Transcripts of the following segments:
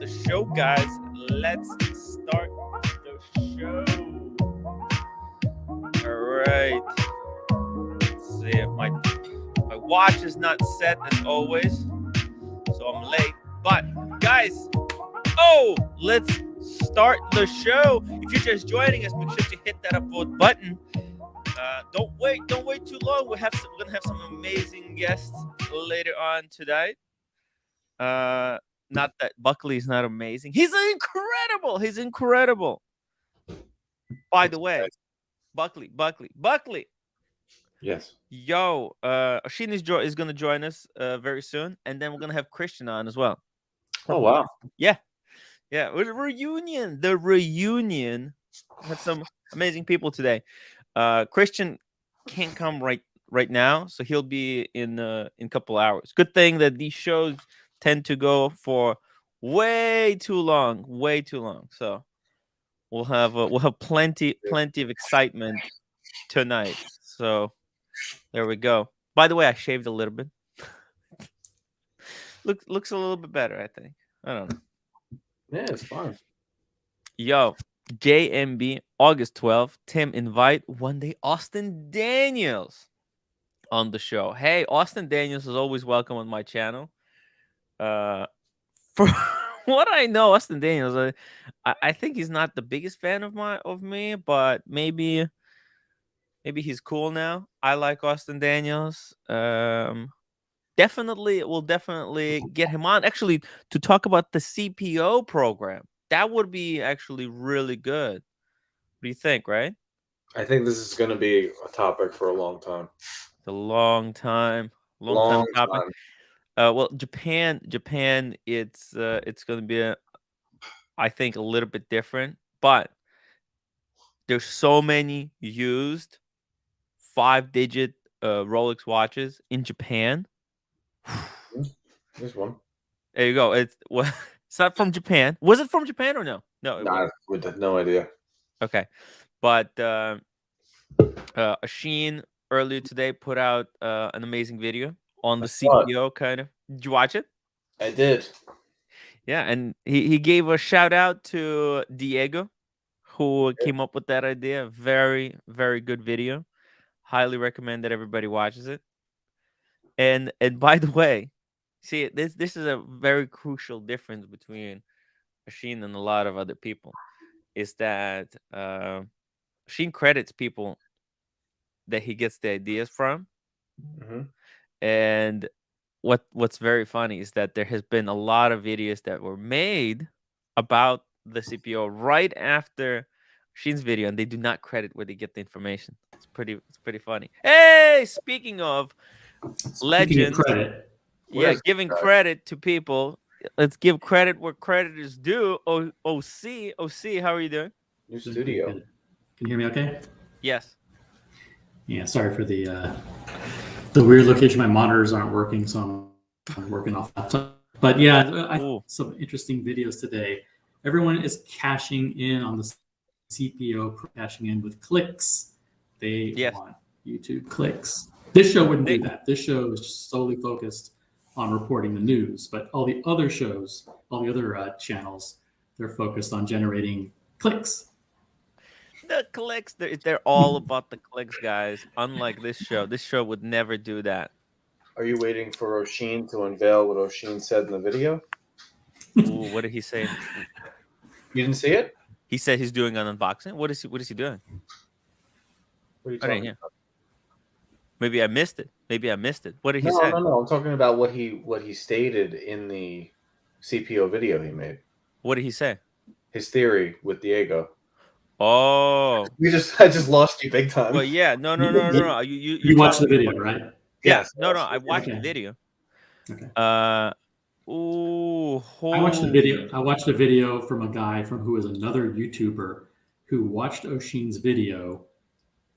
the show, guys. Let's start the show. All right. Let's see. My watch is not set as always, so I'm late. But guys, let's start the show. If you're just joining us, make sure to hit that upvote button. Don't wait too long. We're gonna have some amazing guests later on today. Not that Buckley is not amazing. He's incredible. By the way, Buckley. Yes. Yo, Oshin is gonna join us very soon, and then we're gonna have Christian on as well. Oh wow. Yeah. With the reunion had some amazing people today. Christian can't come right now, so he'll be in a couple hours. Good thing that these shows tend to go for way too long. So we'll have plenty of excitement tonight. So there we go. By the way, I shaved a little bit. Looks a little bit better, I think. I don't know. Yeah, it's fine. Yo, JMB, August 12th, Tim invite one day Austin Daniels on the show. Hey, Austin Daniels is always welcome on my channel. For what I know, Austin Daniels, I think he's not the biggest fan of me, but maybe he's cool now. I like Austin Daniels. We'll definitely get him on actually to talk about the CPO program. That would be actually really good. What do you think, right? I think this is going to be a topic for a long time. It's a long time topic. Well, Japan, it's going to be, I think, a little bit different, but there's so many used 5-digit Rolex watches in Japan. There's one. There you go. It's not from Japan. Was it from Japan or no? No, we had no idea. Okay, but Asheen earlier today put out an amazing video on the CPO kind of. Did you watch it? I did. Yeah, and he gave a shout out to Diego, who came up with that idea. Very, very good video. Highly recommend that everybody watches it. And by the way, see, this is a very crucial difference between Asheen and a lot of other people, is that Asheen credits people that he gets the ideas from. Mm-hmm. And what's very funny is that there has been a lot of videos that were made about the CPO right after Sheen's video, and they do not credit where they get the information. It's pretty funny. Hey, speaking of legends, giving credit to people. Let's give credit where credit is due. OC, how are you doing? New studio. Can you hear me okay? Yes. Yeah, sorry for the weird location. My monitors aren't working, so I'm working off laptop. But yeah, I saw some interesting videos today. Everyone is cashing in on the CPO, cashing in with clicks. They want YouTube clicks. This show wouldn't do that. This show is just solely focused on reporting the news. But all the other shows, all the other channels, they're focused on generating clicks. The clicks, they're all about the clicks, guys. Unlike this show would never do that. Are you waiting for Oshin to unveil what Oshin said in the video? Ooh, what did he say? You didn't see it? He said he's doing an unboxing. What is he doing? What are you talking about? Maybe I missed it. What did he say? No. I'm talking about what he stated in the CPO video he made. What did he say? His theory with Diego. Oh, I just lost you big time. Well, yeah, no. You watched the video, right? Yes. No. I watched the video. Okay. I watched the video. I watched a video from a guy who is another YouTuber who watched Oshin's video,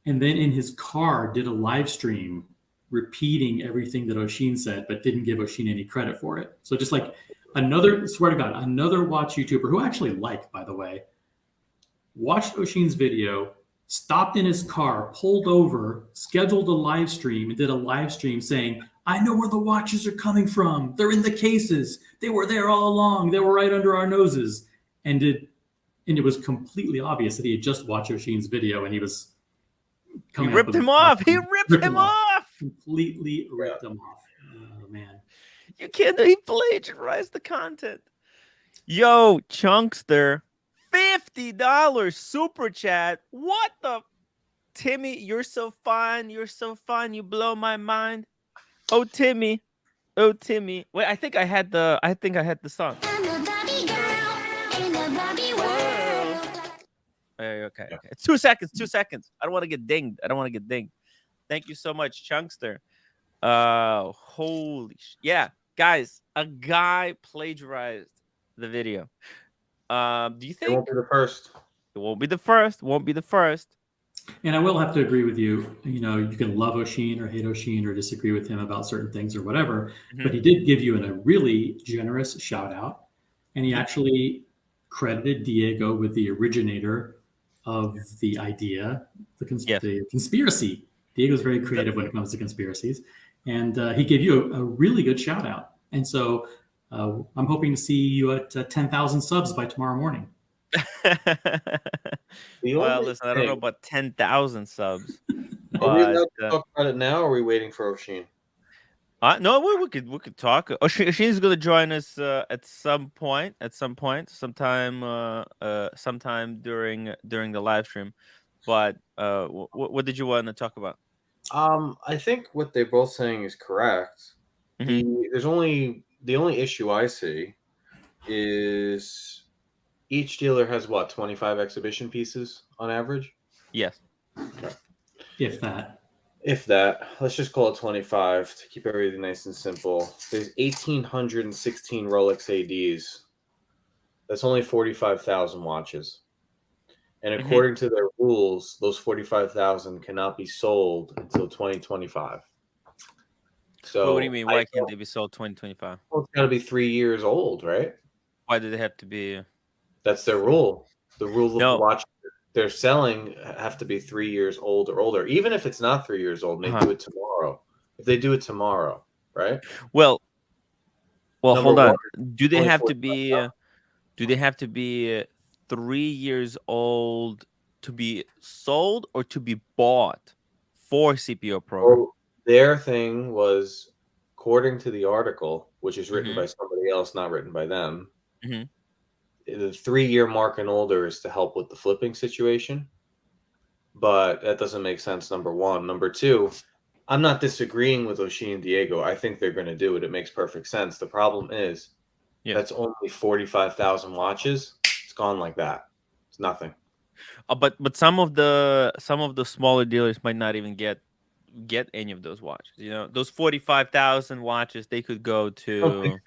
and then in his car did a live stream repeating everything that Oshin said, but didn't give Oshin any credit for it. So just like another watch YouTuber who I actually like, by the way, watched Oshin's video, stopped in his car, pulled over, scheduled a live stream, and did a live stream saying, I know where the watches are coming from. They're in the cases. They were there all along. They were right under our noses. And it was completely obvious that he had just watched Oshin's video and he was He ripped him off. He ripped him off. Completely ripped him off. Oh, man. You can't. He plagiarized the content. Yo, Chunkster, $50 super chat. What the? Timmy, you're so fine. You're so fine. You blow my mind. Oh, Timmy. Oh, Timmy. Wait, I think I had the song. Okay. It's 2 seconds. 2 seconds. I don't want to get dinged. Thank you so much, Chunkster. Holy yeah, guys, a guy plagiarized the video. Do you think It won't be the first? It won't be the first. And I will have to agree with you. You know, you can love Oshin or hate Oshin or disagree with him about certain things or whatever, but he did give you a really generous shout out, and he actually credited Diego with the originator of the idea, the conspiracy. Diego's very creative when it comes to conspiracies, and he gave you a really good shout out. And so I'm hoping to see you at 10,000 subs by tomorrow morning. Well, listen, I don't know about 10,000 subs. Are we allowed to talk about it now, or are we waiting for Oshin? No, we could talk. Oshin's going to join us at some point, sometime during the live stream. But what did you want to talk about? I think what they're both saying is correct. The only issue I see is each dealer has what, 25 exhibition pieces on average? Yes. Okay. If that. Let's just call it 25 to keep everything nice and simple. There's 1,816 Rolex ADs. That's only 45,000 watches. And according to their rules, those 45,000 cannot be sold until 2025. So what do you mean? Why can't they be sold 2025? Well, it's got to be 3 years old, right? Why do they have to be? That's their rule. The rule of the watch they're selling have to be 3 years old or older. Even if it's not 3 years old, and they do it tomorrow. If they do it tomorrow, right? Well, hold on. Do they have to be? Do they have to be 3 years old to be sold or to be bought for CPO program? Well, their thing was, according to the article, which is written by somebody else, not written by them. The 3-year mark and older is to help with the flipping situation, but that doesn't make sense. Number one. Number two, I'm not disagreeing with Oshin and Diego. I think they're going to do it. It makes perfect sense. The problem is that's only 45,000 watches. It's gone like that. It's nothing. But some of the smaller dealers might not even get any of those watches. You know, those 45,000 watches, they could go to.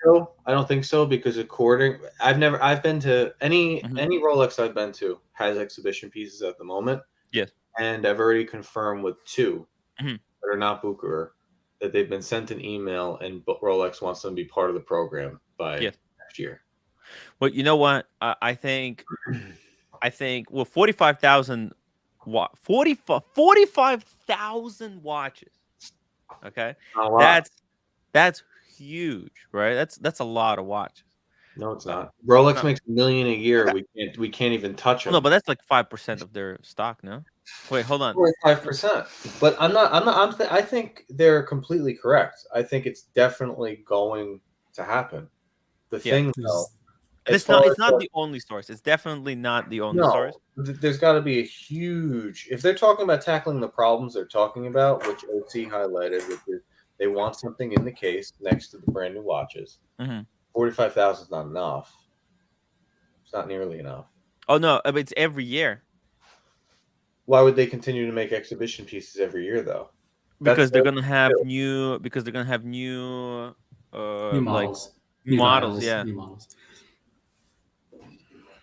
I don't think so because I've been to any Rolex I've been to has exhibition pieces at the moment. Yes. And I've already confirmed with 2 that are not Bucherer that they've been sent an email and Rolex wants them to be part of the program by next year. Well, you know what? I think 45,000 45,000 watches. Okay, that's huge, right? That's a lot of watches. No, it's not. Rolex makes $1 million a year. We can't even touch them. No, but that's like 5% of their stock. No, wait, hold on. 5%. But I think they're completely correct. I think it's definitely going to happen. The thing though. It's not the only source. It's definitely not the only source. There's got to be a huge. If they're talking about tackling the problems they're talking about, which OC highlighted, which is they want something in the case next to the brand new watches. 45,000 is not enough. It's not nearly enough. Oh no, it's every year. Why would they continue to make exhibition pieces every year though? Because they're gonna have new. Because they're gonna have new. New models. New models.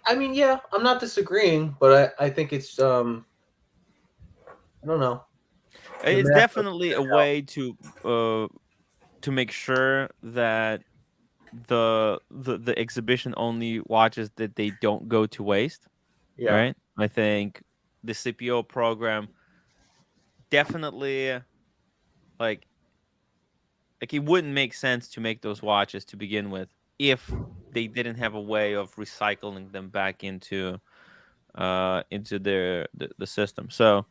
I mean, yeah, I'm not disagreeing, but I think it's I don't know. It's definitely a way to make sure that the exhibition only watches that they don't go to waste. Yeah. Right. I think the CPO program definitely Like, it wouldn't make sense to make those watches to begin with if they didn't have a way of recycling them back into the system. So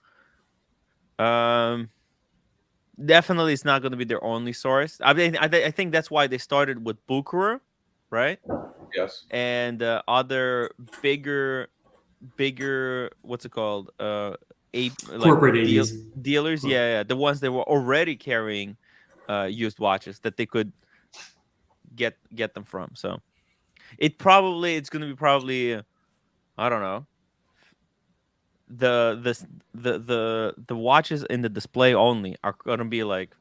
definitely it's not going to be their only source. I mean, I think that's why they started with Bucherer, right? Yes. And other bigger what's it called, corporate ADs. dealers, yeah, the ones that were already carrying used watches that they could get them from. So it's going to be probably I don't know, the watches in the display only are going to be like,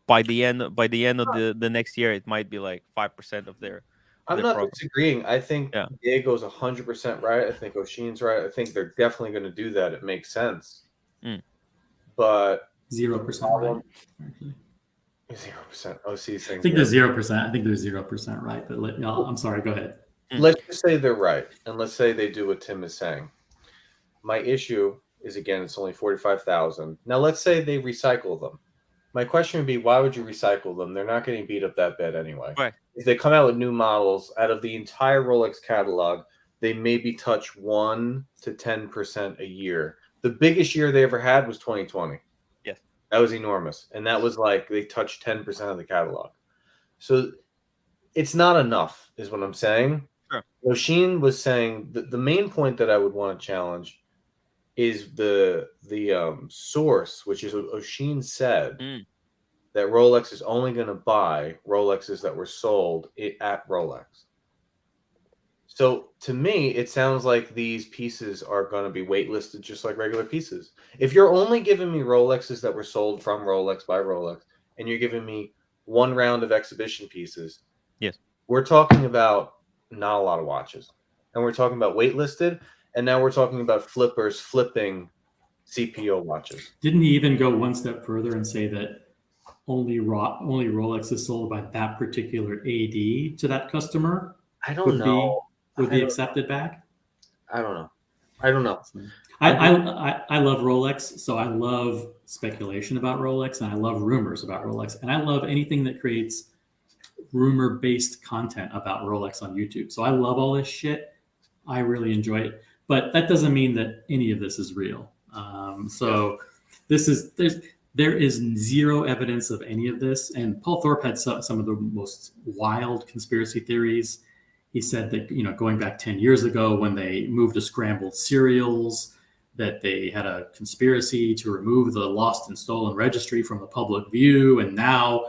by the end of the next year, it might be like 5% of their I'm not program. disagreeing. I think Diego's 100% right. I think Oshin's right. I think they're definitely going to do that. It makes sense. But 0% right. 0%. OC saying I think they're 0%. I think they're 0% right. But I'm sorry. Go ahead. Let's just say they're right, and let's say they do what Tim is saying. My issue is, again, it's only 45,000. Now, let's say they recycle them. My question would be, why would you recycle them? They're not getting beat up that bad anyway. Right. If they come out with new models, out of the entire Rolex catalog, they maybe touch 1 to 10% a year. The biggest year they ever had was 2020. Yes. That was enormous. And that was like they touched 10% of the catalog. So it's not enough, is what I'm saying. Sure. Oshin was saying that the main point that I would want to challenge is the source, which is what Oshin said, that Rolex is only going to buy Rolexes that were sold at Rolex. So to me, it sounds like these pieces are going to be waitlisted just like regular pieces. If you're only giving me Rolexes that were sold from Rolex by Rolex, and you're giving me one round of exhibition pieces, yes, we're talking about not a lot of watches. And we're talking about waitlisted, and now we're talking about flippers flipping CPO watches. Didn't he even go one step further and say that only Rolex is sold by that particular AD to that customer? I don't know. Would be accepted back? I don't know. I love Rolex, so I love speculation about Rolex, and I love rumors about Rolex, and I love anything that creates rumor-based content about Rolex on YouTube. So I love all this shit. I really enjoy it, but that doesn't mean that any of this is real. There is zero evidence of any of this, and Paul Thorpe had some of the most wild conspiracy theories. He said that, going back 10 years ago when they moved to scrambled serials, that they had a conspiracy to remove the lost and stolen registry from the public view. And now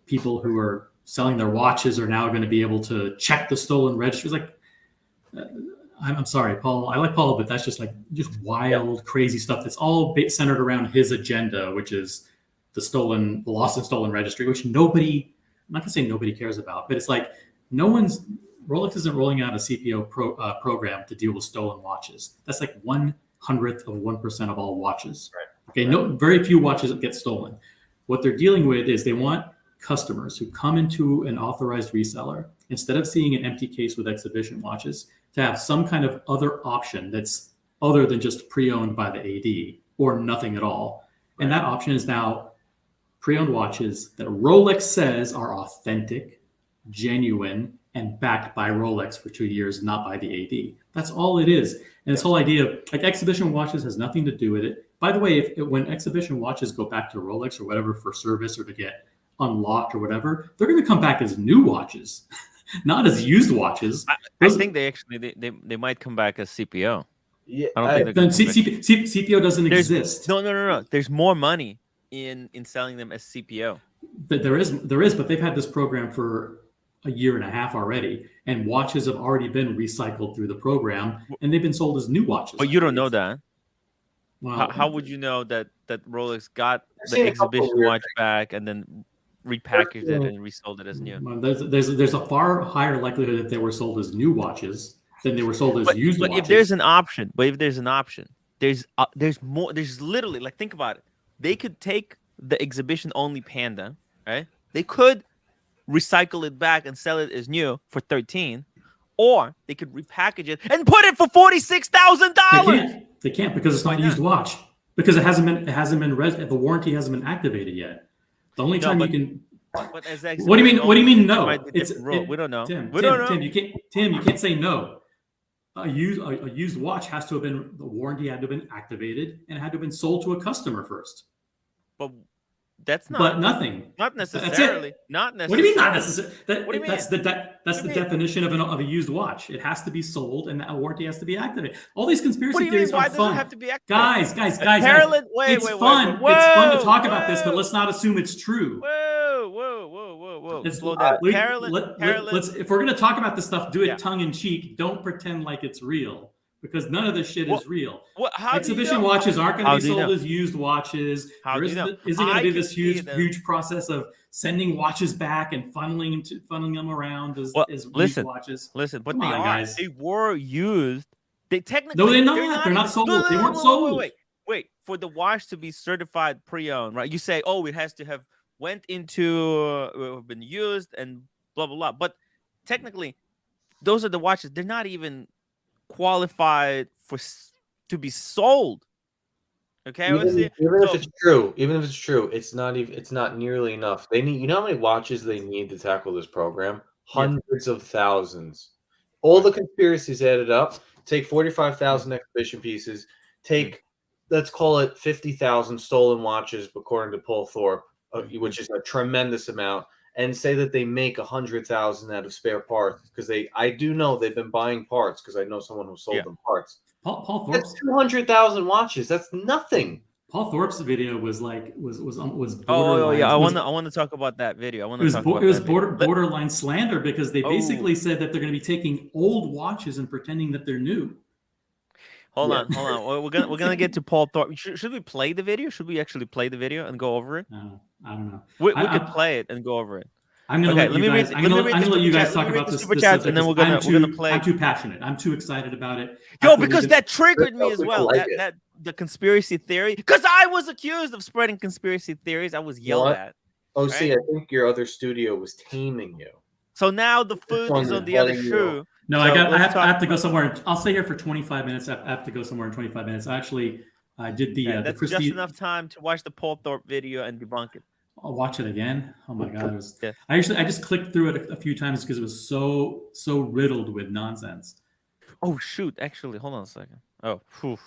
people who are selling their watches are now going to be able to check the stolen registries. Like, I'm sorry, Paul. I like Paul, but that's just wild, crazy stuff. That's all centered around his agenda, which is the lost and stolen registry, which I'm not going to say nobody cares about, but it's like Rolex isn't rolling out a CPO program to deal with stolen watches. That's like 1/100th of 1% of all watches. Right. Okay, no, very few watches get stolen. What they're dealing with is they want customers who come into an authorized reseller, instead of seeing an empty case with exhibition watches, to have some kind of other option that's other than just pre-owned by the AD or nothing at all. And that option is now pre-owned watches that Rolex says are authentic, genuine, and backed by Rolex for 2 years, not by the AD. That's all it is. And this whole idea of exhibition watches has nothing to do with it. By the way, when exhibition watches go back to Rolex or whatever for service or to get unlocked or whatever, they're going to come back as new watches, not as used watches. I think they might come back as CPO. Yeah, I don't think CPO doesn't exist. No. There's more money in selling them as CPO. But there is, but they've had this program for a year and a half already, and watches have already been recycled through the program, and they've been sold as new watches. But you don't know that. Well, how would you know that Rolex got the exhibition watch back and then repackaged it and resold it as new? There's a far higher likelihood that they were sold as new watches than they were sold as used watches. But if there's an option, there's more. There's literally, like, think about it. They could take the exhibition only Panda, right? They could recycle it back and sell it as new for $13,000, or they could repackage it and put it for $46,000. They can't because it's not a used watch, because it hasn't been the warranty hasn't been activated yet. The only time you can. But as what do you mean? What do you mean? No, it's we don't know. Tim, we don't know. Tim, you can't say no. A used watch has to have been, the warranty had to have been activated and had to have been sold to a customer first. But that's not. But nothing. Not necessarily. Not necessarily. What do you mean not necessarily? What do you mean? That's the definition of a used watch. It has to be sold and that warranty has to be activated. All these conspiracy theories are fun. Why does it have to be activated? Guys. It's fun. It's fun to talk about this, but let's not assume it's true. Whoa. Slow down. If we're going to talk about this stuff, do it tongue in cheek. Don't pretend like it's real, because none of this shit is real. Exhibition watches aren't going to be sold as used watches. There isn't going to be this huge process of sending watches back and funneling them around as used watches. Listen, but they were used. They technically no, they're not. They're not sold. They weren't sold. Wait. For the watch to be certified pre-owned, right? You say, it has to have been used and blah blah blah. But technically, those are the watches. They're not even qualified to be sold. Okay, even if it's true, it's not nearly enough. They need, you know how many watches they need to tackle this program? Hundreds of thousands. All the conspiracies added up. Take 45,000 exhibition pieces. Take, let's call it 50,000 stolen watches, according to Paul Thorpe, which is a tremendous amount, and say that they make 100,000 out of spare parts, because I do know they've been buying parts, because I know someone who sold them parts. Paul Thorpe's, that's 200,000 watches. That's nothing. Paul Thorpe's video was borderline. I want to talk about that video. It was borderline slander, because they basically said that they're going to be taking old watches and pretending that they're new. Hold on. We're gonna get to Paul Thorpe. Should we play the video? Should we actually play the video and go over it? I don't know. We could play it and go over it. I'm gonna let you guys talk about this super chats, and then we're gonna play. I'm too passionate. I'm too excited about it. Because that triggered me as well. That the conspiracy theory. Because I was accused of spreading conspiracy theories. I was yelled at. Oh, see, I think your other studio was taming you. So now the food is on the other shoe. No, I have to go somewhere. I'll stay here for 25 minutes. I have to go somewhere in 25 minutes. I did that's just enough time to watch the Paul Thorpe video and debunk it. I'll watch it again. Oh my god, I just clicked through it a few times because it was so riddled with nonsense. Oh shoot! Actually, hold on a second. Oh, phew.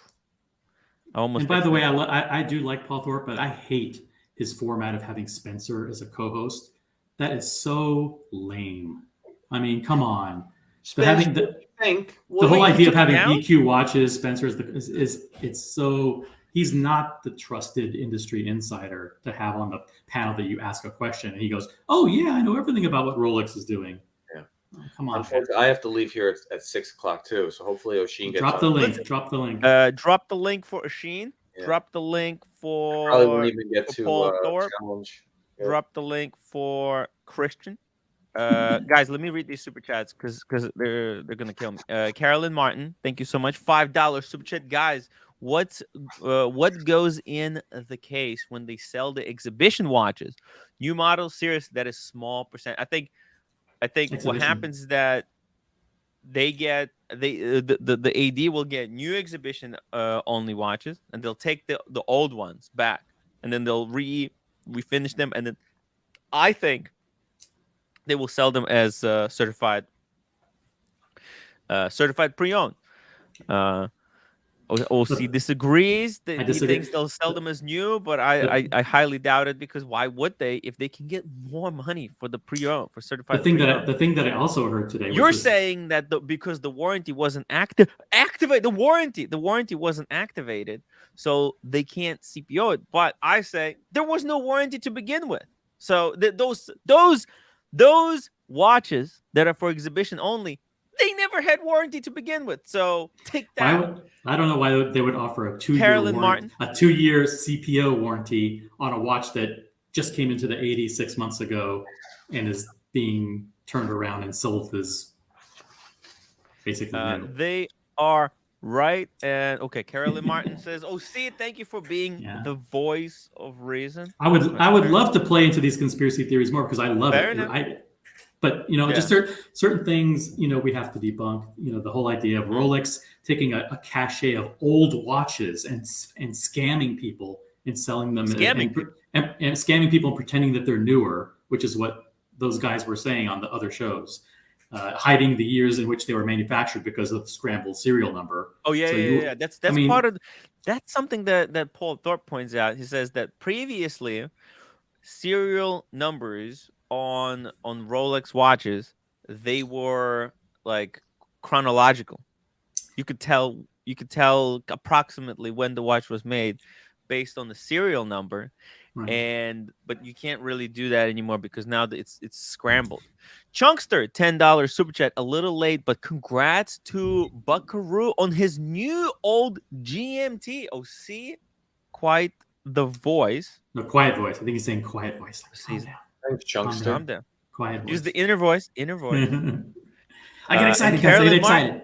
And by the way, I do like Paul Thorpe, but I hate his format of having Spencer as a co-host. That is so lame. I mean, come on. The whole idea of having BQ watches, Spencer it's so, he's not the trusted industry insider to have on the panel that you ask a question and he goes, "Oh yeah, I know everything about what Rolex is doing." Yeah, come on. I have to leave here at 6 o'clock too, so hopefully Oshin gets drop the link. Drop the link. Drop the link for Oshin. Yeah. Drop the link for. Probably won't even get to Paul Thorpe. Challenge. Yeah. Drop the link for Christian. Guys, let me read these super chats because they're gonna kill me. Carolyn Martin, thank you so much. $5 super chat, guys. What goes in the case when they sell the exhibition watches? New model series, that is small percent. I think exhibition. What happens is that they get the AD will get new exhibition only watches, and they'll take the old ones back, and then they'll refinish them, and then I think they will sell them as certified pre-owned. OC disagrees. He thinks they'll sell them as new, but I highly doubt it, because why would they if they can get more money for the pre-owned, for certified? The thing that I also heard today. You're saying that because the warranty wasn't activate the warranty wasn't activated, so they can't CPO it. But I say there was no warranty to begin with. So those watches that are for exhibition only, they never had warranty to begin with. So take that. I don't know why they would offer a 2-year CPO warranty on a watch that just came into the 80 6 months ago and is being turned around and sold as basically new. They are right. And okay, Carolyn Martin says, "Oh, see, thank you for being the voice of reason." I would love to play into these conspiracy theories more, because I love it. But just certain things, we have to debunk. The whole idea of Rolex taking a cachet of old watches and scamming people and selling them and scamming people and pretending that they're newer, which is what those guys were saying on the other shows, hiding the years in which they were manufactured because of the scrambled serial number. Oh yeah, So yeah. That's part of. That's something that Paul Thorpe points out. He says that previously, serial numbers on Rolex watches, they were like chronological. You could tell approximately when the watch was made based on the serial number. Right. But you can't really do that anymore because now it's scrambled. Chunkster, $10 super chat, a little late, but congrats to Buckaroo on his new old GMT. Oh, see, quite the voice. No, quiet voice. I think he's saying quiet voice. Calm down. Thanks, Chunkster. Calm down. Quiet voice. Use the inner voice. Inner voice. I get excited, guys. I get excited.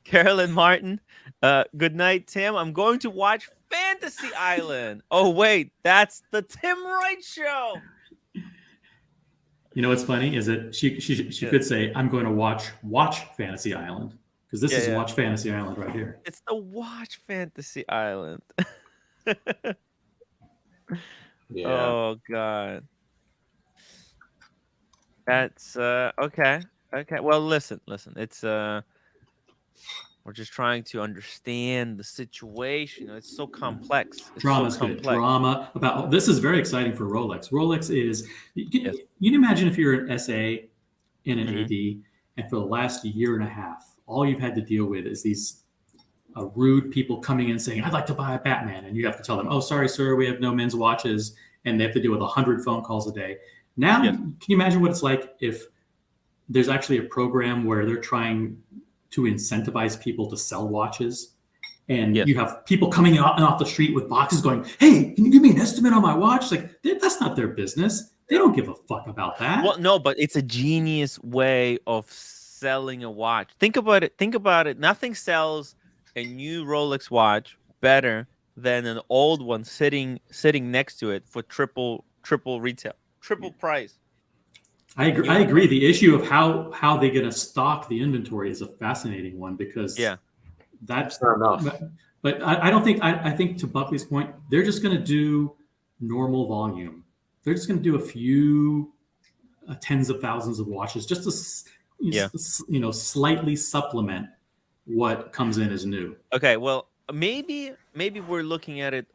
Carolyn Martin, good night, Tim. I'm going to watch Fantasy Island. Oh, wait, that's the Tim Wright show. You know what's funny is that she could say, I'm going to watch Fantasy Island, because this is Watch Fantasy Island right here. It's the Watch Fantasy Island. Yeah. Oh, God. That's okay. Okay. Well, listen. It's we're just trying to understand the situation. It's so complex. Drama's good. Drama about this is very exciting for Rolex. Rolex is you can imagine if you're an SA in an AD, and for the last year and a half, all you've had to deal with is these rude people coming in saying, "I'd like to buy a Batman," and you have to tell them, "Oh, sorry, sir, we have no men's watches," and they have to deal with 100 phone calls a day. Now, can you imagine what it's like if there's actually a program where they're trying to incentivize people to sell watches, and you have people coming off the street with boxes going, "Hey, can you give me an estimate on my watch?" Like, that's not their business. They don't give a fuck about that. Well, no, but it's a genius way of selling a watch. Think about it. Nothing sells a new Rolex watch better than an old one sitting next to it for triple retail, triple price. I agree. The issue of how they're going to stock the inventory is a fascinating one, because that's not enough. But I don't think I think to Buckley's point, they're just going to do normal volume. They're just going to do a few tens of thousands of watches just to slightly supplement what comes in as new. Okay, well, maybe we're looking at it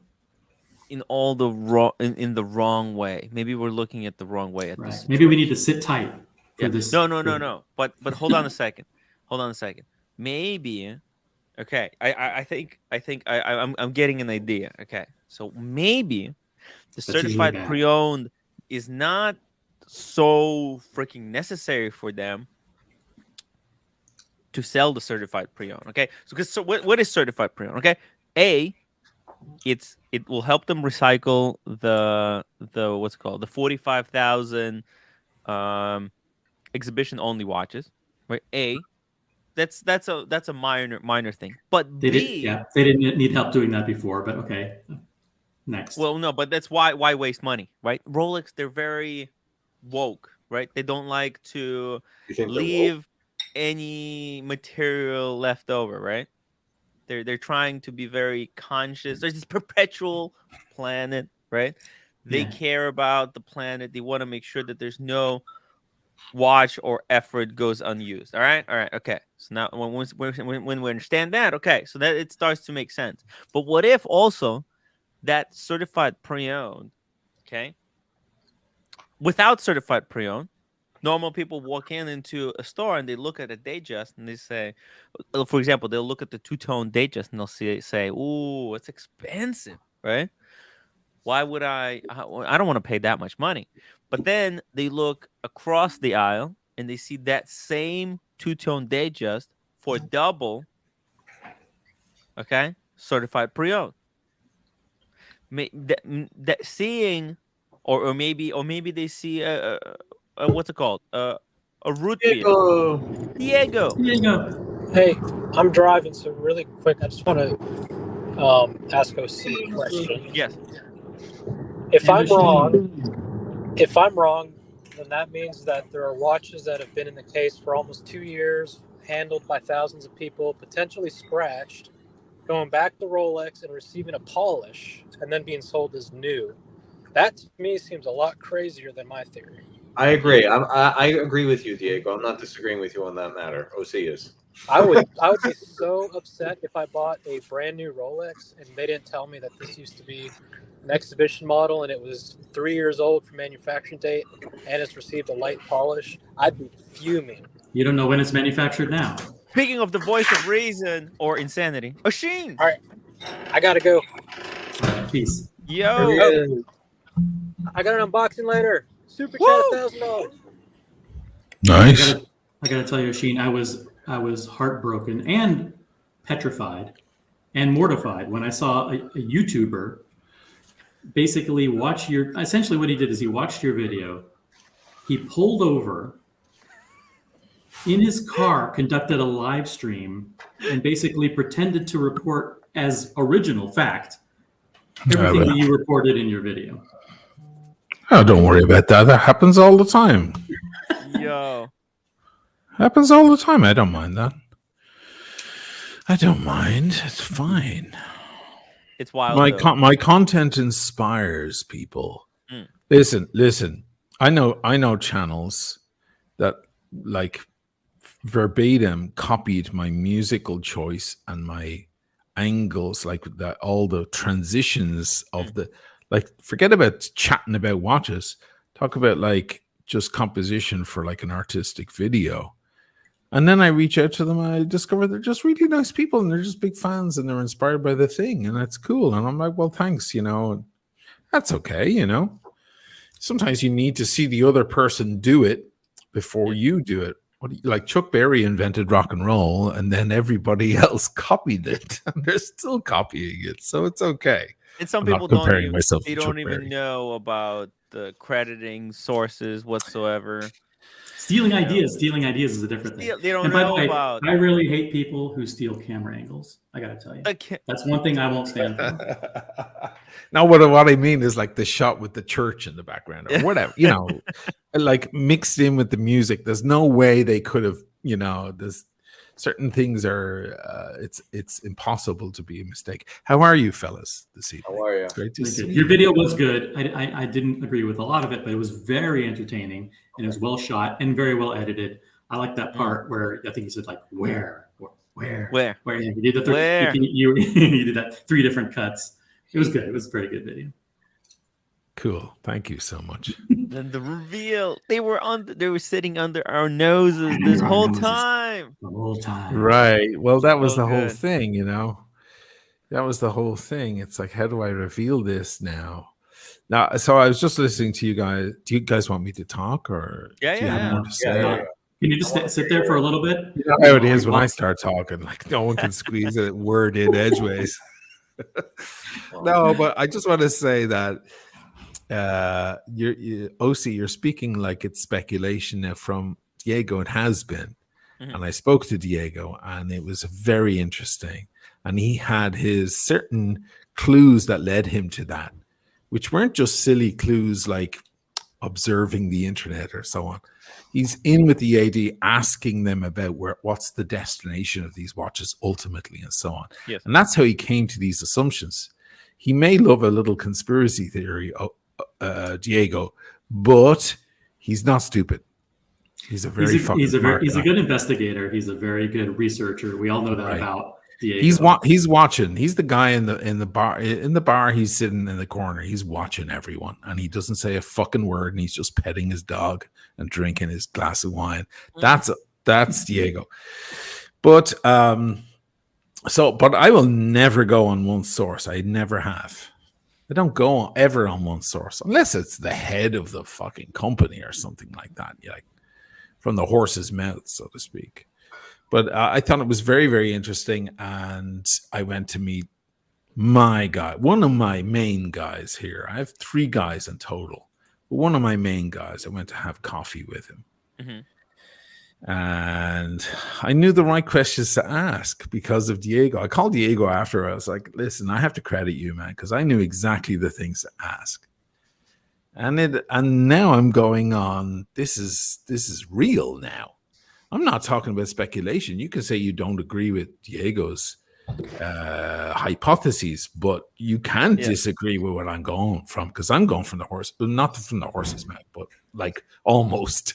in all the wrong in the wrong way. Maybe we're looking at the wrong way at this. Maybe we need to sit tight for this. No. But hold on a second. Maybe. Okay, I think I'm getting an idea. Okay, so maybe the certified pre-owned is not so freaking necessary for them to sell the certified pre-owned. Okay, so what is certified pre-owned? Okay, it will help them recycle the what's it called, the 45,000 exhibition only watches, right? That's a minor thing. But they didn't need help doing that before, but okay. Next. Well, no, but that's why waste money, right? Rolex, they're very woke, right? They don't like to leave any material left over, right? They're trying to be very conscious. There's this perpetual planet, right? They care about the planet. They want to make sure that there's no watch or effort goes unused. All right, okay. So now when we understand that, okay, so that it starts to make sense. But what if also that certified pre-owned, okay, without certified pre-owned, normal people walk into a store and they look at a Datejust and they say, for example, they'll look at the two-tone Datejust and they'll say, "Ooh, it's expensive," right? Why would I don't want to pay that much money. But then they look across the aisle and they see that same two-tone Datejust for double, okay, certified pre-owned. That seeing, or maybe they see a what's it called, a root beer. Diego. Hey, I'm driving, so really quick, I just want to ask OC a question. Yes. If I'm wrong, then that means that there are watches that have been in the case for almost 2 years, handled by thousands of people, potentially scratched, going back to Rolex and receiving a polish, and then being sold as new. That to me seems a lot crazier than my theory. I agree. I agree with you, Diego. I'm not disagreeing with you on that matter. OC is. I would be so upset if I bought a brand new Rolex and they didn't tell me that this used to be an exhibition model and it was 3 years old from manufacturing date and it's received a light polish. I'd be fuming. You don't know when it's manufactured now. Speaking of the voice of reason or insanity, Oshin. All right, I gotta go. Peace. Yo, I got an unboxing later. Super chat $1,000. Nice. I gotta tell you, Sheen, I was heartbroken and petrified and mortified when I saw a YouTuber basically essentially what he did is he watched your video, he pulled over in his car, conducted a live stream, and basically pretended to report as original fact everything that you reported in your video. Oh, don't worry about that. That happens all the time. yo. Happens all the time. I don't mind that. I don't mind. It's fine. It's wild. My content inspires people. Mm. Listen. I know channels that like verbatim copied my musical choice and my angles, like that, all the transitions of the, like, forget about chatting about watches, talk about like just composition for like an artistic video. And then I reach out to them and I discover they're just really nice people and they're just big fans and they're inspired by the thing, and that's cool. And I'm like, well, thanks, that's okay. Sometimes you need to see the other person do it before you do it. Like Chuck Berry invented rock and roll and then everybody else copied it and they're still copying it. So it's okay. And some I'm people not comparing myself they to don't Chuck even Berry. know about the crediting sources whatsoever. Stealing ideas is a different thing. They don't and by know the way, about. I really hate people who steal camera angles. I gotta tell you, that's one thing I won't stand for. Now, what I mean is like the shot with the church in the background or whatever, like mixed in with the music. There's no way they could have, there's certain things are, it's impossible to be a mistake. How are you, fellas, this evening? How are you? It's great to see you. Your video was good. I didn't agree with a lot of it, but it was very entertaining and it was well shot and very well edited. I like that part where I think you said like where. Yeah, you did the you did that 3 different cuts. It was good. It was a very good video. Cool. Thank you so much. Then the reveal, they were sitting under our noses this whole time. The whole time. Right. Well, that was So the whole good. thing, That was the whole thing. It's like, how do I reveal this now? Now, so I was just listening to you guys. Do you guys want me to talk or do you have more to say? Yeah. Can you just sit there for a little bit? You know how it is when I start talking, like no one can squeeze a word in edgeways. No, but I just want to say that you're speaking like it's speculation now from Diego. It has been. And I spoke to Diego and it was very interesting. And he had his certain clues that led him to that, which weren't just silly clues like observing the internet or so on. He's in with the AD asking them about what's the destination of these watches ultimately and so on. Yes. And that's how he came to these assumptions. He may love a little conspiracy theory, Diego, but he's not stupid. He's a very he's a good investigator. He's a very good researcher. We all know that about Diego. He's watching. He's the guy in the bar. In the bar, he's sitting in the corner. He's watching everyone, and he doesn't say a fucking word. And he's just petting his dog and drinking his glass of wine. That's Diego. But but I will never go on one source. I never have. I don't go ever on one source unless it's the head of the fucking company or something like that. Like from the horse's mouth, so to speak. But I thought it was very, very interesting. And I went to meet my guy, one of my main guys here. I have 3 guys in total. But one of my main guys, I went to have coffee with him. And I knew the right questions to ask because of Diego. I called Diego after. I was like, listen, I have to credit you, man, because I knew exactly the things to ask. And now I'm going on, this is real now. I'm not talking about speculation. You can say you don't agree with Diego's hypotheses, but you can disagree with what I'm going from, because I'm going from the horse, not from the horse's mouth, but like almost.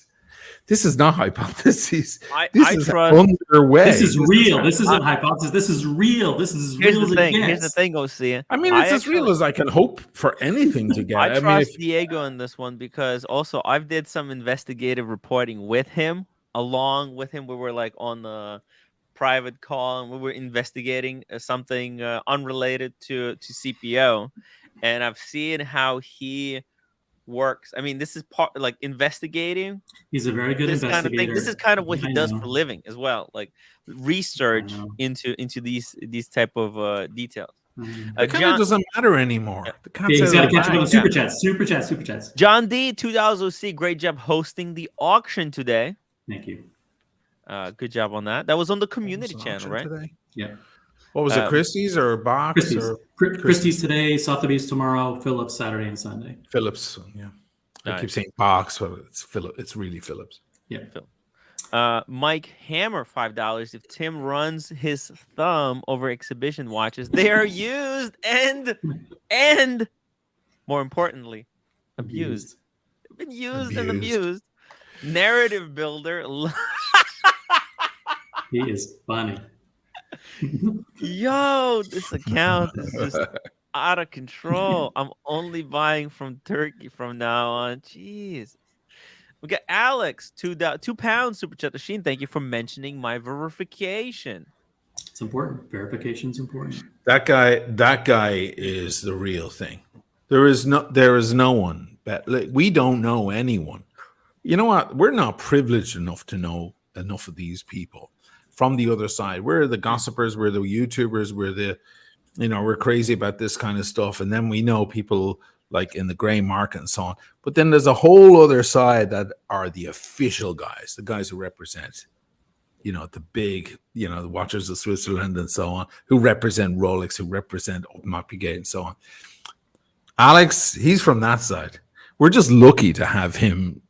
This is not hypotheses. This is underway. This is real. This isn't hypothesis. This is real. This is as real as it gets. Here's the thing, OC. I mean, it's as real as I can hope for anything to get. I trust Diego in this one because also I've did some investigative reporting with him. Along with him, we were like on the private call and we were investigating something unrelated to CPO, and I've seen how he works. I mean, this is part like investigating. He's a very good investigator. Kind of thing. This is kind of what he does for a living as well, like research into these type of details. It kind of doesn't matter anymore. He's got to catch up on the super chats. Super chats. John D 2000 C, great job hosting the auction today. Thank you. Good job on that. That was on the community channel, right? Today? Yeah. What was it, Christie's or Box? Christie's today, Sotheby's tomorrow, Phillips Saturday and Sunday. Phillips, yeah. I keep saying Box, but it's Phillips. It's really Phillips. Yeah. Mike Hammer, $5. If Tim runs his thumb over exhibition watches, they are used and more importantly, abused. They've been used and abused. Narrative builder. He is funny. Yo, this account is just out of control. I'm only buying from Turkey from now on. Jeez. We got Alex, £2 super chat. Sheen, thank you for mentioning my verification. It's important. Verification's important. That guy is the real thing. There is no one. We don't know anyone. You know what? We're not privileged enough to know enough of these people from the other side. We're the gossipers, we're the YouTubers, we're crazy about this kind of stuff. And then we know people like in the gray market and so on. But then there's a whole other side that are the official guys, the guys who represent, the big, the Watchers of Switzerland and so on, who represent Rolex, who represent Mapigate and so on. Alex, he's from that side. We're just lucky to have him,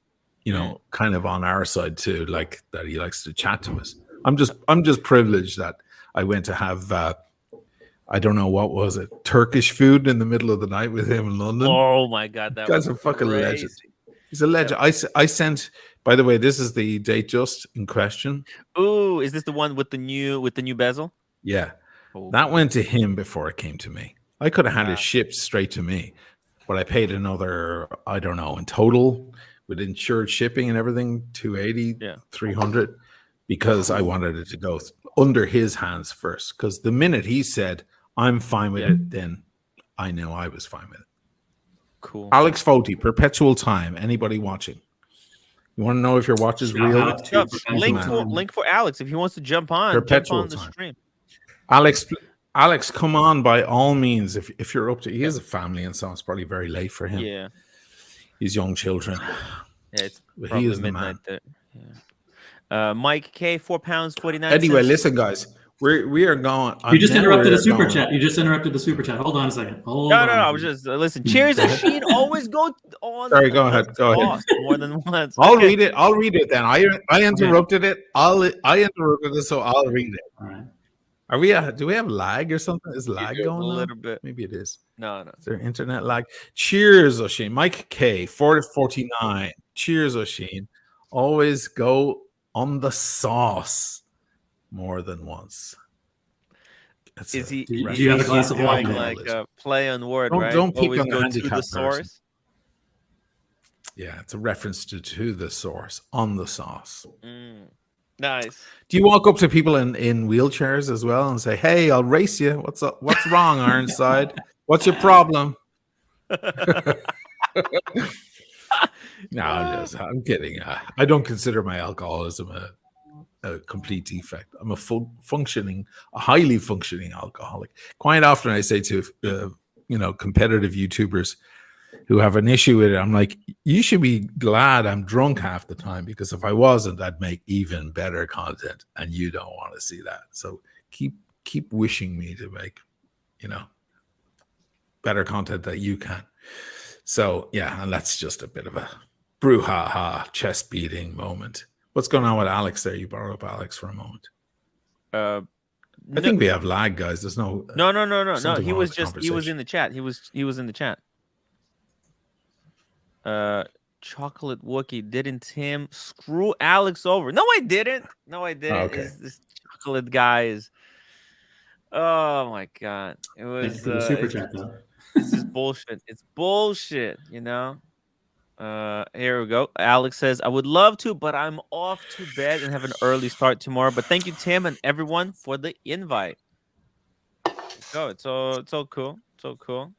kind of on our side too, like that he likes to chat to us. I'm just privileged that I went to have I don't know what was it, Turkish food in the middle of the night with him in London. Oh my god, that guy's a fucking legend. He's a legend. Yeah. I sent. By the way, this is the date just in question. Ooh, is this the one with the new bezel? Yeah, that went to him before it came to me. I could have had it shipped straight to me, but I paid another, I don't know, in total with insured shipping and everything, $280, $300, because I wanted it to go under his hands first. Because the minute he said, I'm fine with it, then I know I was fine with it. Cool. Alex Foti, Perpetual Time. Anybody watching? You want to know if your watch is real? Link for Alex if he wants to jump on. Perpetual jump on the stream. Alex, come on by all means. If you're up to, he has a family and so on. It's probably very late for him. Yeah, he's young children. Yeah, it's he is the man. Yeah. Mike K, £4.49. Anyway, listen, guys. We are going. You just interrupted the super chat. You just interrupted the super chat. Hold on a second. No. I was just listen. Cheers, Sheen. Always go on. Sorry, go ahead. More than once. I'll read it then. I interrupted it. I interrupted it, so I'll read it. All right. Are we? Do we have lag or something? Is lag going on? A little bit. Maybe it is. No. Is there internet lag? Cheers, O'Sheen. Mike K, 449. Cheers, O'Sheen. Always go on the sauce more than once. Do you have a glass of wine? Like play on word, right? Don't peek Always on the go handicap to the source. person. Yeah, it's a reference to the source, on the sauce. Nice. Do you walk up to people in wheelchairs as well and say, "Hey, I'll race you. What's up? What's wrong, Ironside? What's your problem?" No, I'm kidding. I don't consider my alcoholism a complete defect. I'm a highly functioning alcoholic. Quite often I say to competitive YouTubers who have an issue with it, I'm like, you should be glad I'm drunk half the time, because if I wasn't, I'd make even better content, and you don't want to see that. So keep wishing me to make better content that you can. So yeah, and that's just a bit of a brouhaha, chest beating moment. What's going on with Alex there? You brought up Alex for a moment. I think we have lag, guys. There's no. No. He was in conversation. the chat. He was in the chat. Chocolate Wookie, didn't Tim screw Alex over? No, I didn't. No, I didn't. Okay. This chocolate guy is. Oh my god! It Thank was. you for the super chat, though. It's just bullshit. It's bullshit. You know. Here we go. Alex says, I would love to, but I'm off to bed and have an early start tomorrow. But thank you, Tim, and everyone for the invite. Go. It's all cool. It's all cool.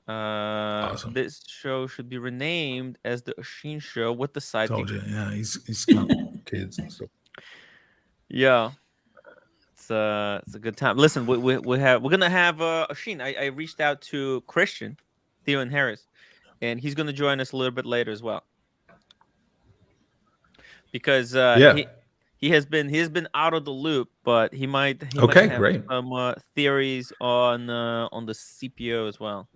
Awesome. This show should be renamed as the Oshin Show with the sidekick. Told you, yeah, he's got kids and stuff. Yeah, it's a good time. Listen, we're gonna have Oshin. I reached out to Christian, Theo, and Harris, and he's gonna join us a little bit later as well. Because he has been out of the loop, but he might have great. some theories on the CPO as well.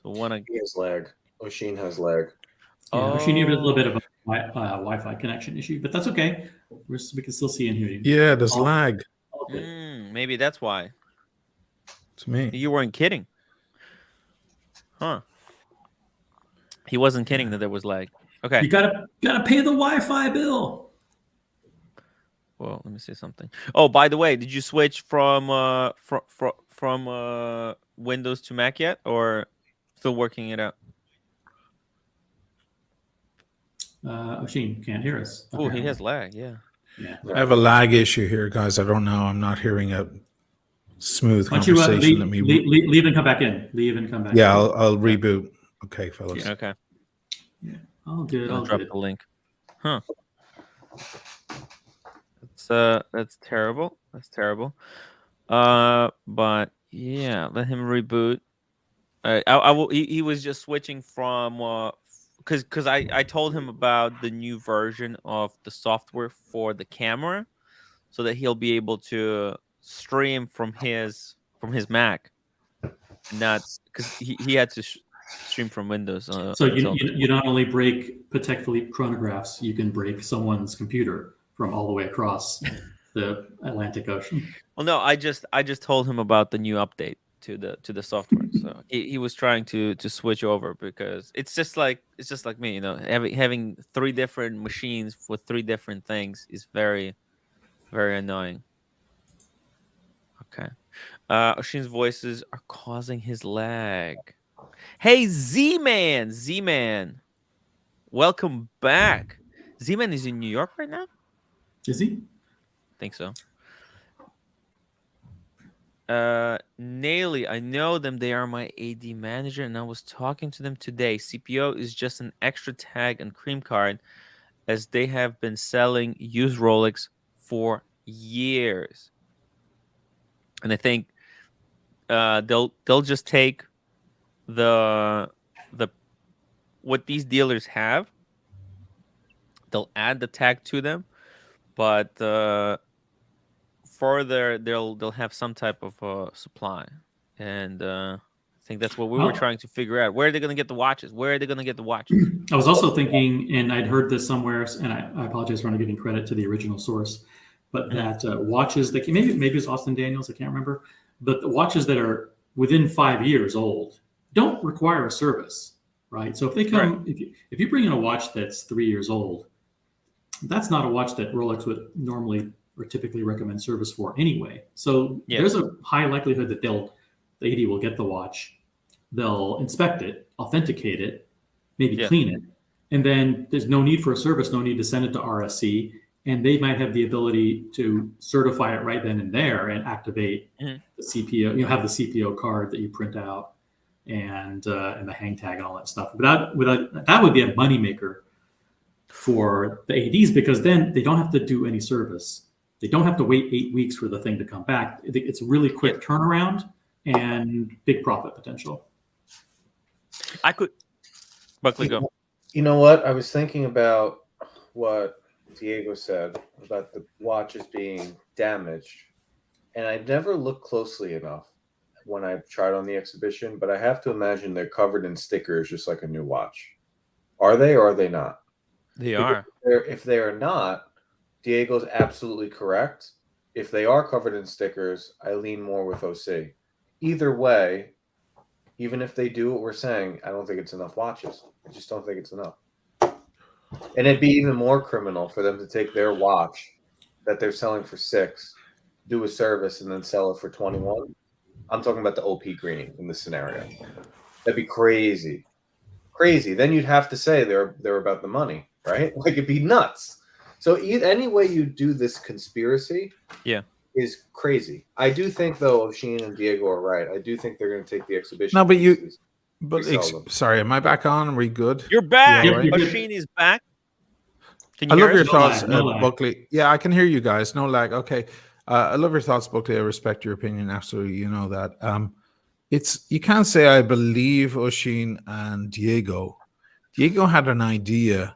So He has lag. Oshin has lag. Yeah, Oshin has a little bit of a Wi-Fi connection issue, but that's okay. We can still see and hear you. Yeah, there's lag. Maybe that's why. To me, you weren't kidding, huh? He wasn't kidding that there was lag. Okay, you gotta pay the Wi-Fi bill. Well, let me say something. Oh, by the way, did you switch from Windows to Mac yet, or still working it out? Oshin can't hear us. Oh, he has lag. Yeah. I have a lag issue here, guys. I don't know. I'm not hearing a smooth conversation. Let me leave and come back in. Leave and come back. Yeah, I'll reboot. Okay, fellas. Yeah, okay. Yeah. All good. I'll drop the link. Huh. That's terrible. That's terrible. But yeah, let him reboot. He was just switching from because I told him about the new version of the software for the camera, so that he'll be able to stream from his Mac, not because he had to stream from Windows. So you not only break Patek Philippe chronographs, you can break someone's computer from all the way across the Atlantic Ocean. Well, no, I just told him about the new update to the software. So he was trying to switch over, because it's just like me, you know, having 3 different machines for 3 different things is very, very annoying. Okay. Oshin's voices are causing his lag. Hey, Z-Man, welcome back. Z-Man is in New York right now? Is he? I think so. Naily, I know them. They are my AD manager, and I was talking to them today. CPO is just an extra tag and cream card, as they have been selling used Rolex for years. And I think they'll just take the what these dealers have. They'll add the tag to them, but further they'll have some type of supply, and I think that's what we were trying to figure out. Where are they going to get the watches? I was also thinking, and I'd heard this somewhere, and I apologize for not giving credit to the original source, but that watches that maybe it's Austin Daniels, I can't remember, but the watches that are within 5 years old don't require a service, right? So if they come, if you bring in a watch that's 3 years old, that's not a watch that Rolex would normally or typically recommend service for anyway. So there's a high likelihood that the AD will get the watch, they'll inspect it, authenticate it, maybe clean it, and then there's no need for a service, no need to send it to RSC, and they might have the ability to certify it right then and there and activate the CPO. Have the CPO card that you print out and the hang tag and all that stuff. But that would be a moneymaker for the ADs, because then they don't have to do any service. They don't have to wait 8 weeks for the thing to come back. It's a really quick turnaround and big profit potential. Buckley, go. You know what? I was thinking about what Diego said about the watches being damaged, and I never looked closely enough when I tried on the exhibition, but I have to imagine they're covered in stickers just like a new watch. Are they, or are they not? They are. If they are not, Diego's absolutely correct. if they are covered in stickers, I lean more with OC. Either way, even if they do what we're saying, I don't think it's enough watches. I just don't think it's enough. And it'd be even more criminal for them to take their watch that they're selling for $6, do a service, and then sell it for $21. I'm talking about the OP green in this scenario. That'd be crazy. Crazy. Then you'd have to say they're about the money, right? Like, it'd be nuts. So any way you do this conspiracy is crazy. I do think, though, Oisin and Diego are right. I do think they're going to take the exhibition. No, but sorry, am I back on? Are we good? You're back. Yeah, right? Oisin is back. I love your thoughts, Buckley. Yeah, I can hear you guys. No lag. Okay. I love your thoughts, Buckley. I respect your opinion. Absolutely. You know that. You can't say I believe Oisin and Diego. Diego had an idea.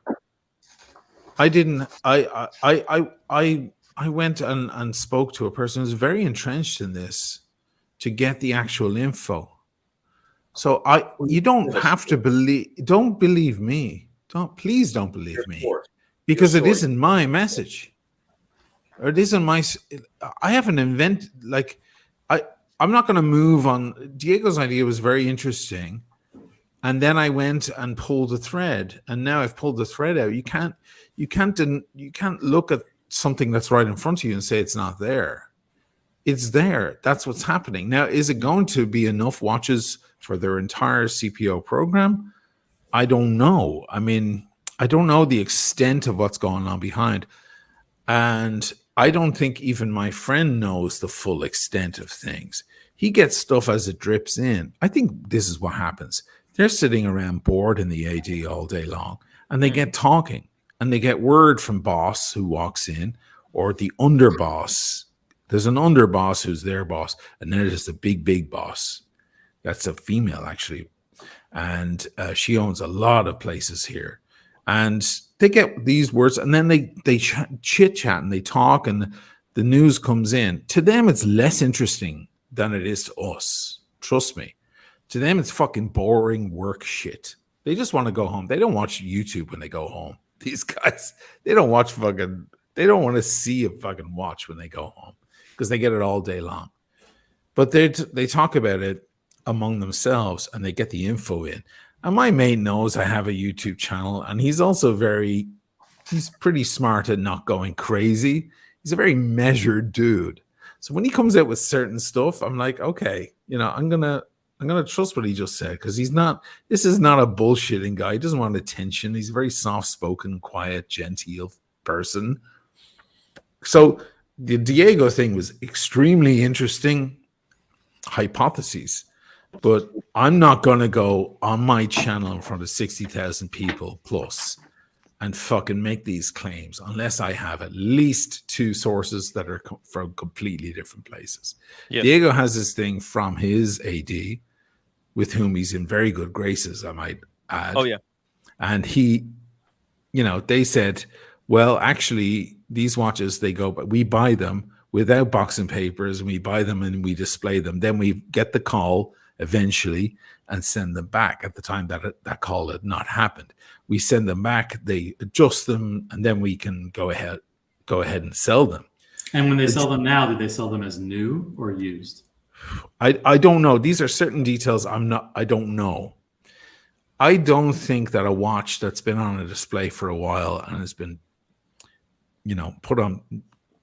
I didn't. I went and spoke to a person who's very entrenched in this to get the actual info. So you don't have to believe. Don't believe me. Please don't believe me, because it isn't my message, or it isn't my. I haven't invented. Like, I'm not going to move on. Diego's idea was very interesting, and then I went and pulled the thread, and now I've pulled the thread out. You can't look at something that's right in front of you and say it's not there. It's there. That's what's happening. Now, is it going to be enough watches for their entire CPO program? I don't know. I mean, I don't know the extent of what's going on behind. And I don't think even my friend knows the full extent of things. He gets stuff as it drips in. I think this is what happens. They're sitting around bored in the AD all day long, and they get talking, and they get word from boss who walks in, or the underboss. There's an underboss who's their boss, and then there's the big boss. That's a female, actually. And she owns a lot of places here. And they get these words, and then they chit-chat, and they talk, and the news comes in. To them, it's less interesting than it is to us. Trust me. To them, it's fucking boring work shit. They just want to go home. They don't watch YouTube when they go home. These guys, they don't want to see a fucking watch when they go home, because they get it all day long. But they talk about it among themselves, and they get the info in. And my mate knows I have a YouTube channel, and he's also he's pretty smart at not going crazy. He's a very measured dude. So when he comes out with certain stuff, I'm like, okay, I'm gonna trust what he just said, because this is not a bullshitting guy. He doesn't want attention. He's a very soft-spoken, quiet, genteel person. So the Diego thing was extremely interesting hypotheses, but I'm not going to go on my channel in front of 60,000 people plus and fucking make these claims unless I have at least two sources that are from completely different places. Yeah. Diego has this thing from his AD, with whom he's in very good graces, I might add. Oh, yeah. And he, they said, well, actually, these watches, but we buy them without boxing papers, and we buy them and we display them. Then we get the call eventually and send them back. At the time that call had not happened, we send them back, they adjust them, and then we can go ahead and sell them. And when they sell them now, do they sell them as new or used? I don't know. These are certain details I don't know. I don't think that a watch that's been on a display for a while and has been, put on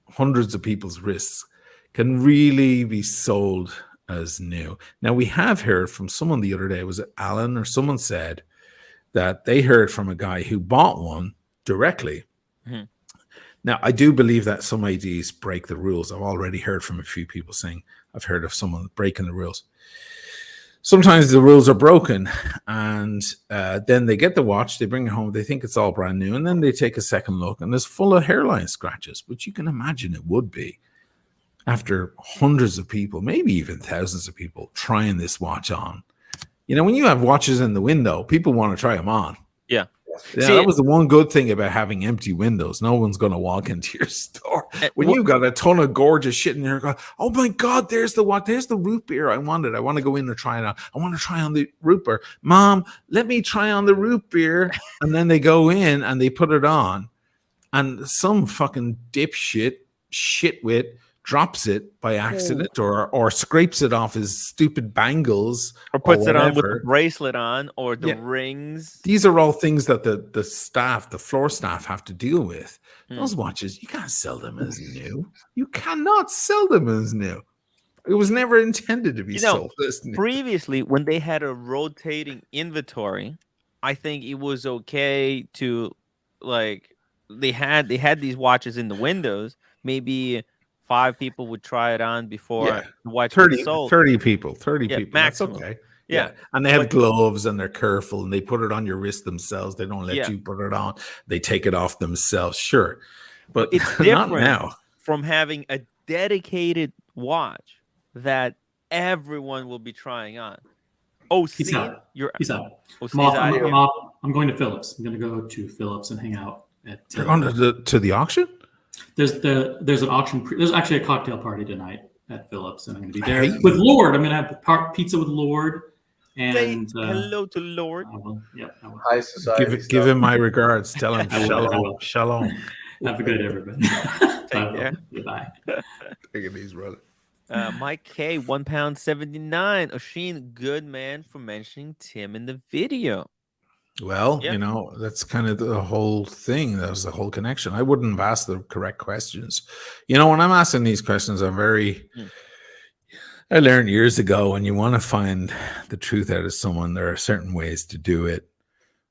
hundreds of people's wrists can really be sold as new. Now, we have heard from someone the other day, was it Alan or someone said that they heard from a guy who bought one directly. Mm-hmm. Now, I do believe that some ADs break the rules. I've already heard from a few people saying I've heard of someone breaking the rules. Sometimes the rules are broken, and then they get the watch, they bring it home, they think it's all brand new, and then they take a second look, and it's full of hairline scratches, which you can imagine it would be after hundreds of people, maybe even thousands of people trying this watch on. When you have watches in the window, people want to try them on. Yeah. Yeah, that was the one good thing about having empty windows. No one's going to walk into your store. When you've got a ton of gorgeous shit in there, going, oh my God, there's the what? There's the root beer I wanted. I want to go in and try it on. I want to try on the root beer. Mom, let me try on the root beer. And then they go in and they put it on. And some fucking dipshit, shitwit, drops it by accident or scrapes it off his stupid bangles or puts it on with whatever. the bracelet on or the rings. These are all things that the staff, the floor staff, have to deal with. Those watches, you can't sell them as new. You cannot sell them as new. It was never intended to be sold as new. Previously, when they had a rotating inventory, I think it was okay to, like, they had these watches in the windows. Maybe 5 people would try it on before the watch gets sold. 30 people. Maximum. That's okay. Yeah. And they have gloves and they're careful and they put it on your wrist themselves. They don't let you put it on. They take it off themselves. Sure. But it's not different now. From having a dedicated watch that everyone will be trying on. He's out. I'm going to Phillips. I'm going to go to Phillips and hang out at. You're going to the auction? There's an auction. There's actually a cocktail party tonight at Phillips, and I'm going to be there with Lord. I'm going to have pizza with Lord. And hello to Lord. I will. High society. Give him my regards. Tell him shalom. Have a good everybody. Take care. Goodbye. Take it easy, brother. Mike K, £1.79. Oshin, good man for mentioning Tim in the video. Well, that's kind of the whole thing. That was the whole connection. I wouldn't have asked the correct questions. When I'm asking these questions, I learned years ago, when you want to find the truth out of someone, there are certain ways to do it.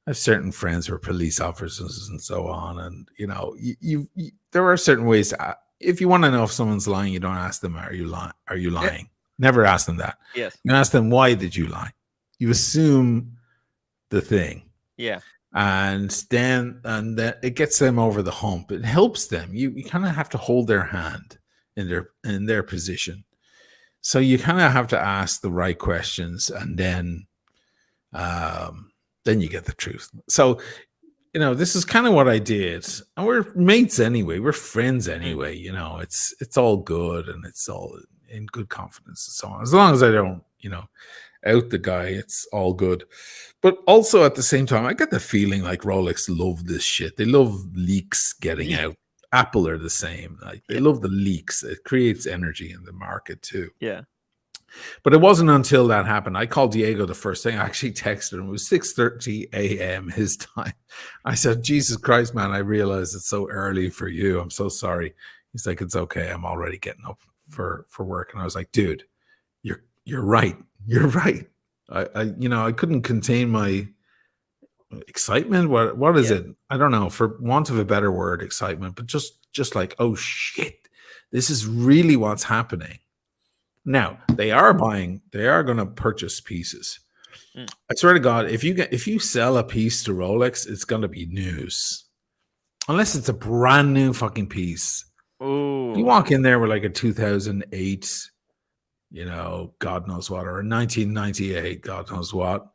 I have certain friends who are police officers and so on. And, there are certain ways. If you want to know if someone's lying, you don't ask them, are you lying? Yeah. Never ask them that. Yes. You ask them, why did you lie? You assume the thing. Yeah. And then it gets them over the hump. It helps them. You kind of have to hold their hand in their position. So you kind of have to ask the right questions, and then you get the truth. So, this is kind of what I did. And we're mates anyway. We're friends anyway. It's all good, and it's all in good confidence and so on. As long as I don't, out the guy, it's all good. But also at the same time, I get the feeling like Rolex love this shit. They love leaks getting out. Apple are the same. Like, they love the leaks. It creates energy in the market too. Yeah. But it wasn't until that happened. I called Diego the first thing. I actually texted him. It was 6:30 a.m. his time. I said, Jesus Christ, man, I realized it's so early for you. I'm so sorry. He's like, it's okay. I'm already getting up for work. And I was like, dude, you're right. You're right. I couldn't contain my excitement. What is it? I don't know, for want of a better word, excitement, but just like, oh shit, this is really what's happening. Now they are going to purchase pieces. I swear to God, if you sell a piece to Rolex, it's going to be news, unless it's a brand new fucking piece. Ooh. You walk in there with like a 2008, God knows what, or a 1998, God knows what.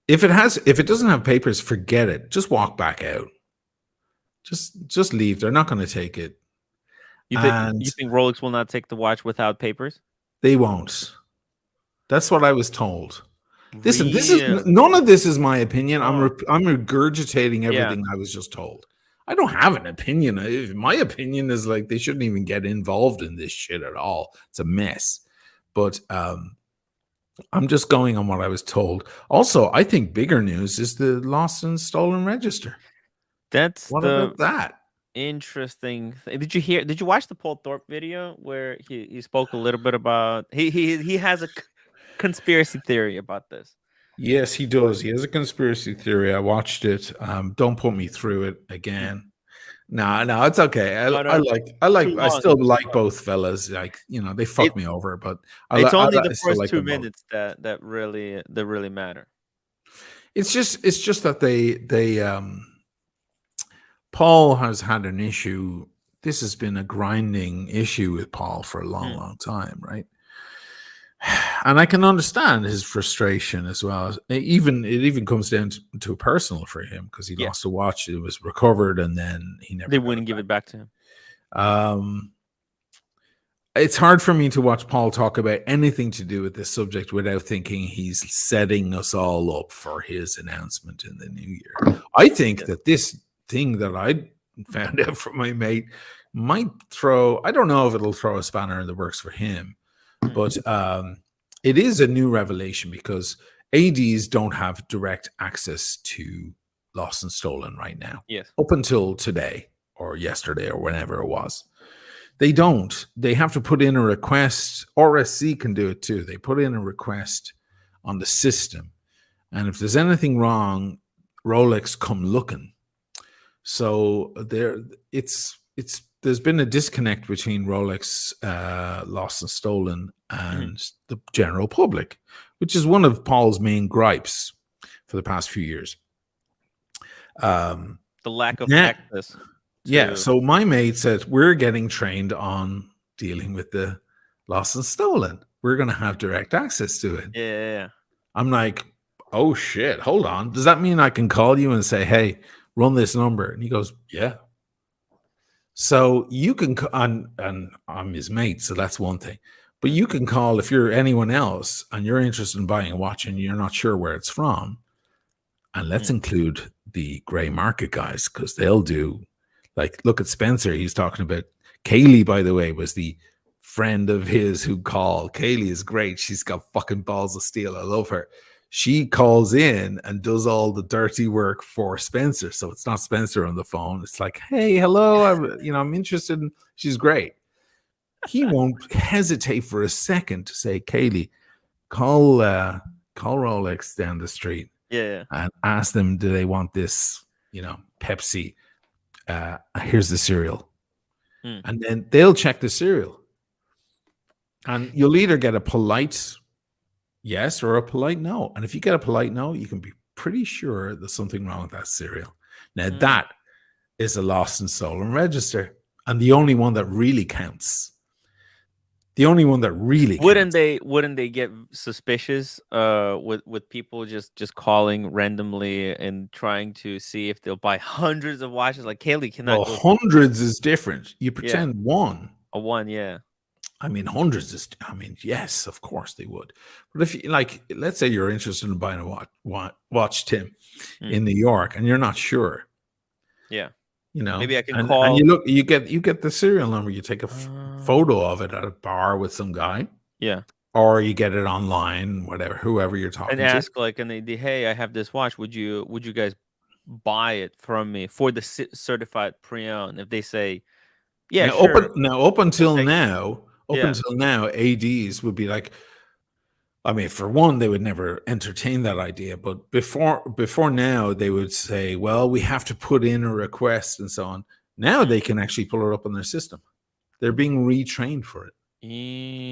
If it doesn't have papers, forget it. Just walk back out. Just leave. They're not going to take it. You think Rolex will not take the watch without papers? They won't. That's what I was told. Listen, this is none of this is my opinion. I'm regurgitating everything I was just told. I don't have an opinion. My opinion is like they shouldn't even get involved in this shit at all. It's a mess. But I'm just going on what I was told. Also, I think bigger news is the lost and stolen register. What about that? Interesting. Did you watch the Paul Thorpe video where he spoke a little bit about he has a conspiracy theory about this? Yes, he does. He has a conspiracy theory. I watched it. Don't put me through it again. No, it's okay. I still like both fellas. Like, they fucked me over, but it's only the first 2 minutes that really matter. It's just that they Paul has had an issue. This has been a grinding issue with Paul for a long time, right? And I can understand his frustration as well. It even comes down to personal for him, because he lost a watch. It was recovered, and then they wouldn't give it back to him. It's hard for me to watch Paul talk about anything to do with this subject without thinking he's setting us all up for his announcement in the new year. I think that this thing that I found out from my mate might throw, I don't know if it'll throw a spanner in the works for him, but it is a new revelation because ADs don't have direct access to lost and stolen right now. Yes. Up until today or yesterday or whenever it was. They don't. They have to put in a request. RSC can do it too. They put in a request on the system. And if there's anything wrong, Rolex come looking. So there's been a disconnect between Rolex lost and stolen and the general public, which is one of Paul's main gripes for the past few years. The lack of access. Yeah, so my mate said, we're getting trained on dealing with the lost and stolen. We're going to have direct access to it. Yeah. I'm like, oh shit, hold on. Does that mean I can call you and say, hey, run this number? And he goes, yeah. So you can, and I'm his mate, so that's one thing. But you can call if you're anyone else and you're interested in buying a watch and you're not sure where it's from. And let's include the gray market guys because they'll do, like, look at Spencer. He's talking about Kaylee, by the way, was the friend of his who called. Kaylee is great. She's got fucking balls of steel. I love her. She calls in and does all the dirty work for Spencer. So it's not Spencer on the phone. It's like, hey, hello. I'm interested in, she's great. He won't hesitate for a second to say, Kaylee, call Rolex down the street. Yeah. And ask them, do they want this, Pepsi? Here's the cereal. And then they'll check the cereal. And you'll either get a polite yes or a polite no. And if you get a polite no, you can be pretty sure there's something wrong with that cereal. Now, that is a lost and stolen register. And the only one that really counts. Wouldn't they get suspicious with people just calling randomly and trying to see if they'll buy hundreds of watches? Like Kaylee cannot. Well, hundreds is different. You pretend one. A one, yeah. I mean, hundreds is. I mean, yes, of course they would. But if you like, let's say you're interested in buying a watch, Tim, in New York, and you're not sure. Yeah. Maybe I can call. And you get the serial number. You take a photo of it at a bar with some guy. Yeah. Or you get it online, whoever you're talking to. And ask hey, I have this watch. Would you guys buy it from me for the certified pre-owned? If they say, yeah, now, sure. Up until now, ADs would be like, I mean, for one, they would never entertain that idea. But before now, they would say, well, we have to put in a request and so on. Now they can actually pull it up on their system. They're being retrained for it.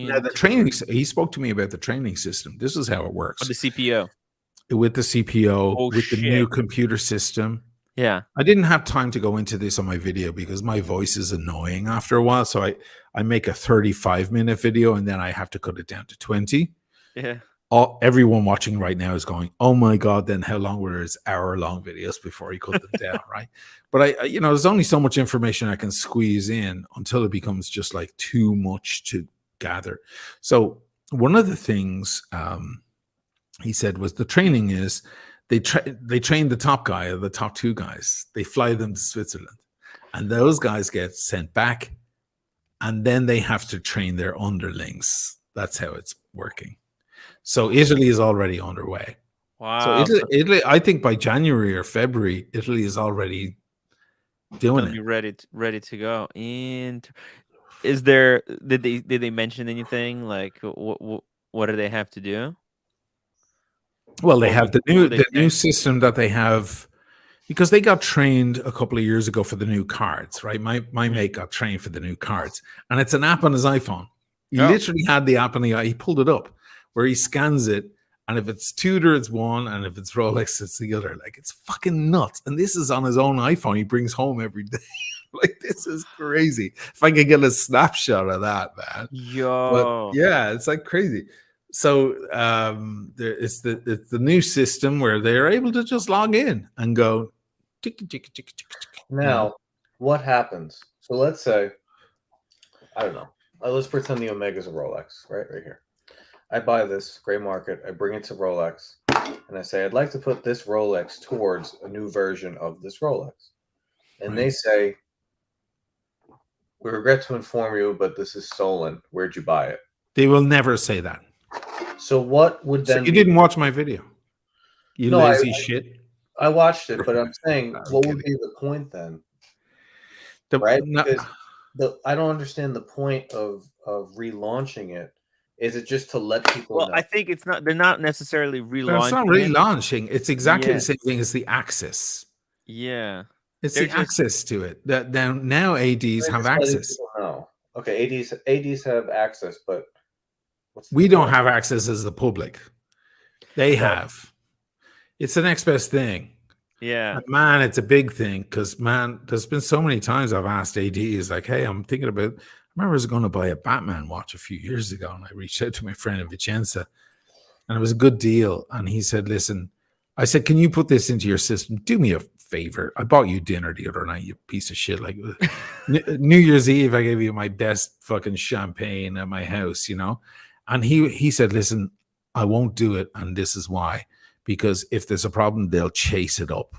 Now, the training, he spoke to me about the training system. This is how it works. With the CPO. With the CPO, the new computer system. Yeah. I didn't have time to go into this on my video because my voice is annoying after a while. So I make a 35-minute video and then I have to cut it down to 20. Yeah. Everyone watching right now is going, oh my God, then how long were his hour-long videos before he cut them down, right? But there's only so much information I can squeeze in until it becomes just like too much to gather. So one of the things he said was the training is they train the top guy or the top two guys. They fly them to Switzerland and those guys get sent back and then they have to train their underlings. That's how it's working. So Italy is already underway. Wow. So Italy, I think by January or February, Italy is already doing it. Be ready to go. And is there? Did they mention anything like what do they have to do? Well, they have the new system that they have because they got trained a couple of years ago for the new cards, right? My mate got trained for the new cards, and it's an app on his iPhone. He literally had the app on he pulled it up. Where he scans it, and if it's Tudor, it's one, and if it's Rolex, it's the other. Like, it's fucking nuts. And this is on his own iPhone he brings home every day. Like, this is crazy. If I could get a snapshot of that, man. Yo. But, yeah, it's like crazy. So it's the new system where they're able to just log in and go. Now, what happens? So let's say, I don't know. Let's pretend the Omega's a Rolex, right here. I buy this gray market, I bring it to Rolex, and I say, I'd like to put this Rolex towards a new version of this Rolex. And they say, we regret to inform you, but this is stolen. Where'd you buy it? They will never say that. So what would then you didn't watch my video? You lazy shit. I watched it, but I'm saying, what would be the point then? Right? Because I don't understand the point of relaunching it. Is it just to let people know? I think it's not. They're not necessarily relaunching. It's not relaunching. It's exactly the same thing as the access. Yeah, it's the access to it. That now ADs have access. No, okay, ADs have access, but we don't have access as the public. They have. It's the next best thing. Yeah, and man, it's a big thing because man, there's been so many times I've asked ADs like, "Hey, I'm thinking about." I remember I was going to buy a Batman watch a few years ago, and I reached out to my friend in Vicenza, and it was a good deal. And he said, "Listen," I said, "Can you put this into your system? Do me a favor. I bought you dinner the other night, you piece of shit. Like New Year's Eve, I gave you my best fucking champagne at my house, you know." And he said, "Listen, I won't do it, and this is why. Because if there's a problem, they'll chase it up,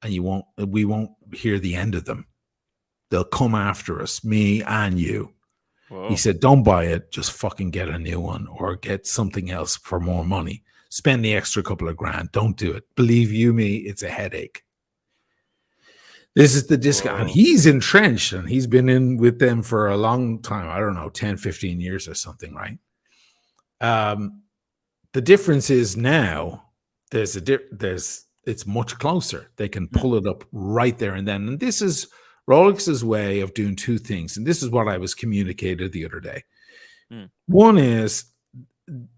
and we won't hear the end of them. They'll come after us, me and you." Whoa. He said, "Don't buy it. Just fucking get a new one or get something else for more money. Spend the extra couple of grand. Don't do it. Believe you me, it's a headache." This is the discount. And he's entrenched, and he's been in with them for a long time. I don't know, 10, 15 years or something, right? The difference is now it's much closer. They can pull it up right there and then. And this is Rolex's way of doing two things. And this is what I was communicated the other day. One is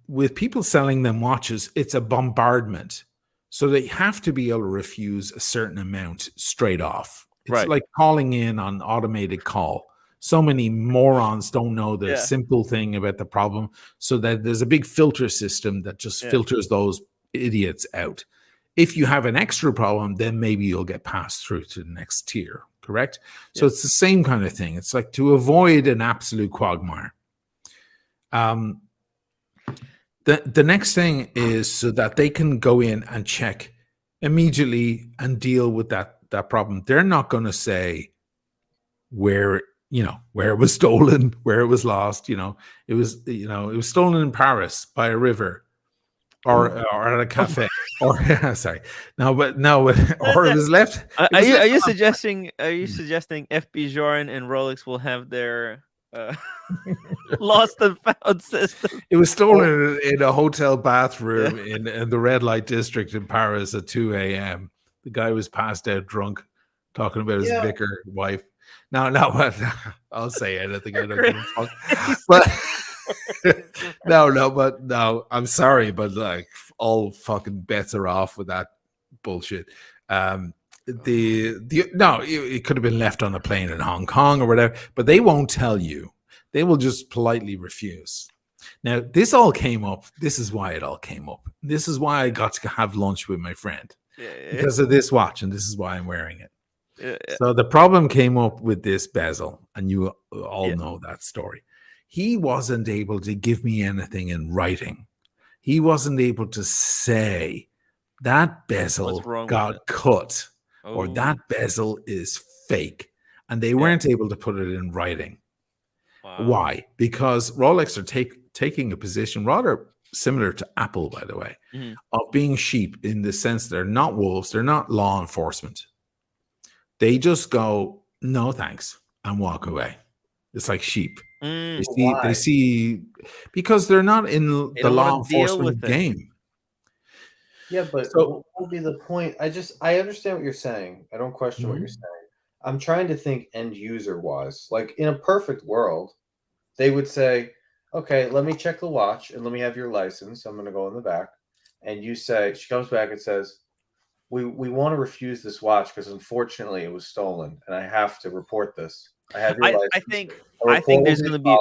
with people selling them watches, it's a bombardment. So they have to be able to refuse a certain amount straight off. It's like calling in on automated call. So many morons don't know the simple thing about the problem. So that there's a big filter system that just filters those idiots out. If you have an extra problem, then maybe you'll get passed through to the next tier, correct? So it's the same kind of thing. It's like to avoid an absolute quagmire. The next thing is so that they can go in and check immediately and deal with that problem. They're not going to say where it was stolen, where it was lost. It was stolen in Paris by a river. Or at a cafe, or sorry, or it was left. Are you suggesting FB Joran and Rolex will have their lost and found system? It was stolen in a hotel bathroom in the red light district in Paris at 2 a.m. The guy was passed out drunk, talking about his vicar wife. No, I'll say anything. I don't give a fuck. But. No, I'm sorry, but like all fucking bets are off with that bullshit. It could have been left on a plane in Hong Kong or whatever, but they won't tell you. They will just politely refuse. Now, this all came up. This is why it all came up. This is why I got to have lunch with my friend because of this watch, and this is why I'm wearing it. So the problem came up with this bezel, and you all know that story. He wasn't able to give me anything in writing. He wasn't able to say that bezel got cut or that bezel is fake. And they weren't able to put it in writing. Wow. Why? Because Rolex are taking a position rather similar to Apple, by the way, of being sheep in the sense they're not wolves. They're not law enforcement. They just go, "No, thanks," and walk away. It's like sheep. They see because they're not in the law enforcement game. Yeah, but what would be the point? I understand what you're saying. I don't question what you're saying. I'm trying to think end user wise. Like in a perfect world, they would say, "Okay, let me check the watch and let me have your license. I'm going to go in the back." And you say, she comes back and says, we want to refuse this watch because unfortunately it was stolen and I have to report this. I have your license. I think there's going to be.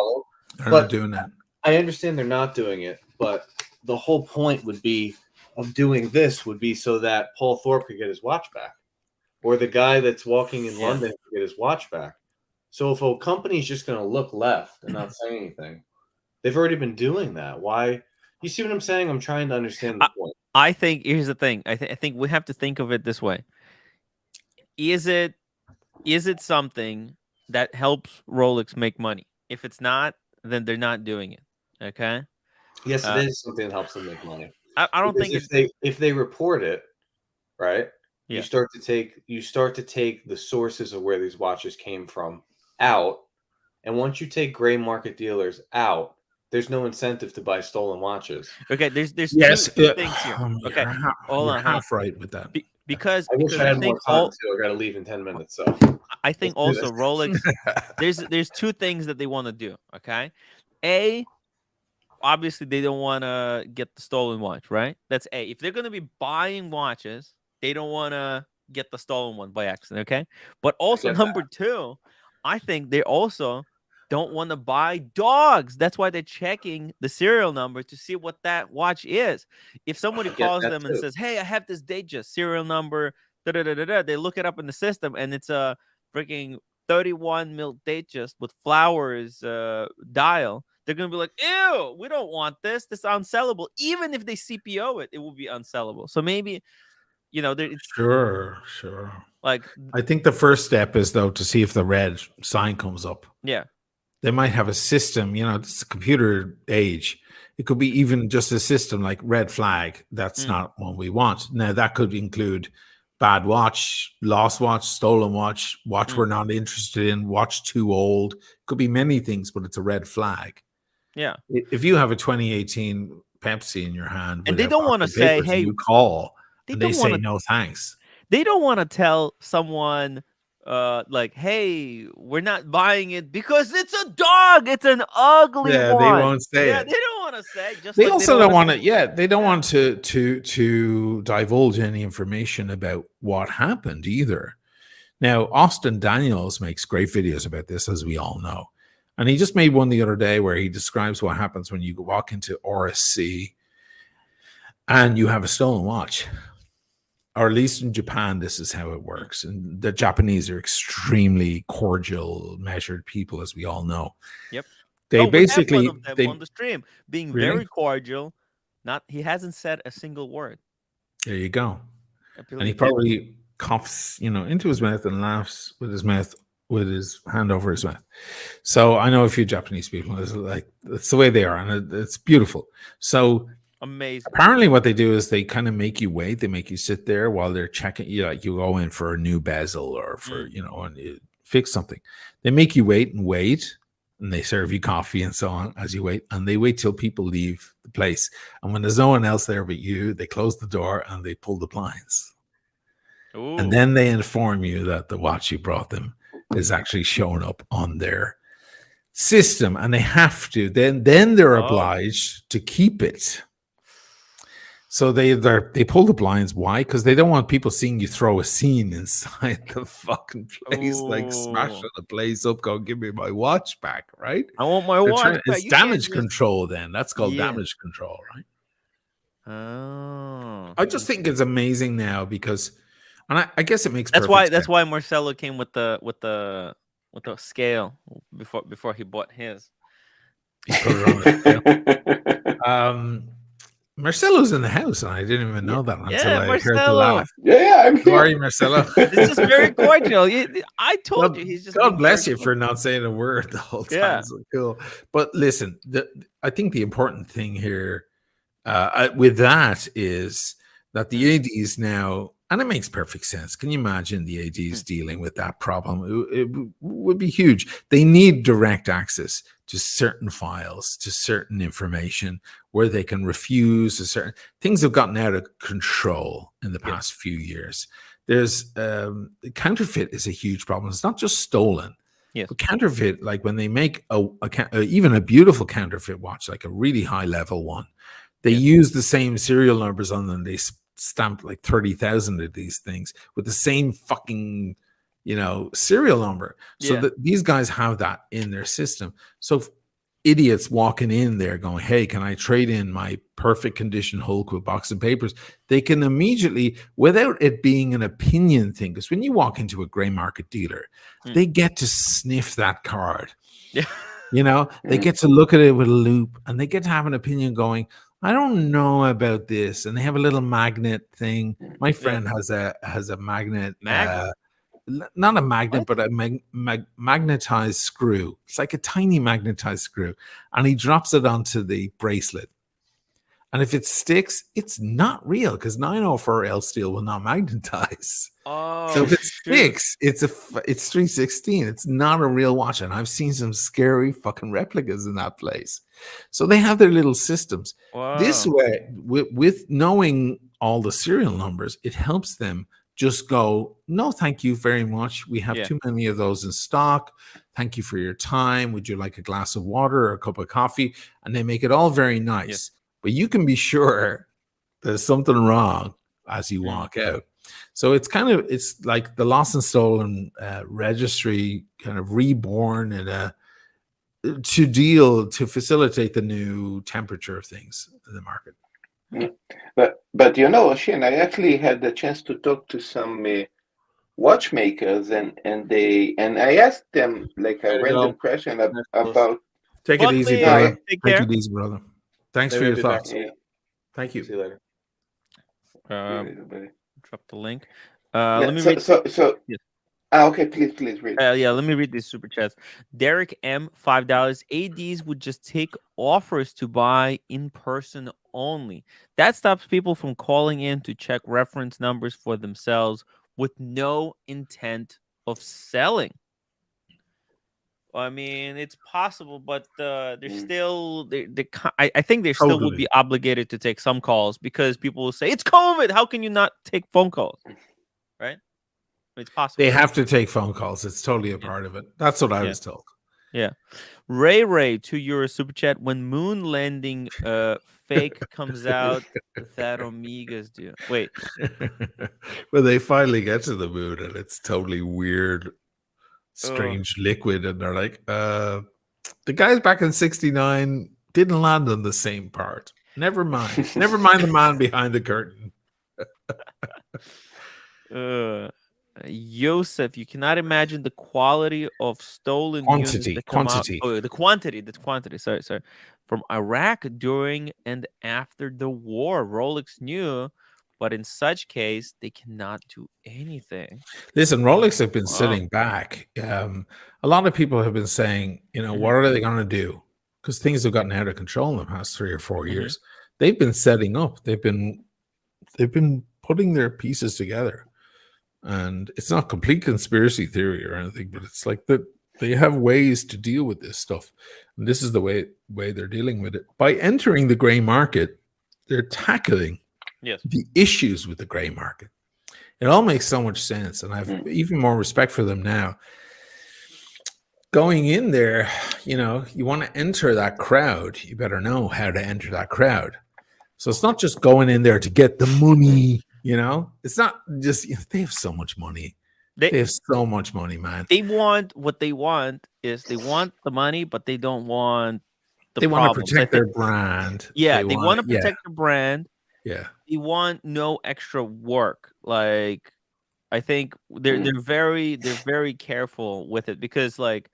They're not doing that. I understand they're not doing it, but the whole point would be of doing this would be so that Paul Thorpe could get his watch back, or the guy that's walking in London could get his watch back. So if a company's just going to look left and not say anything, they've already been doing that. Why? You see what I'm saying? I'm trying to understand the point. I think here's the thing. I think we have to think of it this way. Is it something that helps Rolex make money. If it's not, then they're not doing it. Okay. Yes, it is something that helps them make money. I don't Because think if they report it, right, Yeah. you start to take the sources of where these watches came from out, and once you take gray market dealers out, there's no incentive to buy stolen watches. Okay, there's Yes, two things here. Okay, hold you're on. half right with that. Because I wish I I had think more time too. I got to leave in 10 minutes, so I think let's do also Rolex. There's two things that they want to do. Okay, obviously they don't want to get the stolen watch, right? That's A. If they're going to be buying watches, they don't want to get the stolen one by accident, okay? But also number two, I think they also don't want to buy dogs. That's why they're checking the serial number to see what that watch is. If somebody calls them and says, "Hey, I have this Datejust serial number," they look it up in the system and it's a freaking 31 mil Datejust with flowers dial. They're going to be like, ew, we don't want this. This is unsellable. Even if they CPO it, it will be unsellable. So maybe, it's Sure. like, I think the first step is, though, to see if the red sign comes up. Yeah. They might have a system, this is computer age. It could be even just a system like red flag. That's not what we want. Now, that could include bad watch, lost watch, stolen watch we're not interested in, watch too old. Could be many things, but it's a red flag. Yeah. If you have a 2018 Pepsi in your hand and they don't want to say, hey, you call and they say no thanks. They don't want to tell someone like, hey, we're not buying it because it's a dog. It's an ugly one. They won't say it. They don't want to say. Just they also don't want to. Yeah, they don't want to divulge any information about what happened either. Now, Austin Daniels makes great videos about this, as we all know. And he just made one the other day where he describes what happens when you walk into RSC and you have a stolen watch. Or at least in Japan, this is how it works. And the Japanese are extremely cordial, measured people, as we all know. Yep. They basically on the stream being very cordial. He hasn't said a single word. There you go. And he probably coughs, into his mouth and laughs with his hand over his mouth. So I know a few Japanese people. It's the way they are, and it's beautiful. So amazing. Apparently, what they do is they kind of make you wait. They make you sit there while they're checking. You go in for a new bezel or for and you fix something. They make you wait, and they serve you coffee and so on as you wait. And they wait till people leave the place. And when there's no one else there but you, they close the door and they pull the blinds. Ooh. And then they inform you that the watch you brought them is actually showing up on their system, and they have to. Then they're obliged to keep it. So they pull the blinds. Why? Because they don't want people seeing you throw a scene inside the fucking place, like smashing the place up. Go, give me my watch back, right? I want my watch back. It's damage control. Then that's called damage control, right? Oh, I just think it's amazing now because, and I guess it makes that's why Marcelo came with the scale before he bought his. He put it on the scale. Marcelo's in the house, and I didn't even know that until I heard the laugh. Yeah, I'm here. How are you, Marcelo? It's just very cordial. I told you, he's just. God bless you for not saying a word the whole time. Yeah. So cool. But listen, I think the important thing here with that is that the ADs now, and it makes perfect sense. Can you imagine the ADs dealing with that problem? It would be huge. They need direct access to certain files, to certain information where they can refuse a certain things have gotten out of control in the past few years. There's counterfeit is a huge problem. It's not just stolen. Yes. But counterfeit, like when they make even a beautiful counterfeit watch, like a really high level one, they use the same serial numbers on them. They stamp like 30,000 of these things with the same fucking serial number, so that these guys have that in their system. So idiots walking in there going, hey, can I trade in my perfect condition Hulk with box of papers? They can immediately, without it being an opinion thing, because when you walk into a gray market dealer, they get to sniff that card. They get to look at it with a loop, and they get to have an opinion going, I don't know about this. And they have a little magnet thing. My friend has a magnet. not a magnet, but a magnetized screw. It's like a tiny magnetized screw, and he drops it onto the bracelet. And if it sticks, it's not real because 904L steel will not magnetize. Oh, so if it sticks, it's 316. It's not a real watch. And I've seen some scary fucking replicas in that place. So they have their little systems. wow. This way, with knowing all the serial numbers, it helps them just go, no, thank you very much. We have too many of those in stock. Thank you for your time. Would you like a glass of water or a cup of coffee? And they make it all very nice. Yes. But you can be sure there's something wrong as you walk out. So it's like the lost and stolen registry kind of reborn to facilitate the new temperature of things in the market. But you know, Oisin, I actually had the chance to talk to some watchmakers, and I asked them like a random question about. Take it easy, brother. Take it easy, brother. Thanks for your thoughts. Thank you. See you later. Drop the link. Let me read. Okay, please read. Let me read these super chats. Derek M, $5. ADs would just take offers to buy in person only. That stops people from calling in to check reference numbers for themselves with no intent of selling. I mean, it's possible, but they're still. I think they still would be obligated to take some calls because people will say it's COVID. How can you not take phone calls? Right? It's possible. They have to take phone calls. It's totally a part of it. That's what I was told. Yeah. Ray, €2 super chat. When moon landing fake comes out, that Omegas do. Wait. Well, they finally get to the moon and it's totally weird. Strange liquid, and they're like, the guys back in 69 didn't land on the same part. Never mind the man behind the curtain. Joseph, you cannot imagine the quality of stolen quantity. The quantity. Sorry. From Iraq during and after the war. Rolex knew, but in such case, they cannot do anything. Listen, Rolex have been sitting back. A lot of people have been saying, what are they going to do? Because things have gotten out of control in the past 3 or 4 years. They've been setting up. They've been putting their pieces together. And it's not complete conspiracy theory or anything, but it's like that they have ways to deal with this stuff. And this is the way they're dealing with it. By entering the gray market, they're tackling the issues with the gray market. It all makes so much sense, and I have even more respect for them now. Going in there, you want to enter that crowd, you better know how to enter that crowd. So it's not just going in there to get the money, It's not just, they have so much money. They have so much money, man. What they want is they want the money, but they don't want They want to protect their brand. Yeah, they want to protect their brand. Yeah. They want no extra work. Like, I think they're very careful with it because like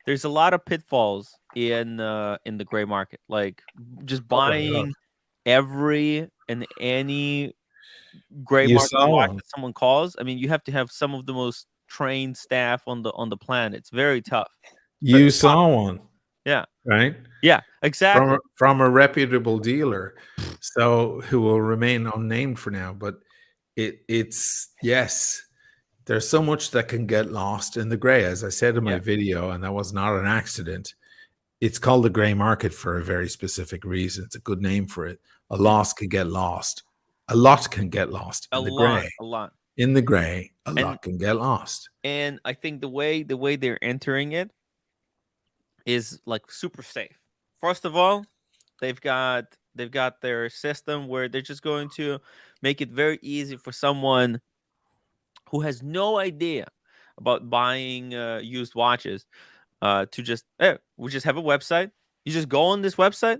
there's a lot of pitfalls in the gray market. Like just buying every and any gray market watch that someone calls. I mean, you have to have some of the most trained staff on the planet. It's very tough. You saw one. Yeah. Right? Yeah, exactly. From a reputable dealer, so who will remain unnamed for now. But it's yes, there's so much that can get lost in the gray. As I said in my video, and that was not an accident. It's called the gray market for a very specific reason. It's a good name for it. A loss can get lost. A lot can get lost in the gray. A lot. In the gray, a lot can get lost. And I think the way they're entering it is like super safe. First of all, they've got their system where they're just going to make it very easy for someone who has no idea about buying used watches to just we just have a website. You just go on this website,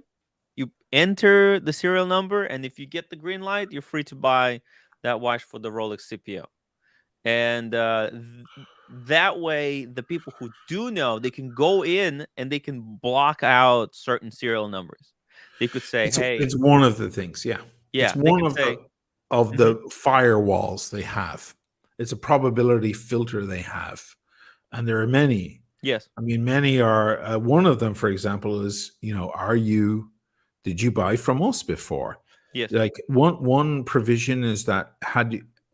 you enter the serial number, and if you get the green light, you're free to buy that watch for the Rolex CPO. And that way, the people who do know, they can go in and they can block out certain serial numbers. They could say, "Hey," it's one of the things. Yeah. It's one of the firewalls they have. It's a probability filter they have, and there are many. Yes. I mean, many are. One of them, for example, is, did you buy from us before? Yes. Like one provision is that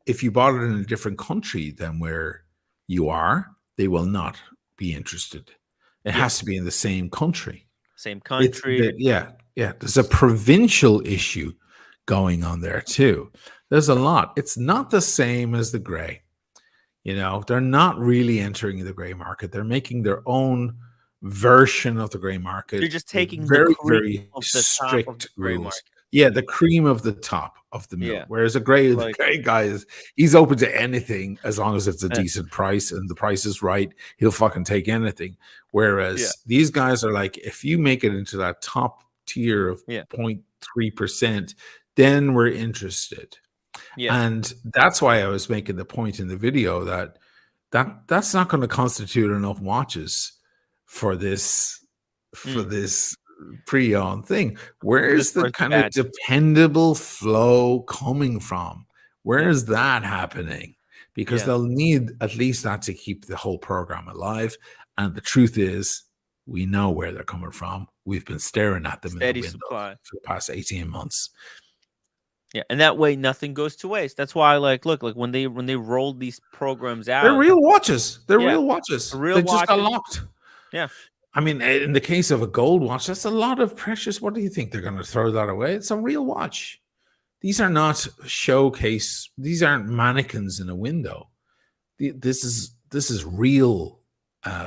if you bought it in a different country than where you are, they will not be interested. It has to be in the same country. Same country. Yeah. There's a provincial issue going on there too. There's a lot. It's not the same as the gray. They're not really entering the gray market. They're making their own version of the gray market. You're just taking very, the cream very of the strict top of the gray rules. market. Yeah, the cream of the top of the mill. Yeah. Whereas the gray guy he's open to anything as long as it's a decent price and the price is right. He'll fucking take anything. Whereas these guys are like, if you make it into that top tier of 0.3%, then we're interested. Yeah. And that's why I was making the point in the video that's not going to constitute enough watches for this pre-owned thing. Where's the kind of dependable flow coming from? Where is that happening? Because they'll need at least that to keep the whole program alive. And the truth is, we know where they're coming from. We've been staring at them Steady in the supply for the past 18 months. Yeah, and that way nothing goes to waste. That's why, look, when they rolled these programs out, they're real watches. They're real watches. Real they watches. Just got locked. Yeah. I mean, in the case of a gold watch, that's a lot of precious. What do you think? They're going to throw that away? It's a real watch. These are not showcase. These aren't mannequins in a window. This is real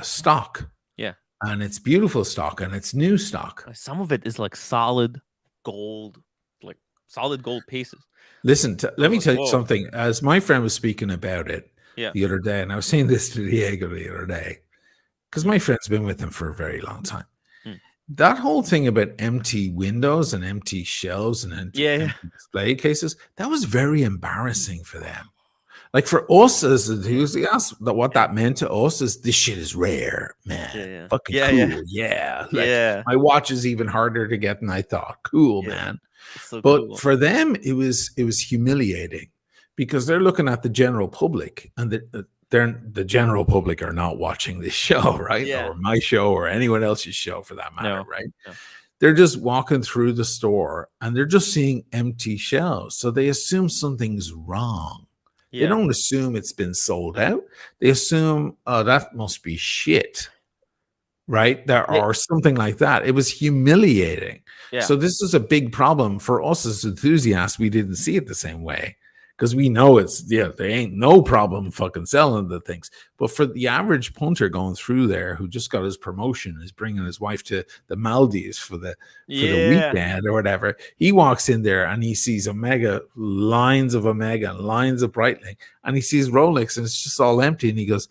stock. Yeah. And it's beautiful stock and it's new stock. Some of it is like solid gold, like solid gold pieces. Listen, let me tell you something. As my friend was speaking about it the other day, and I was saying this to Diego the other day, because my friend's been with him for a very long time. That whole thing about empty windows and empty shelves and empty display cases, that was very embarrassing for them. Like for us as enthusiasts, what that meant to us is this shit is rare, man. Fucking cool. Yeah. My watch is even harder to get than I thought. Cool, man. So but cool. For them, it was humiliating because they're looking at the general public and the general public are not watching this show, right? Or my show or anyone else's show for that matter, right? No. They're just walking through the store and they're just seeing empty shelves. So they assume something's wrong. They don't assume it's been sold out. They assume, oh, that must be shit, right? Or something like that. It was humiliating. Yeah. So this is a big problem for us as enthusiasts. We didn't see it the same way. Because we know there ain't no problem fucking selling the things. But for the average punter going through there who just got his promotion, is bringing his wife to the Maldives for the weekend or whatever, he walks in there and he sees lines of Omega, lines of Breitling, and he sees Rolex and it's just all empty. And he goes,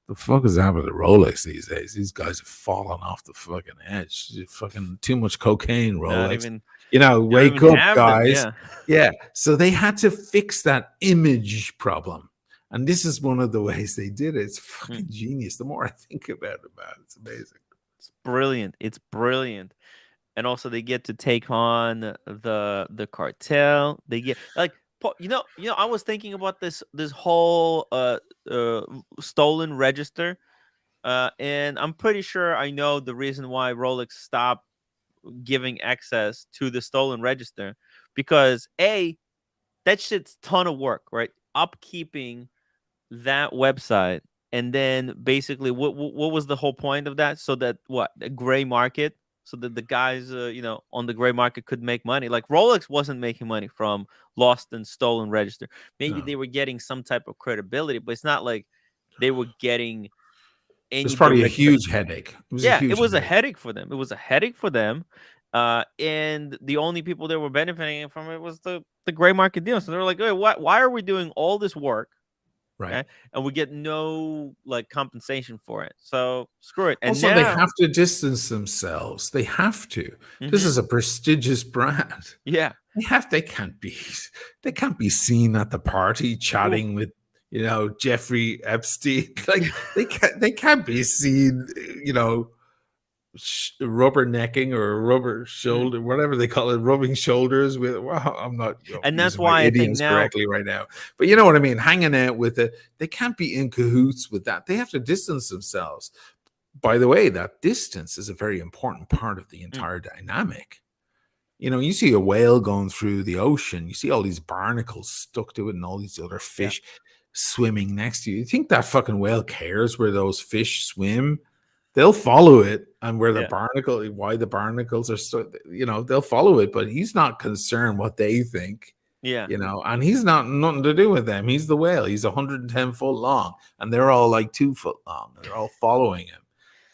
the fuck is happening to Rolex these days? These guys have fallen off the fucking edge. Fucking too much cocaine, Rolex. Wake up, guys. Yeah. So they had to fix that image problem. And this is one of the ways they did it. It's fucking genius. The more I think about it, it's amazing. It's brilliant. It's brilliant. And also they get to take on the cartel. They get I was thinking about this whole stolen register. And I'm pretty sure I know the reason why Rolex stopped giving access to the stolen register, because that shit's ton of work, right? Upkeeping that website, and then basically what was the whole point of that? So that the gray market, so that the guys on the gray market could make money. Like Rolex wasn't making money from lost and stolen register. Maybe they were getting some type of credibility, but it's not like they were getting it's probably a huge headache. It was a headache for them. It was a headache for them. And the only people that were benefiting from it was the gray market deal. So they're like, hey, why are we doing all this work? Right. Okay? And we get no compensation for it. So screw it. And also, they have to distance themselves. They have to. Mm-hmm. This is a prestigious brand. Yeah. They can't be seen at the party chatting with Jeffrey Epstein. Like they can't be seen, rubber necking or rubber shoulder, whatever they call it, rubbing shoulders with. Well, I'm not And that's using my why I think idioms now, correctly right now, but you know what I mean. Hanging out with it, they can't be in cahoots with that. They have to distance themselves. By the way, that distance is a very important part of the entire dynamic. You know, you see a whale going through the ocean, you see all these barnacles stuck to it and all these other fish swimming next to you. You think that fucking whale cares where those fish swim? They'll follow it, and where the barnacle, why the barnacles are so, you know, they'll follow it, but he's not concerned what they think. Yeah. You know, and he's not nothing to do with them. He's the whale. He's 110 foot long, and they're all like 2 foot long. They're all following him.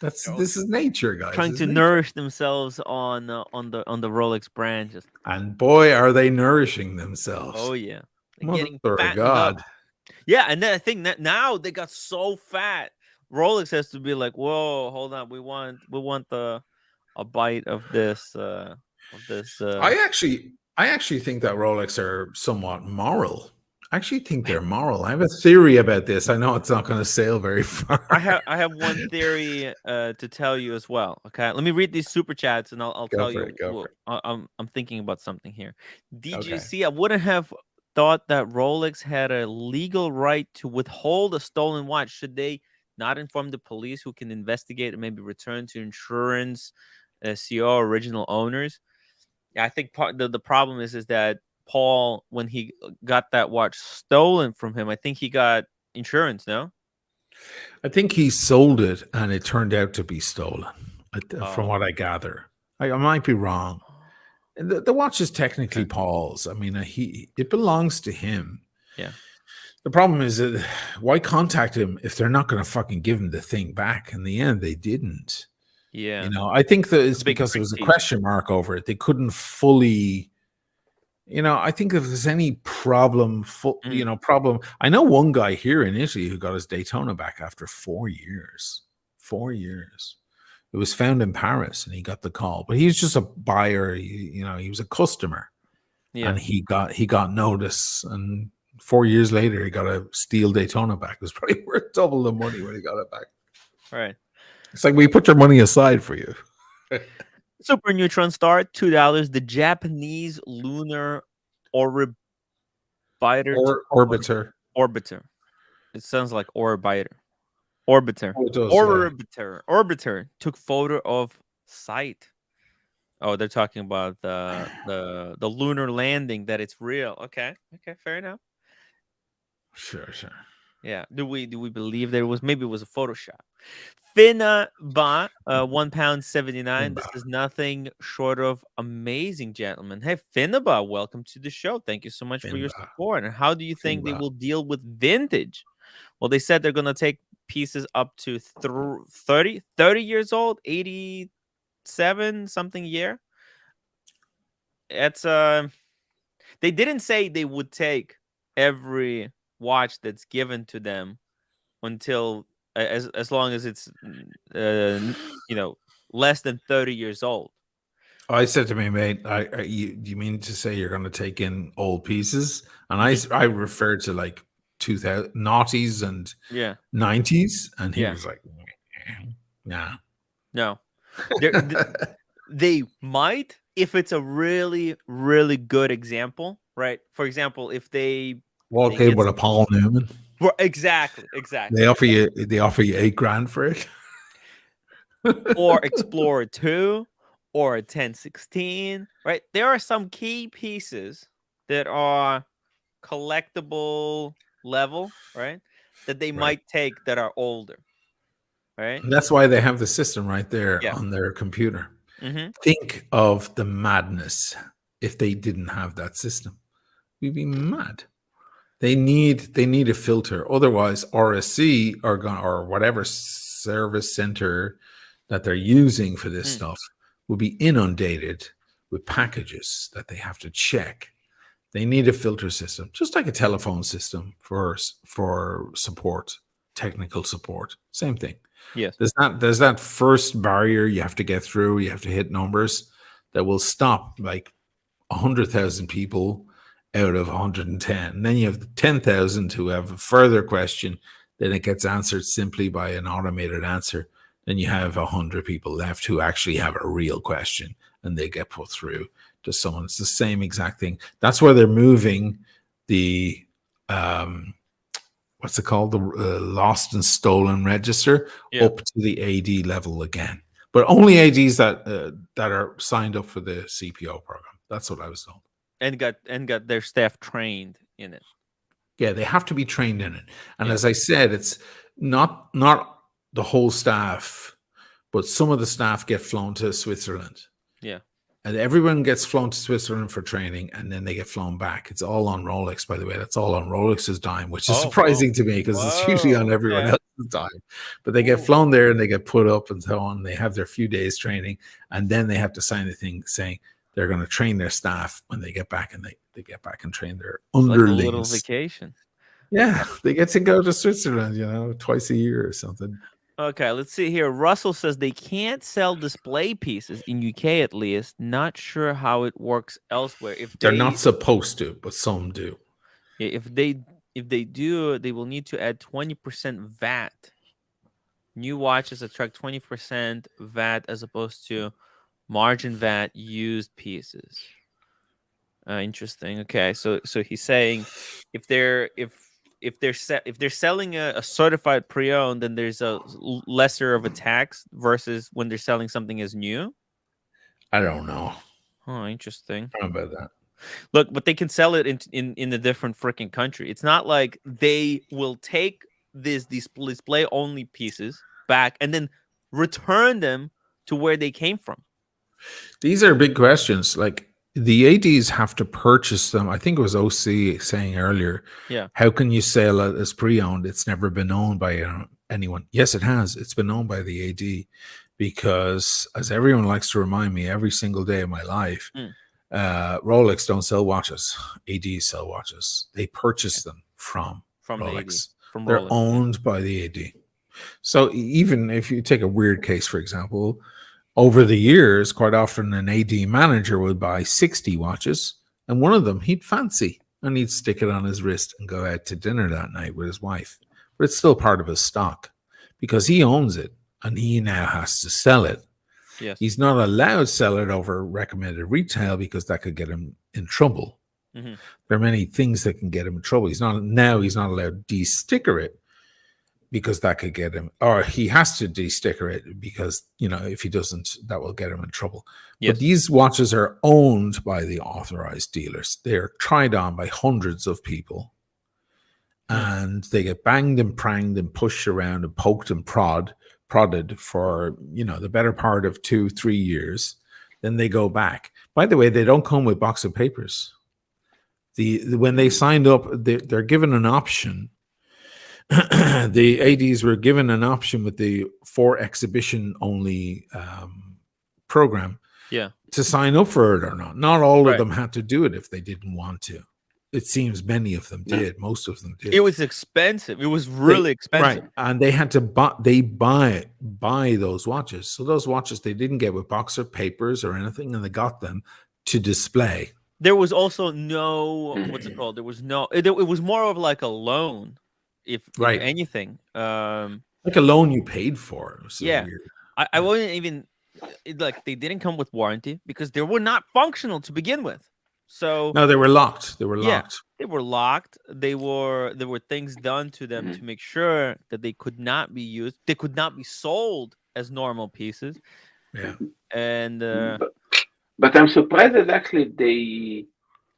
This is nature, guys. Trying to nourish themselves on the Rolex brand, just and boy, are they nourishing themselves! Oh yeah, they're getting fat. God, yeah. And then I think that now they got so fat, Rolex has to be like, whoa, hold on, we want a bite of this. I actually think that Rolex are somewhat moral. I actually think they're moral. I have a theory about this. I know it's not going to sail very far. I have one theory to tell you as well. Okay, let me read these super chats and I'll tell you. I'm thinking about something here. Did you see? I wouldn't have thought that Rolex had a legal right to withhold a stolen watch. Should they not inform the police, who can investigate and maybe return to insurance, CO original owners? I think the problem is that Paul, when he got that watch stolen from him, I think he got insurance, no? I think he sold it and it turned out to be stolen, from what I gather. I might be wrong. The watch is technically Paul's. I mean, it belongs to him. Yeah. The problem is that why contact him if they're not going to fucking give him the thing back? In the end, they didn't. Yeah. You know, I think that it's because there was a question mark over it. They couldn't fully... You know, I think if there's any problem, I know one guy here in Italy who got his Daytona back after 4 years. 4 years. It was found in Paris, and he got the call. But he was just a buyer. He was a customer, and he got notice. And 4 years later, he got a steel Daytona back. It was probably worth double the money when he got it back. Right. It's like we put your money aside for you. Super Neutron Star, $2. The Japanese lunar orbiter. Orbiter. It sounds like orbiter. Orbiter. Orbiter took photo of site. Oh, they're talking about the lunar landing, that it's real. Okay, fair enough. Sure. Yeah. Do we believe there was, maybe it was a Photoshop? Finna Ba, £1.79. This is nothing short of amazing, gentlemen. Hey, Finna Ba, welcome to the show. Thank you so much for your support. And how do you think they will deal with vintage? Well, they said they're gonna take pieces up to 30 years old, 87 something year. It's they didn't say they would take every watch that's given to them until as long as it's less than 30 years old. I said to me, mate, you mean to say you're going to take in old pieces? And I referred to like 2000 noughties and 90s, and he was like, nah. No. They might, if it's a really, really good example, right? For example, if they walk in with a Paul Newman. Exactly. They offer you $8,000 for it. Or Explorer 2 or a 1016, right? There are some key pieces that are collectible level, right? That they might take that are older, right? And that's why they have the system right there on their computer. Mm-hmm. Think of the madness if they didn't have that system. We'd be mad. They need a filter. Otherwise, RSC or whatever service center that they're using for this stuff will be inundated with packages that they have to check. They need a filter system, just like a telephone system for support, technical support. Same thing. Yes. There's that first barrier you have to get through. You have to hit numbers that will stop like 100,000 people out of 110. And then you have 10,000 who have a further question. Then it gets answered simply by an automated answer. then you have 100 people left who actually have a real question, and they get put through to someone. It's the same exact thing. That's why they're moving the what's it called, the lost and stolen register up to the AD level again, but only ADs that are signed up for the CPO program. That's what I was told, and got their staff trained in it. Yeah, they have to be trained in it. And as I said, it's not the whole staff, but some of the staff get flown to Switzerland. Yeah. And everyone gets flown to Switzerland for training, and then they get flown back. It's all on Rolex, by the way. That's all on Rolex's dime, which is surprising to me because it's usually on everyone else's dime. But they get flown there and they get put up and so on. They have their few days training, and then they have to sign a thing saying they're going to train their staff when they get back, and they get back and train their underlings. Like a little vacation. Yeah, they get to go to Switzerland, twice a year or something. Okay, let's see here. Russell says they can't sell display pieces in UK, at least. Not sure how it works elsewhere. If they're not supposed to, but some do. Yeah, if they do, they will need to add 20% VAT. New watches attract 20% VAT as opposed to margin VAT used pieces. Interesting. Okay, so he's saying if they're selling a certified pre-owned, then there's a lesser of a tax versus when they're selling something as new. I don't know. Oh, interesting. I don't know about that. Look, but they can sell it in a different freaking country. It's not like they will take these display only pieces back and then return them to where they came from. These are big questions. Like, the ADs have to purchase them. I think it was OC saying earlier. Yeah. How can you sell it as pre-owned? It's never been owned by anyone. Yes, it has. It's been owned by the AD because, as everyone likes to remind me every single day of my life, Rolex don't sell watches. ADs sell watches. They purchase them from Rolex. They're Rolex, owned by the AD. So even if you take a weird case, for example, over the years, quite often an AD manager would buy 60 watches, and one of them he'd fancy, and he'd stick it on his wrist and go out to dinner that night with his wife. But it's still part of his stock because he owns it, and he now has to sell it. Yes. He's not allowed to sell it over recommended retail because that could get him in trouble. Mm-hmm. There are many things that can get him in trouble. He's not allowed to de-sticker it, because that could get him, or he has to de-sticker it because, if he doesn't, that will get him in trouble. Yes. But these watches are owned by the authorized dealers. They're tried on by hundreds of people, and they get banged and pranged and pushed around and poked and prodded for, the better part of 2-3 years. Then they go back. By the way, they don't come with box of papers. When they signed up, they're given an option. The ADs were given an option with the 4 exhibition only program to sign up for it or not. Not all of them had to do it if they didn't want to. It seems many of them did. Most of them did. It was expensive. It was really expensive. Right. And they had to buy those watches. So those watches they didn't get with box of papers or anything, and they got them to display. There was also no, what's it called? There was no, it was more of like a loan. If anything, like a loan you paid for. So weird. I wasn't even they didn't come with warranty because they were not functional to begin with. So no, they were locked. They were locked. They were locked. There were things done to them to make sure that they could not be used. They could not be sold as normal pieces. Yeah, and but I'm surprised that actually they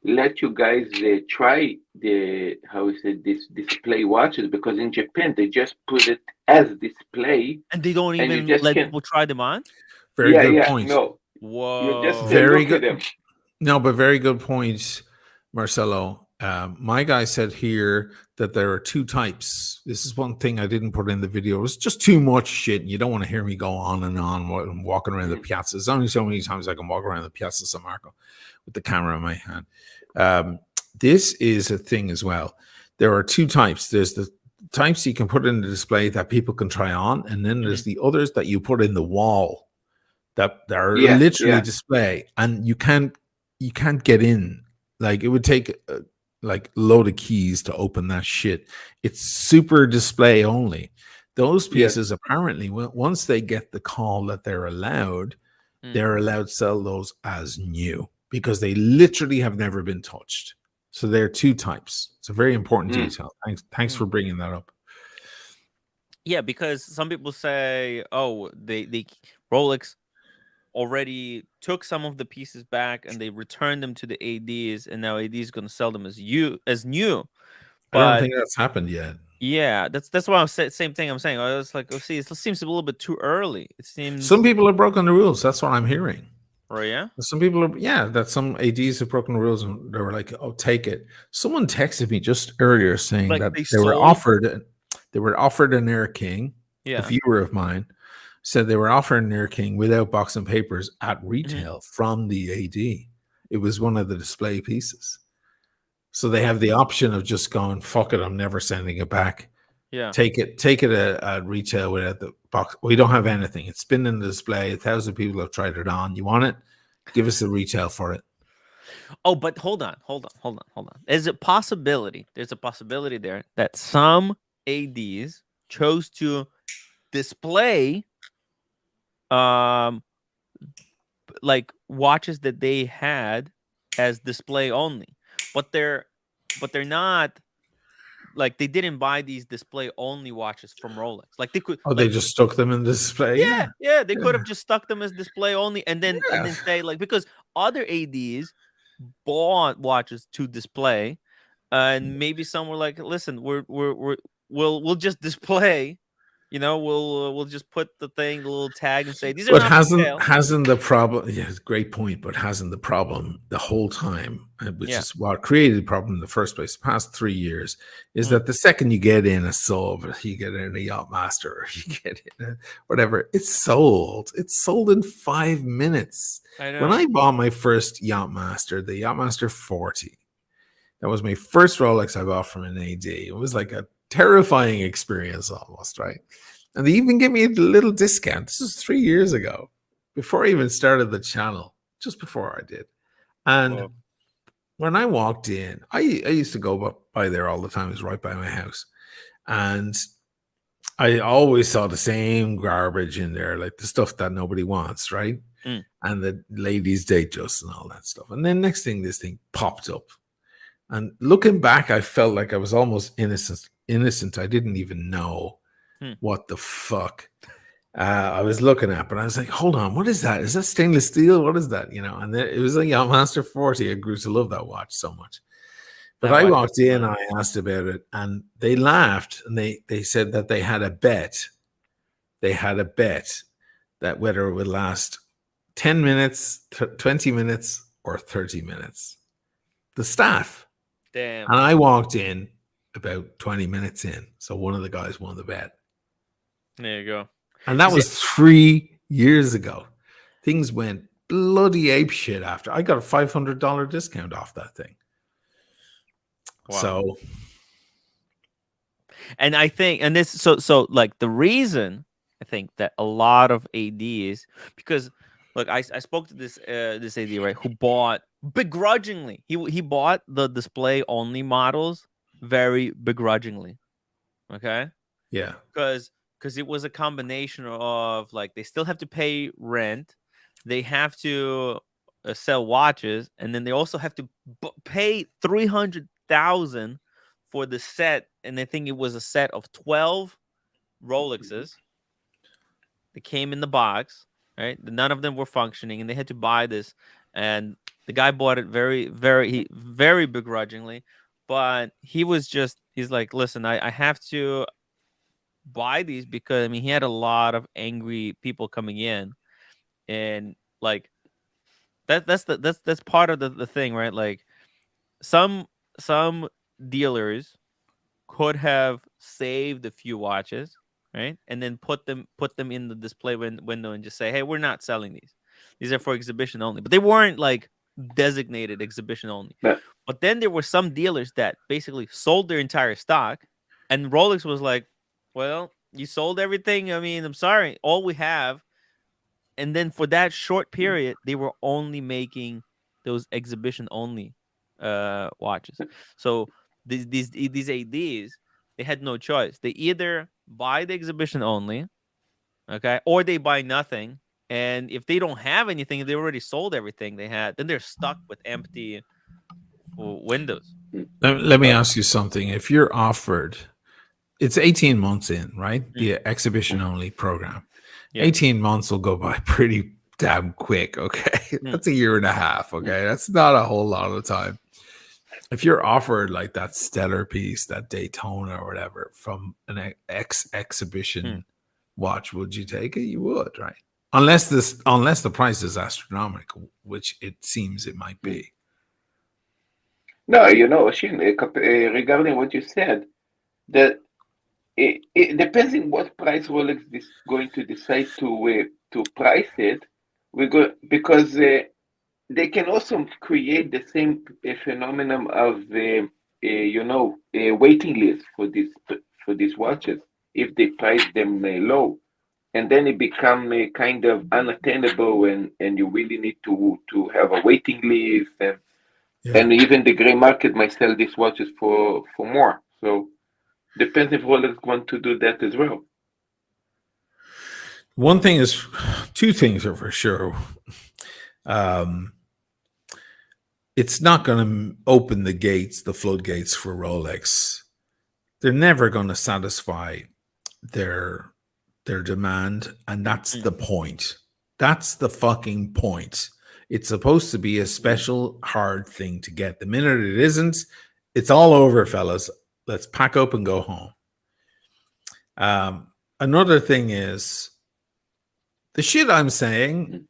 let you guys try this display watches, because in Japan they just put it as display and they don't even let people try them on. Very good point. No. Whoa. You just very good. Them. No, but very good point, Marcelo. My guy said here that there are 2 types. This is one thing I didn't put in the video. It was just too much shit, and you don't want to hear me go on and on walking around the piazza. There's only so many times I can walk around the Piazza San Marco with the camera in my hand. This is a thing as well. There are 2 types. There's the types you can put in the display that people can try on, and then there's the others that you put in the wall that are literally display, and you can't get in. Like, it would take like a load of keys to open that shit. It's super display only. Those pieces apparently, once they get the call that they're allowed to sell those as new because they literally have never been touched. So there are two types. It's a very important detail. Thanks for bringing that up. Yeah, because some people say, oh, they Rolex already took some of the pieces back and they returned them to the ADs, and now AD is going to sell them as new. But I don't think that's happened yet. Yeah, that's why I'm saying same thing. I'm saying I was like, oh, see, it seems a little bit too early. It seems some people have broken the rules. That's what I'm hearing. Oh yeah, some people are that some ADs have broken the rules and they were like, oh, take it. Someone texted me just earlier saying like that they were offered an Air King. Yeah, a viewer of mine said they were offering an Air King without box and papers at retail from the AD. It was one of the display pieces. So they have the option of just going, fuck it, I'm never sending it back. Yeah. Take it at retail without the box. We don't have anything. It's been in the display. 1,000 people have tried it on. You want it? Give us the retail for it. Oh, but hold on. There's a possibility there that some ADs chose to display like watches that they had as display only, but they're not, like, they didn't buy these display only watches from Rolex. Like they could they just stuck them in display. They could have just stuck them as display only and then say, like, because other ADs bought watches to display, and maybe some were like, listen, we'll just display. We'll just put the little tag and say these are. But hasn't the problem? Yeah, great point. But hasn't the problem the whole time, which is what created the problem in the first place, the past 3 years, is that the second you get in a sub, you get in a Yachtmaster, you get in whatever, it's sold. It's sold in 5 minutes. I know. When I bought my first Yachtmaster, the Yachtmaster 40, that was my first Rolex I bought from an AD. It was like a terrifying experience almost, right? And they even gave me a little discount. This was 3 years ago, before I even started the channel, just before I did. And when I walked in, I used to go by there all the time. It was right by my house. And I always saw the same garbage in there, like the stuff that nobody wants, right? And the ladies' date just and all that stuff. And then next thing, this thing popped up. And looking back, I felt like I was almost innocent. I didn't even know what the fuck I was looking at, but I was like, hold on, what is that? Is that stainless steel? What is that? And then it was a Yachtmaster 40. I grew to love that watch so much. But I walked in, I asked about it, and they laughed, and they said that they had a bet. They had a bet that whether it would last 10 minutes, 20 minutes, or 30 minutes. The staff. Damn. And I walked in about 20 minutes in. So one of the guys won the bet. There you go. And that was 3 years ago. Things went bloody ape shit after. I got a $500 discount off that thing. Wow. So. And I think, and this, so like the reason I think that a lot of ADs, because look, I spoke to this AD, right, who bought begrudgingly. He bought the display only models very begrudgingly. Okay. Yeah. Because it was a combination of, like, they still have to pay rent, they have to sell watches, and then they also have to pay $300,000 for the set. And I think it was a set of 12 Rolexes. They came in the box. Right, none of them were functioning, and they had to buy this. And the guy bought it very, very, very begrudgingly. But he's like, listen, I have to buy these because he had a lot of angry people coming in, and like that's part of the thing, right? Like some dealers could have saved a few watches, right, and then put them in the display window and just say, hey, we're not selling these. These are for exhibition only. But they weren't like designated exhibition only. But then there were some dealers that basically sold their entire stock, and Rolex was like, well, you sold everything. I'm sorry, all we have. And then for that short period, they were only making those exhibition only watches. So these ADs, they had no choice. They either buy the exhibition only, okay, or they buy nothing. And if they don't have anything, they already sold everything they had, then they're stuck with empty windows. Let me ask you something. If you're offered, it's 18 months in, right? The exhibition only program. Yeah. 18 months will go by pretty damn quick, okay? That's a year and a half, okay? That's not a whole lot of time. If you're offered like that stellar piece, that Daytona or whatever from an exhibition watch, would you take it? You would, right? Unless the price is astronomical, which it seems it might be. No, Shin, regarding what you said, that it depends on what price Rolex is going to decide to price it. Because they can also create the same phenomenon of a waiting list for these watches if they price them low, and then it become kind of unattainable, and you really need to have a waiting list, and even the gray market might sell these watches for more. So depends if Rolex want to do that as well. One thing is, two things are for sure. It's not going to open the floodgates for Rolex. They're never going to satisfy their demand, and that's the point. That's the fucking point. It's supposed to be a special, hard thing to get. The minute it isn't, it's all over, fellas. Let's pack up and go home. Another thing is, the shit I'm saying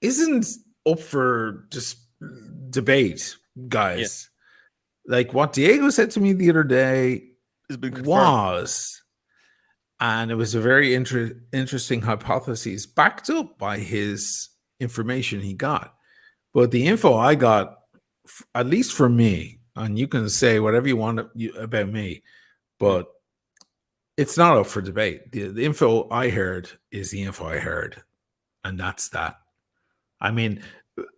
isn't up for just debate, guys. Like what Diego said to me the other day was, and it was a very interesting hypothesis backed up by his information he got. But the info I got, at least for me, and you can say whatever you want about me, but it's not up for debate. The info I heard is the info I heard, and that's that. I mean,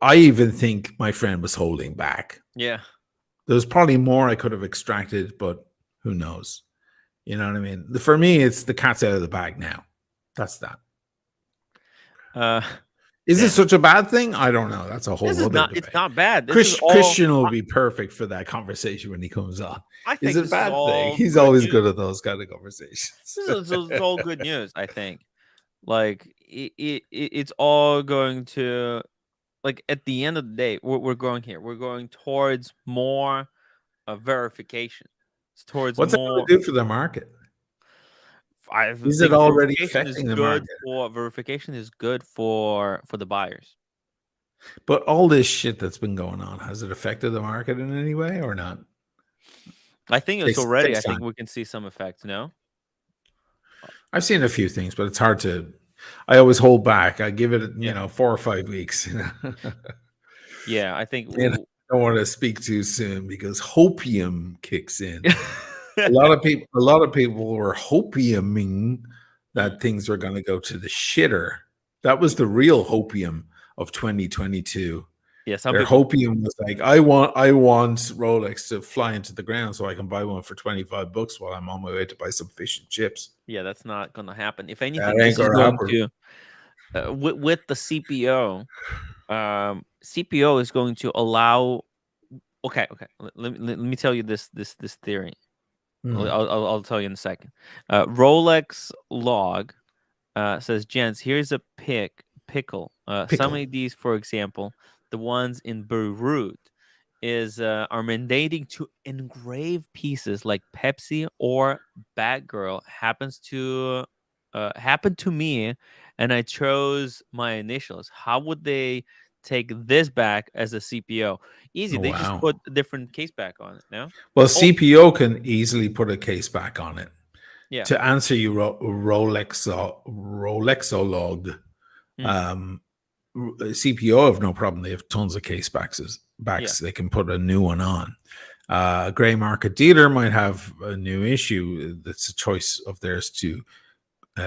I even think my friend was holding back. Yeah. There's probably more I could have extracted, but who knows? You know what I mean? For me, it's the cat's out of the bag now. That's that. Is it such a bad thing? I don't know. That's a whole other debate. It's not bad. Christian will be perfect for that conversation when he comes on. I think is it a bad thing? He's always good at those kind of conversations. This is all good news, I think. Like it's all going to, like, at the end of the day, we're going here. We're going towards more verification. It's towards what's more. it going to do for the market? Is it already affecting the market? Verification is good for the buyers. But all this shit that's been going on, has it affected the market in any way or not? I think it's already. I think we can see some effects. No, I've seen a few things, but it's hard to. I always hold back. I give it, 4 or 5 weeks. Yeah, I think. I don't want to speak too soon because hopium kicks in. a lot of people were hopiuming that things were going to go to the shitter. That was the real hopium of 2022. Yeah, their hopium was like, I want Rolex to fly into the ground so I can buy one for $25 while I'm on my way to buy some fish and chips. Yeah, that's not going to happen. If anything, this is going to with the CPO. CPO is going to allow. Okay. Let me tell you this theory. I'll tell you in a second. Rolex log says, gents, here's a pickle. Some of these, for example, the ones in Beirut are mandating to engrave pieces like Pepsi or Batgirl. Happened to me, and I chose my initials. How would they take this back as a CPO? Easy. They just put a different case back on it. No. Well, CPO can easily put a case back on it. Yeah. To answer you, Rolexolog, CPO have no problem. They have tons of case backs. They can put a new one on. Gray market dealer might have a new issue. That's a choice of theirs to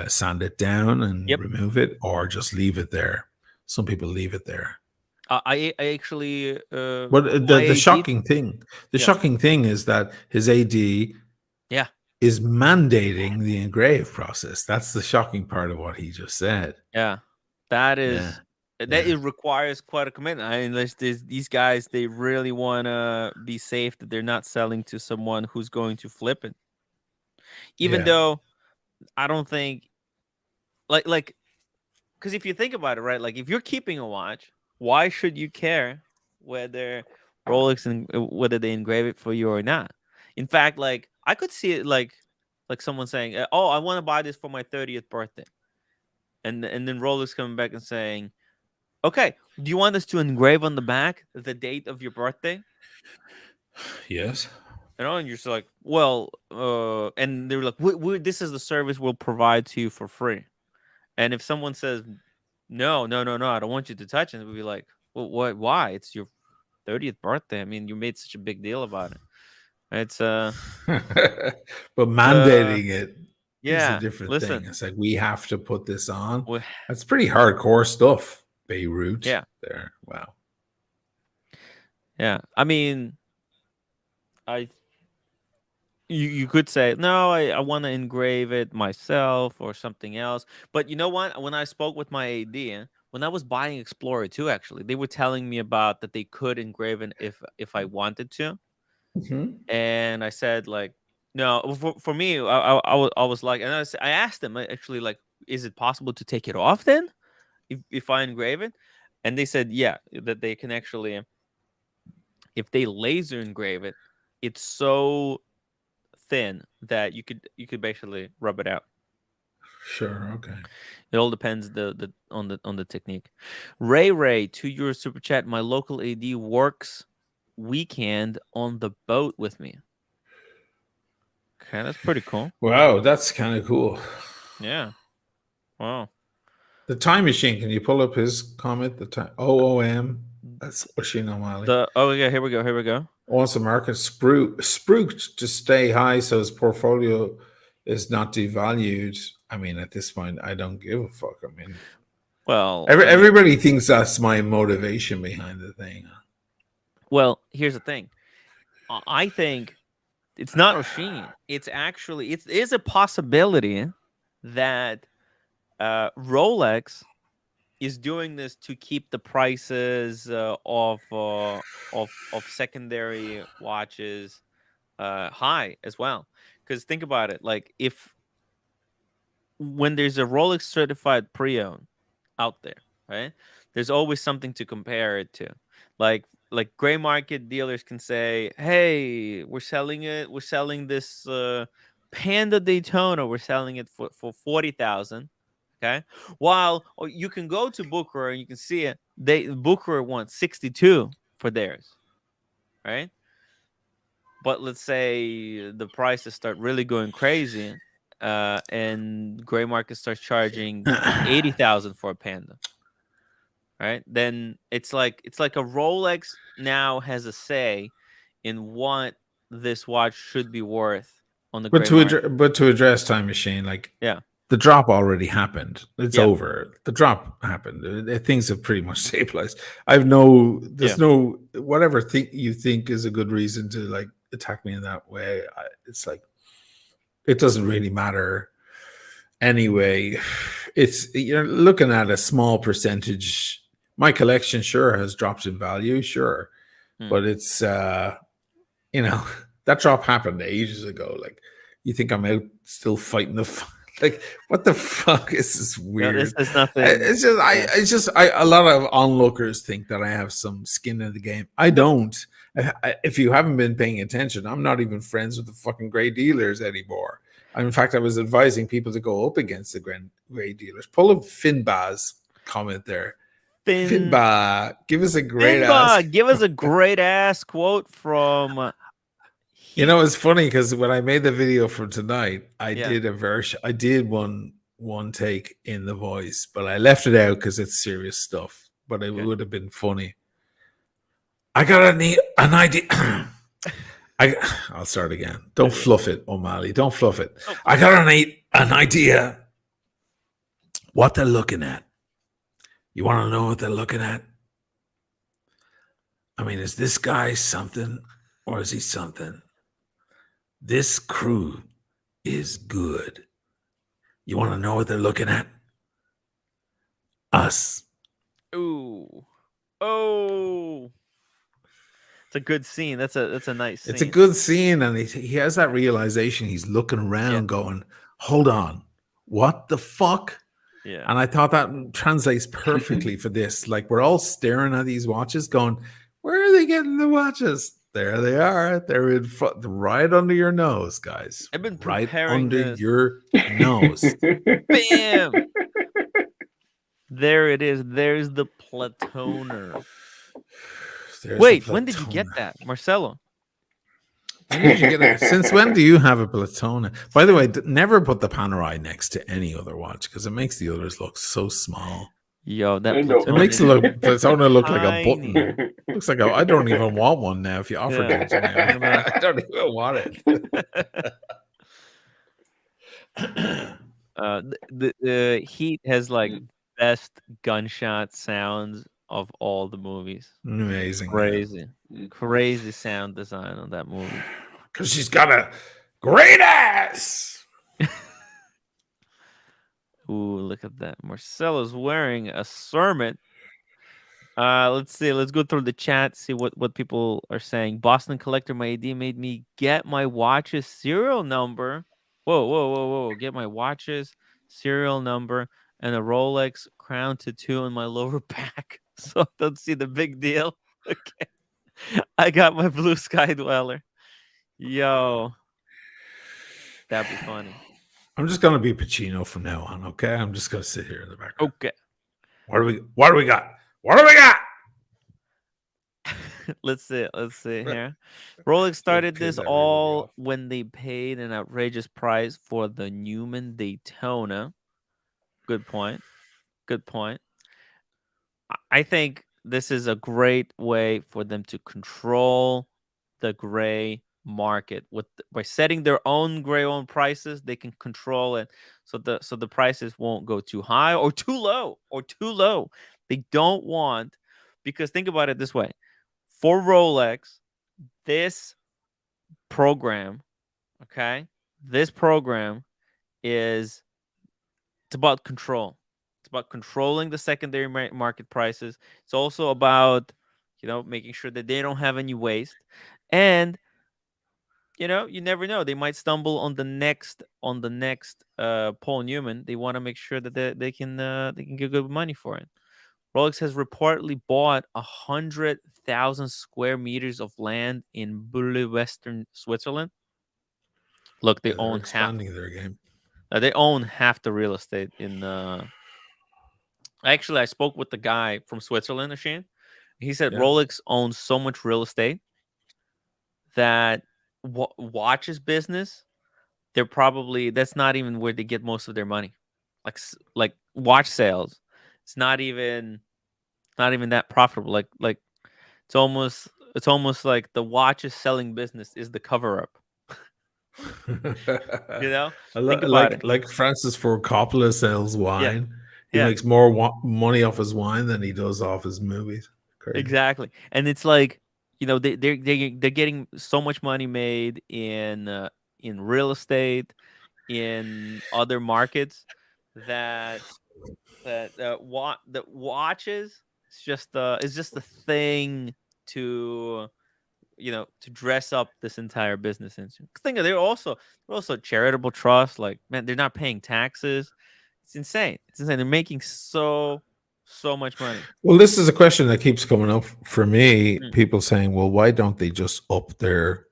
sand it down and remove it, or just leave it there. Some people leave it there. I actually. But the shocking thing, shocking thing is that his AD, is mandating the engrave process. That's the shocking part of what he just said. Yeah, that is. Yeah. That it requires quite a commitment. I mean, these guys, they really want to be safe that they're not selling to someone who's going to flip it. Even though I don't think, like, because if you think about it, right, like if you're keeping a watch, why should you care whether Rolex and whether they engrave it for you or not? In fact, like I could see it like someone saying, "Oh, I want to buy this for my 30th birthday," and then Rolex coming back and saying, "Okay, do you want us to engrave on the back the date of your birthday?" Yes. You know, and you're just like, "Well," and they're like, "This is the service we'll provide to you for free." And if someone says, no, I don't want you to touch it, we'll be like, well, what? Why? It's your 30th birthday. I mean, you made such a big deal about it. It's but mandating it is a different thing. It's like, we have to put this on. That's pretty hardcore stuff. Beirut. Yeah. There. Wow. Yeah. I mean, you could say, no, I want to engrave it myself or something else. But you know what? When I spoke with my AD, when I was buying Explorer 2, actually, they were telling me about that they could engrave it if I wanted to. Mm-hmm. And I said, like, no, for me, I was like, and I asked them, actually, like, is it possible to take it off then if I engrave it? And they said, yeah, that they can actually, if they laser engrave it, it's so thin that you could basically rub it out. Sure. Okay. It all depends on the technique. Ray, €2 super chat. My local AD works weekend on the boat with me. Okay, that's pretty cool. Wow, that's kind of cool. Yeah. Wow. The time machine. Can you pull up his comment? The time OOM. That's oisinomalley. Yeah. Here we go. Wants the market spruiked to stay high so his portfolio is not devalued. I mean, at this point, I don't give a fuck. I mean, well, everybody thinks that's my motivation behind the thing. Well, here's the thing. I think it's not Oshin. It's actually it is a possibility that Rolex is doing this to keep the prices of secondary watches high as well. Because think about it, like when there's a Rolex certified pre-owned out there, right? There's always something to compare it to. Like gray market dealers can say, "Hey, we're selling this Panda Daytona. We're selling it for 40,000." Okay. While you can go to Booker and you can see it. Booker wants 62 for theirs, right? But let's say the prices start really going crazy, and gray market starts charging 80,000 for a Panda, right? Then it's like a Rolex now has a say in what this watch should be worth on the gray market. But to address time machine, like, yeah. The drop already happened. It's over. The drop happened. Things have pretty much stabilized. There's no whatever you think is a good reason to like attack me in that way. It's like it doesn't really matter anyway. You're looking at a small percentage. My collection sure has dropped in value, sure, but it's that drop happened ages ago. Like, you think I'm out still fighting the fight? Like, what the fuck is this weird? No, this is nothing. It's just a lot of onlookers think that I have some skin in the game. I don't. If you haven't been paying attention, I'm not even friends with the fucking gray dealers anymore. In fact, I was advising people to go up against the gray dealers. Pull up Finbar's comment there. Finbar, give us a great ass quote from. You know, it's funny because when I made the video for tonight, I did a version. I did one take in the voice, but I left it out because it's serious stuff. But it would have been funny. I got an idea. I'll start again. Don't fluff it, O'Malley. Don't fluff it. Oh. I got an idea. What they're looking at. You want to know what they're looking at? I mean, is this guy something or is he something? This crew is good. You want to know what they're looking at? Us. Ooh. Oh. It's a good scene. That's a nice scene. It's a good scene, and he has that realization. He's looking around, going, "Hold on, what the fuck?" Yeah. And I thought that translates perfectly for this. Like, we're all staring at these watches, going, "Where are they getting the watches?" There they are. They're in front, right under your nose, guys. I've been Right preparing under this. your nose. Bam! There it is. There's the Platoner. Wait, when did you get that, Marcelo? When did you get it? Since when do you have a Platoner? By the way, never put the Panerai next to any other watch because it makes the others look so small. Yo, that Platoner. It makes the Platoner look like a button. Looks like I don't even want one now. If you offered it to me, I don't even want it. The Heat has like best gunshot sounds of all the movies. Amazing. Crazy sound design on that movie. Because she's got a great ass. Ooh, look at that. Marcelo's wearing a sermon. Let's see. Let's go through the chat, see what people are saying. Boston Collector, my ID made me get my watch's serial number. Whoa. Get my watch's serial number and a Rolex crown tattoo on my lower back. So I don't see the big deal. Okay. I got my blue sky dweller. Yo. That'd be funny. I'm just gonna be Pacino from now on, okay? I'm just gonna sit here in the background. Okay. What do we got? What do we got? Let's see here. Rolex started this all when they paid an outrageous price for the Newman Daytona. Good point. I think this is a great way for them to control the gray market. By setting their own gray-owned prices, they can control it so the prices won't go too high or too low. They don't want, because think about it this way. For Rolex, this program, okay? This program it's about control. It's about controlling the secondary market prices. It's also about, making sure that they don't have any waste. And, you never know. They might stumble on the next Paul Newman. They want to make sure that they can get good money for it. Rolex has reportedly bought 100,000 square meters of land in Bulle, Western Switzerland. Look, they own expanding their game. They own half the real estate in. Actually, I spoke with the guy from Switzerland, Xtian. He said Rolex owns so much real estate that watches business, that's not even where they get most of their money. Like watch sales, it's not even that profitable. Like it's almost like the watches selling business is the cover up. Think about it. Like Francis Ford Coppola sells wine. He Yeah. makes more money off his wine than he does off his movies. Crazy. Exactly, and it's like, they're getting so much money made in real estate, in other markets, that watches is just a thing to dress up this entire business into. Think of, they're also charitable trusts. Like, man, they're not paying taxes. It's insane. They're making so much money. Well, this is a question that keeps coming up for me. People saying, well, why don't they just up their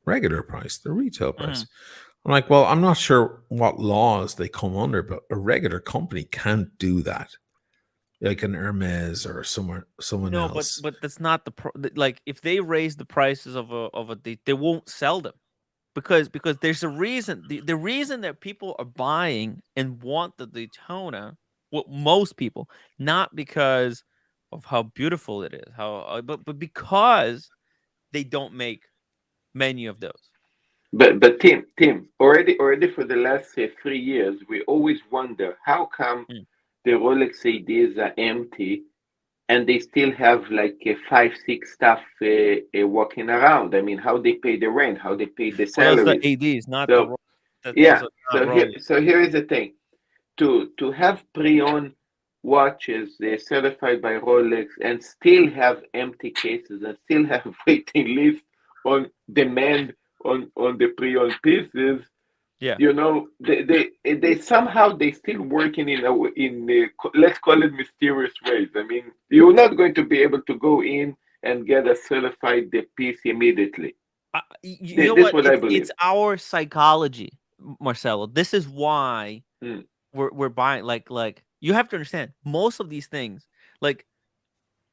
regular price, the retail price? I'm like, well, I'm not sure what laws they come under, but a regular company can't do that. Like an Hermes or someone else. But that's not like, if they raise the prices they won't sell them, because there's a reason. The reason that people are buying and want the Daytona, most people, not because of how beautiful it is, but because they don't make many of those. But Tim, already for the last 3 years, we always wonder how come the Rolex ADs are empty and they still have like 5-6 staff walking around. I mean, how they pay the rent, how they pay the salaries. Well, that's the ADs, not the Yeah. Those are not So here is the thing: to have pre-owned watches certified by Rolex and still have empty cases and still have waiting list on demand on the pre-owned pieces. Yeah. You know, they somehow they still working let's call it mysterious ways. I mean, you're not going to be able to go in and get a certified piece immediately. You know This what? I believe. It's our psychology, Marcelo. This is why we're buying. Like you have to understand, most of these things, like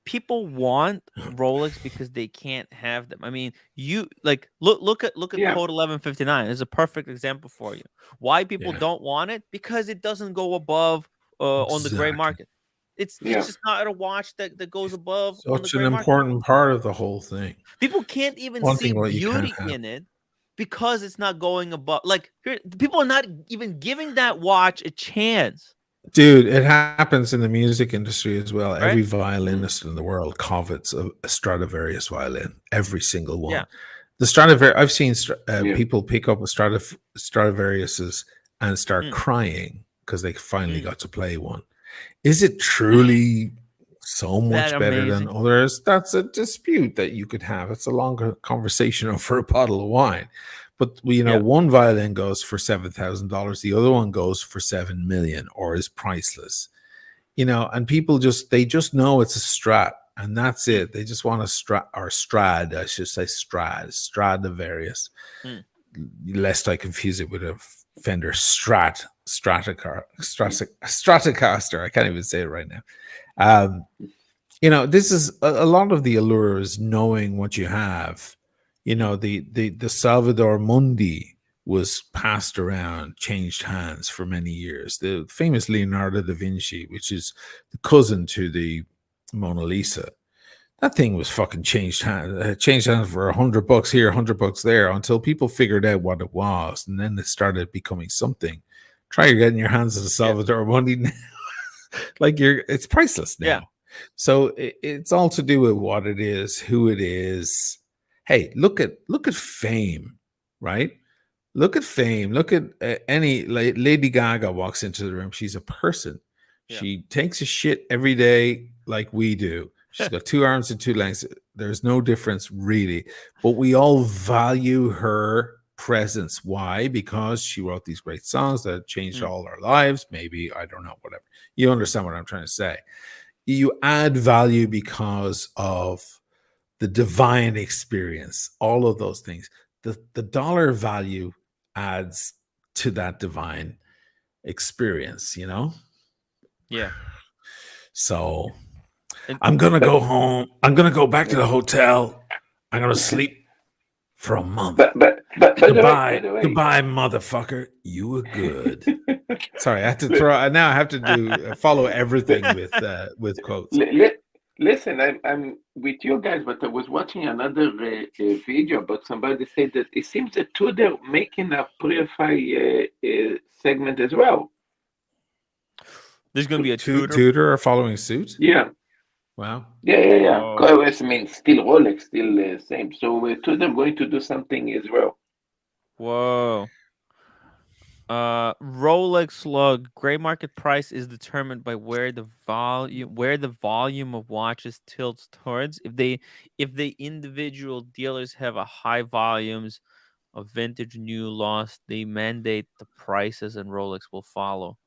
people want Rolex because they can't have them. I mean, you like look at Code 1159. It's a perfect example for you. Why people don't want it? Because it doesn't go above on the gray market. It's just not a watch that goes above on the Such gray an market. important part of the whole thing. People can't even see beauty in it because it's not going above. Like people are not even giving that watch a chance. Dude, it happens in the music industry as well. Right? Every violinist in the world covets a Stradivarius violin. Every single one. Yeah. The Stradivarius. I've seen people pick up a Stradivariuses and start crying because they finally got to play one. Is it truly so much better than others? That's a dispute that you could have. It's a longer conversation over a bottle of wine. But one violin goes for $7,000, the other one goes for $7 million, or is priceless. And people just know it's a Strat, and that's it. They just want a Strad, I should say Stradivarius, lest I confuse it with a Fender Stratocaster. I can't even say it right now. This is a lot of the allure is knowing what you have. The Salvador Mundi was passed around, changed hands for many years. The famous Leonardo da Vinci, which is the cousin to the Mona Lisa, that thing was fucking changed hands for $100 here, $100 there, until people figured out what it was, and then it started becoming something. Try getting your hands on a Salvador Mundi now. It's priceless now. Yeah. So it's all to do with what it is, who it is. Hey, look at fame, right? Look at fame. Look at any Lady Gaga walks into the room. She's a person. Yeah. She takes a shit every day like we do. She's got 2 arms and 2 legs. There's no difference really, but we all value her presence. Why? Because she wrote these great songs that changed all our lives. Maybe, I don't know, whatever. You understand what I'm trying to say. You add value because of the divine experience, all of those things. The dollar value adds to that divine experience, Yeah. So I'm going to go home. I'm going to go back to the hotel. I'm going to sleep for a month. But goodbye, motherfucker. You were good. Sorry, I have to now I have to follow everything with quotes. Listen, I'm with you guys, but I was watching another video about somebody said that it seems that Tudor making a pre-fi segment as well. There's going to be a Tudor are following suit? Yeah. Wow. Yeah. Oh. I mean, still Rolex, still same. So Tudor going to do something as well. Whoa. Rolex log gray market price is determined by where the volume of watches tilts towards. If the individual dealers have a high volumes of vintage new lost, they mandate the prices and Rolex will follow.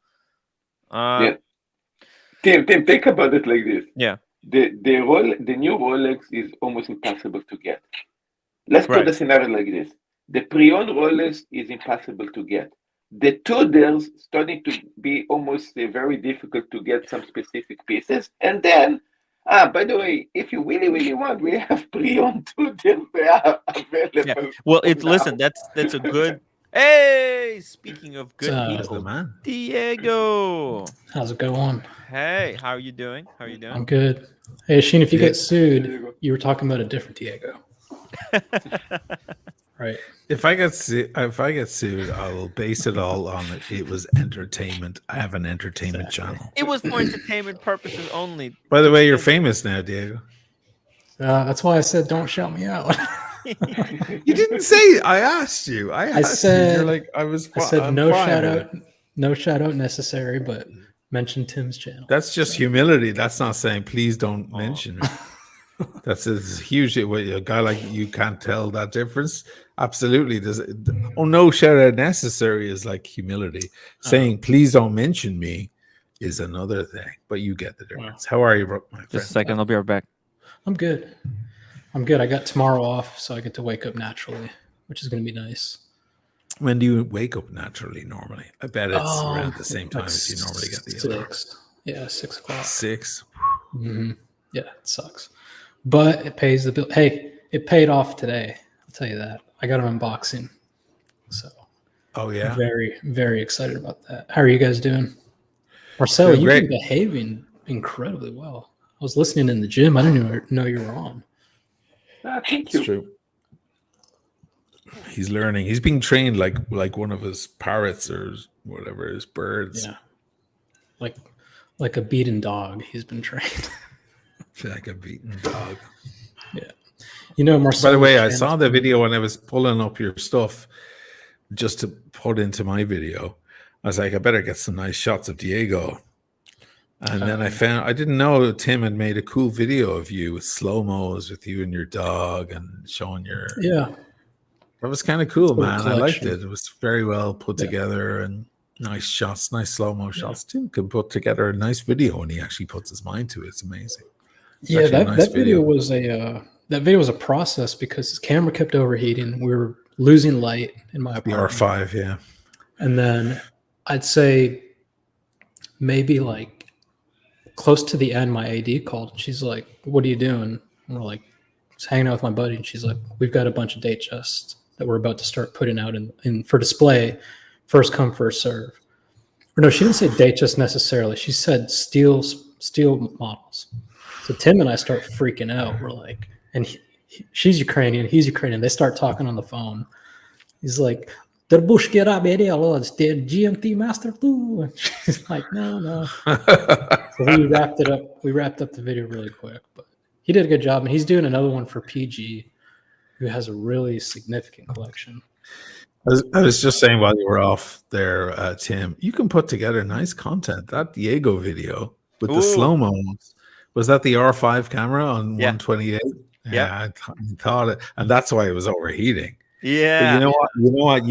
Tim, think about it like this. Yeah. The new Rolex is almost impossible to get. Let's put the scenario like this. The pre-owned Rolex is impossible to get. The Tudors starting to be almost very difficult to get some specific pieces. And then, by the way, if you really, really want, we have pre-owned Tudors. They are available. Yeah. Well, listen, that's a good. Hey, speaking of good people, man. Diego, how's it going? Hey, how are you doing? I'm good. Hey, Sheen, if you get sued, you were talking about a different Diego. Right. If I get sued, I will base it all on it was entertainment. I have an entertainment channel. It was for entertainment purposes only. By the way, you're famous now, Diego. That's why I said don't shout me out. You didn't say. I asked you. I asked you. You're like, I said I'm no fine shout with out, it. no shout out necessary, but mention Tim's channel. That's just humility. That's not saying please don't mention me. That's a huge. A guy like you can't tell that difference. Absolutely. Does it? Oh, no shout out necessary is like humility. Saying please don't mention me is another thing. But you get the difference. How are you, my friend? Just a second. I'll be right back. I'm good. I'm good. I got tomorrow off, so I get to wake up naturally, which is going to be nice. When do you wake up naturally normally? I bet it's around the same time as you normally get the alarm. 6. Yeah, 6 o'clock. 6. Mm-hmm. Yeah, it sucks. But it pays the bill. Hey, it paid off today. I'll tell you that. I got an unboxing. So oh yeah. Very, very excited about that. How are you guys doing? Marcelo, you've been behaving incredibly well. I was listening in the gym. I didn't even know you were on. Thank you. It's true. He's learning. He's being trained like one of his parrots or whatever, his birds. Yeah. Like a beaten dog, he's been trained. Like a beaten dog. Yeah. You know, Marcelo. By the way, I saw the video when I was pulling up your stuff just to put into my video. I was like, I better get some nice shots of Diego. And then I didn't know Tim had made a cool video of you with slow-mos with you and your dog and showing your... Yeah. That was kind of cool, man. I liked it. It was very well put together and nice shots, nice slow-mo shots. Tim can put together a nice video when he actually puts his mind to it. It's amazing. It's that video was a process because his camera kept overheating. We were losing light in my apartment. The R5, yeah. And then I'd say maybe like close to the end, my AD called. And she's like, "What are you doing?" And we're like, "Just hanging out with my buddy." And she's like, "We've got a bunch of date chests that we're about to start putting out in for display, first come, first serve." Or no, she didn't say date chest necessarily. She said steel models. So Tim and I start freaking out. We're like, and she's Ukrainian, he's Ukrainian. They start talking on the phone. He's like, "Der Bushke Raberialos, der GMT Master 2." And she's like, no. So we wrapped it up. We wrapped up the video really quick, but he did a good job. And he's doing another one for PG, who has a really significant collection. I was just saying while you were off there, Tim, you can put together nice content. That Diego video with the slow-mos, was that the R5 camera on 128? Yeah, I thought it, and that's why it was overheating. Yeah. But you know what?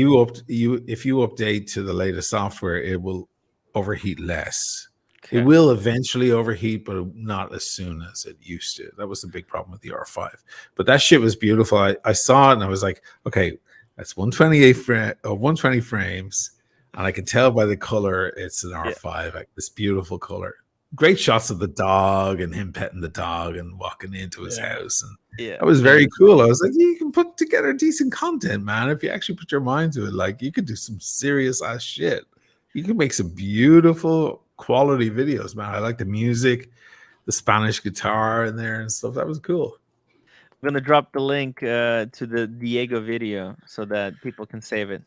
If you update to the latest software, it will overheat less. Okay. It will eventually overheat, but not as soon as it used to. That was the big problem with the R5. But that shit was beautiful. I saw it and I was like, okay, that's 120 frames, and I can tell by the color it's an R5, like this beautiful color. Great shots of the dog and him petting the dog and walking into his house, and that was very cool. I was like, you can put together decent content, man. If you actually put your mind to it, like you could do some serious ass shit. You can make some beautiful quality videos, man. I like the music, the Spanish guitar in there and stuff. That was cool. I'm gonna drop the link to the Diego video so that people can save it.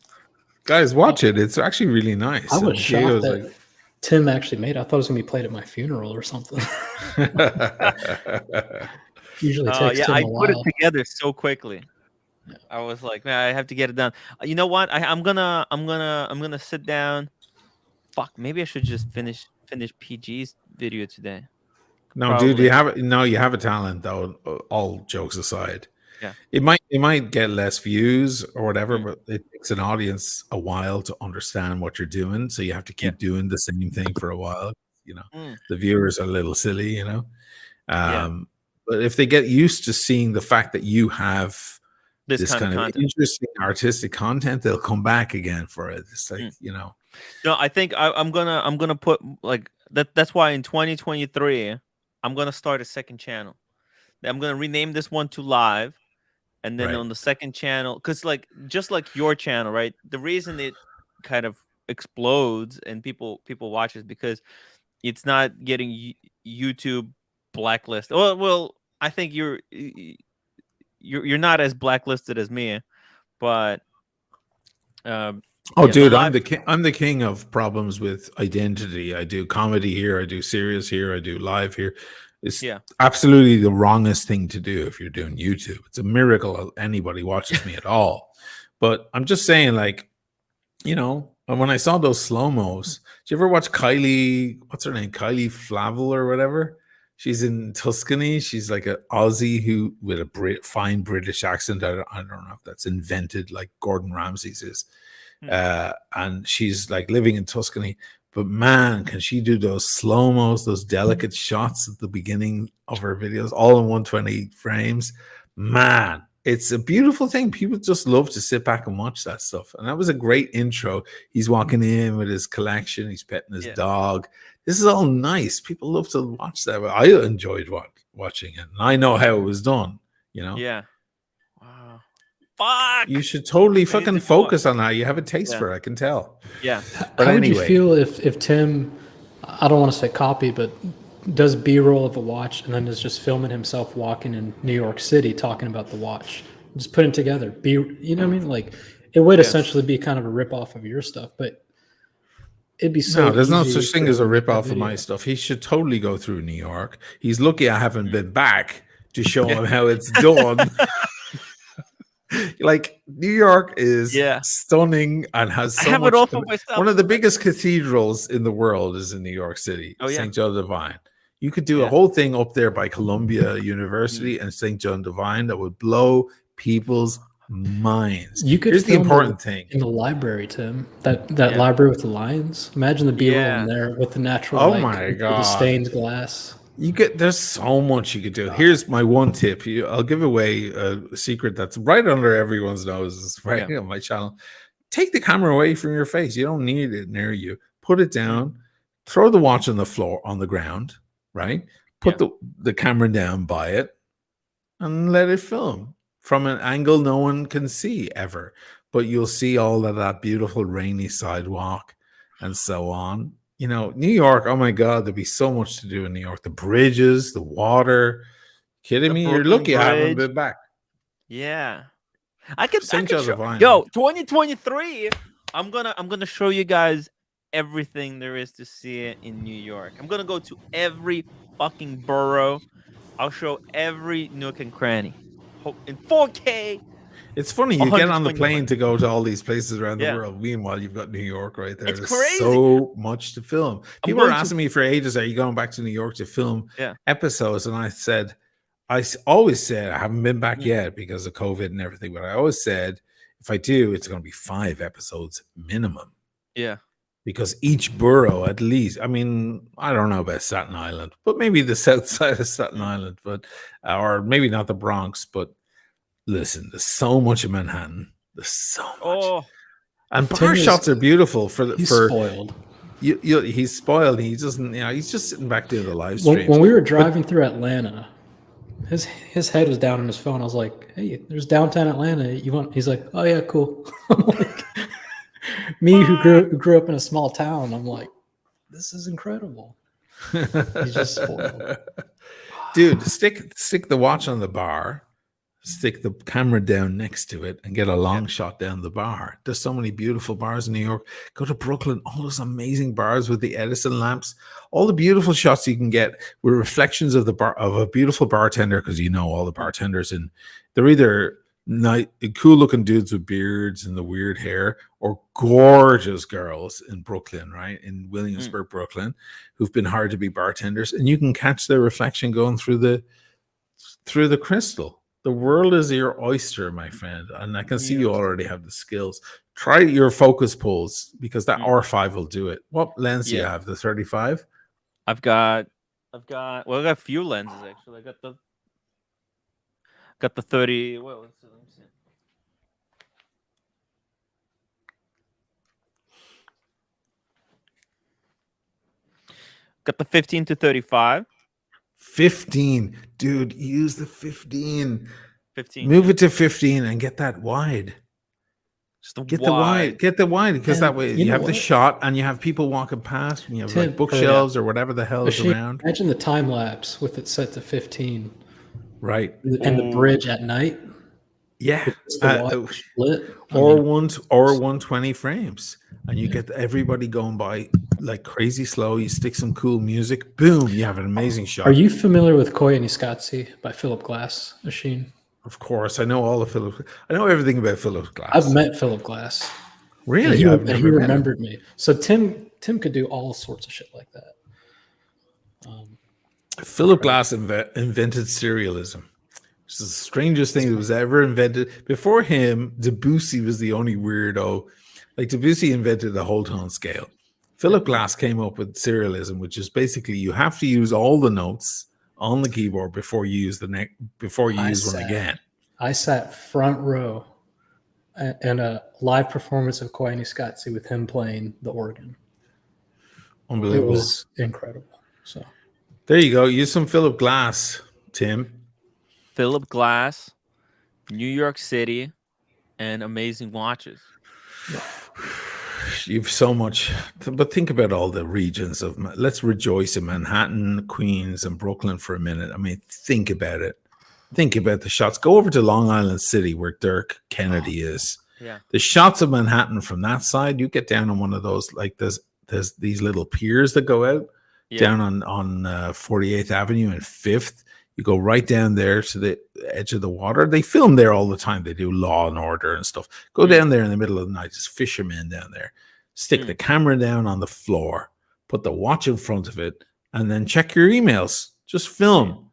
Guys, watch it. It's actually really nice. I was shocked that Tim actually made it. I thought it was gonna be played at my funeral or something. Usually takes Tim a while. Put it together so quickly. Yeah. I was like, man, I have to get it done. You know what? I'm gonna sit down. Fuck, maybe I should just finish PG's video today. No, probably. Dude, you have a talent though. All jokes aside, it might get less views or whatever, but it takes an audience a while to understand what you're doing. So you have to keep doing the same thing for a while. You know, the viewers are a little silly. You know, but if they get used to seeing the fact that you have this kind of interesting artistic content, they'll come back again for it. It's like you know. No, I think I'm gonna put like that. That's why in 2023. I'm going to start a second channel. I'm going to rename this one to Live. And then on the second channel, because like just like your channel, right? The reason it kind of explodes and people watch is because it's not getting YouTube blacklisted. Well, I think you're not as blacklisted as me, but dude, I'm the king of problems with identity. I do comedy here, I do serious here, I do live here. It's Yeah. absolutely the wrongest thing to do if you're doing YouTube. It's a miracle anybody watches me at all. But I'm just saying, like, you know, when I saw those slow-mos, did you ever watch Kylie, what's her name? Kylie Flavel or whatever? She's in Tuscany. She's like an Aussie who with a fine British accent. I don't know if that's invented like Gordon Ramsay's is. And she's like living in Tuscany. But man, can she do those slow-mos, those delicate shots at the beginning of her videos, all in 120 frames. Man, it's a beautiful thing. People just love to sit back and watch that stuff. And that was a great intro. He's walking in with his collection. He's petting his dog. This is all nice. People love to watch that. I enjoyed watching it. And I know how it was done, you know? Yeah. Wow. Fuck. You should totally fucking focus on that. You have a taste for it. I can tell. Yeah. But how would you feel if Tim, I don't want to say copy, but does B-roll of a watch and then is just filming himself walking in New York City talking about the watch, just putting together you know what I mean? Like it would essentially be kind of a rip off of your stuff, but it'd be so. No, there's no such thing as a rip off of my stuff. He should totally go through New York. He's lucky I haven't been back to show him how it's done. Like New York is stunning and has so much. One of the biggest cathedrals in the world is in New York City, St. John Divine. You could do a whole thing up there by Columbia University and St. John Divine that would blow people's minds. You could. Here's the important thing in the library, Tim. That library with the lions. Imagine the B-roll in there with the natural. Oh my god! The stained glass. There's so much you could do. Here's my one tip. I'll give away a secret that's right under everyone's nose, right on my channel. Take the camera away from your face. You don't need it near you. Put it down. Throw the watch on the floor, on the ground, right? Put the camera down by it and let it film from an angle no one can see ever. But you'll see all of that beautiful rainy sidewalk and so on. You know, New York, oh my God, there'd be so much to do in New York. The bridges, the water. Kidding me? You're lucky I haven't been back. Yeah. I can show, 2023, I'm gonna show you guys everything there is to see in New York. I'm gonna go to every fucking borough. I'll show every nook and cranny in 4K. It's funny, you get on the plane to go to all these places around the world. Meanwhile, you've got New York right there. It's There's crazy. So much to film. People are asking me for ages, are you going back to New York to film episodes? And I always said, I haven't been back yet because of COVID and everything, but I always said, if I do, it's going to be 5 episodes minimum. Yeah. Because each borough, at least, I mean, I don't know about Staten Island, but maybe the south side of Staten Island, but or maybe not the Bronx, but listen, there's so much in Manhattan. There's so much. And bar shots are beautiful he's spoiled. He's spoiled. He doesn't, he's just sitting back doing the live streams. When we were driving through Atlanta, his head was down on his phone. I was like, hey, there's downtown Atlanta. You want? He's like, oh yeah, cool. I'm like, me who grew up in a small town, I'm like, this is incredible. He's just spoiled. Dude, stick the watch on the bar. Stick the camera down next to it and get a long shot down the bar. There's so many beautiful bars in New York. Go to Brooklyn, all those amazing bars with the Edison lamps, all the beautiful shots you can get with reflections of the bar of a beautiful bartender, because all the bartenders they're either cool looking dudes with beards and the weird hair, or gorgeous girls in Brooklyn, right? In Williamsburg, Brooklyn, who've been hired to be bartenders, and you can catch their reflection going through the crystal. The world is your oyster, my friend. And I can see you already have the skills. Try your focus pulls, because that R5 will do it. What lens do you have? The 35? I've got a few lenses actually. I got the 30. Well, let me see. Got the 15 to 35. 15, dude, use the 15. Move it to 15 and get that wide. Get the wide, because that way you have the shot and you have people walking past and you have like bookshelves or whatever the hell is around. Imagine the time lapse with it set to 15, right? And the bridge at night. Yeah, or 120 frames, and you get everybody going by like crazy slow. You stick some cool music, boom, you have an amazing shot. Are you familiar with Koyaanisqatsi by Philip Glass machine? Of course, I know all of Philip. I know everything about Philip Glass. I've met Philip Glass. Really, and he remembered me. So Tim could do all sorts of shit like that. Philip Glass invented serialism. It's the strangest thing that was ever invented. Before him, Debussy was the only weirdo. Like Debussy invented the whole tone scale. Philip Glass came up with serialism, which is basically you have to use all the notes on the keyboard before you use one again. I sat front row in a live performance of Koyaanisqatsi with him playing the organ. Unbelievable. It was incredible. So there you go. Use some Philip Glass, Tim. Philip Glass, New York City, and amazing watches. You've so much, but think about all the regions of. Let's rejoice in Manhattan, Queens, and Brooklyn for a minute. I mean, think about it. Think about the shots. Go over to Long Island City where Dirk Kennedy is. Yeah. The shots of Manhattan from that side, you get down on one of those, like there's these little piers that go out down on 48th Avenue and 5th. You go right down there to the edge of the water. They film there all the time. They do Law and Order and stuff. Go down there in the middle of the night. There's fishermen down there. Stick the camera down on the floor. Put the watch in front of it. And then check your emails. Just film.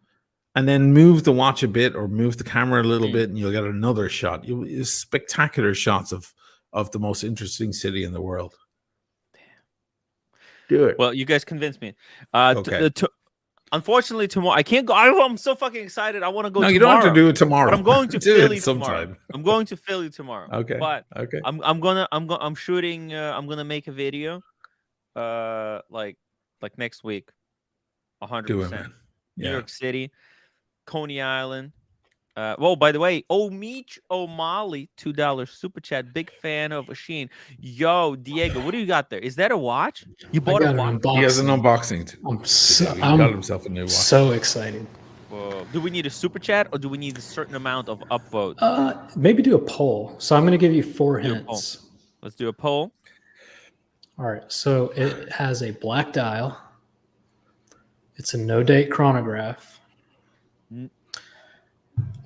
And then move the watch a bit or move the camera a little bit and you'll get another shot. Spectacular shots of the most interesting city in the world. Do it. Well, you guys convinced me. Okay. Unfortunately, tomorrow I can't go. I'm so fucking excited. I want to go. No, tomorrow, you don't have to do it tomorrow. But I'm going to do Philly it tomorrow. sometime. I'm going to Philly tomorrow. Okay. But okay. I'm shooting. I'm gonna make a video. Like next week. 100%. New York City, Coney Island. Well, by the way, O'Malley, $2 super chat. Big fan of Oisin. Yo, Diego, what do you got there? Is that a watch? You bought a watch? He has an unboxing. I'm got himself a new watch. So excited. Do we need a super chat or do we need a certain amount of upvote? Maybe do a poll. So I'm going to give you 4 hints. Let's do a poll. All right. So it has a black dial. It's a no-date chronograph.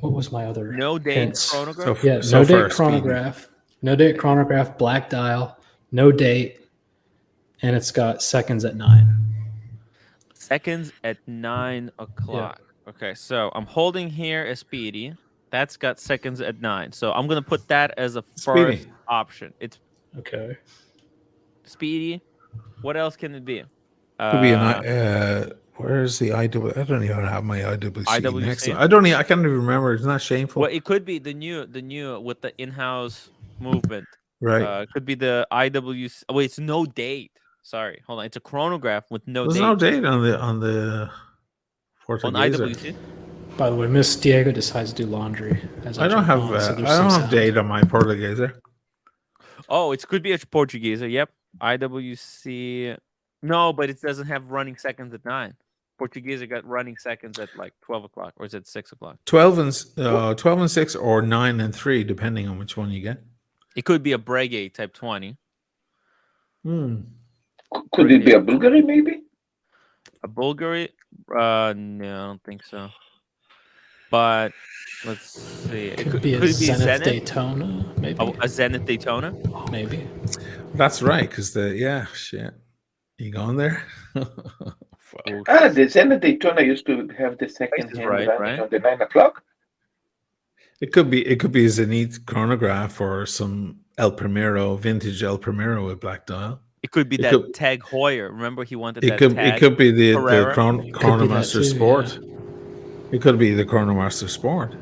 What was my other no-date chronograph? No-date chronograph. No-date chronograph, black dial, no date, and it's got seconds at 9. Seconds at 9 o'clock. Yeah. Okay, so I'm holding here a Speedy. That's got seconds at 9. So I'm going to put that as a first option. It's okay. Speedy. What else can it be? Could be an where's the IW? I don't even have my IWC next to. I can't even remember. It's not shameful. Well, it could be the new with the in-house movement. Right. It could be the IWC. Oh, wait, it's no date. Sorry, hold on. It's a chronograph with no date. There's no date on the IWC. By the way, Miss Diego decides to do laundry. I don't have date on my Portugueser. Oh, it could be a Portugueser. Yep. IWC. No, but it doesn't have running seconds at 9. Portuguese got running seconds at like 12 o'clock, or is it 6 o'clock? 12 and 6, or 9 and 3, depending on which one you get. It could be a Breguet Type 20. Could it be a Bulgari, maybe? A Bulgari? No, I don't think so. But let's see. It could be a Zenith Daytona, maybe. Oh, a Zenith Daytona? Maybe. That's right, because shit. You going there? The Zenith Daytona used to have the second hand running on the 9 o'clock. It could be a Zenith chronograph or some vintage El Primero with black dial. It could be that Tag Heuer. Remember, he wanted that tag. It could be the Chronomaster Sport. Yeah. It could be the Chronomaster Sport.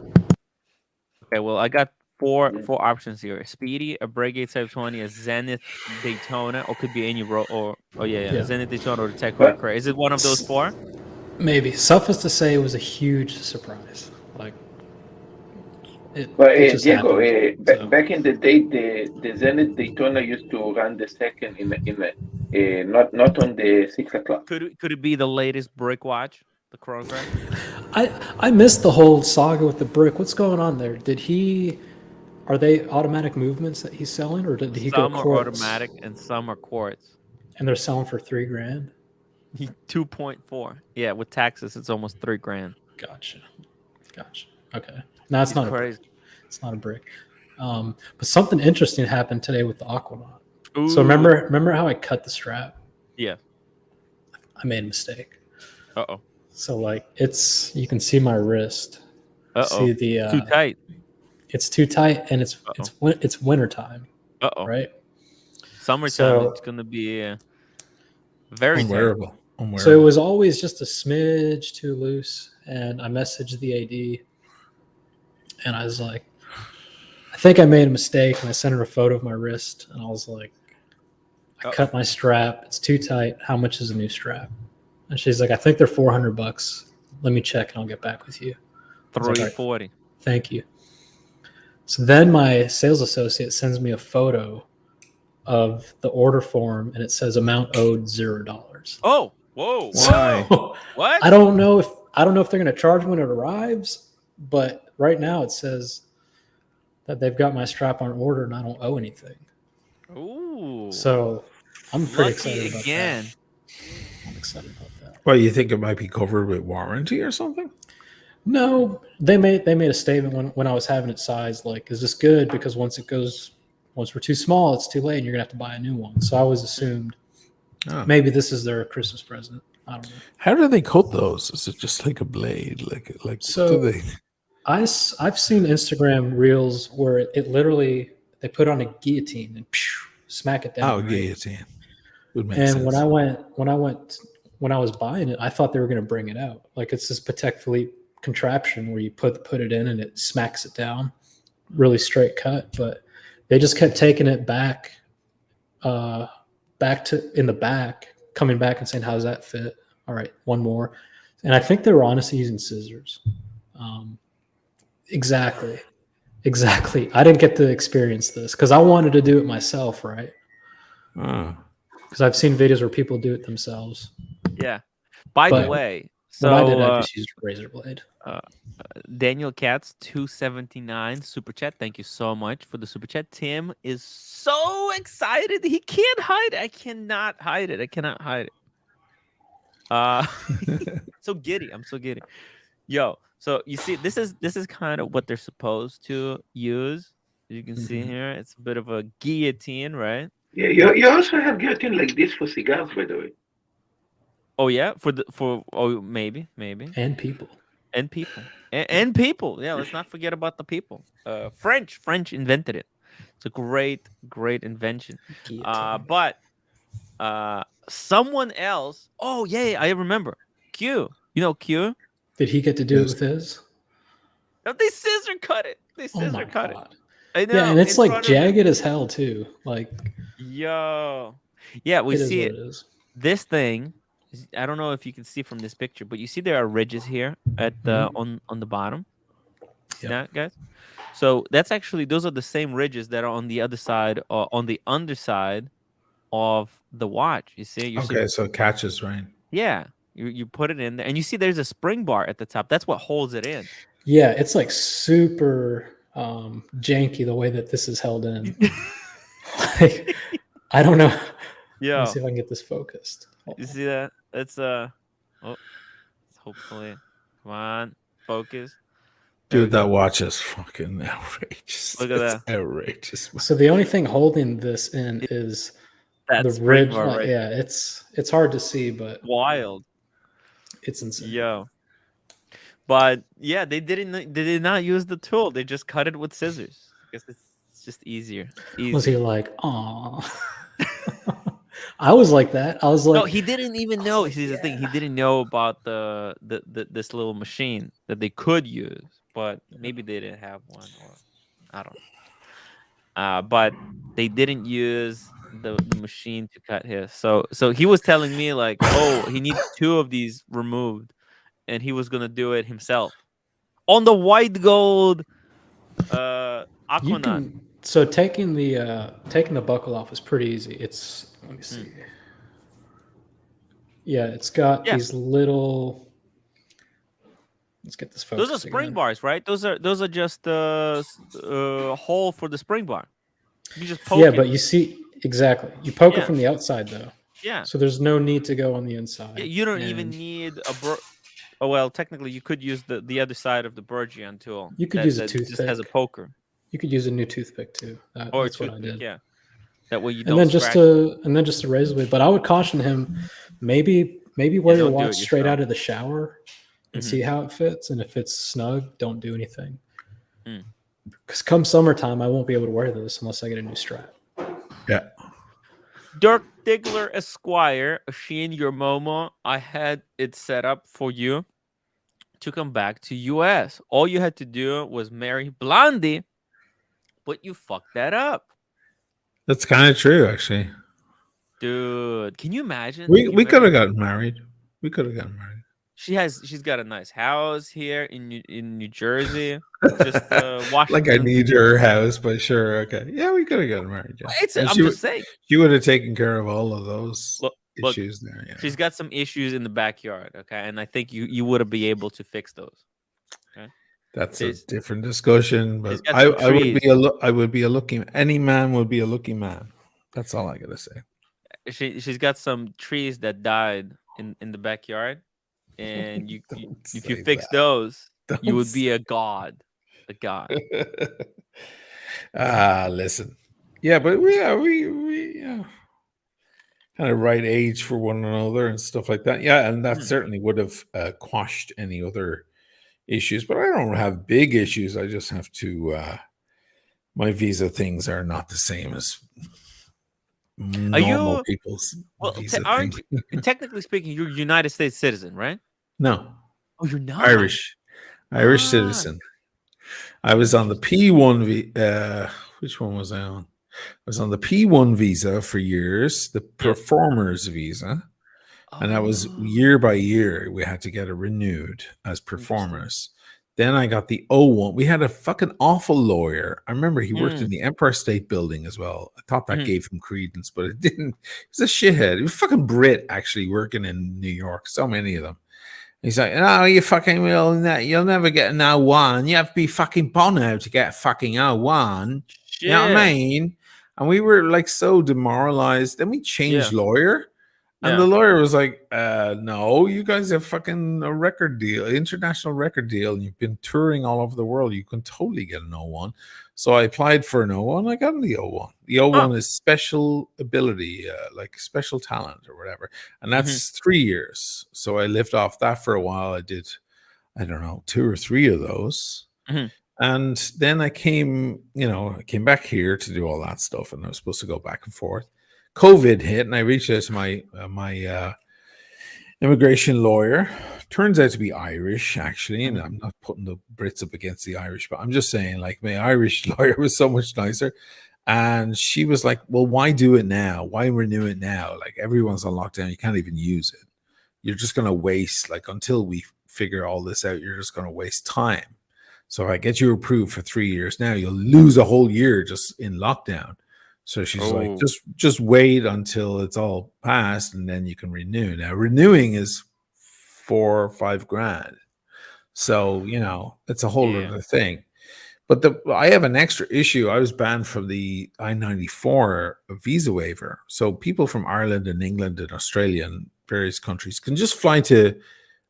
Okay, well, I got four options here: a Speedy, a Breguet Type 20, a Zenith Daytona, or could be any Zenith Daytona or the Tag Heuer. Is it one of those 4? Maybe. Suffice to say, it was a huge surprise. Like, Diego, back in the day, the Zenith Daytona used to run the second not on the 6 o'clock. Could it be the latest brick watch, the chronograph? I missed the whole saga with the brick. What's going on there? Are they automatic movements that he's selling, or did he go quartz? Some are automatic and some are quartz. And they're selling for $3,000. 2.4. Yeah, with taxes, it's almost $3,000. Gotcha. Okay. No, it's not crazy. a brick. It's not a brick. But something interesting happened today with the Aquanaut. Ooh. So remember how I cut the strap? Yeah. I made a mistake. Uh-oh. So like you can see my wrist. Uh-oh. See the too tight. It's too tight, and it's winter time. Uh-oh. Right? Summertime, So, it's gonna be very unwearable. So it was always just a smidge too loose, and I messaged the AD, and I was like, I think I made a mistake, and I sent her a photo of my wrist, and I was like, I cut my strap. It's too tight. How much is a new strap? And she's like, I think they're $400. Let me check, and I'll get back with you. $340. Right, thank you. So then my sales associate sends me a photo of the order form, and it says amount owed $0. Oh, whoa! So, what? I don't know if they're going to charge when it arrives, but right now it says that they've got my strap on order and I don't owe anything. Ooh! So I'm pretty Lucky excited about again. that. I'm excited about that. Well, you think it might be covered with warranty or something? No, they made a statement when I was having it sized, like, is this good? Because once we're too small, it's too late, and you're gonna have to buy a new one. So I always assumed maybe this is their Christmas present. I don't know. How do they cut those? Is it just like a blade? Like so? Do they... I've seen Instagram reels where it literally they put on a guillotine and smack it down. Oh, right? Guillotine. Would make and sense. when I was buying it, I thought they were going to bring it out. Like it's this Patek Philippe contraption where you put it in and it smacks it down, really straight cut. But they just kept taking it back to in the back, coming back and saying, "How does that fit?" All right, one more. And I think they were honestly using scissors. Exactly. I didn't get to experience this because I wanted to do it myself, right? Because I've seen videos where people do it themselves. Yeah. By the way, so I did, I just used a razor blade. Daniel Katz 279 super chat. Thank you so much for the super chat. Tim is so excited. He can't hide it. I cannot hide it. So giddy. I'm so giddy. Yo, so you see, this is kind of what they're supposed to use. As you can see here, it's a bit of a guillotine, right? Yeah, you also have guillotine like this for cigars, by the way. Oh yeah, maybe and people. And people. Yeah, let's not forget about the people. French invented it. It's a great invention. But someone else. Oh yeah, I remember. Q. You know Q? Did he get to do it with his? No, they scissor cut it. It. I know. Yeah, and it's like jagged as hell too. Like, yo, yeah, we see it. This thing. I don't know if you can see from this picture, but you see there are ridges here at the on the bottom. See that, guys? So that's actually those are the same ridges that are on the other side or on the underside of the watch. You see? So it catches, right? Yeah. You put it in there and you see there's a spring bar at the top. That's what holds it in. Yeah, it's like super janky the way that this is held in. Like, I don't know. Yeah. Let me see if I can get this focused. You see that? It's hopefully. Come on, focus. Dude, that watch is fucking outrageous. Look at that. Outrageous. So the only thing holding this in is the ridge. Right? Yeah, it's hard to see, but wild. It's insane. Yeah. But yeah, they did not use the tool. They just cut it with scissors. I guess it's just easier. Was he like, "Aw"? I was like that. I was like, no, he didn't even know. See, the thing, he didn't know about the this little machine that they could use, but maybe they didn't have one, or I don't know. But they didn't use the machine to cut his. So he was telling me like, oh, he needs 2 of these removed, and he was gonna do it himself on the white gold Aquanaut. So taking the buckle off is pretty easy. Let me see. Yeah, it's got these little. Let's get this focused. Those are spring bars, right? Those are just the hole for the spring bar. You just poke it. But you see exactly. You poke it from the outside though. Yeah. So there's no need to go on the inside. Yeah, you don't even need a Oh well, technically you could use the other side of the Burgian tool. You could use a that just has a toothpick. poker. You could use a new toothpick too. Or That's what I did. Yeah. That way you And don't then scratch. just to razor blade. But I would caution him, maybe wear your don't do watch it straight yourself. out of the shower and see how it fits. And if it's snug, don't do anything. Because come summertime, I won't be able to wear this unless I get a new strap. Yeah. Dirk Diggler Esquire, Sheen, your Momo, I had it set up for you to come back to US. All you had to do was marry Blondie, but you fucked that up. That's kind of true, actually. Dude, can you imagine? We could have gotten married. We could have gotten married. She's got a nice house here in New Jersey. Just Washington. Like I need her house, but sure, okay. Yeah, we could have gotten married. Yeah. I'm just saying. She would have taken care of all of those Look, issues there. Yeah. She's got some issues in the backyard, okay, and I think you would be able to fix those. Okay, that's a different discussion, but I would be a looking. Any man would be a looking man. That's all I gotta say. She's got some trees that died in the backyard, and if you fix those, you would be a god. A god. Listen. Yeah, but we kind of right age for one another and stuff like that. Yeah, and that certainly would have quashed any other issues. But I don't have big issues. I just have to. My visa things are not the same as normal people's visa things. Technically speaking, you're a United States citizen, right? No. Oh, you're not Irish citizen. I was on the P1 which one was I on? I was on the P1 visa for years, the performers visa, and that was year by year. We had to get it renewed as performers. Then I got the O1. We had a fucking awful lawyer. I remember he worked in the Empire State Building as well. I thought that gave him credence, but it didn't. He was a shithead. He was fucking Brit, actually, working in New York. So many of them. He's like, no, you fucking will. You'll never get an O1. You have to be fucking Bono to get a fucking O1. Shit. You know what I mean? And we were like so demoralized. Then we changed lawyer. And the lawyer was like, no, you guys have fucking a record deal, international record deal, and you've been touring all over the world. You can totally get an O1. So I applied for an O1. I got the O1. The O1 is special ability, like special talent or whatever. And that's 3 years. So I lived off that for a while. I did, I don't know, 2 or 3 of those. And then I came back here to do all that stuff. And I was supposed to go back and forth. COVID hit, and I reached out to my immigration lawyer. Turns out to be Irish, actually, and I'm not putting the Brits up against the Irish, but I'm just saying, like, my Irish lawyer was so much nicer. And she was like, well, why do it now? Why renew it now? Like, everyone's on lockdown. You can't even use it. You're just going to waste, like, until we figure all this out, you're just going to waste time. So if I get you approved for 3 years now, you'll lose a whole year just in lockdown. So she's like, just wait until it's all passed and then you can renew. Now, renewing is $4 or $5 grand. So, it's a whole other thing. But I have an extra issue. I was banned from the I-94 visa waiver. So people from Ireland and England and Australia and various countries can just fly to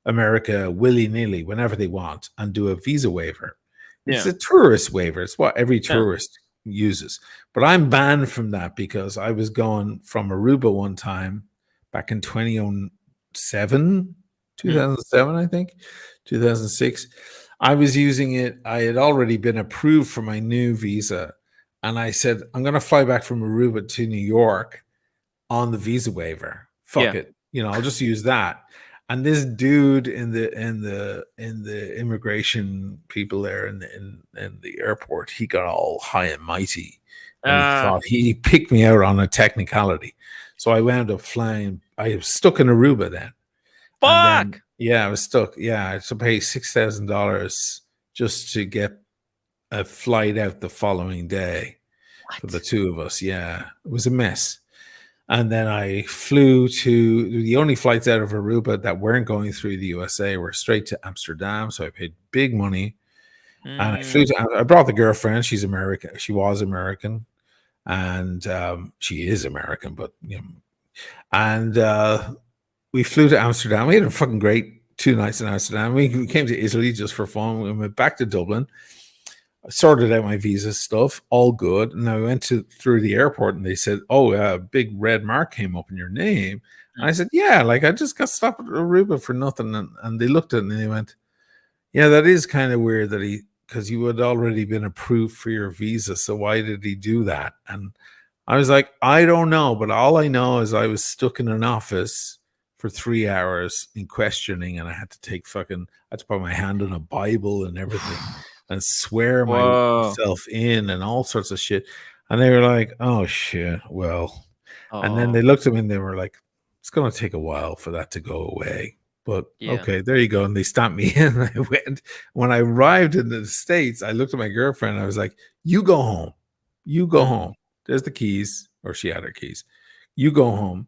America willy-nilly whenever they want and do a visa waiver. It's a tourist waiver. It's what every tourist uses. But I'm banned from that because I was going from Aruba one time back in 2007, I think, 2006. I was using it. I had already been approved for my new visa. And I said, I'm going to fly back from Aruba to New York on the visa waiver. Fuck it. I'll just use that. And this dude in the immigration people there in the airport, he got all high and mighty. And he thought he picked me out on a technicality. So I wound up flying. I was stuck in Aruba then. Fuck! I was stuck. Yeah, I had to pay $6,000 just to get a flight out the following day for the two of us. Yeah, it was a mess. And then I flew to the only flights out of Aruba that weren't going through the USA were straight to Amsterdam. So I paid big money. And I brought the girlfriend. She's American. She was American. And she is American, but And we flew to Amsterdam. We had a fucking great 2 nights in Amsterdam. We came to Italy just for fun. We went back to Dublin. I sorted out my visa stuff, all good. And I went through the airport and they said, "Oh, a big red mark came up in your name." And I said, "Yeah, like I just got stopped at Aruba for nothing." And they looked at it and they went, "Yeah, that is kind of weird that because you had already been approved for your visa. So why did he do that?" And I was like, "I don't know, but all I know is I was stuck in an office for 3 hours in questioning, and I had to I had to put my hand on a Bible and everything and swear myself in and all sorts of shit." And they were like, "Oh shit, well." And then they looked at me and they were like, "It's going to take a while for that to go away. But okay, there you go." And they stamped me in. And I went. When I arrived in the States, I looked at my girlfriend and I was like, "You go home. You go home. There's the keys," or she had her keys. "You go home.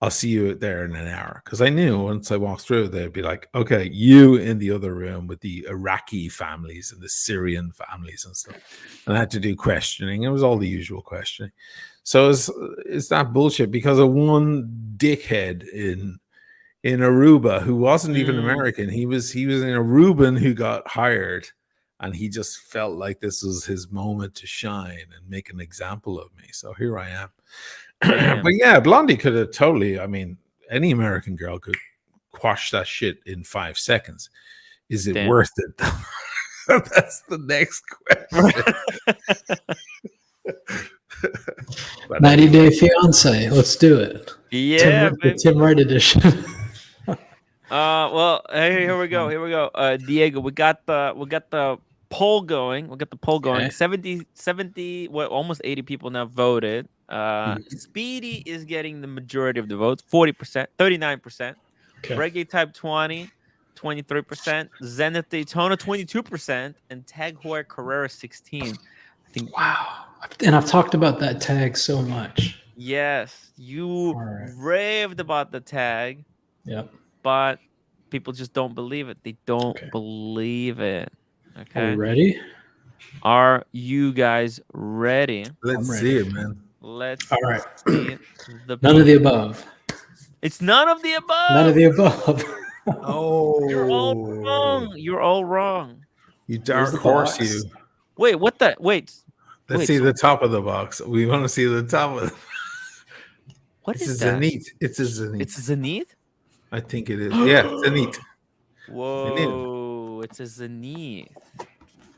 I'll see you there in an hour." Because I knew once I walked through, they'd be like, "Okay, you in the other room with the Iraqi families and the Syrian families and stuff." And I had to do questioning. It was all the usual questioning. So it's that bullshit because of one dickhead in Aruba who wasn't even American. He was an Aruban who got hired, and he just felt like this was his moment to shine and make an example of me. So here I am. But yeah, Blondie could have totally, I mean, any American girl could quash that shit in 5 seconds. Is it worth it? That's the next question. 90-Day Fiance. Let's do it. Yeah, Tim Wright edition. Well, here we go. Diego, we got the poll going. Okay. 70, well, almost 80 people now voted. Speedy is getting the majority of the votes, 40%, 39%. Okay. Reggae Type 20, 23%. Zenith Daytona, 22%, and Tag Heuer Carrera, 16. I think. Wow. And I've talked about that tag so much. Yes, you raved about the tag. Yep. But people just don't believe it. They don't believe it. Okay. Are we ready? Are you guys ready? Let's see it, man. Let's see the none of the above. It's none of the above. None of the above. Oh, you're all wrong. You're all wrong. You dark horse, you. Wait, what the? Let's see the top of the box. We want to see the top of it. What is that? Zenith. It's a Zenith. It's a Zenith? I think it is. Yeah, Zenith. Whoa, it's a Zenith.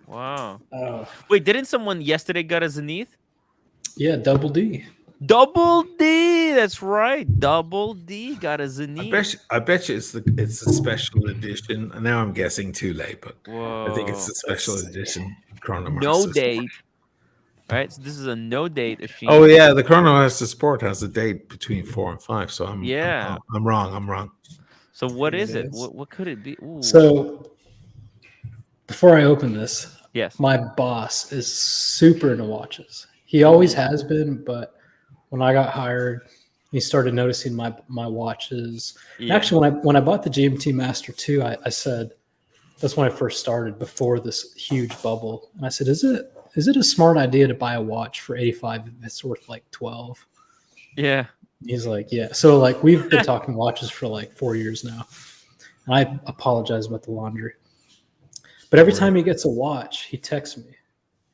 Wow. Oh. Wait, didn't someone yesterday got a Zenith? Yeah, Double D. Double D, that's right. Double D got a Zenith. I bet you it's a special edition. And now I'm guessing too late, but I think it's a special edition Chronomaster. No date. Right, so this is a no date machine. Oh yeah, the Chronomaster Sport has a date between 4 and 5. So I'm wrong. So what is it? What could it be? Ooh. So before I open this, yes, my boss is super into watches. He always has been, but when I got hired, he started noticing my watches. Yeah. Actually, when I bought the GMT Master 2, I said, that's when I first started before this huge bubble, and I said, is it a smart idea to buy a watch for $85 if it's worth like $12? Yeah. He's like, yeah. So like we've been talking watches for like 4 years now. And I apologize about the laundry. But every time he gets a watch, he texts me.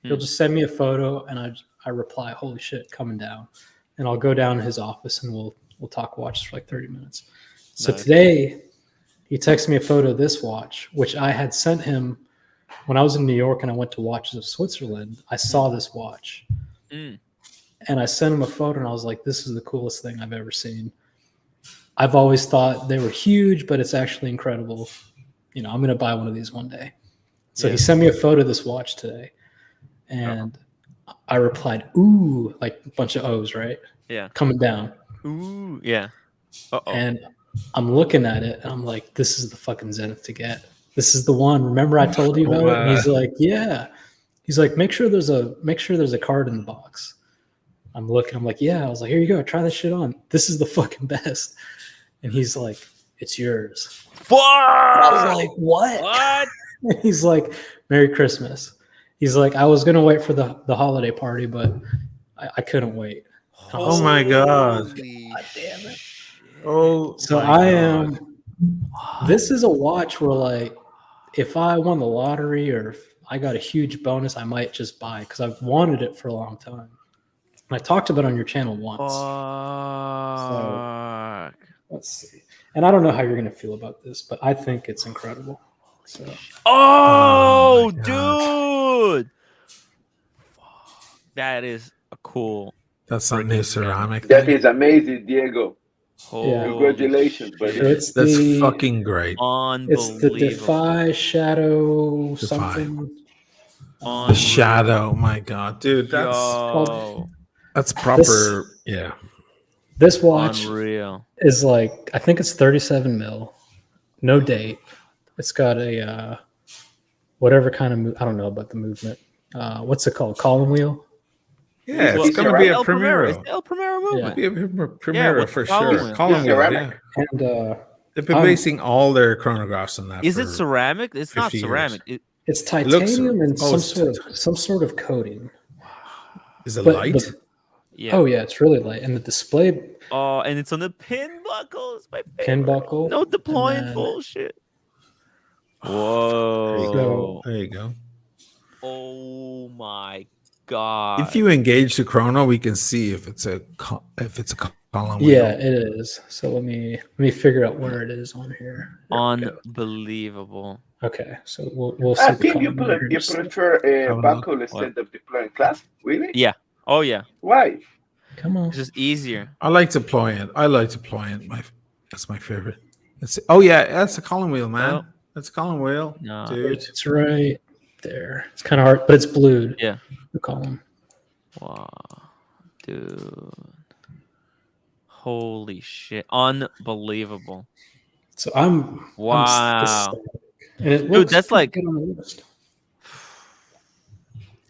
He'll just send me a photo and I reply, "Holy shit, coming down." And I'll go down to his office and we'll talk watches for like 30 minutes. So today he texted me a photo of this watch, which I had sent him when I was in New York and I went to Watches of Switzerland. I saw this watch and I sent him a photo and I was like, this is the coolest thing I've ever seen. I've always thought they were huge, but it's actually incredible. You know, I'm going to buy one of these one day. So he sent me a photo of this watch today and I replied, ooh, like a bunch of O's, right? Yeah. Coming down. Ooh, yeah. And I'm looking at it and I'm like, this is the fucking Zenith to get. This is the one. Remember I told you about it? And he's like, yeah. He's like, make sure there's a card in the box. I'm looking. I'm like, yeah. I was like, here you go. Try this shit on. This is the fucking best. And he's like, it's yours. Fuck! I was like, what? What? He's like, Merry Christmas. He's like, I was gonna wait for the holiday party, but I couldn't wait. Oh my God. God damn it. Oh, So my I God. am. This is a watch where, like, if I won the lottery or if I got a huge bonus, I might just buy because I've wanted it for a long time. And I talked about it on your channel once. So let's see. And I don't know how you're going to feel about this, but I think it's incredible. So. Oh, my gosh. dude. That is a cool. That's not new ceramic. That thing. is amazing, Diego. Yeah. Congratulations, buddy. It's That's the fucking great. it's the Defy Shadow something. The shadow. My God, dude, that's proper. Yeah. This watch Unreal. is like, I think it's 37 mil, no date. It's got a whatever kind of I don't know about the movement. What's it called? Column wheel. Yeah, Well, it's gonna be a El Primero. It's Primero. the El Primero movement. Be a Primero with for column sure. wheel. Column wheel, ceramic. yeah. And They've been basing all their chronographs on that. Is it ceramic? It's not 50 years. ceramic. it's titanium and oh, some sort of coating. Is it But light? Yeah. Oh yeah, it's really light. And the display Oh, and it's on the pin buckle. It's my favorite. pin buckle. No deploying and then- bullshit. Whoa. There you go. Oh my god. If you engage the chrono, we can see if it's a column wheel. Yeah, it is. So let me figure out where it is on here. Unbelievable. Okay, so we'll see. Tim, you prefer a buckle instead of deploying class? Really? Yeah. Oh yeah. Why? Come on. It's just easier. I like deploying. That's my favorite. That's a column wheel, man. Oh. That's a column wheel, No. dude. It's right there. It's kind of hard, but it's blued. Yeah. The column. Wow. Dude. Holy shit. Unbelievable. So I'm Wow. and it Dude, looks that's pretty like good on the list.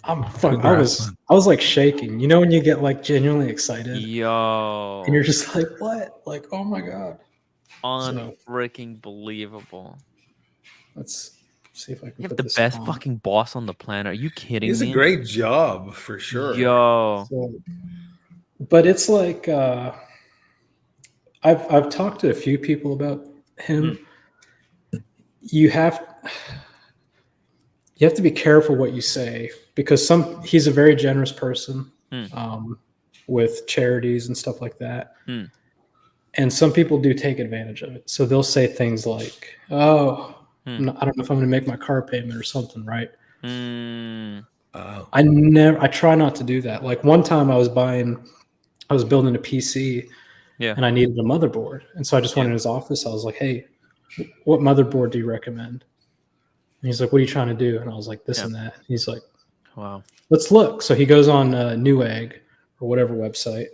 I Congrats, was like shaking. You know when you get like genuinely excited yo. and you're just like, what? Like, oh my god. Unfreaking believable. Let's see if I can You have put the this best on. fucking boss on the planet. Are you kidding He's me? a great job for sure. Yo. So, but it's like I've talked to a few people about him. You have to be careful what you say because he's a very generous person with charities and stuff like that. And some people do take advantage of it. So they'll say things like, "Oh, I don't know if I'm going to make my car payment or something, right?" I try not to do that. Like one time I was building a PC and I needed a motherboard. And so I just went in his office. I was like, "Hey, what motherboard do you recommend?" And he's like, "What are you trying to do?" And I was like, "This and that." And he's like, "Wow, let's look." So he goes on Newegg or whatever website.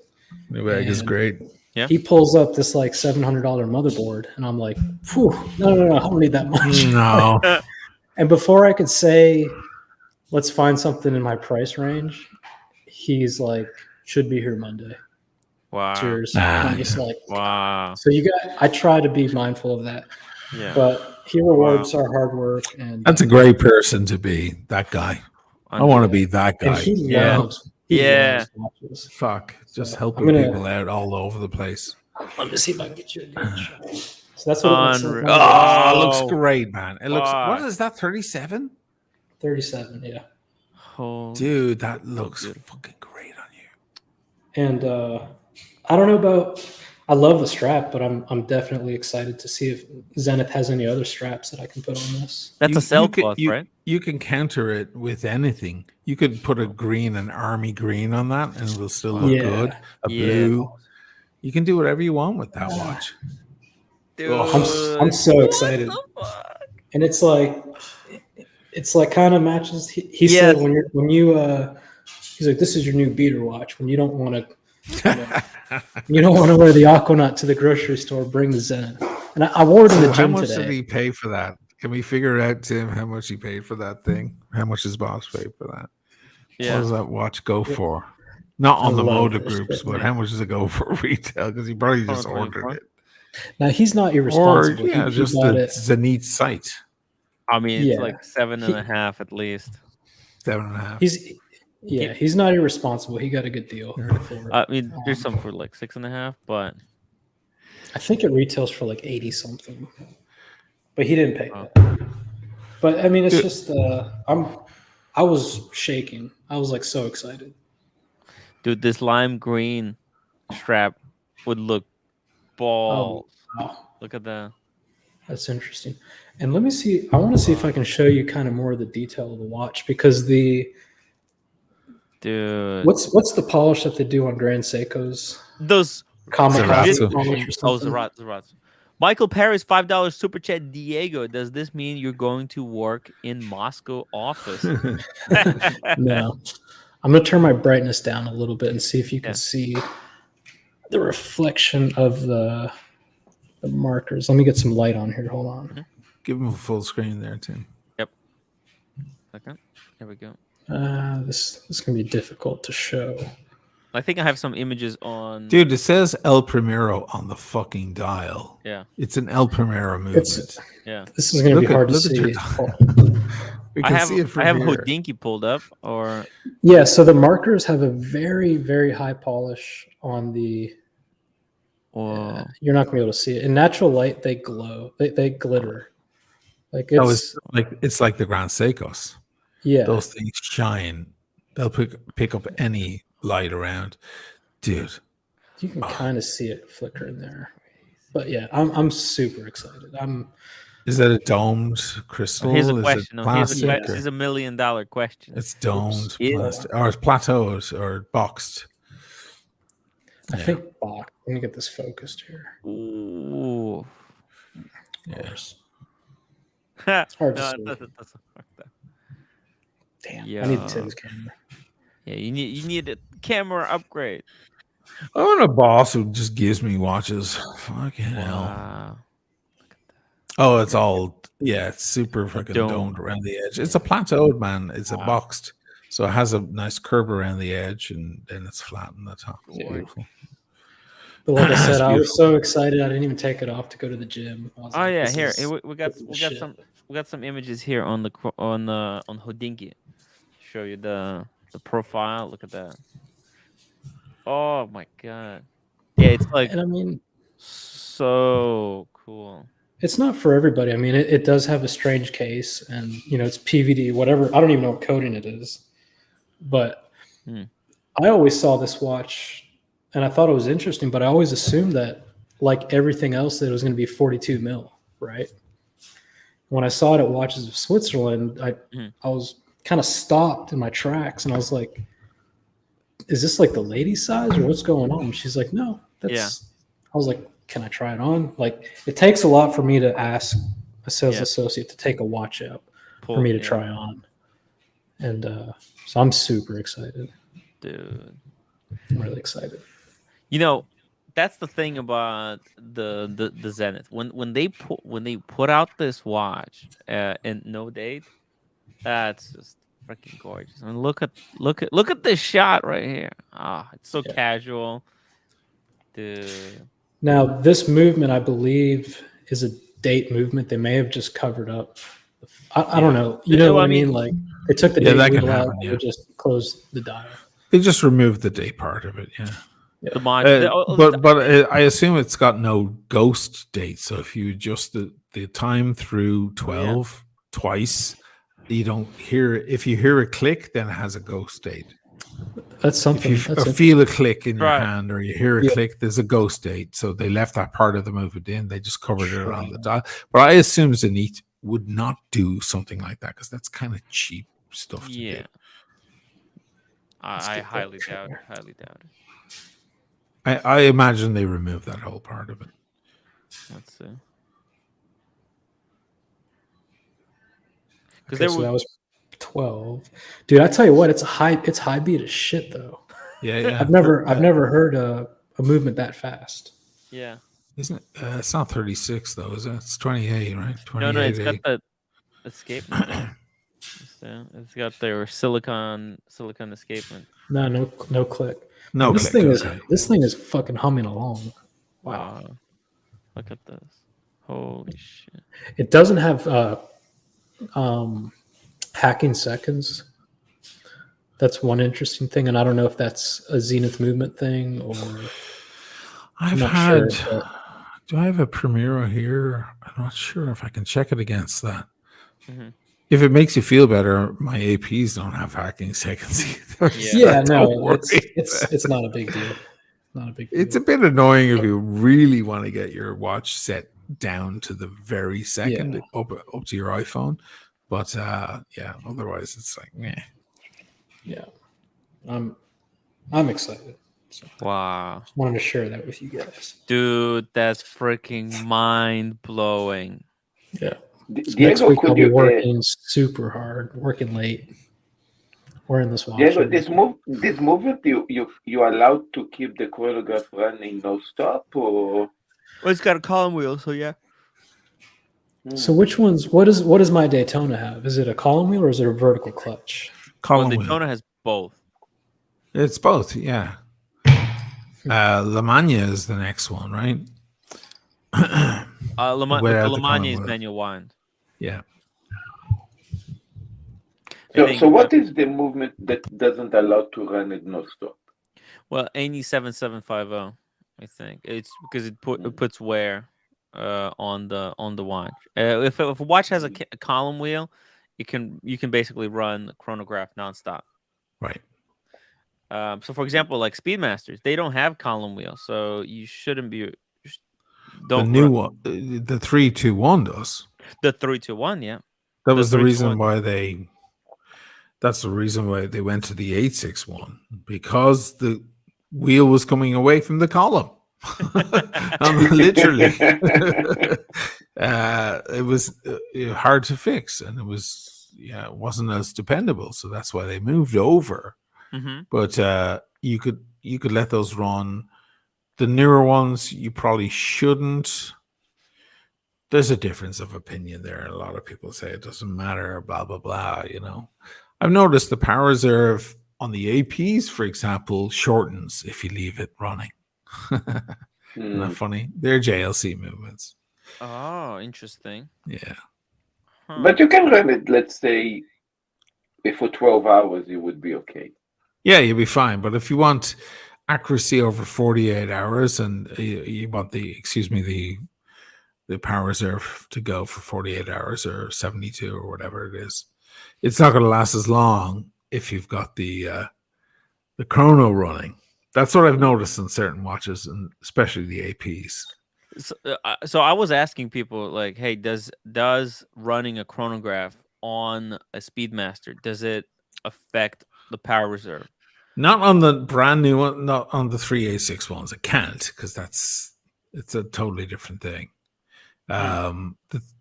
Newegg is great. Yeah. He pulls up this like $700 motherboard, and I'm like, "Phew, no, I don't need that much." No. And before I could say, "Let's find something in my price range," he's like, "Should be here Monday." Wow. Cheers. I'm just like, wow. So I try to be mindful of that. Yeah. But he rewards our hard work, and that's a great person to be. That guy. I want to be that guy. And he loves. Watches. Fuck. Just helping people out all over the place. Let me see if I can get you a good shot. So that's what it looks like. Oh, it looks great, man. It looks. What is that? 37? 37. Yeah. Oh, dude, that looks fucking great on you. And I don't know about. I love the strap, but I'm definitely excited to see if Zenith has any other straps that I can put on this. That's a cell cloth, right? You can counter it with anything. You could put an army green on that, and it will still look good. A blue. You can do whatever you want with that watch. Dude, I'm so excited, and it's like kind of matches. He said when you he's like, this is your new beater watch. When you don't want to. You don't want to wear the Aquanaut to the grocery store. Bring the Zenith. And I wore it in the gym today. How much did he pay for that? Can we figure out, Tim, how much he paid for that thing? How much his boss paid for that? Yeah. What does that watch go for? Not on the motor groups, but how much does it go for retail? Because he probably just ordered it. Now he's not irresponsible. Or just the Zenith site. I mean, it's like 7.5 at least. 7.5. He's not irresponsible. He got a good deal. I mean, there's some for like 6.5, but I think it retails for like 80 something, but he didn't pay Oh. that. But I mean, it's just I was shaking. I was like so excited. Dude, this lime green strap would look balls. Oh, wow. Look at that. That's interesting. And let me see. I want to see if I can show you kind of more of the detail of the watch, because Dude, what's the polish that they do on Grand Seiko's? those Kamikaze Zeratsu. polish or something? Zeratsu. Michael Paris, $5 super chat. Diego, does this mean you're going to work in Moscow office? No. I'm going to turn my brightness down a little bit and see if you can see the reflection of the markers. Let me get some light on here. Hold on. Give him a full screen there, Tim. Yep. Okay. There we go. This is going to be difficult to show. I think I have some images on. Dude, it says El Primero on the fucking dial. Yeah. It's an El Primero movement. Yeah. This is going to be hard to see. We I can have see it from I have here. Hodinky pulled up, or Yeah, so the markers have a very, very high polish on the. Whoa. You're not going to be able to see it. In natural light, they glow. They glitter. Like It's like the Grand Seikos. Yeah. Those things shine. They'll pick up any light around. Dude. You can kind of see it flickering there. But yeah, I'm super excited. Is that a domed crystal? Here's a Is question. it This plastic? is $1 million question. It's domed, Yeah. plastic, or it's plateaus or boxed. I think box. Let me get this focused here. Ooh. Yes. It's hard No, to it see. doesn't work though. Damn, Yeah. I need Tim's camera. Yeah, you need a camera upgrade. I want a boss who just gives me watches. Fucking hell. Wow. Oh, it's all it's super fucking dome. domed around the edge. It's a plateaued, man. It's a boxed, so it has a nice curve around the edge, and then it's flat on the top. It's beautiful. But like I said, It's I was beautiful. so excited I didn't even take it off to go to the gym. I was Oh like, yeah, this here is- we got this is we got shit. some images here on Hodinky. Show you the profile. Look at that. Oh my god. Yeah, it's like And I mean, so cool. it's not for everybody. I mean, it does have a strange case, and it's PVD, whatever. I don't even know what coating it is, but I always saw this watch, and I thought it was interesting. But I always assumed that, like everything else, that it was going to be 42 mil, right? When I saw it at Watches of Switzerland, I was kind of stopped in my tracks, and I was like, "Is this like the lady size, or what's going on?" And she's like, "No, that's." Yeah. I was like, "Can I try it on?" Like, it takes a lot for me to ask a sales associate to take a watch out for me to try on, and so I'm super excited. Dude, I'm really excited. That's the thing about the Zenith. When they put out this watch and no date, that's just freaking gorgeous. I mean, look at this shot right here. It's so casual, dude. Now, this movement, I believe, is a date movement. They may have just covered up. I don't know. You know what I mean? Like, they took the date that can label out, happen, they just closed the dial. They just removed the day part of it, yeah. The mod, But I assume it's got no ghost date. So if you adjust the time through 12 twice, you don't hear. If you hear a click, then it has a ghost date. That's something. If you feel a click in your Right. hand or you hear a click, there's a ghost date. So they left that part of the movement in. They just covered it around the dial. But I assume Zenith would not do something like that because that's kind of cheap stuff to do. I highly doubt it. Highly doubt it. I imagine they removed that whole part of it. Let's see. Okay, so that was 12. Dude, I tell you what, it's high beat as shit though. Yeah. I've never heard a movement that fast. Yeah. Isn't it? It's not 36 though, is it? It's 28, right? 28. No, it's got the escapement there. It's got their silicon escapement. No click. No, This thing is fucking humming along. Wow. Look at this. Holy shit. It doesn't have hacking seconds. That's one interesting thing, and I don't know if that's a Zenith movement thing or I've not had sure, Do I have a Primera here? I'm not sure if I can check it against that. Mhm. If it makes you feel better, my APs don't have hacking seconds either. Yeah, so no, don't worry. it's not a big deal. Not a big deal. It's a bit annoying if you really want to get your watch set down to the very second up to your iPhone. But yeah, otherwise it's like, meh. Yeah. I'm excited. So Wow. just wanted to share that with you guys. Dude, that's freaking mind blowing. Yeah. So Diego, next week I'll could be you working super hard, working late. Wearing this watch. Diego, this movement you allowed to keep the chronograph running no stop, or Well, it's got a column wheel, so yeah. So which one's what does my Daytona have? Is it a column wheel or is it a vertical clutch? Column Well, wheel. Daytona has both. It's both, yeah. La Magna is the next one, right? The Without the Lamagna column is wheel. manual wind. Yeah. So what is the movement that doesn't allow to run it no stop? Well, ep770, I think it's because it puts wear on the watch. If a watch has a column wheel, you can basically run the chronograph nonstop. Right. So for example, like Speedmasters, they don't have column wheels, so you shouldn't be. The new one, the 321 does. The 321, yeah. That was the reason why That's the reason why they went to the 861, because the wheel was coming away from the column. Literally, it was hard to fix, and it wasn't as dependable. So that's why they moved over. Mm-hmm. But you could let those run. The newer ones, you probably shouldn't. There's a difference of opinion there. A lot of people say it doesn't matter, blah, blah, blah, I've noticed the power reserve on the APs, for example, shortens if you leave it running. Isn't that funny? They're JLC movements. Oh, interesting. Yeah. Huh. But you can run it, let's say, for 12 hours, you would be okay. Yeah, you'll be fine. But if you want accuracy over 48 hours and you want the power reserve to go for 48 hours or 72 or whatever it is, it's not going to last as long if you've got the chrono running. That's what I've noticed in certain watches, and especially the APs. So I was asking people, like, hey, does running a chronograph on a Speedmaster, does it affect the power reserve? Not on the brand new one, not on the 386 ones. It can't, because it's a totally different thing. The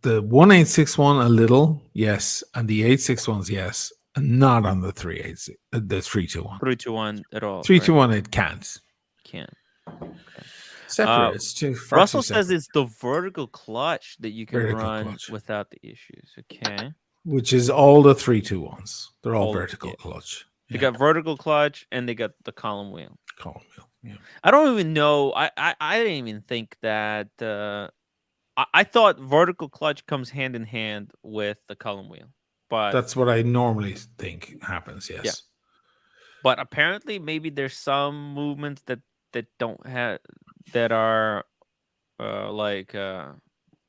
1861 a little, yes, and the 861s, yes, and not on the 386, the 321. 321 at all. 321, right? It can't. Can't. Okay. Separate. It's too. Russell says it's the vertical clutch that you can run without the issues. Okay. Which is all the 321s. They're all vertical clutch. They got vertical clutch and they got the column wheel. Yeah. I don't even know. I didn't even think that. I thought vertical clutch comes hand in hand with the column wheel, but that's what I normally think happens. Yes. Yeah. But apparently, maybe there's some movements that don't have that are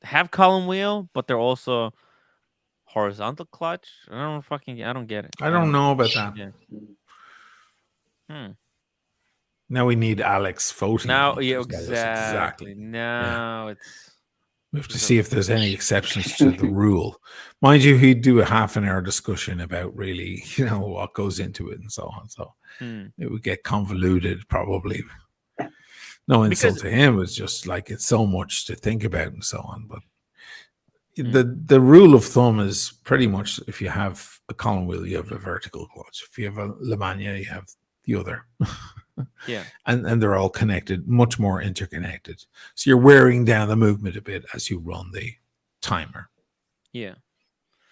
have column wheel, but they're also horizontal clutch. I don't get it. I don't know about that. Yeah. Now we need Alex voting. Now, yeah, exactly. Now we have to see if there's any exceptions to the rule. Mind you, he'd do a half an hour discussion about really, what goes into it and so on. So it would get convoluted probably. No insult to him. It's just like it's so much to think about and so on. But the rule of thumb is pretty much if you have a column wheel, you have a vertical clutch. If you have a Lamagna, you have the other. Yeah. And they're all connected, much more interconnected. So you're wearing down the movement a bit as you run the timer. Yeah.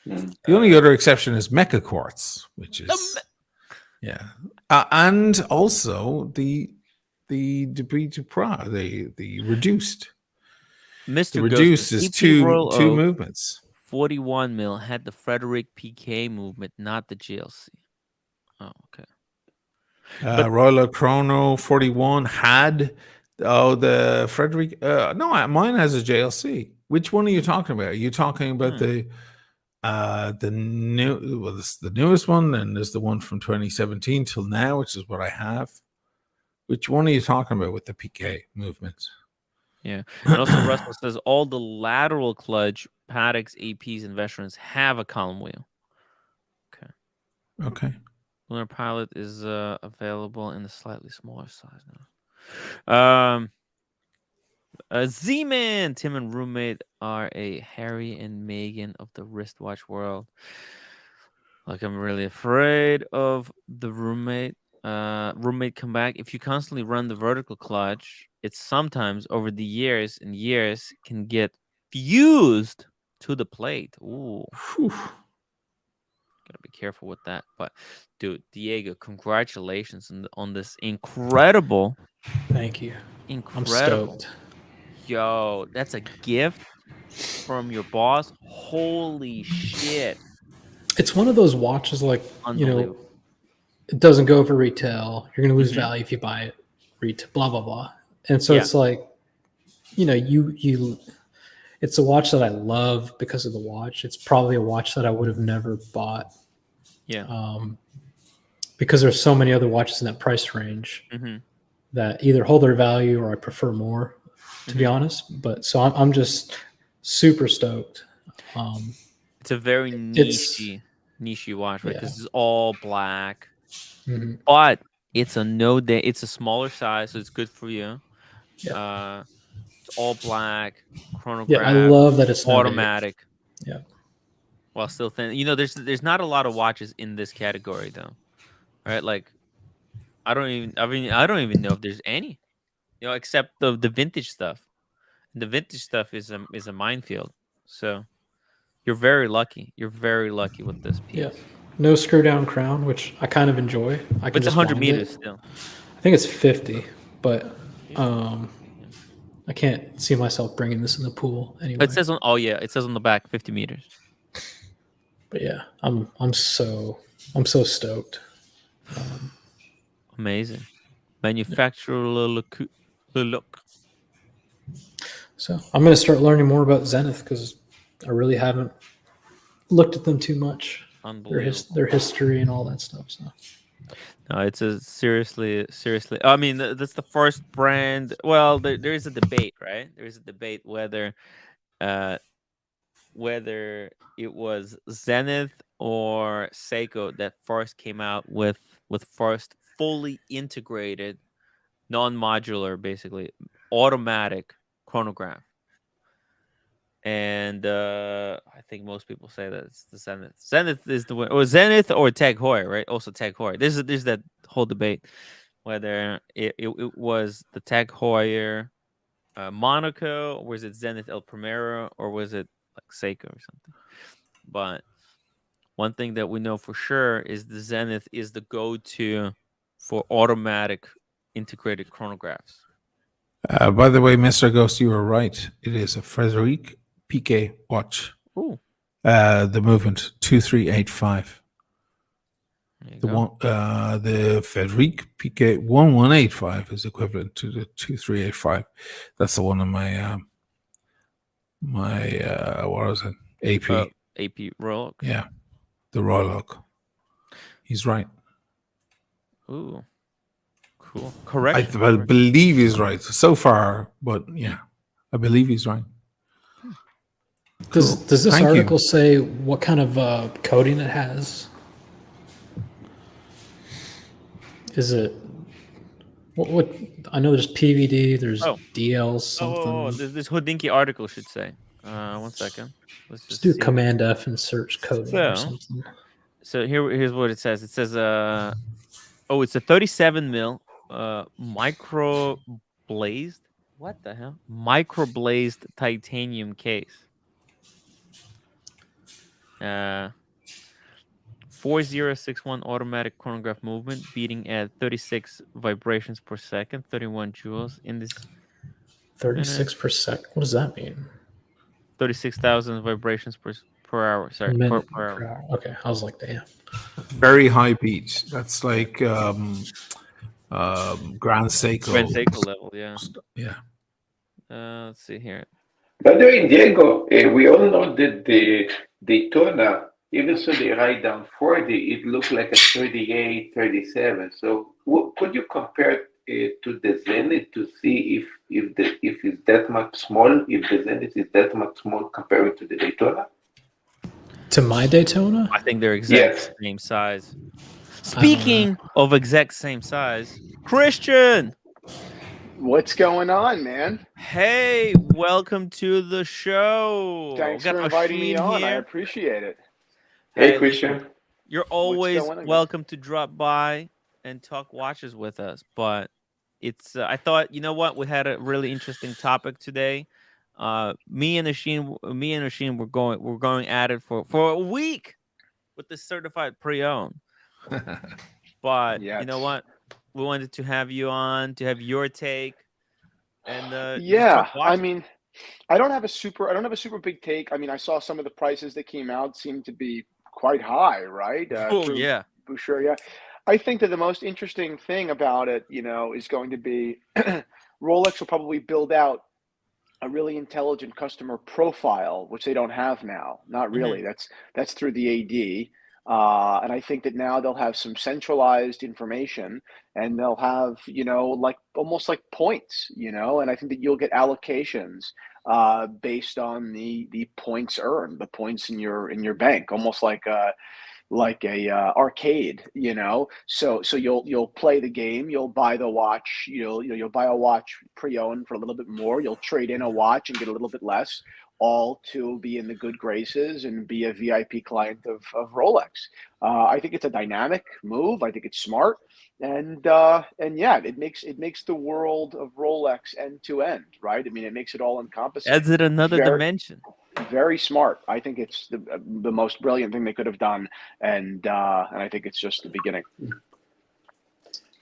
The only other exception is Mecha Quartz, which is and also the Debris du Pras, the reduced. Mr. The reduced is two movements. 41 mil had the Frederick PK movement, not the GLC. Oh, okay. Royal Chrono 41 had Oh, the Frederick. No, mine has a JLC. Which one are you talking about? Are you talking about the new? Well, this is the newest one, and there's the one from 2017 till now, which is what I have. Which one are you talking about with the PK movements? Yeah, and also Russell says all the lateral clutch Paddocks, APs, and veterans have a column wheel. Okay. Lunar Pilot is available in a slightly smaller size now. Z-Man, Tim and Roommate are a Harry and Meghan of the wristwatch world. Like, I'm really afraid of the Roommate. Roommate comeback. If you constantly run the vertical clutch, it sometimes over the years and years can get fused to the plate. Ooh. Whew. Gotta be careful with that. But dude, Diego, congratulations on this incredible. Thank you. Incredible. I'm stoked. Yo, that's a gift from your boss. Holy shit. It's one of those watches, like, Unbelievable. it doesn't go for retail. You're gonna lose value if you buy it retail, blah blah blah. And so it's like, you it's a watch that I love because of the watch. It's probably a watch that I would have never bought. Yeah. Because there's so many other watches in that price range that either hold their value or I prefer more, to be honest. But so I'm just super stoked. It's a very niche watch, right? Because it's all black. But it's it's a smaller size, so it's good for you. Yeah. It's all black, chronograph. Yeah, I love that it's automatic. Yeah. While still thin. There's not a lot of watches in this category though. Right? Like I don't even know if there's any. Except the vintage stuff. The vintage stuff is a minefield. So you're very lucky. You're very lucky with this piece. Yeah. No screw down crown, which I kind of enjoy. But it's 100 meters still. I think it's 50, but I can't see myself bringing this in the pool anyway. It says on the back 50 meters. But yeah, I'm so stoked. Amazing. Manufacturer look. So I'm going to start learning more about Zenith because I really haven't looked at them too much. Their history and all that stuff. So. No, it's a seriously. I mean, that's the first brand. Well, there is a debate, right? There is a debate whether it was Zenith or Seiko that first came out with first fully integrated, non-modular, basically automatic chronograph. And I think most people say that it's the Zenith. Zenith is the one, or Zenith or Tag Heuer, right? Also Tag Heuer. There's that whole debate whether it was the Tag Heuer Monaco, or was it Zenith El Primero, or was it like Seiko or something? But one thing that we know for sure is the Zenith is the go-to for automatic integrated chronographs. By the way, Mr. Ghost, you were right. It is a Frederic PK watch. Ooh. The movement 2385. The Frederic PK 1185 is equivalent to the 2385. That's the one on my what was it? AP. AP Rolex. Yeah, the Rolex. He's right. Ooh. Cool. Correct. I believe he's right so far, but yeah, I believe he's right. Does this article say what kind of coating it has? Is it what? I know there's PVD, there's DL something. This Hodinkee article should say. 1 second. Let's just do Command F and search coating or something. So here's what it says. It says it's a 37 mil micro blazed. What the hell? Micro blazed titanium case. 4061 automatic chronograph movement, beating at 36 vibrations per second, 31 joules in this. 36 per second. What does that mean? 36,000 vibrations per hour. Sorry, per hour. Okay, I was like, damn. Very high beat. That's like Grand Seiko. Grand Seiko level, yeah. Yeah. Let's see here. By the way, Diego, we all know that the Daytona, even so they write down 40, it looks like a 38, 37. So could you compare it to the Zenith to see if it's that much small, if the Zenith is that much small compared to the Daytona? To my Daytona? I think they're exact same size. Speaking of exact same size, Christian! What's going on, man? Hey, welcome to the show. Thanks for inviting me on. I appreciate it. Hey, Christian. You're always welcome to drop by and talk watches with us. But it's I thought, you know what, we had a really interesting topic today. Me and Asheen we're going at it for a week with the certified pre-owned. But you know what? We wanted to have you on to have your take. And yeah, I mean, I don't have a super big take. I mean, I saw some of the prices that came out seem to be quite high, right? Yeah. Sure, yeah. I think that the most interesting thing about it, you know, is going to be Rolex will probably build out a really intelligent customer profile, which they don't have now. Not really. That's through the AD. And I think that now they'll have some centralized information, and they'll have, you know, like almost like points, you know, and I think that you'll get allocations based on the points earned, the points in your bank, almost like a arcade, you know. So you'll play the game, you'll buy the watch, you'll buy a watch pre-owned for a little bit more, you'll trade in a watch and get a little bit less, all to be in the good graces and be a VIP client of Rolex. I think it's a dynamic move. I think it's smart, and yeah, it makes the world of Rolex end to end, right? I mean, it makes it all encompassing. Adds it another dimension. Very smart. I think it's the most brilliant thing they could have done, and I think it's just the beginning.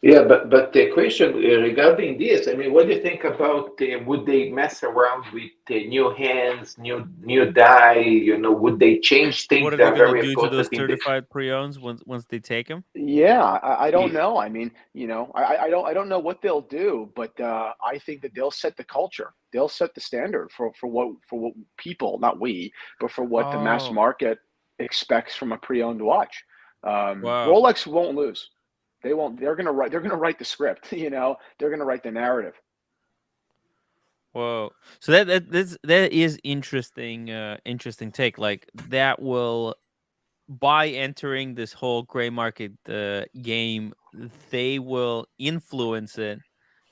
Yeah, but the question regarding this, I mean, what do you think about would they mess around with new hands, new die? You know, would they change things what are that they are very going to do to important those certified pre-owns once they take them? Yeah, I don't know. I mean, you know, I don't know what they'll do, but I think that they'll set the culture. They'll set the standard for what people, not we, but for what the mass market expects from a pre-owned watch. Rolex won't lose. They won't. They're gonna write the script. You know, they're gonna write the narrative. Whoa! So that is interesting. Interesting take. Like that will, by entering this whole gray market game, they will influence it,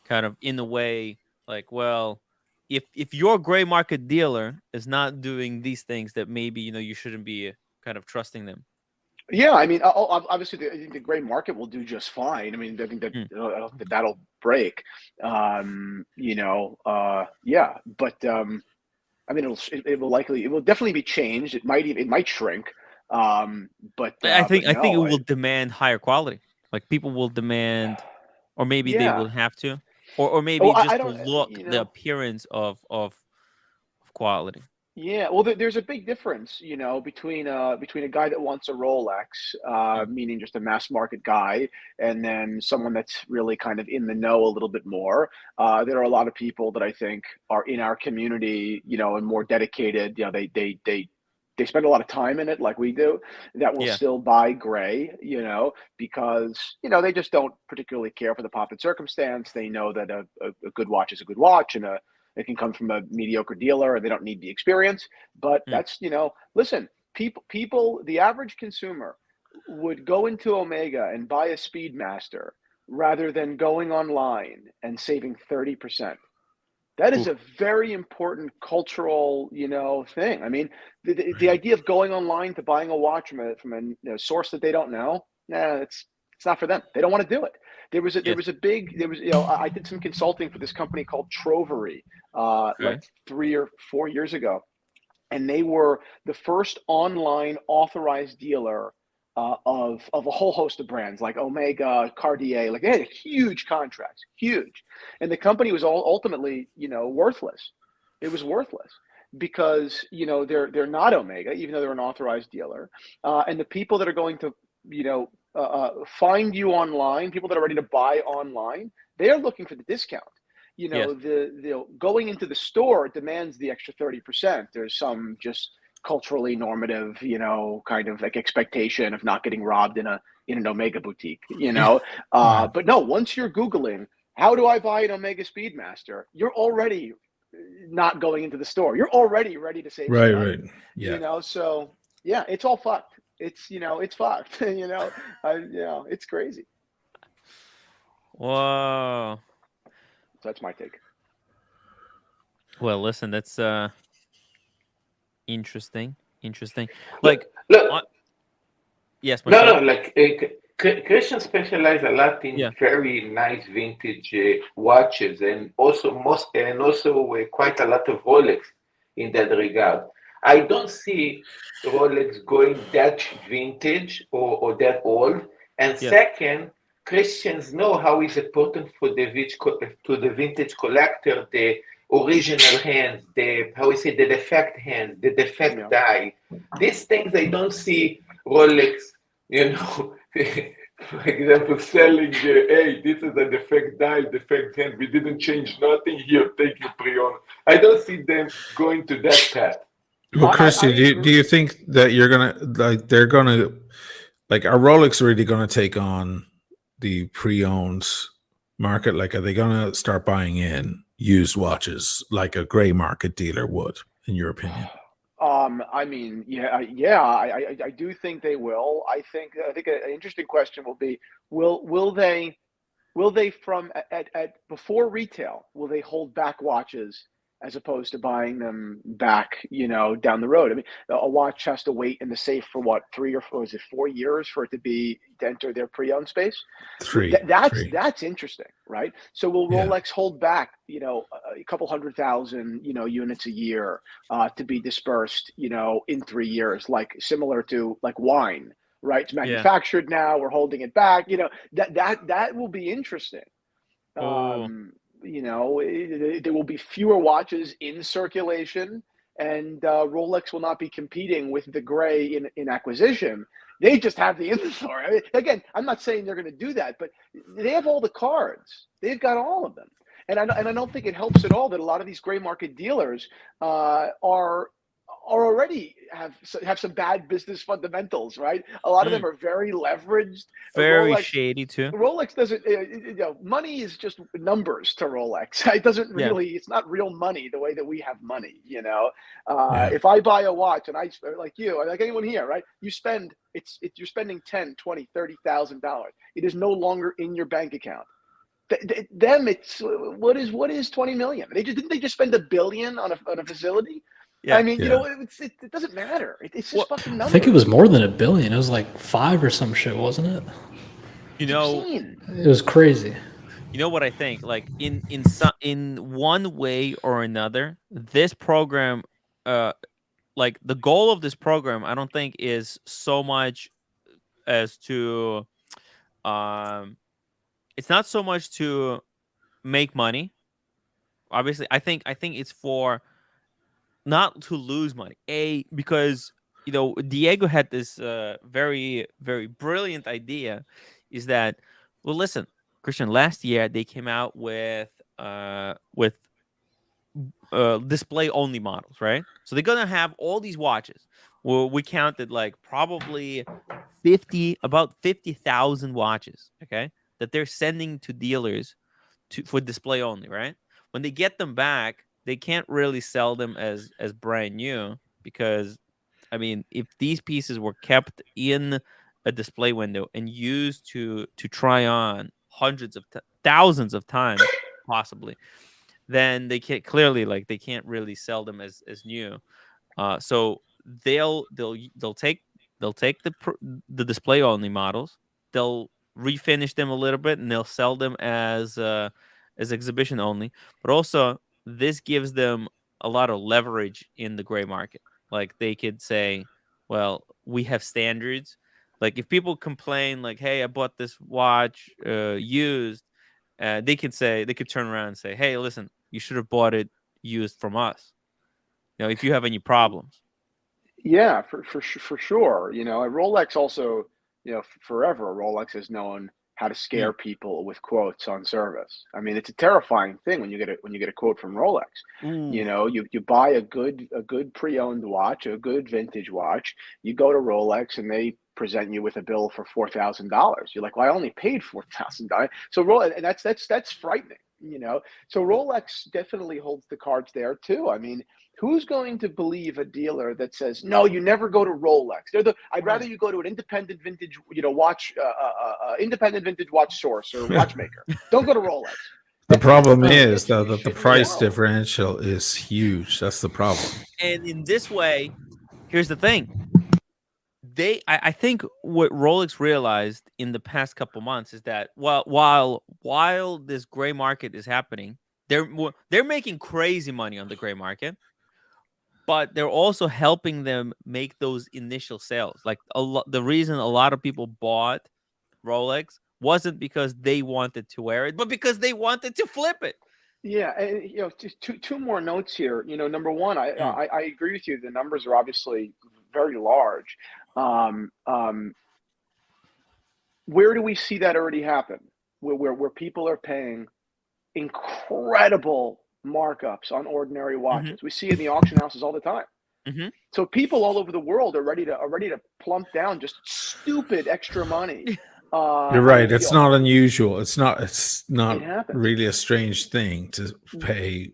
kind of in a way. Like, well, if your gray market dealer is not doing these things, that maybe you shouldn't be kind of trusting them. Yeah, I mean, obviously, I think the gray market will do just fine. I mean, I think that I don't think that'll break. Yeah, but I mean, it will definitely be changed. It might shrink. But I think it will demand higher quality. Like people will demand, or maybe they will have to, or maybe just to look the appearance of quality. Yeah, well, there's a big difference, you know, between a guy that wants a Rolex, meaning just a mass market guy, and then someone that's really kind of in the know a little bit more. There are a lot of people that I think are in our community, you know, and more dedicated. You know, they spend a lot of time in it, like we do, that will still buy gray, you know, because they just don't particularly care for the pomp and circumstance. They know that a good watch is a good watch, and it can come from a mediocre dealer, and they don't need the experience. But that's, listen, people, the average consumer would go into Omega and buy a Speedmaster rather than going online and saving 30%. That is a very important cultural, thing. I mean, the idea of going online to buying a watch from a source that they don't know, it's not for them. They don't want to do it. There was I did some consulting for this company called Trovery like 3 or 4 years ago, and they were the first online authorized dealer of a whole host of brands like Omega, Cartier. Like they had huge contracts, huge, and the company was ultimately worthless. It was worthless because they're not Omega, even though they're an authorized dealer, and the people that are going to find you online, people that are ready to buy online, they are looking for the discount. You know, Yes. the going into the store demands the extra 30%. There's some just culturally normative, you know, kind of like expectation of not getting robbed in an Omega boutique, you know. Right. But no, once you're Googling, how do I buy an Omega Speedmaster? You're already not going into the store. You're already ready to save some money. Right. Yeah. You know, so yeah, it's all fucked. It's, you know, it's fucked. You know, it's crazy. Whoa. So that's my take. Well, listen, that's interesting. Like, Look, yes, no, Marcelo? like Christian specialize a lot in Yeah. very nice vintage watches, and also quite a lot of Rolex in that regard. I don't see Rolex going that vintage or that old. And Yeah. second, Christians know how it's important for the vintage collector, the original hands, the defect hands, the defect die. These things I don't see Rolex, you know, for example, selling, hey, this is a defect die, defect hand, we didn't change nothing here, take your pre-owned. I don't see them going to that path. Well, Christian, do you think that you're gonna they're gonna are Rolex really gonna take on the pre-owned market? Like, are they gonna start buying in used watches like a gray market dealer would, in your opinion? I mean, I do think they will. I think an interesting question will be, will they from at before retail, will they hold back watches as opposed to buying them back, you know, down the road? I mean, a watch has to wait in the safe for what, 4 years for it to enter their pre-owned space? Three. That's interesting, right? So will Rolex hold back, you know, a couple 100,000, you know, units a year to be dispersed, you know, in 3 years, like similar to like wine, right? It's manufactured now, we're holding it back, you know, that will be interesting. You know, there will be fewer watches in circulation, and Rolex will not be competing with the gray in acquisition. They just have the inventory. I mean, again, I'm not saying they're going to do that, but they have all the cards. They've got all of them. And I don't think it helps at all that a lot of these gray market dealers are already have some bad business fundamentals, right? A lot of them are very leveraged, very shady too. Rolex doesn't, you know, money is just numbers to Rolex. It doesn't really, it's not real money the way that we have money, you know. If I buy a watch and like you, like anyone here, right? You're spending $10,000, $20,000, $30,000. It is no longer in your bank account. Them, it's what is 20 million? Didn't they just spend $1 billion on a facility? Yeah. I mean, you know, it doesn't matter. It's just fucking numbers. I think it was more than $1 billion. It was like 5 or some shit, wasn't it? You know, it was crazy. You know what I think? Like in one way or another, this program, like the goal of this program, I don't think is so much as to, it's not so much to make money. Obviously, I think it's for not to lose money. Because, you know, Diego had this very, very brilliant idea, is that, well, listen, Christian, last year they came out with display only models, right? So they're gonna have all these watches. Well, we counted like probably about 50,000 watches, okay, that they're sending to dealers for display only, right? When they get them back, they can't really sell them as brand new, because, I mean, if these pieces were kept in a display window and used to try on hundreds of thousands of times, possibly, then they can't they can't really sell them as new. So they'll take the display only models, they'll refinish them a little bit, and they'll sell them as exhibition only. But also, this gives them a lot of leverage in the gray market. Like, they could say, well, we have standards. Like, if people complain, like, hey, I bought this watch used, they could turn around and say, hey, listen, you should have bought it used from us, you know, if you have any problems. Yeah, for sure. You know, Rolex also forever Rolex has known how to scare people with quotes on service. I mean, it's a terrifying thing when you get a quote from Rolex. You buy a good pre-owned watch, a good vintage watch. You go to Rolex and they present you with a bill for $4,000. You're like, well, I only paid $4,000. So Rolex, and that's frightening. So Rolex definitely holds the cards there too. I mean, who's going to believe a dealer that says, no, you never go to Rolex? I'd rather you go to an independent vintage, watch, independent vintage watch source or watchmaker. Don't go to Rolex. The problem is that the price differential is huge. That's the problem. And in this way, here's the thing. I think what Rolex realized in the past couple months is that while this gray market is happening, they're making crazy money on the gray market, but they're also helping them make those initial sales. Like the reason a lot of people bought Rolex wasn't because they wanted to wear it, but because they wanted to flip it. Yeah, and just two more notes here. Number one, I agree with you. The numbers are obviously very large. Where do we see that already happen? Where people are paying incredible markups on ordinary watches. We see it in the auction houses all the time. So people all over the world are ready to plump down just stupid extra money. You're right. It's not unusual. It's not really a strange thing to pay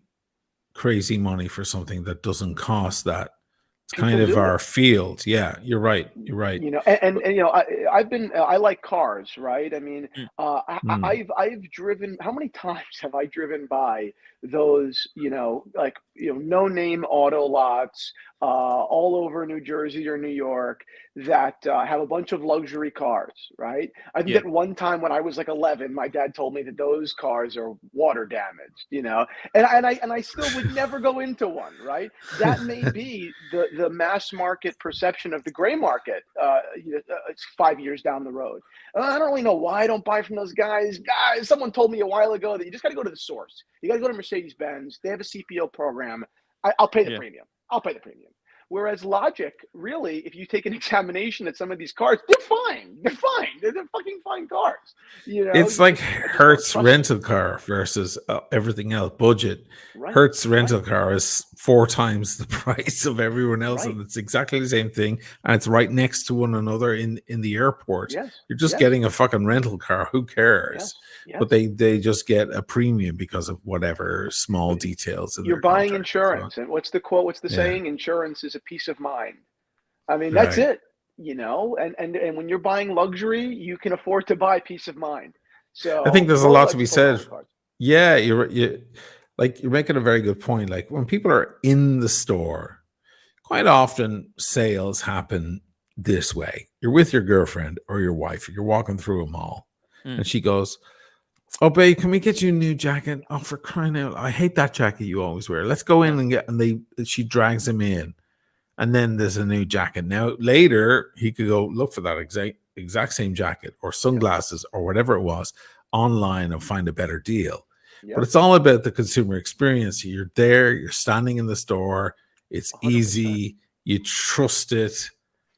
crazy money for something that doesn't cost that. It's kind of our field. Yeah, you're right. You're right. I like cars, right? I mean, I've driven. How many times have I driven by those, no name auto lots all over New Jersey or New York that have a bunch of luxury cars, right? I think at one time when I was like 11, my dad told me that those cars are water damaged, and I still would never go into one, right? That may be the mass market perception of the gray market. It's 5 years down the road. I don't really know why I don't buy from those guys. Someone told me a while ago that you just got to go to the source. You got to go to Mercedes-Benz. They have a CPO program. I'll pay the premium. I'll pay the premium. Whereas Logic, really, if you take an examination at some of these cars, they're fine. They're fine. They're fucking fine cars. It's like Hertz rental car versus everything else. Budget. Right. Hertz rental car is 4 times the price of everyone else, and it's exactly the same thing. And it's right next to one another in the airport. You're just getting a fucking rental car. Who cares? But they just get a premium because of whatever small details. You're buying insurance, and what's the quote? What's the saying? Insurance is a peace of mind. I mean, that's it. And when you're buying luxury, you can afford to buy peace of mind. So I think there's a lot to be said. Yeah, you're making a very good point. Like when people are in the store, quite often sales happen this way. You're with your girlfriend or your wife, you're walking through a mall, and she goes, "Oh, babe, can we get you a new jacket? Oh, for crying out! I hate that jacket you always wear. Let's go in and get." And she drags him in, and then there's a new jacket. Now later he could go look for that exact same jacket or sunglasses or whatever it was online and find a better deal. But it's all about the consumer experience. You're there, you're standing in the store, it's 100%. Easy, you trust it,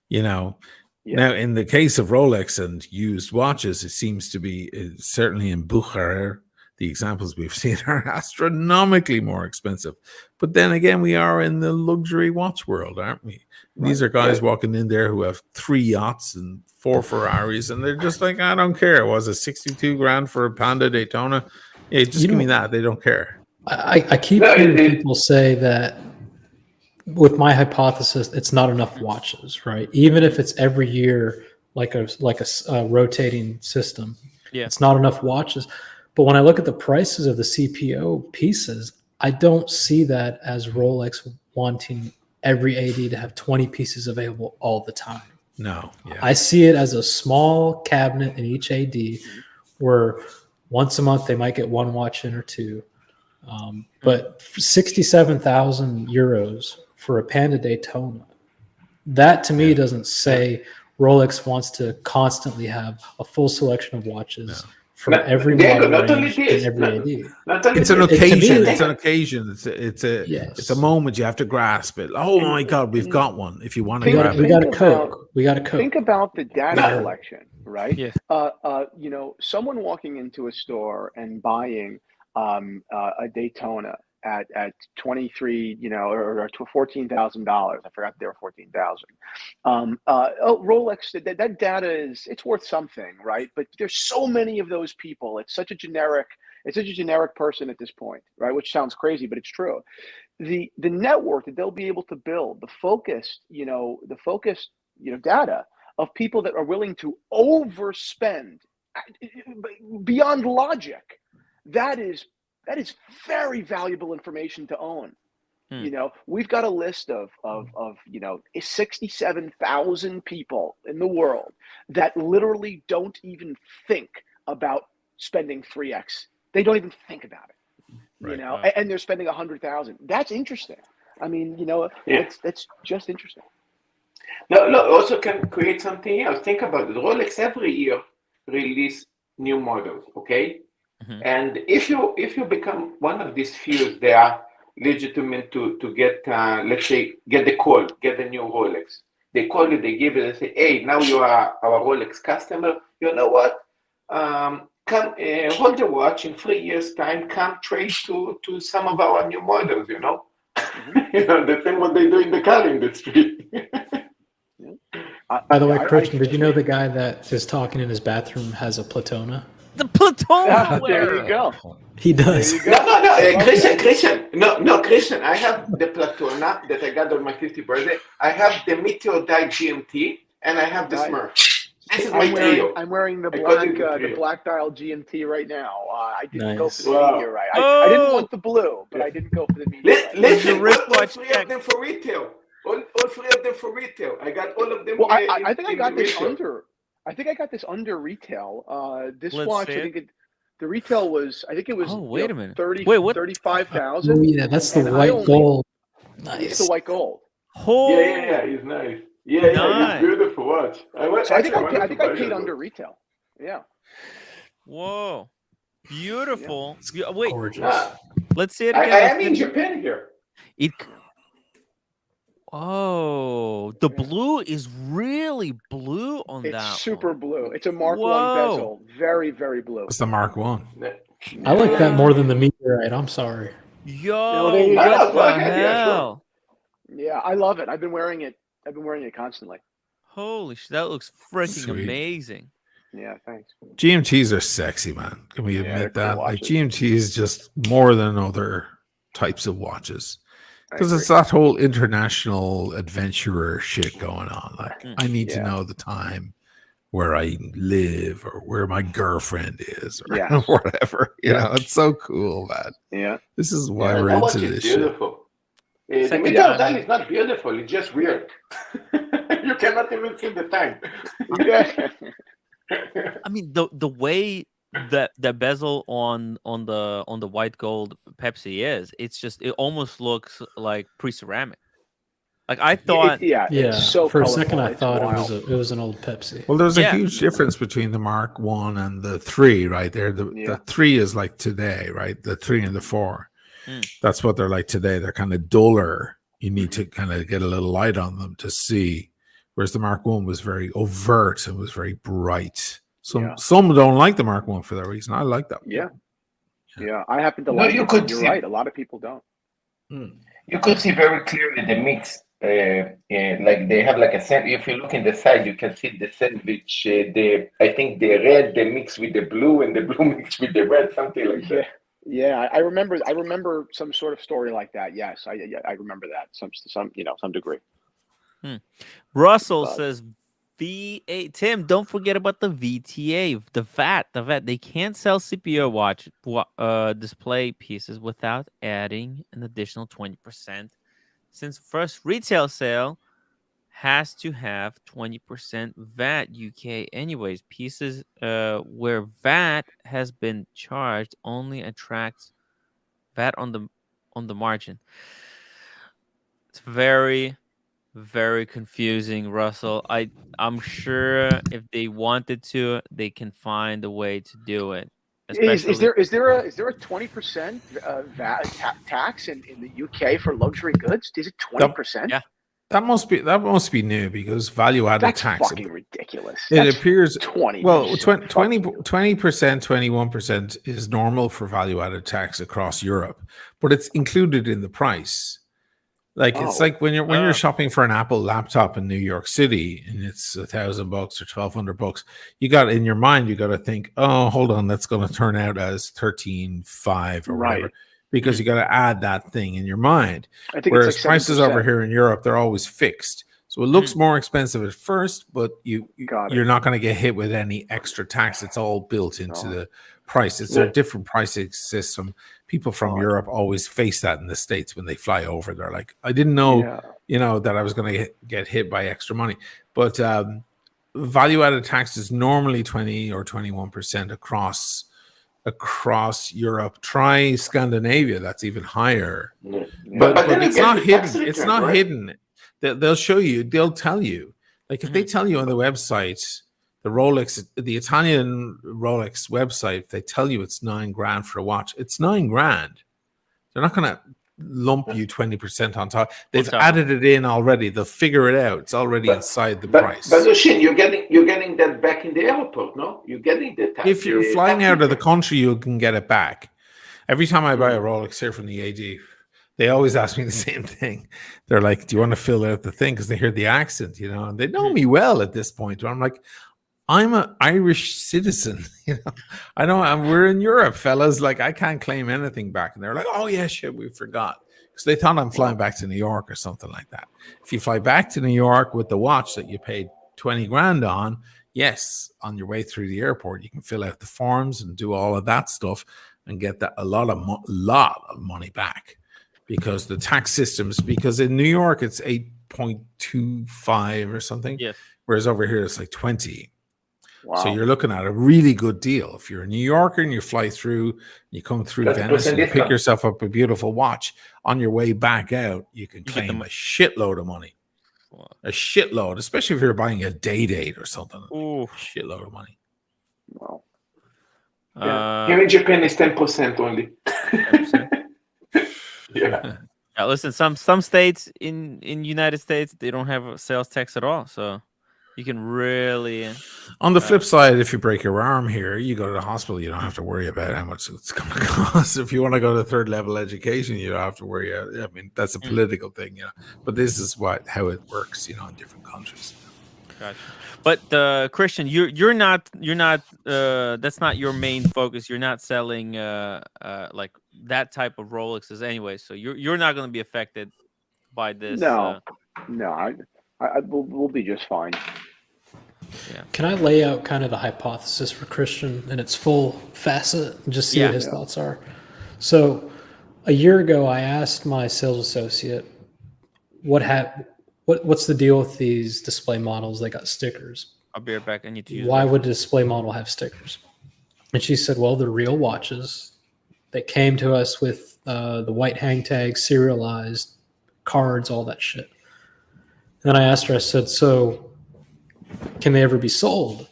Now, in the case of Rolex and used watches, it seems to be certainly in Bukhara, the examples we've seen are astronomically more expensive. But then again, we are in the luxury watch world, aren't we? These are guys walking in there who have 3 yachts and 4 Ferraris, and they're just like, I don't care. Was it 62 grand for a Panda Daytona? Yeah, just give me that. They don't care. I keep hearing people say that with my hypothesis, it's not enough watches, right? Even if it's every year, like a rotating system, it's not enough watches. But when I look at the prices of the CPO pieces, I don't see that as Rolex wanting every AD to have 20 pieces available all the time. No. I see it as a small cabinet in each AD where once a month they might get 1 watch in or 2. But 67,000 euros for a Panda Daytona, that to me doesn't say Rolex wants to constantly have a full selection of watches from every Diego, model not only range this, and every AD. not only It's an this. occasion. me- It's an occasion. It's a moment you have to grasp it. Oh my God, we've got one. If you want to We got, grab we it. got a Think about- Coke. We got a Coke. Think about the data Yeah. collection, right? Yes. You know, someone walking into a store and buying a Daytona at 23, you know, or $14,000. I forgot they were 14,000. Rolex. That data it's worth something, right? But there's so many of those people. It's such a generic person at this point, right? Which sounds crazy, but it's true. The network that they'll be able to build, the focused data of people that are willing to overspend beyond logic, that is very valuable information to own. You know, we've got a list of 67,000 people in the world that literally don't even think about spending 3x. They don't even think about it. Right. You know, and they're spending 100,000. That's interesting. I mean, you know, that's just interesting. No, also can create something else. Think about it. Rolex every year release new models, okay? Mhm. And if you become one of these few, they are legitimate to get, let's say, get the new Rolex. They call you, they give you, they say, hey, now you are our Rolex customer. You know what? Come hold the watch in 3 years' time. Come trade to some of our new models. You know, you know the same what they do in the car industry. By the way, Christian, did you know the guy that is talking in his bathroom has a Platona? The Platona. There you go. He does. There you go. No, Christian. I have the Platona that I got on my 50th birthday. I have the Meteor Dye GMT, and I have the Nice. Smurf. This is my trio. I'm wearing the According black to the trio. black dial GMT right now. I didn't go for the Nice. meteorite. Wow. I didn't want the blue, but I didn't go for the meteorite. Listen, all wristwatch 3 check. of them for retail. All 3 of them for retail. I got all of them. Well, I think I got this retail. under. I think I got this under retail. This Let's watch, see I think the retail was. I think it was. Oh, wait a minute. 30. Wait, what? 35,000. Oh, yeah, that's the And I white only- gold. It's Nice. the white gold. Oh, Yeah, he's nice. Yeah, Nice. he's beautiful watch. So I think I paid under retail. Yeah. Whoa. Beautiful. Wait, Gorgeous. let's see it I again. am in Japan here. It. Oh, the blue is really blue on It's that. super blue. It's a Mark Whoa. I bezel. Very, very blue. It's the Mark One. I like that more than the meteorite. I'm sorry. Yo, there you go. what Go the ahead, yeah, sure. hell? Yeah, I love it. I've been wearing it constantly. Holy shit, that looks freaking Sweet. amazing. Yeah, thanks. GMTs are sexy, man. Can we Yeah, admit they're cool that? Like watches. GMT is just more than other types of watches. I Because it's agree. that whole international adventurer shit going on. Like, I need to Yeah. know the time where I live or where my girlfriend is or Yes. whatever. You Yeah. know, it's so cool, man. Yeah. This is why Yeah, we're that watch into is this shit. beautiful. The Second Meteor time. Dye is not beautiful. It's just weird. You cannot even see the time. I mean, the way that the bezel on the white gold Pepsi is, it almost looks like pre-ceramic. Like I thought. Yeah. Yeah. It's so For a colorful. second, I It's thought wild. it was an old Pepsi. Well, there's Yeah. a huge difference between the Mark One and the 3, right there. The Yeah. 3 is like today, right? The 3 and the 4. Mm. That's what they're like today. They're kind of duller. You need to kind of get a little light on them to see. Whereas the Mark One was very overt and was very bright. Yeah. Some don't like the Mark One for that reason. I like that. Yeah. Yeah. I happen to No, like you it. could You're see- right. A lot of people don't. You could see very clearly the mix. Like they have like a sandwich. If you look in the side, you can see the sandwich. I think the red they mix with the blue, and the blue mix with the red, something like that. Yeah. I remember some sort of story like that. Yes. I remember that. Some degree. Russell But- says V8. Tim, don't forget about the VTA, the VAT. They can't sell CPO watch display pieces without adding an additional 20%. Since first retail sale has to have 20% VAT UK anyways. Pieces where VAT has been charged only attracts VAT on the margin. It's very, very confusing, Russell. I'm sure if they wanted to, they can find a way to do it. Is there a 20% tax in the UK for luxury goods? Is it 20%? Yeah. That must be new, because value-added tax. That's fucking ridiculous. It appears 20%. Well, 20%, 21% is normal for value-added tax across Europe, but it's included in the price. Like it's like when you're shopping for an Apple laptop in New York City and it's $1,000 or $1,200, you got in your mind, you got to think, oh, hold on, that's going to turn out as 13.5 or whatever, because you got to add that thing in your mind. I think Whereas it's like prices over here in Europe, they're always fixed. So it looks more expensive at first, but you're not going to get hit with any extra tax. It's all built into the price. It's a different pricing system. People from Europe always face that in the States when they fly over. They're like, I didn't know, that I was going to get hit by extra money. But value-added tax is normally 20 or 21% across Europe. Try Scandinavia, that's even higher. But it's not hidden. It's not hidden. They'll show you. They'll tell you. Like if they tell you on the website, the Italian Rolex website, if they tell you it's $9,000 for a watch, it's $9,000. They're not going to lump you 20% on top. They've added it in already. They'll figure it out. It's already inside the price. But Oshin, you're getting that back in the airport, no? You're getting the tax. If you're flying out of the country, you can get it back. Every time I buy a Rolex here from the AD, they always ask me the same thing. They're like, do you want to fill out the thing? Because they hear the accent, and they know me well at this point. I'm like, I'm an Irish citizen. I know we're in Europe, fellas. Like, I can't claim anything back. And they're like, oh, yeah, shit, we forgot. Because they thought I'm flying back to New York or something like that. If you fly back to New York with the watch that you paid $20,000 on, yes, on your way through the airport, you can fill out the forms and do all of that stuff and get a lot of money back. Because the tax systems, because in New York, it's 8.25 or something. Yes. Whereas over here, it's like 20. Wow. So you're looking at a really good deal. If you're a New Yorker and you fly through, you come through Venice and you pick yourself up a beautiful watch, on your way back out, you can claim a shitload of money. Wow. A shitload, especially if you're buying a date or something. Ooh, shitload of money. Wow. Here in Japan, it's 10% only. 10%? Yeah. Listen, some states in United States, they don't have a sales tax at all, so you can really. On the flip side, if you break your arm here, you go to the hospital, you don't have to worry about how much it's going to cost. If you want to go to third level education, you don't have to worry. I mean, that's a political thing, But this is how it works, in different countries. Gotcha. But Christian, you're not that's not your main focus. You're not selling like that type of Rolexes anyway, so you're not going to be affected by this. No, we'll be just fine. Yeah. Can I lay out kind of the hypothesis for Christian in its full facet and just see what his thoughts are? So a year ago, I asked my sales associate what's the deal with these display models? They got stickers. I'll be right back. I need to use Why would a display model have stickers? And she said, well, they're real watches. They came to us with the white hang tags, serialized cards, all that shit. And then I asked her, I said, so can they ever be sold?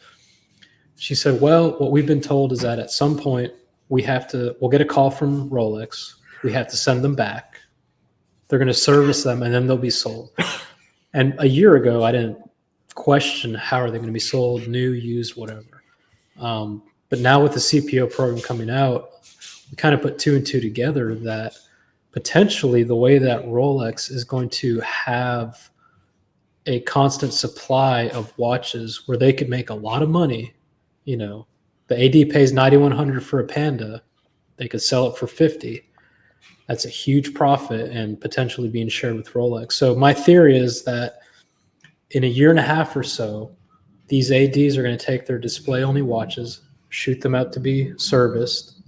She said, well, what we've been told is that at some point we'll get a call from Rolex. We have to send them back. They're going to service them and then they'll be sold. And a year ago, I didn't question how are they going to be sold, new, used, whatever. But now with the CPO program coming out, we kind of put two and two together that potentially the way that Rolex is going to have a constant supply of watches where they could make a lot of money. The AD pays $9,100 for a Panda. They could sell it for $50. That's a huge profit and potentially being shared with Rolex. So my theory is that in a year and a half or so, these ADs are going to take their display-only watches, shoot them out to be serviced.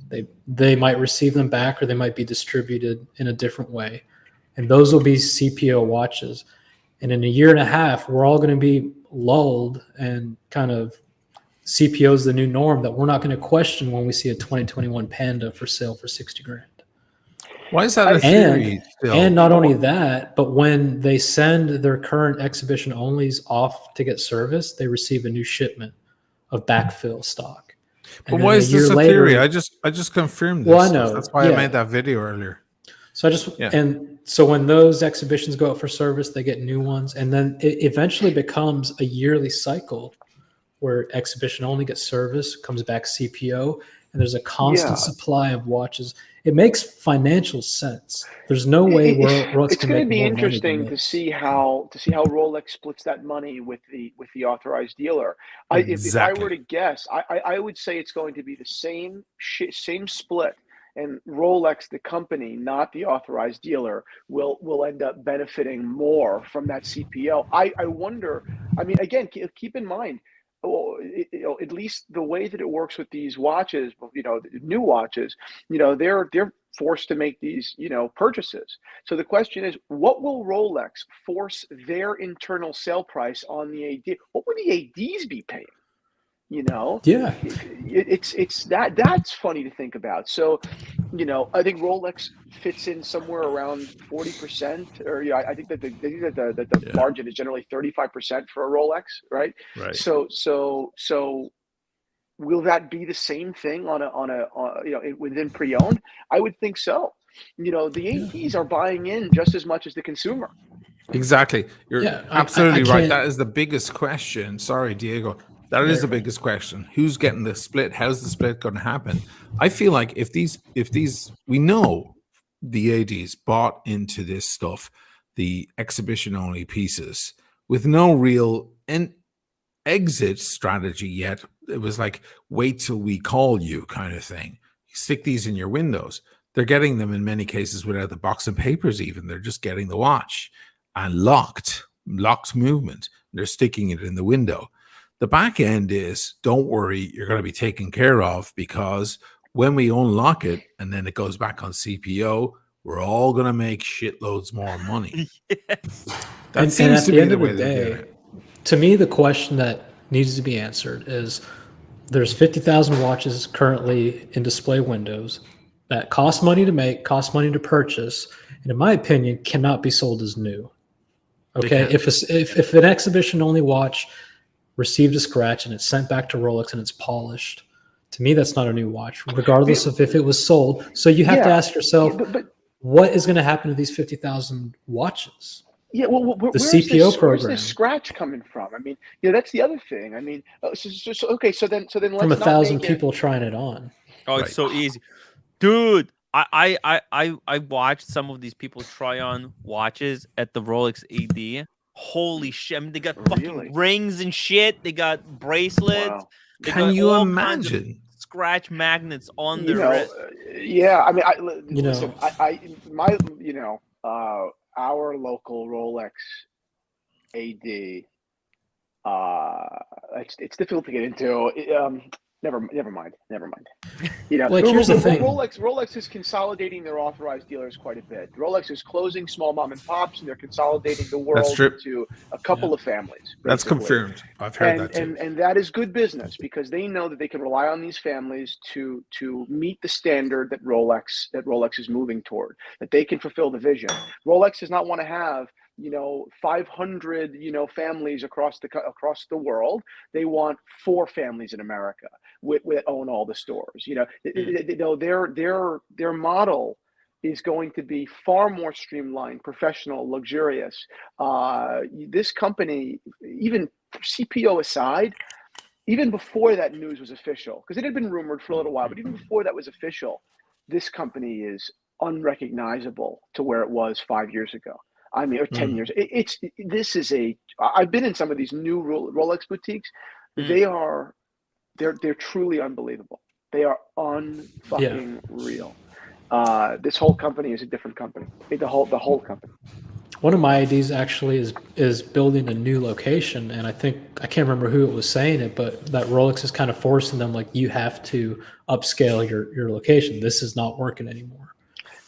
They might receive them back or they might be distributed in a different way. And those will be CPO watches. And in a year and a half, we're all going to be lulled and kind of CPO is the new norm that we're not going to question when we see a 2021 Panda for sale for $60,000. Why is that a theory still? And not only that, but when they send their current exhibition onlys off to get service, they receive a new shipment of backfill stock. But why is this a theory? I just confirmed this. Well, I know. That's why I made that video earlier. So and so when those exhibitions go out for service, they get new ones, and then it eventually becomes a yearly cycle where exhibition only gets service, comes back CPO, and there's a constant supply of watches. It makes financial sense. There's no way Rolex it's going to be interesting to see how Rolex splits that money with the authorized dealer. If I were to guess, I would say it's going to be the same split, and Rolex, the company, not the authorized dealer, will end up benefiting more from that CPO. I wonder. I mean, again, keep in mind. At least the way that it works with these watches, new watches, they're forced to make these, purchases. So the question is, what will Rolex force their internal sale price on the AD? What would the ADs be paying? Yeah, it's that's funny to think about. So, I think Rolex fits in somewhere around 40%, or I think that the margin is generally 35% for a Rolex, right? Right. So will that be the same thing within pre-owned? I would think so. The ADs are buying in just as much as the consumer. Exactly. You're absolutely right. That is the biggest question. Sorry, Diego. That is the biggest question. Who's getting the split? How's the split going to happen? I feel like if these, we know the ADs bought into this stuff, the exhibition only pieces, with no real exit strategy yet. It was like, wait till we call you kind of thing. You stick these in your windows. They're getting them in many cases without the box and papers even. They're just getting the watch and locked movement. They're sticking it in the window. The back end is, don't worry, you're going to be taken care of, because when we unlock it and then it goes back on CPO, we're all going to make shitloads more money. Yes. That seems to be the way they do it. To me, the question that needs to be answered is, there's 50,000 watches currently in display windows that cost money to make, cost money to purchase, and in my opinion, cannot be sold as new. Okay, if an exhibition only watch received a scratch and it's sent back to Rolex and it's polished, to me that's not a new watch, regardless of if it was sold. So you have to ask yourself, what is going to happen to these 50,000 watches? Yeah, well, the CPO program. Where's this scratch coming from? I mean, that's the other thing. I mean, so then let's from 1,000 people trying it on. Oh, it's so easy, dude. I watched some of these people try on watches at the Rolex AD. Holy shit! I mean, they got fucking rings and shit. They got bracelets. Wow. Can you imagine scratch magnets on their wrist? Yeah, I mean, our local Rolex AD. It's difficult to get into. Never mind. Like, here's the thing. Rolex is consolidating their authorized dealers quite a bit. Rolex is closing small mom and pops, and they're consolidating the world into a couple of families. That's confirmed. I've heard that too. And that is good business, because they know that they can rely on these families to meet the standard that Rolex is moving toward, that they can fulfill the vision. Rolex does not want to have 500 families across the world. They want 4 families in America that own all the stores. Their model is going to be far more streamlined, professional, luxurious. This company, even CPO aside, even before that news was official, because it had been rumored for a little while, but even before that was official, this company is unrecognizable to where it was 5 years ago. I mean, or 10 years. I've been in some of these new Rolex boutiques. They're truly unbelievable. They are unfucking real. This whole company is a different company. The whole company. One of my IDs actually is building a new location, and I can't remember who it was saying it, but that Rolex is kind of forcing them, like, you have to upscale your location. This is not working anymore.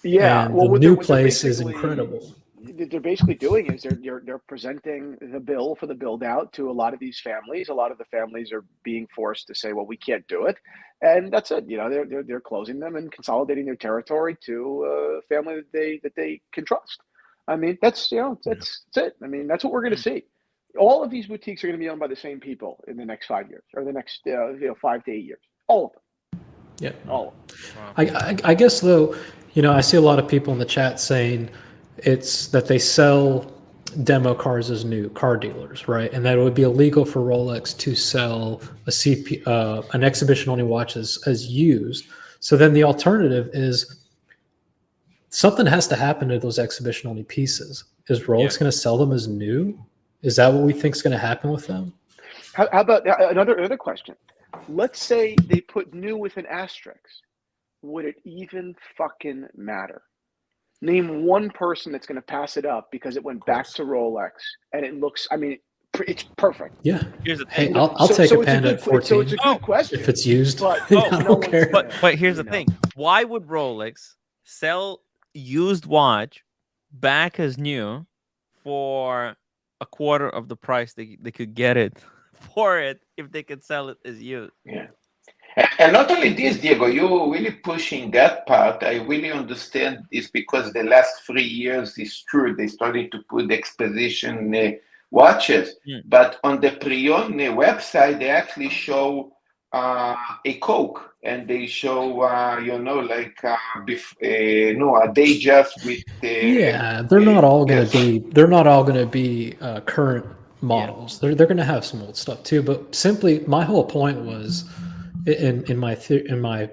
Yeah, and the new place is incredible. they're basically doing is they're presenting the bill for the build out to a lot of these families. A lot of the families are being forced to say, well, we can't do it, and that's it. They're closing them and consolidating their territory to a family that they can trust. I mean, that's it. I mean, that's what we're going to see. All of these boutiques are going to be owned by the same people in the next 5 years or the next 5 to 8 years. All of them. Yeah. All of them. I guess though, I see a lot of people in the chat saying it's that they sell demo cars as new, car dealers, right? And that it would be illegal for Rolex to sell an exhibition only watch as used. So then the alternative is something has to happen to those exhibition only pieces. Is Rolex going to sell them as new? Is that what we think is going to happen with them? How about another question? Let's say they put new with an asterisk. Would it even fucking matter? Name one person that's going to pass it up because it went back to Rolex and it looks, I mean, it's perfect. Yeah. Here's the thing. Hey, I'll take a Panda at 14. So it's a good question. If it's used. But, but here's the thing. Why would Rolex sell used watch back as new for a quarter of the price they could get it for it if they could sell it as used? Yeah. And not only this, Diego, you're really pushing that part. I really understand this because the last 3 years is true. They started to put exposition watches. But on the pre-owned website, they actually show a Coke, and they show, a day just with. They're not all going to be. They're not all going to be current models. They're going to have some old stuff too. But simply, my whole point was, in my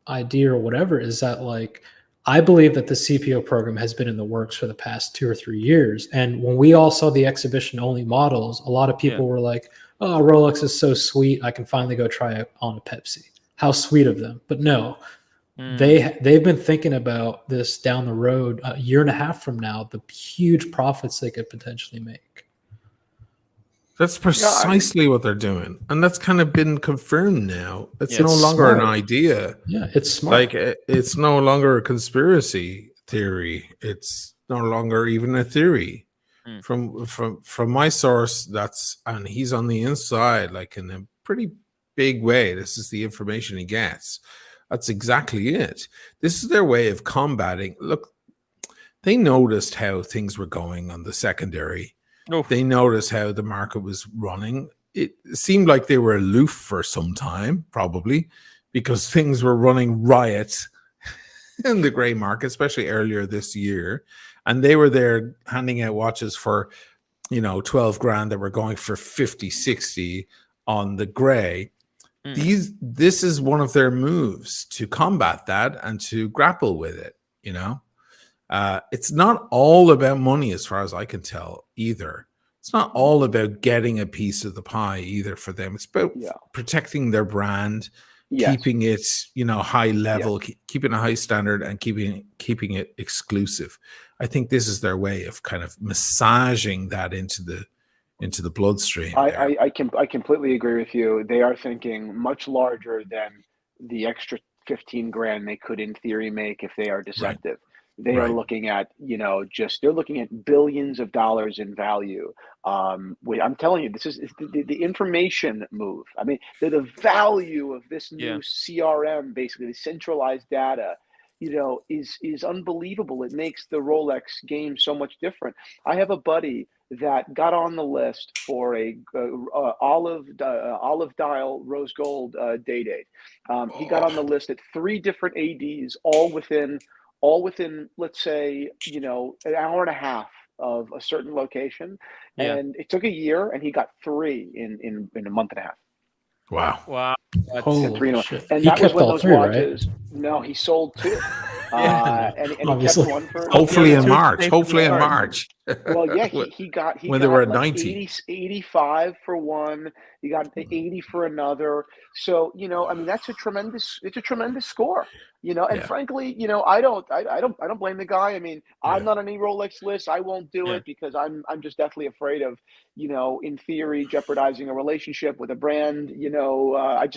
idea or whatever, is that like I believe that the CPO program has been in the works for the past 2 or 3 years. And when we all saw the exhibition only models, a lot of people were like, "Oh, Rolex is so sweet. I can finally go try it on a Pepsi. How sweet of them." But no, they've been thinking about this down the road, a year and a half from now, the huge profits they could potentially make. That's precisely what they're doing. And that's kind of been confirmed now. It's no longer an idea. Yeah, it's smart. Like, it's no longer a conspiracy theory. It's no longer even a theory. From my source, and he's on the inside, like in a pretty big way. This is the information he gets. That's exactly it. This is their way of combating. Look, they noticed how things were going on the secondary. They noticed how the market was running. It seemed like they were aloof for some time, probably, because things were running riot in the gray market, especially earlier this year. And they were there handing out watches for, 12 grand that were going for 50, 60 on the gray. This is one of their moves to combat that and to grapple with it, It's not all about money as far as I can tell either. It's not all about getting a piece of the pie either for them. It's about protecting their brand, keeping it, high level, keeping a high standard, and keeping it exclusive. I think this is their way of kind of massaging that into the bloodstream. I completely agree with you. They are thinking much larger than the extra 15 grand they could in theory make if they are deceptive. Right. They are looking at, they're looking at billions of dollars in value. I'm telling you, this is the information move. I mean, the value of this new CRM, basically the centralized data, is unbelievable. It makes the Rolex game so much different. I have a buddy that got on the list for a olive dial rose gold day date. He got on the list at 3 different ADs, all within, let's say, an hour and a half of a certain location. And it took a year, and he got 3 in a month and a half. Wow. Holy shit. And he that was kept when all those 3, watches. right? No, he sold 2. And he kept one for hopefully in March. Well, yeah, he got when they were at like 90, 85 for one. He got 80 for another. So that's a tremendous score. And frankly, I don't blame the guy. I mean, I'm not on any Rolex list. I won't do it because I'm just deathly afraid of, in theory, jeopardizing a relationship with a brand. I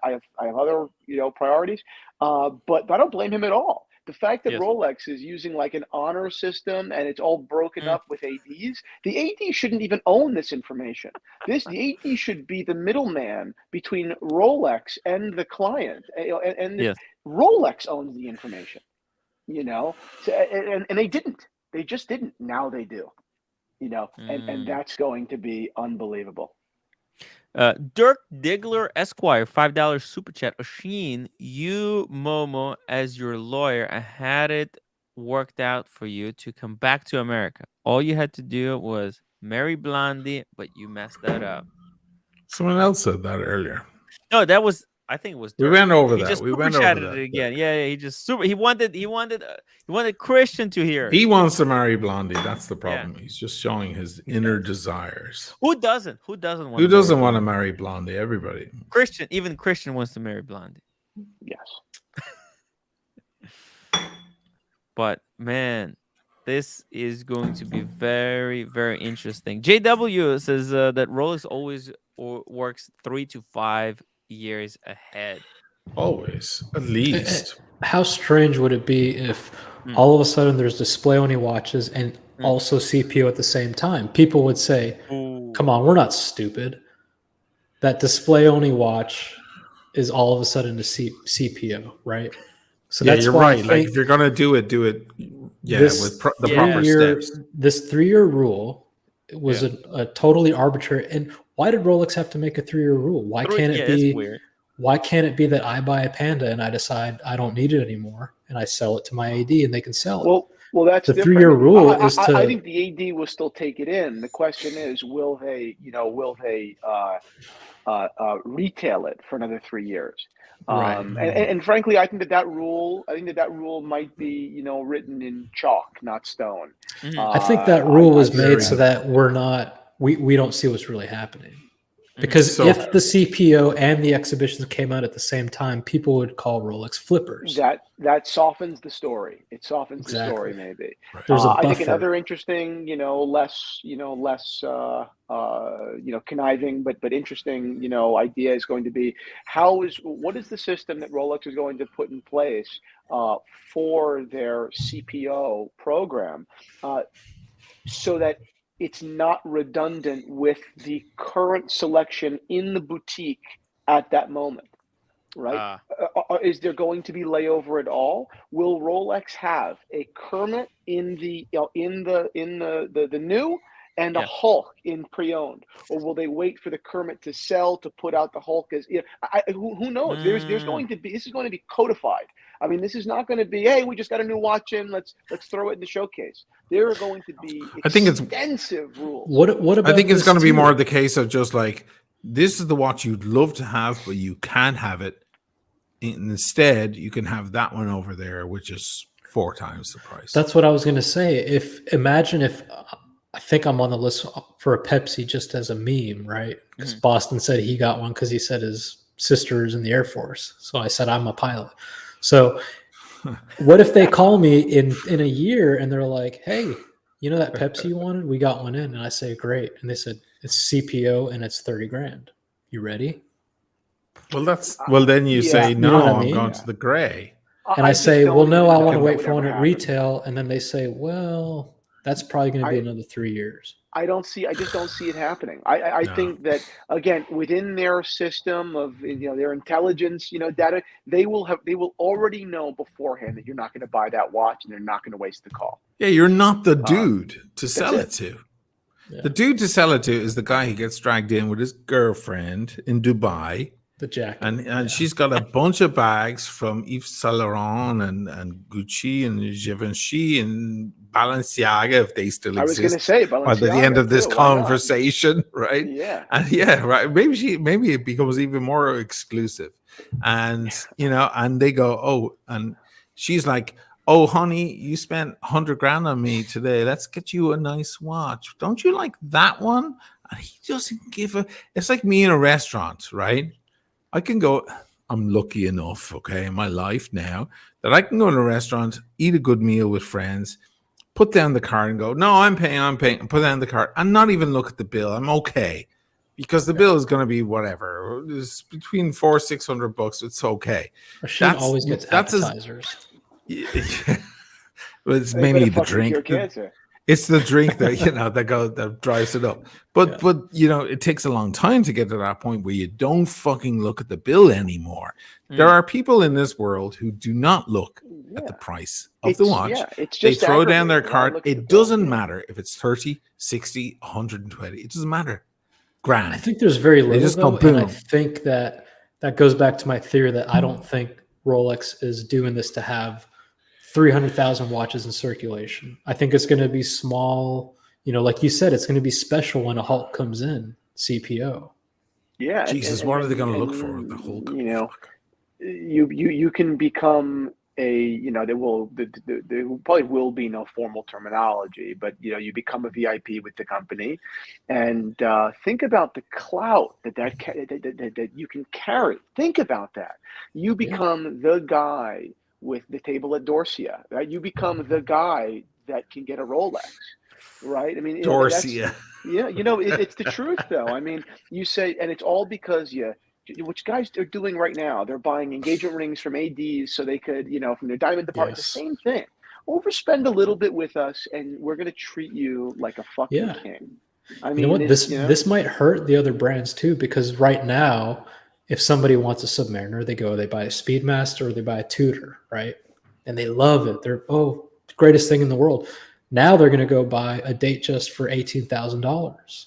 have other, priorities. But I don't blame him at all. The fact that Yes. Rolex is using like an honor system and it's all broken up with ADs, the AD shouldn't even own this information. The AD should be the middleman between Rolex and the client, and Yes. Rolex owns the information. So, and they didn't. They just didn't. Now they do. And that's going to be unbelievable. Dirk Diggler Esquire, $5 super chat. Oshin, you Momo as your lawyer, I had it worked out for you to come back to America. All you had to do was marry Blondie, but you messed that up. Someone else said that earlier. No, that was, I think it was Dirk. We went over He that. just We super went over chatted that. it again. Yeah, he just he wanted Christian to hear. He wants to marry Blondie. That's the problem. Yeah. He's just showing his inner desires. Who doesn't? Who doesn't want? Who doesn't want to marry Blondie? Everybody. Even Christian wants to marry Blondie. Yes. But man, this is going to be very, very interesting. JW says that Rolex always works 3 to 5 years ahead. Always, at least. How strange would it be if all of a sudden there's display-only watches and also CPO at the same time? People would say, come on, we're not stupid. That display-only watch is all of a sudden a CPO, right? So yeah, that's you're right. Like if you're going to do it, with the proper steps. This 3-year rule was a totally arbitrary. And why did Rolex have to make a 3-year rule? Why can't it be? Why can't it be that I buy a Panda and I decide I don't need it anymore and I sell it to my AD and they can sell it? Well, that's the 3-year rule is to. I think the AD will still take it in. The question is, will they retail it for another 3 years? Right. And frankly, I think that rule might be, written in chalk, not stone. I think that rule was made so that we don't see what's really happening. Because if the CPO and the exhibitions came out at the same time, people would call Rolex flippers. That softens the story. It softens the story, maybe. Right. There's a buffer. I think another interesting, less conniving, but interesting, idea is going to be what is the system that Rolex is going to put in place for their CPO program, so that it's not redundant with the current selection in the boutique at that moment, right? Is there going to be layover at all? Will Rolex have a Kermit in the new and a Hulk in pre-owned, or will they wait for the Kermit to sell to put out the Hulk as? Who knows? There's going to be. This is going to be codified. I mean, this is not going to be, hey, we just got a new watch in, let's throw it in the showcase. There are going to be extensive rules. What about? I think it's going to be more the case of just like, this is the watch you'd love to have, but you can't have it. Instead, you can have that one over there, which is 4 times the price. That's what I was going to say. Imagine if I think I'm on the list for a Pepsi just as a meme, right? Because Boston said he got one because he said his sister is in the Air Force. So I said I'm a pilot. So what if they call me in a year and they're like, hey, you know that Pepsi you wanted? We got one in. And I say, great. And they said, it's CPO and it's $30,000. You ready? Well, then you say, no, I'm going to the gray. And I say, well, no, I want to wait for one at retail. And then they say, well, that's probably going to be another 3 years. I just don't see it happening. I think that, again, within their system of their intelligence, data, they will already know beforehand that you're not going to buy that watch and they're not going to waste the call. Yeah, you're not the dude to sell it to. Yeah. The dude to sell it to is the guy who gets dragged in with his girlfriend in Dubai. The jacket. And she's got a bunch of bags from Yves Saint Laurent and Gucci and Givenchy and Balenciaga, if they still exist. I was going to say Balenciaga at the end of this conversation, right? Yeah. And right. Maybe it becomes even more exclusive. And and they go, oh, and she's like, oh, honey, you spent $100,000 on me today. Let's get you a nice watch. Don't you like that one? And he doesn't it's like me in a restaurant, right? I can go, I'm lucky enough, in my life now, that I can go to a restaurant, eat a good meal with friends, put down the card and go, no, I'm paying, and put down the card and not even look at the bill. I'm okay. Because the bill is going to be whatever. It's between $400-600. It's okay. She always gets appetizers. Well, it's They mainly better the fucking cure drink. cancer. It's the drink that that drives it up. But it takes a long time to get to that point where you don't fucking look at the bill anymore. There are people in this world who do not look at the price of the watch. Yeah, it's They just throw down their aggravating. Why cart. look at the It bill? doesn't matter if it's 30, 60, 120. It doesn't matter. Grand. I think there's very little just go though, and I boom. think that goes back to my theory that I don't think Rolex is doing this to have 300,000 watches in circulation. I think it's going to be small. Like you said, it's going to be special when a Hulk comes in. CPO. Yeah. Jesus, what are they going to look for? The whole you can become there probably will be no formal terminology, but you become a VIP with the company, and think about the clout that you can carry. Think about that. You become the guy with the table at Dorsia, right? You become the guy that can get a Rolex, right? I mean, Dorsia. It's the truth, though. I mean, you say, and it's all because which guys are doing right now. They're buying engagement rings from ADs so they could, from their diamond department. Yes. The same thing. Overspend a little bit with us, and we're going to treat you like a fucking king. I mean, you know what? This might hurt the other brands too, because right now, if somebody wants a Submariner, they buy a Speedmaster or they buy a Tudor, right? And they love it. They're greatest thing in the world. Now they're going to go buy a Datejust for $18,000.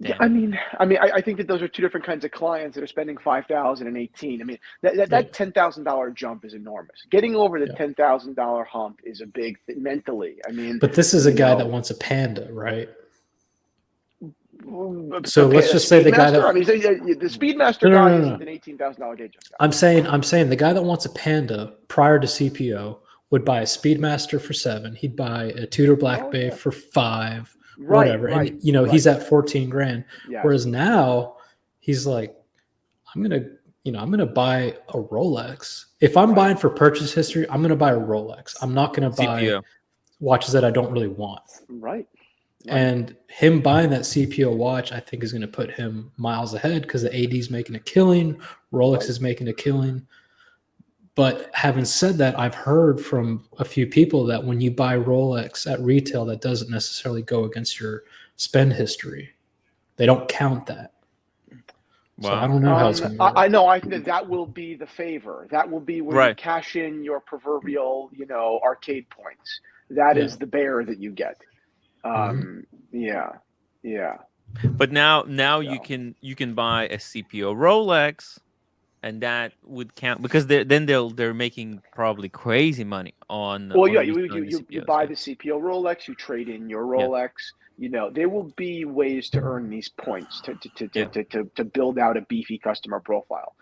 Yeah, I think that those are two different kinds of clients that are spending $5,000 and $18,000. I mean, that $10,000 jump is enormous. Getting over the $10,000 hump is a big thing mentally. I mean, but this is a guy that wants a Panda, right? So let's just say the guy that the Speedmaster guy isn't an $18,000 Datejust guy. I'm saying the guy that wants a Panda prior to CPO would buy a Speedmaster for $7,000. He'd buy a Tudor Black Bay for $5,000. Whatever. Right, and he's at $14,000. Yeah. Whereas now he's like, I'm gonna buy a Rolex. If I'm buying for purchase history, I'm gonna buy a Rolex. I'm not gonna buy CPO. watches that I don't really want. Right. And him buying that CPO watch, I think, is going to put him miles ahead because the AD's making a killing, Rolex is making a killing. But having said that, I've heard from a few people that when you buy Rolex at retail, that doesn't necessarily go against your spend history. They don't count that. Wow. So I don't know how it's going to work. I know. I think that will be the favor. That will be where you cash in your proverbial, arcade points. That is the bear that you get. Yeah. But now you can buy a CPO Rolex, and that would count because they're making probably crazy money on. Well, you buy the CPO Rolex, you trade in your Rolex. There will be ways to earn these points to build out a beefy customer profile,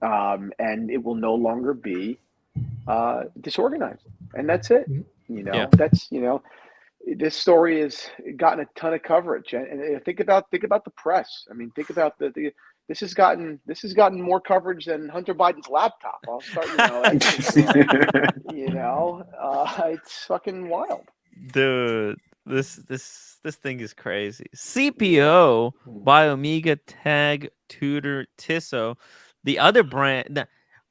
and it will no longer be disorganized, and that's it. That's this story has gotten a ton of coverage, and think about the press. I mean, think about this has gotten more coverage than Hunter Biden's laptop. I'll start, it's fucking wild. Dude, this thing is crazy. CPO, Biomega, Tag, Tudor, Tissot, the other brand.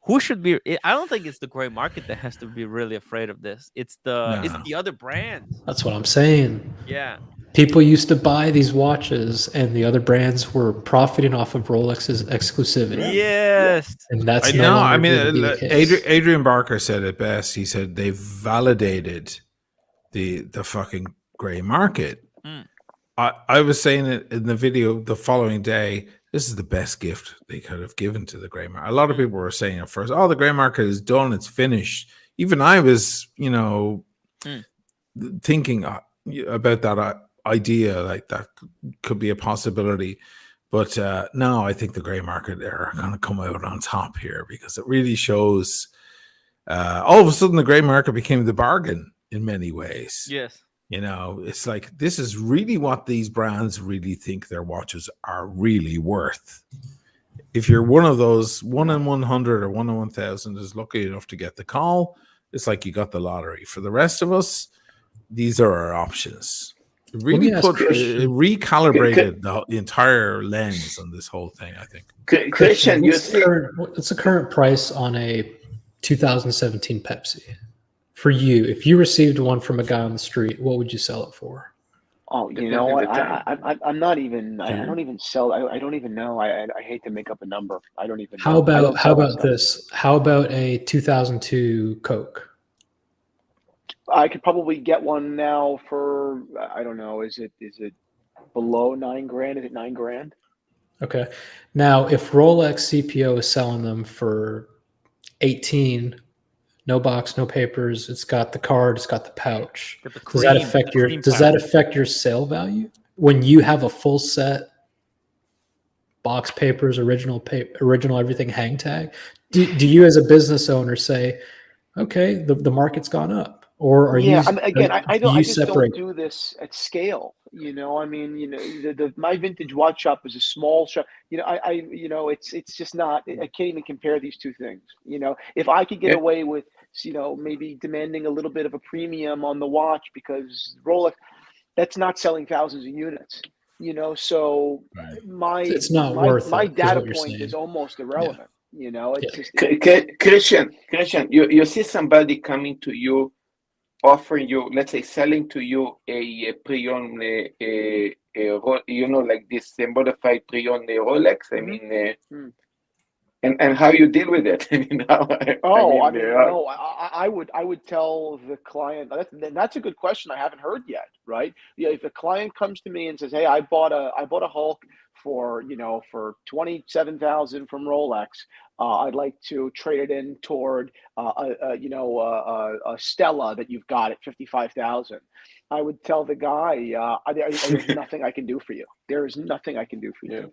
Who should be? I don't think it's the gray market that has to be really afraid of this. It's the other brands. That's what I'm saying. Yeah. People used to buy these watches, and the other brands were profiting off of Rolex's exclusivity. Yes, and that's Adrian Barker said it best. He said they've validated the fucking gray market. I was saying it in the video the following day. This is the best gift they could have given to the gray market. A lot of people were saying at first, "Oh, the gray market is done; it's finished." Even I was, thinking about that idea, like that could be a possibility. But no, I think the gray market are going to come out on top here because it really shows. All of a sudden, the gray market became the bargain in many ways. Yes. It's like this is really what these brands really think their watches are really worth. If you're one of those 1 in 100 or 1 in 1,000 is lucky enough to get the call, it's like you got the lottery. For the rest of us, these are our options. It really recalibrated the entire lens on this whole thing, I think. Christian, what's the current price on a 2017 Pepsi. For you, if you received one from a guy on the street, what would you sell it for? Oh, you Depends know on what? the time. I'm not even. I don't even sell. I don't even know. I hate to make up a number. I don't even. How know. I about don't sell that stuff. this? How about a 2002 Coke? I could probably get one now for, I don't know. Is it below $9,000? Is it $9,000? Okay. Now, if Rolex CPO is selling them for 18, no box, no papers, it's got the card, it's got the pouch. Got the Does that cream- affect the your cream does that pouch. affect your sale value when you have a full set box papers, original everything hang tag? Do you as a business owner say, okay, the market's gone up, or are you? Again, I do you just separate? don't do this at scale. You know, I mean, you know, my vintage watch shop is a small shop. You know, you know, it's just not. I can't even compare these two things. You know, if I could get away with, you know, maybe demanding a little bit of a premium on the watch because Rolex, that's not selling thousands of units. You know, so It's not worth my it, data what you're point saying. is almost irrelevant. You know, it's just Christian, you see somebody coming to you, offering you, let's say, selling to you a pre-owned, you know, like this modified pre-owned Rolex. I mean, and how you deal with it? I mean, I would tell the client. That's a good question. I haven't heard yet. Right? Yeah, if a client comes to me and says, "Hey, I bought a Hulk for, you know, for 27,000 from Rolex. I'd like to trade it in toward a Stella that you've got at 55,000." I would tell the guy, "There's nothing I can do for you. There is nothing I can do for you. Yeah.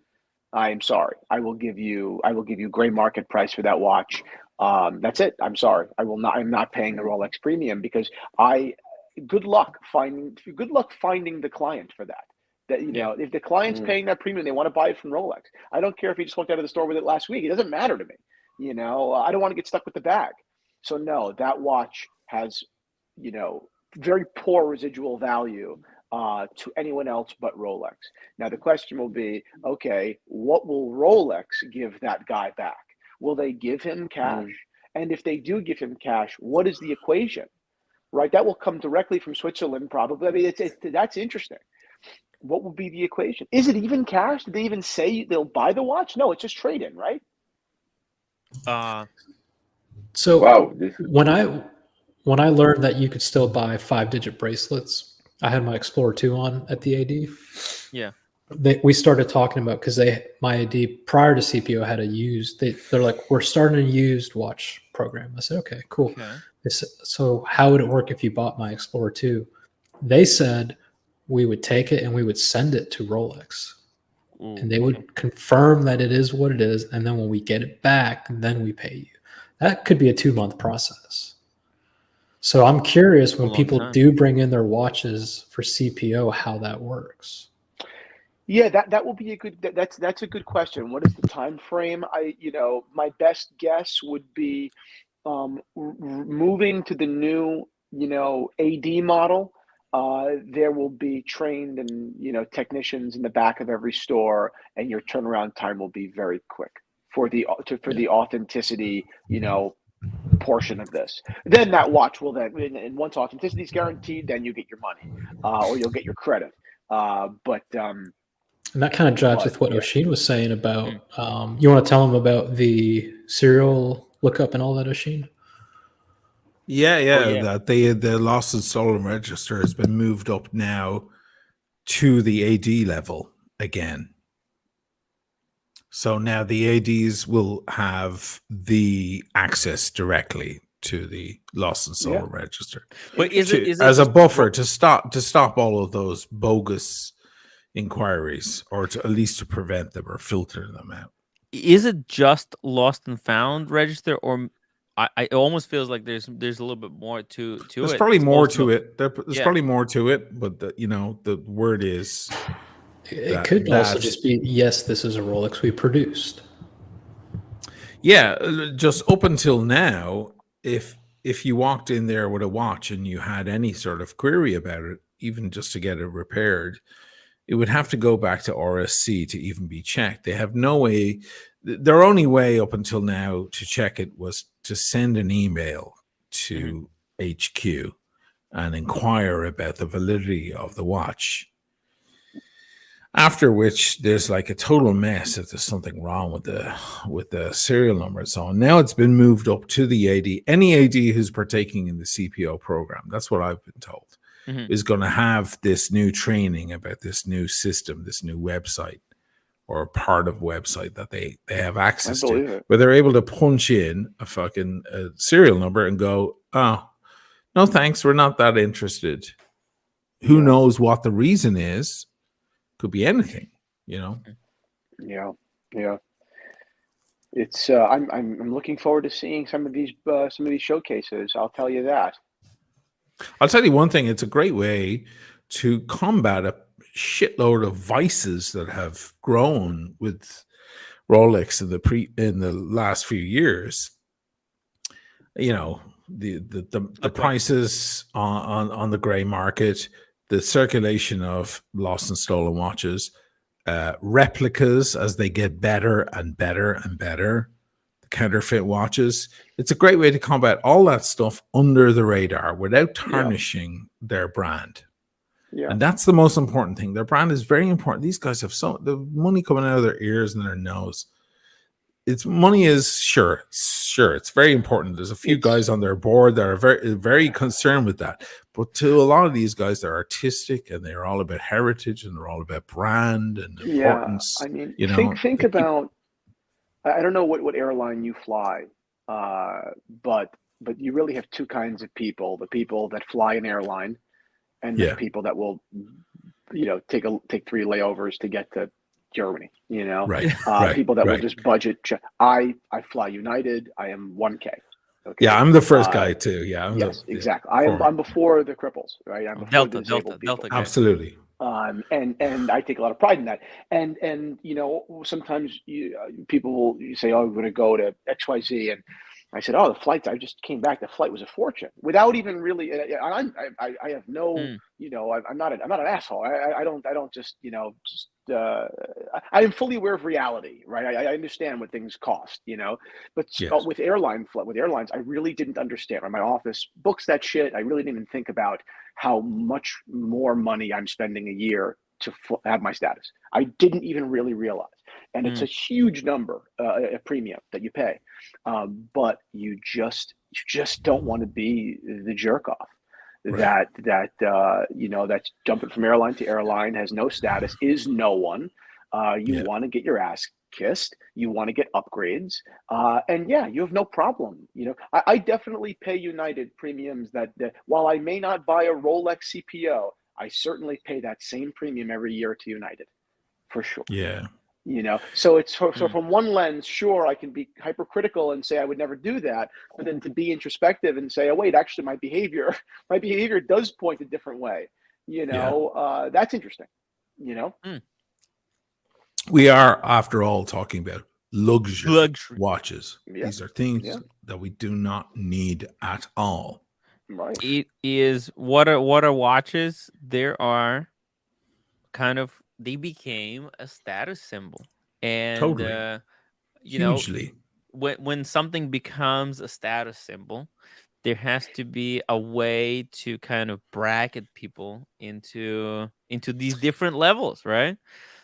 I am sorry. I will give you gray market price for that watch. That's it. I'm sorry. I'm not paying the Rolex premium because good luck finding the client for that. That, you know, if the client's paying that premium, they want to buy it from Rolex. I don't care if he just walked out of the store with it last week. It doesn't matter to me. You know, I don't want to get stuck with the bag. So no, that watch has, you know, very poor residual value to anyone else but Rolex. Now the question will be, okay, what will Rolex give that guy back? Will they give him cash? And if they do give him cash, what is the equation? Right, that will come directly from Switzerland, probably. I mean, that's interesting. What will be the equation? Is it even cash? Did they even say they'll buy the watch? No, it's just trade in, right? So wow, when I learned that you could still buy 5-digit bracelets, I had my Explorer 2 on at the AD. Yeah. We started talking about, because my AD prior to CPO had a used, they're like, we're starting a used watch program. I said, okay, cool. Okay. So how would it work if you bought my Explorer 2? They said we would take it and we would send it to Rolex. And they would confirm that it is what it is. And then when we get it back, then we pay you. That could be a 2-month process. So I'm curious when people do bring in their watches for CPO, how that works. Yeah, that will be a good. That's a good question. What is the time frame? My best guess would be moving to the new, AD model. There will be trained and technicians in the back of every store, and your turnaround time will be very quick for the authenticity, portion of this. Then that watch will and once authenticity is guaranteed, then you get your money, or you'll get your credit. And that kind of jives with what Oshin was saying about. You want to tell them about the serial lookup and all that, Oshin? Yeah. That the lost and stolen register has been moved up now to the AD level again. So now the ADs will have the access directly to the lost and stolen register. But is it as a buffer to stop all of those bogus inquiries, or to at least to prevent them or filter them out? Is it just lost and found register, or it almost feels like there's a little bit more to it? There's probably more to it. There's probably more to it, but the word is. It could also just be, yes, this is a Rolex we produced. Yeah, just up until now, if you walked in there with a watch and you had any sort of query about it, even just to get it repaired, it would have to go back to RSC to even be checked. They have no way. Their only way up until now to check it was to send an email to HQ and inquire about the validity of the watch. After which, there's like a total mess if there's something wrong with the serial number and so on. Now it's been moved up to the AD. Any AD who's partaking in the CPO program, that's what I've been told, is going to have this new training about this new system, this new website, or part of website that they have access to, where they're able to punch in a fucking serial number and go, oh, no thanks, we're not that interested. Who knows what the reason is? Could be anything, you know. Yeah. It's I'm looking forward to seeing some of these showcases. I'll tell you that. I'll tell you one thing. It's a great way to combat a shitload of vices that have grown with Rolex in the last few years. You know, the prices on the gray market, the circulation of lost and stolen watches, replicas as they get better and better and better, the counterfeit watches. It's a great way to combat all that stuff under the radar without tarnishing their brand. Yeah. And that's the most important thing. Their brand is very important. These guys have the money coming out of their ears and their nose. Money is sure, it's very important. There's a few guys on their board that are very, very concerned with that. But to a lot of these guys, they're artistic and they're all about heritage and they're all about brand and importance. I mean, think about. I don't know what airline you fly, but you really have two kinds of people: the people that fly an airline, and the people that will, take 3 layovers to get to Germany, right. People that will just budget. I fly United. I am 1K. Okay. Yeah, I'm the first guy too. Yeah, exactly. I'm before the cripples, right? I'm before the disabled people. Delta. Absolutely. And I take a lot of pride in that. And sometimes people will say, "Oh, we're going to go to XYZ," and I said, "Oh, the flight! I just came back. The flight was a fortune." Without even really, I have no, I'm not an asshole. I don't just, I am fully aware of reality, right? I understand what things cost, But with airlines, I really didn't understand. My office books that shit. I really didn't even think about how much more money I'm spending a year to have my status. I didn't even really realize. And it's a huge number, a premium that you pay, but you just don't want to be the jerk off that's jumping from airline to airline, has no status, is no one. You want to get your ass kissed. You want to get upgrades, and you have no problem. I definitely pay United premiums that while I may not buy a Rolex CPO, I certainly pay that same premium every year to United, for sure. Yeah. So it's so from one lens, sure, I can be hypercritical and say I would never do that, but then to be introspective and say, oh wait, actually my behavior does point a different way. That's interesting. We are, after all, talking about luxury watches. Yeah. These are things that we do not need at all. Right. It is what are watches? There are kind of. They became a status symbol, and totally. Hugely. When something becomes a status symbol, there has to be a way to kind of bracket people into these different levels, right?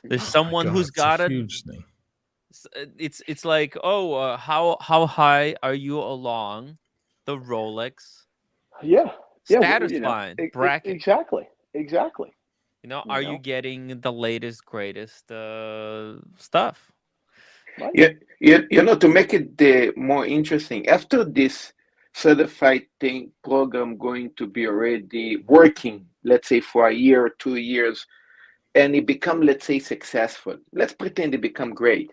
There's someone who's got a huge thing. It's like, how high are you along the Rolex status line bracket? Exactly. Are you getting the latest, greatest stuff? Right. To make it more interesting, after this certified program going to be already working, let's say for a year or 2 years, and it become, let's say, successful. Let's pretend it become great.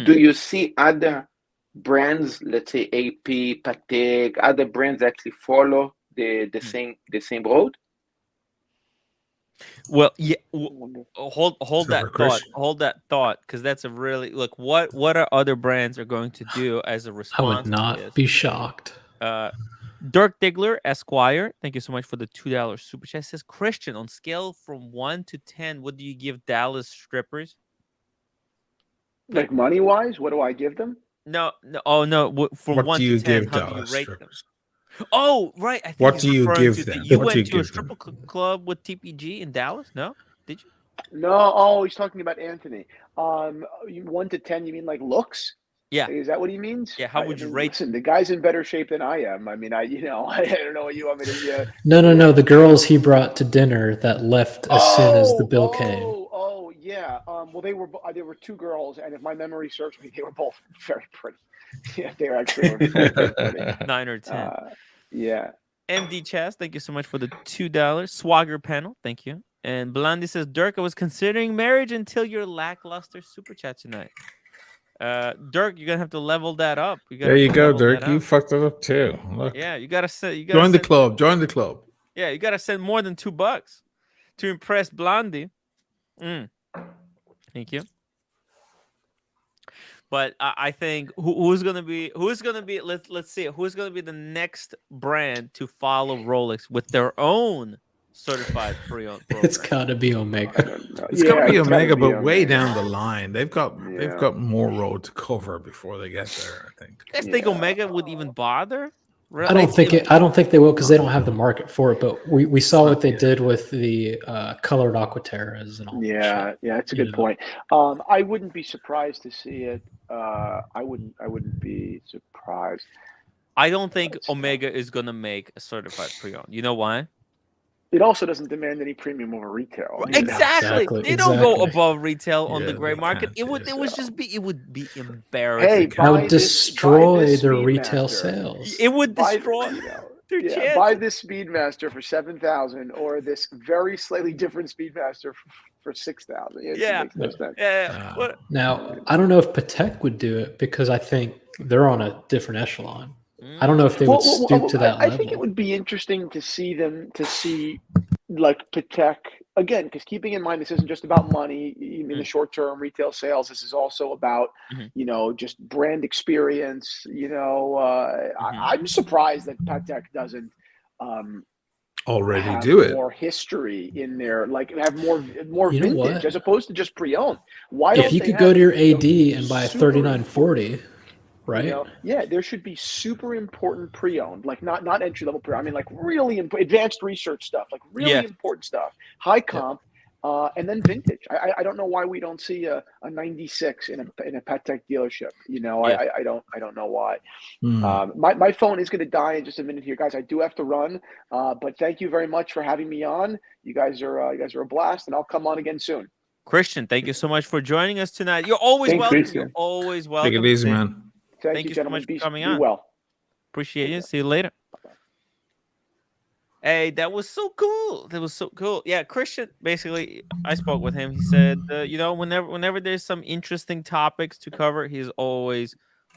Do you see other brands, let's say AP, Patek, other brands actually follow the same road? Well, yeah. Hold that thought, because that's a really what are other brands are going to do as a response? I would not be shocked. Dirk Diggler, Esquire, thank you so much for the $2 super chat. Says, Christian, on scale from 1 to 10, what do you give Dallas strippers? Like money wise, what do I give them? No. Oh no. From What 1 do to you 10, give how do you Dallas rate them? strippers? Oh, right. I think What he's do you referring give to them? you What do you went to a give stripper them? club with TPG in Dallas. No, did you? No, oh, he's talking about Anthony. 1 to 10, you mean like looks? Yeah. Is that what he means? Yeah. How would you rate? Listen, the guy's in better shape than I am. I mean, I don't know what you want me to. No. The girls he brought to dinner that left as soon as the bill came. Oh, yeah. Well, there were 2 girls, and if my memory serves me, they were both very pretty. Yeah, they were actually both very pretty. 9 or 10. Yeah. MD Chaz, thank you so much for the $2 Swagger panel. Thank you. And Blondie says, Dirk, I was considering marriage until your lackluster super chat tonight. Dirk, you're gonna have to level that up. There you go, Dirk. You fucked it up too. Look. Yeah, you gotta join the club. Join the club. Yeah, you gotta send more than $2 to impress Blondie. Thank you. But I think who's gonna be let's see who's gonna be the next brand to follow Rolex with their own certified pre-owned program. It's gotta be Omega. It's gotta be Omega, but way down the line, they've got more road to cover before they get there. I think. I think Omega would even bother. I don't think they will because they don't have the market for it. But we saw what they did with the colored Aquaterras and all. Yeah, that's a good point. I wouldn't be surprised to see it. I wouldn't be surprised. I don't think Omega is gonna make a certified pre-owned. You know why? It also doesn't demand any premium over retail. Exactly. They don't go above retail on the gray market. It would be embarrassing. That would destroy their retail sales. It would destroy their chance. Buy this Speedmaster for 7,000 or this very slightly different Speedmaster for 6,000. It makes no sense. Now, I don't know if Patek would do it because I think they're on a different echelon. I don't know if they would stoop to that level. I think it would be interesting to see like Patek again, because keeping in mind this isn't just about money in the short term retail sales. This is also about just brand experience. I'm surprised that Patek doesn't already have do it. More history in there, like have more vintage as opposed to just pre-owned. Why? If you could go to your AD and buy a 3940. Right. There should be super important pre-owned, like not entry level pre. I mean, like really advanced research stuff, like really important stuff, high comp, and then vintage. I don't know why we don't see a 96 in a Patek dealership. I don't know why. My phone is going to die in just a minute here, guys. I do have to run, but thank you very much for having me on. You guys are a blast, and I'll come on again soon. Christian, thank you so much for joining us tonight. You're always welcome. Christian. You're always welcome. Take it easy, man. Thank you so much for coming on. Well. Appreciate you. See you later. Hey, that was so cool. Yeah, Christian, basically, I spoke with him. He said, whenever there's some interesting topics to cover, he's always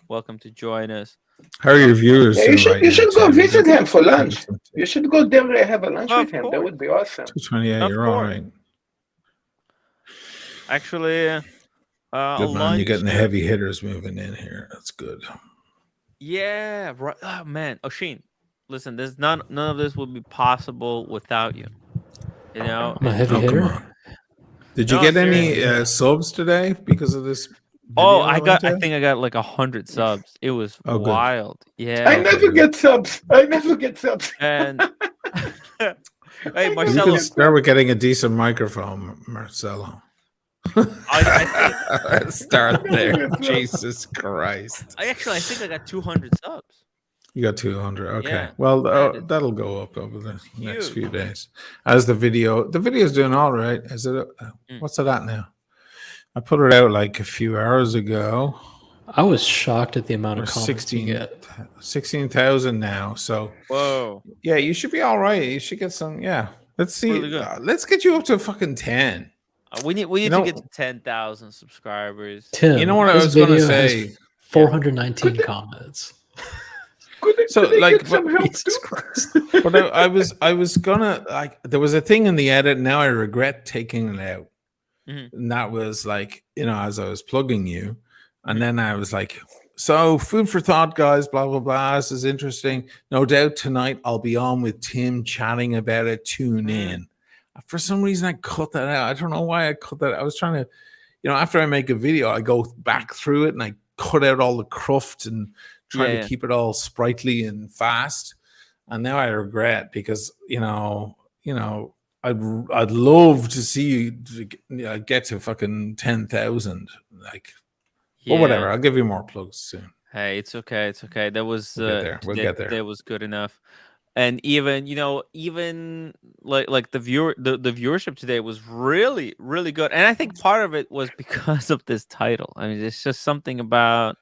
welcome to join us. How are your viewers? You should go visit him for lunch. You should go there and have a lunch with him. That would be awesome. 228, you're all right. Actually, good man, you're getting the heavy hitters moving in here. That's good. Yeah, right. Oh man, Oshin, listen, there's none of this would be possible without you. I'm a heavy hitter. Did you get any subs today because of this? I think I got like 100 subs. It was wild. Good. Yeah. I never get subs. And hey, Marcelo, you can start with getting a decent microphone, Marcelo. I start there. Jesus Christ. I think I got 200 subs. You got 200. Okay. Yeah, well, that'll go up over the next few days. As the video's doing all right. Is it? What's it at now? I put it out like a few hours ago. I was shocked at the amount of comments you get. 16,000 now. So, whoa. Yeah, you should be all right. You should get some. Yeah. Let's see. Really let's get you up to fucking 10. We need to get to 10,000 subscribers. Tim, you know what I was going to say? 419 comments. So like, but I was gonna like. There was a thing in the edit. Now I regret taking it out. And that was like, as I was plugging you, and then I was like, so food for thought, guys. Blah blah blah. This is interesting. No doubt tonight I'll be on with Tim chatting about it. Tune in. For some reason, I cut that out. I don't know why I cut that out. I was trying to, after I make a video, I go back through it and I cut out all the cruft and trying to keep it all sprightly and fast. And now I regret, because I'd love to see you get to fucking 10,000. Like, well, whatever. I'll give you more plugs soon. Hey, it's okay. It's okay. That was we'll get there. That was good enough. And even like the viewership today was really, really good. And I think part of it was because of this title. I mean, it's just something about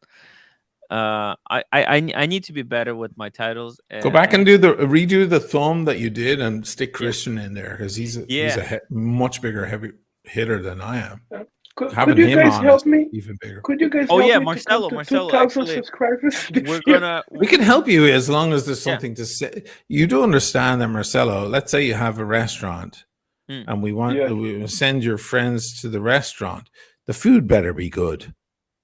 I need to be better with my titles. Go back and redo the thumb that you did and stick Christian in there, because he's a much bigger heavy hitter than I am. Could you guys help me? Even bigger. Could you guys help me Marcelo, 2,000 actually, subscribers? We can help you as long as there's something to say. You do understand that, Marcelo. Let's say you have a restaurant, and we send your friends to the restaurant. The food better be good,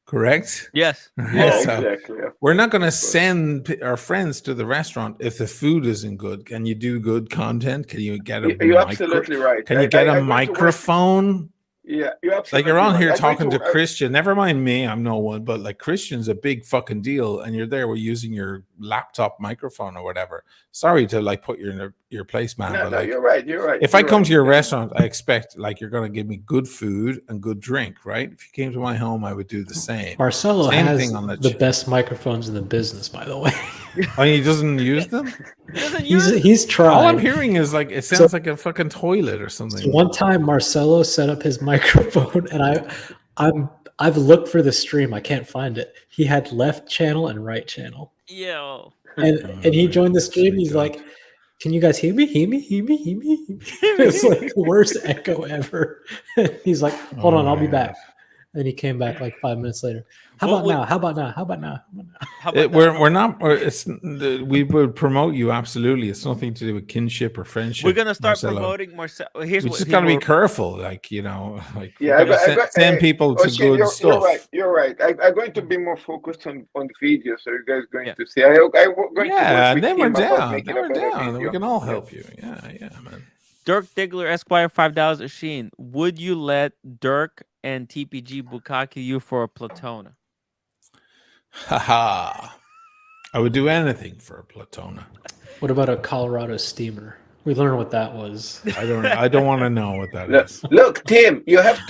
correct? Yes. Yeah, exactly. We're not going to send our friends to the restaurant if the food isn't good. Can you do good content? Can you get a? You're absolutely right. Can you get a microphone? Yeah, you're absolutely like you're on here right. talking to Christian. Never mind me, I'm no one, but like Christian's a big fucking deal, and you're there. We're using your laptop microphone or whatever. Sorry to like put you in your place, man. No, but like, you're right. You're right. If I come to your restaurant, I expect like you're gonna give me good food and good drink, right? If you came to my home, I would do the same. Marcelo has the best microphones in the business, by the way. Oh, he doesn't use them? He's tried. All I'm hearing is like it sounds like a fucking toilet or something. So one time Marcelo set up his microphone, and I've looked for the stream. I can't find it. He had left channel and right channel. Yo. And he joined the stream. He's like, "Can you guys hear me? Hear me? Hear me? Hear me?" It's like the worst echo ever. He's like, "Hold on, I'll be back." And he came back like 5 minutes later. How about now? How about now? How about now? We're not. We would promote you absolutely. It's nothing to do with kinship or friendship. We're gonna start promoting Marcelo. We just gotta be careful, like like send people to good stuff. You're right. I'm going to be more focused on video, so you guys going to see. I'm going to work with then we're him down. Then we're down. We can all help you. Yeah, man. Dirk Diggler Esquire, $5 Sheen. Would you let Dirk and TPG bukkake you for a Platona? Haha. I would do anything for a Platona. What about a Colorado steamer? We learned what that was. I don't want to know what that is. Look, Tim, you have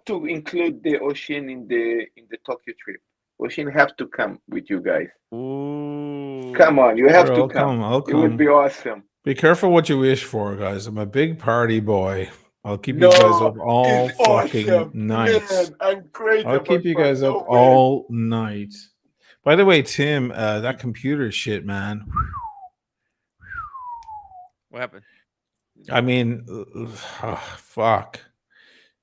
to include the Oshin in the Tokyo trip. Oshin have to come with you guys. Ooh. Come on, you have to come. I'll come. It would be awesome. Be careful what you wish for, guys. I'm a big party boy. I'll keep you guys up all fucking night. Man, I'm crazy. I'll keep you guys up all night. By the way, Tim, that computer shit, man. What happened? I mean, fuck.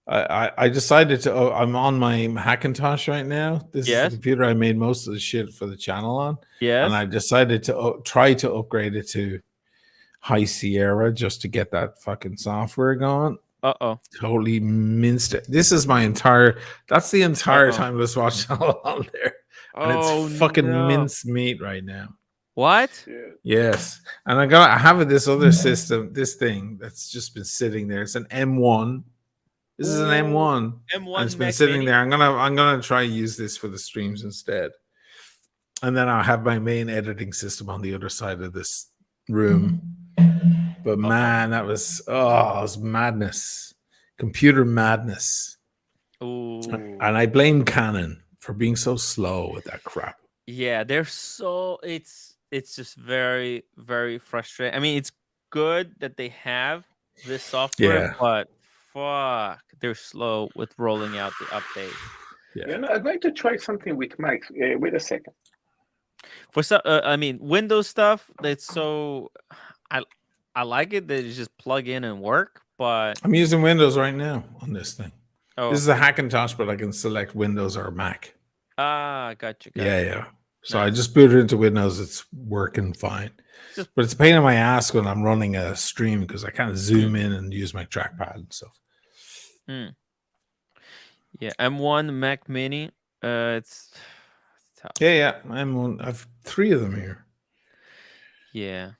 I decided to. I'm on my Hackintosh right now. This is the computer I made most of the shit for the channel on. Yes. And I decided to try to upgrade it to High Sierra just to get that fucking software going. Totally minced it. This is that's the entire timeless watch channel on there. And it's fucking minced meat right now. What? Yes. And I have this other system, this thing that's just been sitting there. It's an M1. This is an M1. And it's been sitting there. I'm gonna try and use this for the streams instead. And then I'll have my main editing system on the other side of this room. But man, that was it was madness. Computer madness. Ooh. And I blame Canon for being so slow with that crap. Yeah, they're so it's just very, very frustrating. I mean, it's good that they have this software, but fuck, they're slow with rolling out the update. Yeah. I'm going to try something with Mike. Wait a second. I mean, Windows stuff, that's so I like it that it's just plug in and work, but I'm using Windows right now on this thing. Oh, this is a Hackintosh, but I can select Windows or Mac. Gotcha. Yeah. So I just booted into Windows. It's working fine. But it's a pain in my ass when I'm running a stream because I can't zoom in and use my trackpad and stuff. Yeah, M1 Mac Mini. It's tough. Yeah. M1. I've 3 of them here. Yeah.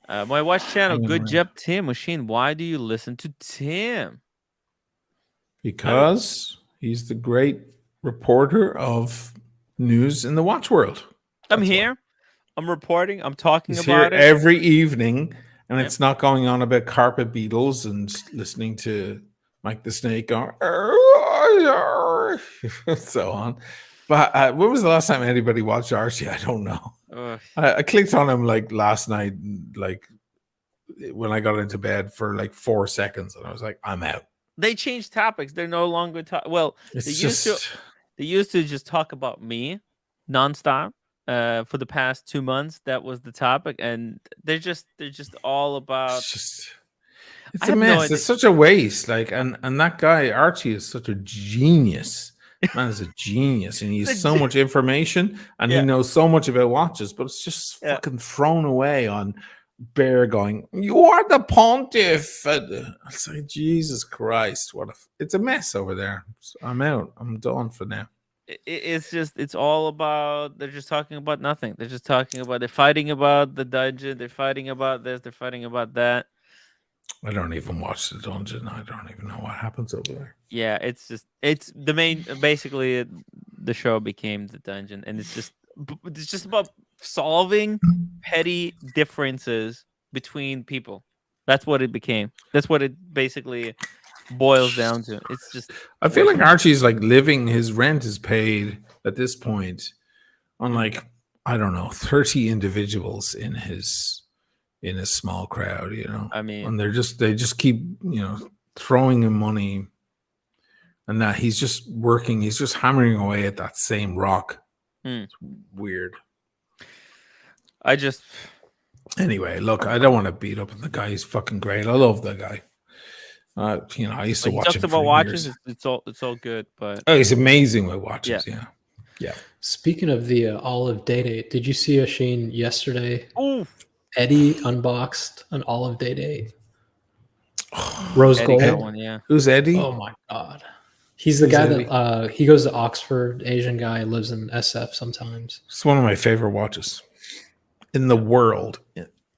My watch channel, good job, Tim Machine. Why do you listen to Tim? Because he's the great reporter of news in the watch world. I'm That's why. here. I'm reporting. I'm talking He's here about it. every evening, and Yep. it's not going on about carpet beetles and listening to Mike the Snake going, so on. But when was the last time anybody watched Archie? I don't know. I clicked on him like last night, like when I got into bed for like 4 seconds, and I was like, I'm out. They changed topics. They're no longer well. It's They used to just talk about me nonstop. For the past 2 months, that was the topic, and they're just all about. It's a mess. It's such a waste. Like, and that guy Archie is such a genius. Man is a genius, and he has so much information, and he knows so much about watches, but it's just fucking thrown away on Bear going, "You are the pontiff." It's like, Jesus Christ, it's a mess over there. I'm out. I'm done for now. It's all about, they're just talking about nothing. They're just talking about, they're fighting about the dungeon, they're fighting about this, they're fighting about that. I don't even watch the dungeon. I don't even know what happens over there. Yeah, it's the main, basically the show became the dungeon, and it's just about solving petty differences between people. That's what it became. That's what it basically boils down to. It's just, I feel like Archie's like living, his rent is paid at this point on like, I don't know, 30 individuals in his small crowd, you know. I mean, and they just keep, you know, throwing him money, and that he's just working, he's just hammering away at that same rock. It's weird. Anyway, look, I don't want to beat up on the guy. He's fucking great. I love the guy. You know, I used to watch him for watches. years. It's all good, but he's amazing with watches. Yeah. Speaking of the Olive Day-Date, did you see Oisin yesterday? Ooh. Eddie unboxed an Olive Day-Date. Rose Eddie gold. One, yeah. Who's Eddie? Oh my god. He's the guy that he goes to Oxford, Asian guy, lives in SF sometimes. It's one of my favorite watches in the world.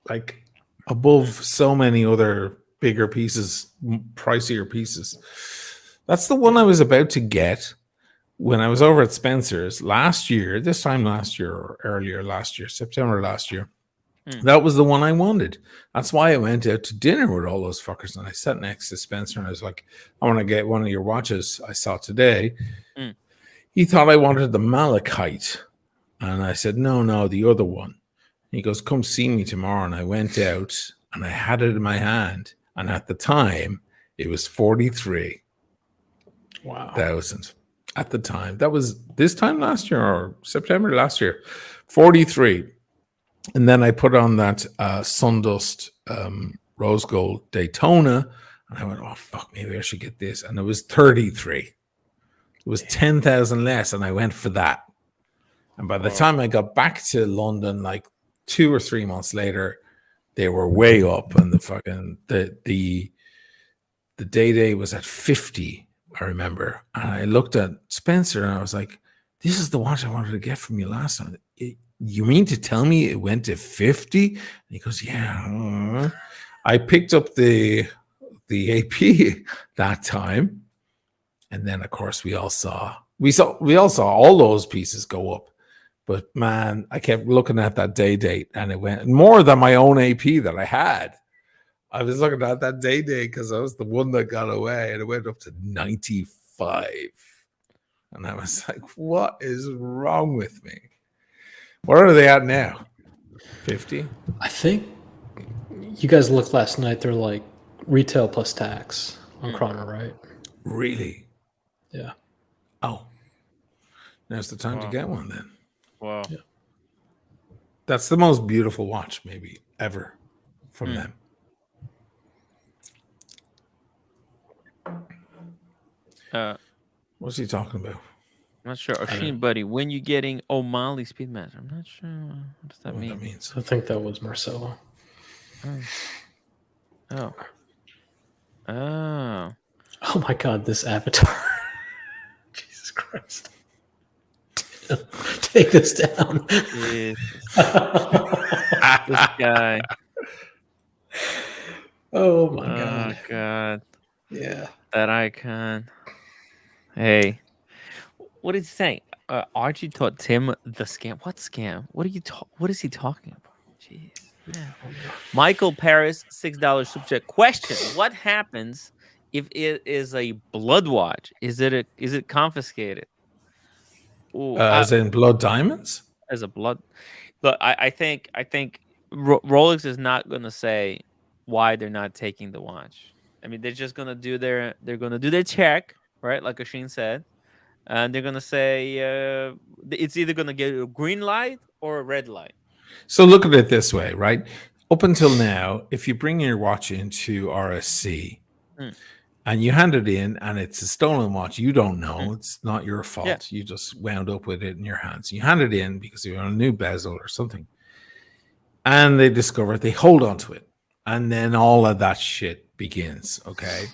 Like above so many other bigger pieces, pricier pieces. That's the one I was about to get when I was over at Spencer's this time last year or earlier last year, September last year. That was the one I wanted. That's why I went out to dinner with all those fuckers, and I sat next to Spencer, and I was like, I want to get one of your watches I saw today. He thought I wanted the Malachite, and I said, no, the other one. He goes, come see me tomorrow. And I went out, and I had it in my hand, and at the time, it was 43. Wow. Thousand at the time. That was this time last year or September last year. 43. And then I put on that Sundust Rose Gold Daytona, and I went, oh fuck, maybe I should get this. And it was 33. It was 10,000 less, and I went for that. And by the time I got back to London, like 2 or 3 months later, they were way up, and the fucking the day was at 50. I remember, and I looked at Spencer, and I was like, "This is the watch I wanted to get from you last time. You mean to tell me it went to 50?" And he goes, "Yeah." I picked up the AP that time, and then of course we all saw all those pieces go up. But man, I kept looking at that date, and it went more than my own AP that I had. I was looking at that date because I was the one that got away, and it went up to 95. And I was like, what is wrong with me? What are they at now? 50? I think you guys looked last night. They're like retail plus tax on Chrono, right? Really? Yeah. Oh. Now's the time to get one then. Wow. Yeah. That's the most beautiful watch maybe ever from them. What's he talking about? I'm not sure. Oisin, buddy, when you getting O'Malley Speedmaster? I'm not sure. What does that mean? That means. I think that was Marcelo. Oh. Oh my god, this avatar. Jesus Christ. Take this down. This guy. Oh my god. Oh god. Yeah. That icon. Hey. What did he say? Archie taught Tim the scam. What scam? What is he talking about? Jeez. Yeah. Michael Paris, $6 super chat. Question: what happens if it is a blood watch? Is it confiscated? Ooh, As in blood diamonds? as a blood. Look, I think Rolex is not gonna say why they're not taking the watch. I mean, they're just gonna do their check, right? Like Asheen said, and they're gonna say it's either gonna get a green light or a red light. So look at it this way, right? Up until now, if you bring your watch into RSC and you hand it in and it's a stolen watch, you don't know. It's not your fault. Yeah. You just wound up with it in your hands. You hand it in because you're on a new bezel or something. And they discover it, they hold on to it. And then all of that shit begins, okay?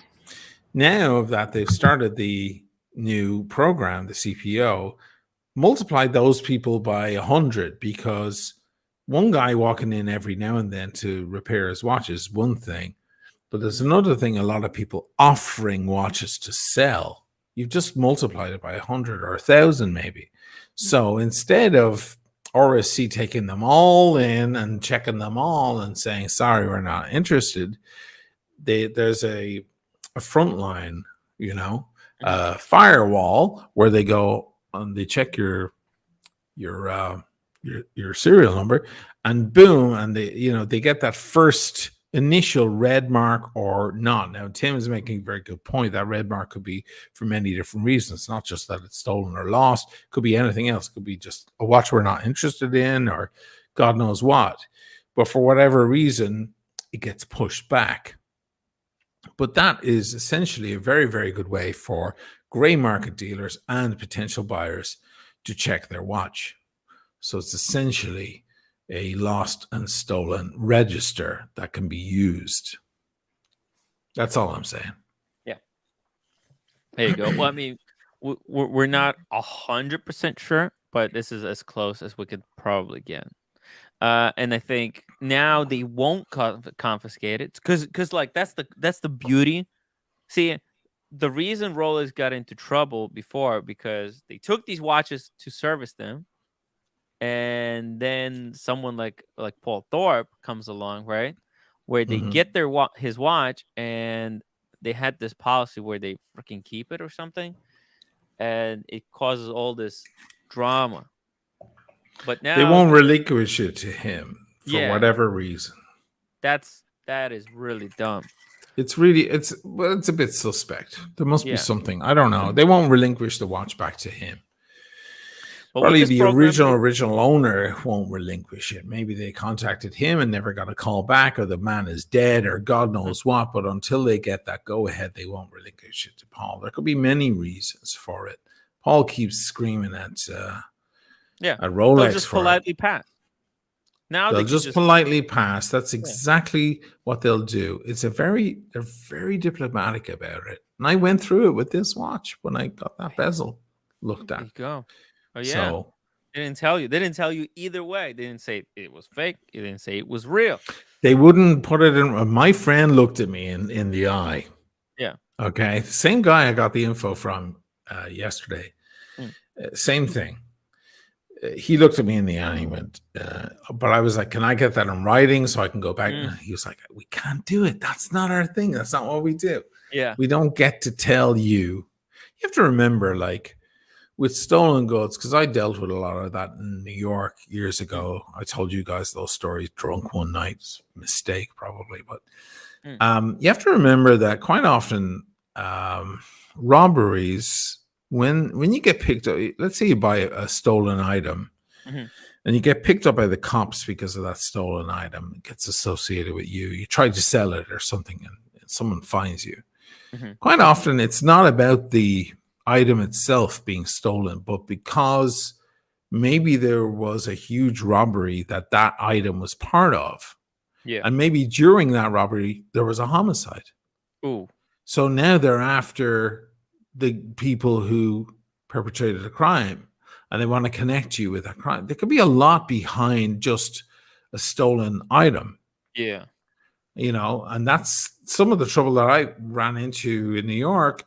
Now that they've started the new program, the CPO, multiply those people by 100, because one guy walking in every now and then to repair his watch is one thing, but there's another thing, a lot of people offering watches to sell. You've just multiplied it by 100 or 1,000 maybe. So instead of RSC taking them all in and checking them all and saying, sorry, we're not interested, there's a front line, firewall where they go and they check your serial number, and boom, and they get that first initial red mark or not. Now, Tim is making a very good point. That red mark could be for many different reasons, not just that it's stolen or lost. It could be anything else. It could be just a watch we're not interested in, or God knows what. But for whatever reason, it gets pushed back. But that is essentially a very, very good way for gray market dealers and potential buyers to check their watch. So it's essentially a lost and stolen register that can be used. That's all I'm saying. Yeah. There you go. Well, I mean, we're not 100% sure, but this is as close as we could probably get. And I think now they won't confiscate it because like that's the beauty. See, the reason Rolex got into trouble before, because they took these watches to service them, and then someone like Paul Thorpe comes along, right, where they get his watch, and they had this policy where they freaking keep it or something, and it causes all this drama. But now they won't relinquish it to him for whatever reason. That is really dumb. It's a bit suspect. There must be something. I don't know. They won't relinquish the watch back to him. But probably the original owner won't relinquish it. Maybe they contacted him and never got a call back, or the man is dead, or God knows what. But until they get that go-ahead, they won't relinquish it to Paul. There could be many reasons for it. Paul keeps screaming at Rolex. They'll just politely pass. Now they'll just politely pass. That's exactly what they'll do. They're very diplomatic about it. And I went through it with this watch when I got that bezel looked at. There you go. Oh yeah. So, they didn't tell you. They didn't tell you either way. They didn't say it was fake. They didn't say it was real. They wouldn't put it in. My friend looked at me in the eye. Yeah. Okay. Same guy I got the info from yesterday. Same thing. He looked at me in the eye and he went, but I was like, can I get that in writing so I can go back? And he was like, we can't do it. That's not our thing. That's not what we do. Yeah. We don't get to tell you. You have to remember, like, with stolen goods, because I dealt with a lot of that in New York years ago. I told you guys those stories drunk one night. Mistake, probably. But you have to remember that quite often robberies, when you get picked up, let's say you buy a stolen item and you get picked up by the cops because of that stolen item, it gets associated with you. You try to sell it or something and someone finds you. Quite often it's not about the item itself being stolen, but because maybe there was a huge robbery that item was part of. Yeah. And maybe during that robbery, there was a homicide. Ooh. So now they're after the people who perpetrated the crime, and they want to connect you with that crime. There could be a lot behind just a stolen item. Yeah. And that's some of the trouble that I ran into in New York.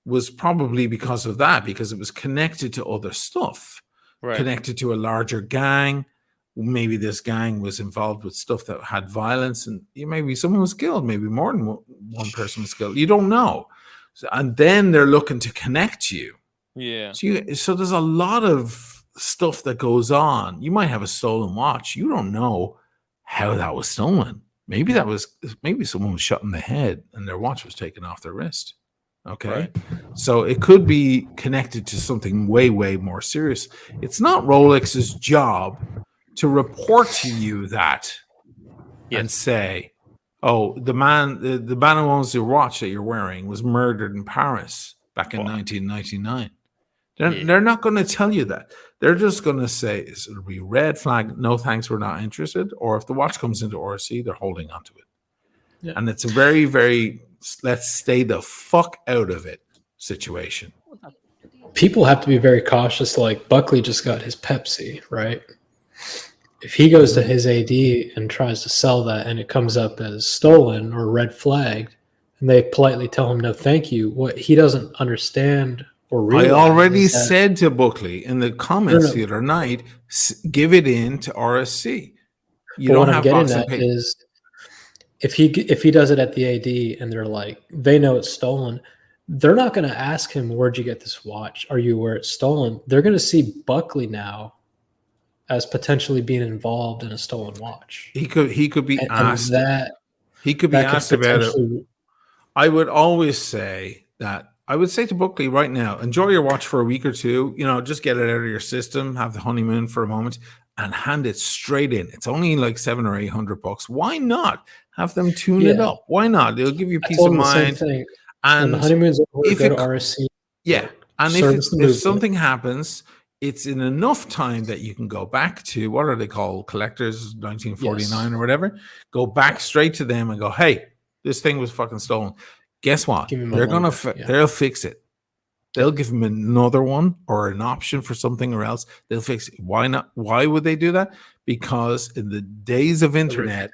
was probably because of that, because it was connected to other stuff, connected to a larger gang. Maybe this gang was involved with stuff that had violence, and maybe someone was killed, maybe more than one person was killed. You don't know. And then they're looking to connect you. Yeah. So there's a lot of stuff that goes on. You might have a stolen watch. You don't know how that was stolen. Maybe someone was shot in the head and their watch was taken off their wrist. Okay. Right. So it could be connected to something way, way more serious. It's not Rolex's job to report to you that and say, oh, the man who owns your watch that you're wearing was murdered in Paris back in 1999. They're not going to tell you that. They're just going to say it'll be red flag, no thanks, we're not interested. Or if the watch comes into RSC, they're holding onto it. Yeah. And it's a very, very let's stay the fuck out of it situation. People have to be very cautious. Like Buckley just got his Pepsi, right? If he goes to his AD and tries to sell that and it comes up as stolen or red flagged, and they politely tell him no thank you, what he doesn't understand or realize. I already said to Buckley in the comments the other night, give it in to RSC. You don't have box and pay. Is if he does it at the AD and they're like, they know it's stolen, they're not going to ask him, where'd you get this watch? Are you aware it's stolen? They're going to see Buckley now as potentially being involved in a stolen watch. He could be asked about it. I would always say that. I would say to Buckley right now, enjoy your watch for a week or two. Just get it out of your system, have the honeymoon for a moment, and hand it straight in. It's only like $700 or $800. Why not have them tune it up? Why not? They'll give you peace of mind. And the honeymoon's over, go to RSC. Yeah, and if something happens, it's in enough time that you can go back to, what are they called? Collectors 1949 or whatever. Go back straight to them and go, hey, this thing was fucking stolen. Guess what? They'll fix it. They'll give him another one or an option for something or else. They'll fix it. Why not? Why would they do that? Because in the days of internet,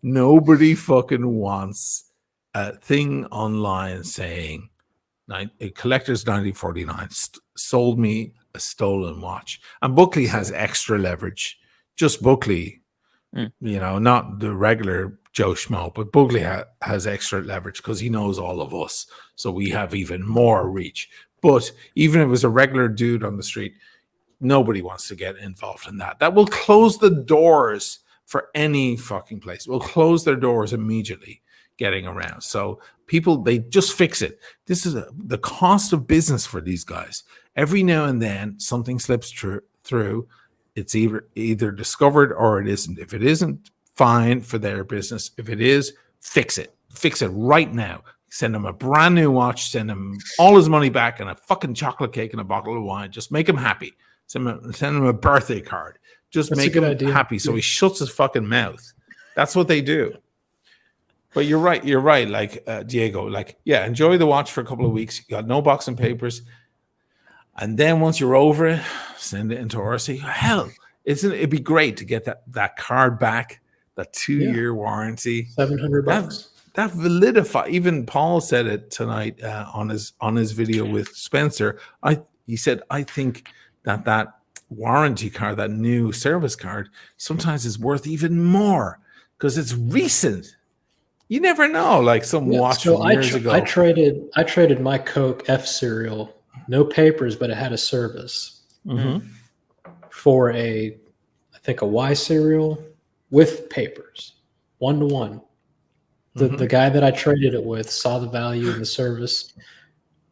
nobody fucking wants a thing online saying a collector's 1949 sold me a stolen watch. And Buckley has extra leverage. Just Buckley, not the regular Joe Schmo, but Buckley has extra leverage because he knows all of us. So we have even more reach. But even if it was a regular dude on the street, nobody wants to get involved in that. That will close the doors for any fucking place. It will close their doors immediately getting around. So people, they just fix it. This is the cost of business for these guys. Every now and then something slips through. It's either discovered or it isn't. If it isn't, fine for their business. If it is, fix it. Fix it right now. Send him a brand new watch. Send him all his money back and a fucking chocolate cake and a bottle of wine. Just make him happy. Send him a birthday card. Just make him happy so he shuts his fucking mouth. That's what they do. But you're right. You're right. Like Diego, enjoy the watch for a couple of weeks. You got no box and papers. And then once you're over it, send it into RSC. Hell, it'd be great to get that card back, that 2-year warranty. $700. That validify. Even Paul said it tonight on his video with Spencer. He said, I think that warranty card, that new service card, sometimes is worth even more because it's recent. You never know. Like some watch from years ago. I traded my Coke F serial, no papers, but it had a service for I think a Y serial with papers, 1-to-1. The guy that I traded it with saw the value in the service.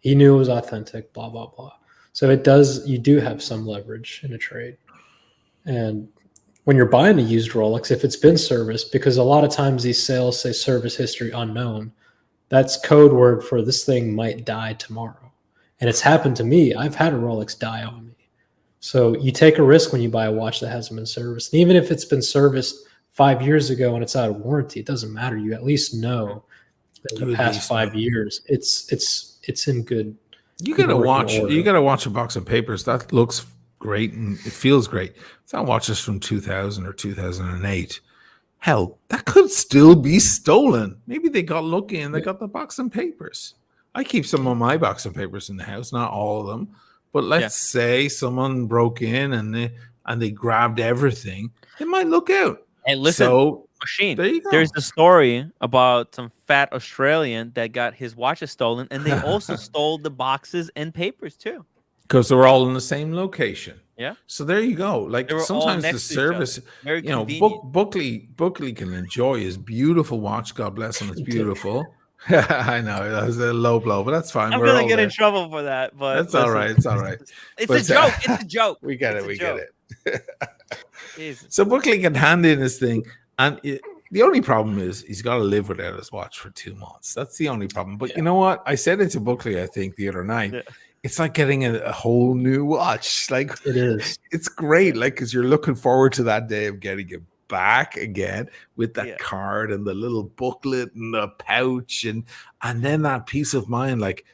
He knew it was authentic, blah, blah, blah. So you do have some leverage in a trade. And when you're buying a used Rolex, if it's been serviced, because a lot of times these sales say service history unknown, that's code word for this thing might die tomorrow. And it's happened to me. I've had a Rolex die on me. So you take a risk when you buy a watch that hasn't been serviced. And even if it's been serviced 5 years ago and it's out of warranty, it doesn't matter. You at least know that in the past 5 years, it's in good. You gotta watch a box of papers. That looks great and it feels great. If that watch is from 2000 or 2008, hell, that could still be stolen. Maybe they got lucky and they got the box and papers. I keep some of my boxing papers in the house, not all of them. But let's say someone broke in and they grabbed everything. They might look out. Hey, listen, so Machine. There you go. There's a story about some fat Australian that got his watches stolen, and they also stole the boxes and papers too. Because they're all in the same location. Yeah. So there you go. Like sometimes the service, very you know, Buckley can enjoy his beautiful watch. God bless him. It's beautiful. I know that was a low blow, but that's fine. I'm gonna get in trouble for that, but that's all right. It's all right. It's a joke. It's a joke. We get it. We get it. So Buckley can hand in his thing, and the only problem is he's got to live without his watch for 2 months. That's the only problem. But you know what? I said it to Buckley, I think, the other night. Yeah. It's like getting a whole new watch. Like it is. It's great. Like, because you're looking forward to that day of getting it back again with that card and the little booklet and the pouch and then that peace of mind. Like,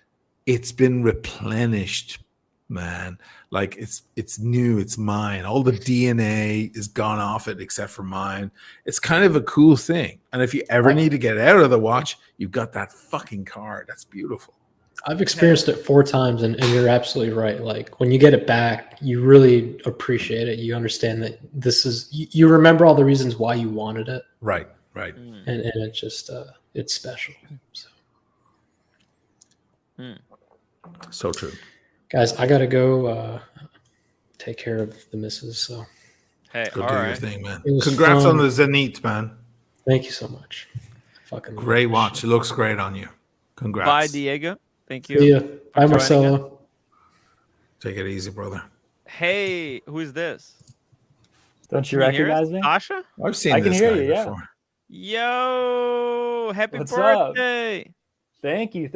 it's been replenished, man. Like it's new. It's mine. All the DNA is gone off it except for mine. It's kind of a cool thing. And if you ever need to get out of the watch, you've got that fucking card. That's beautiful. I've experienced it 4 times, and you're absolutely right. Like, when you get it back, you really appreciate it. You understand that this is, you remember all the reasons why you wanted it. Right. And it's just, it's special. So true. Guys, I got to go take care of the missus. So, hey, go do your thing, man. Congrats fun. On the Zenith, man. Thank you so much. Fucking great watch. It looks great on you. Congrats. Bye, Diego. Thank you. See ya. Bye, Marcelo. Take it easy, brother. Hey, who is this? Don't you recognize me? Sasha? I've seen this guy before. Yo, happy What's birthday. Up? Thank you.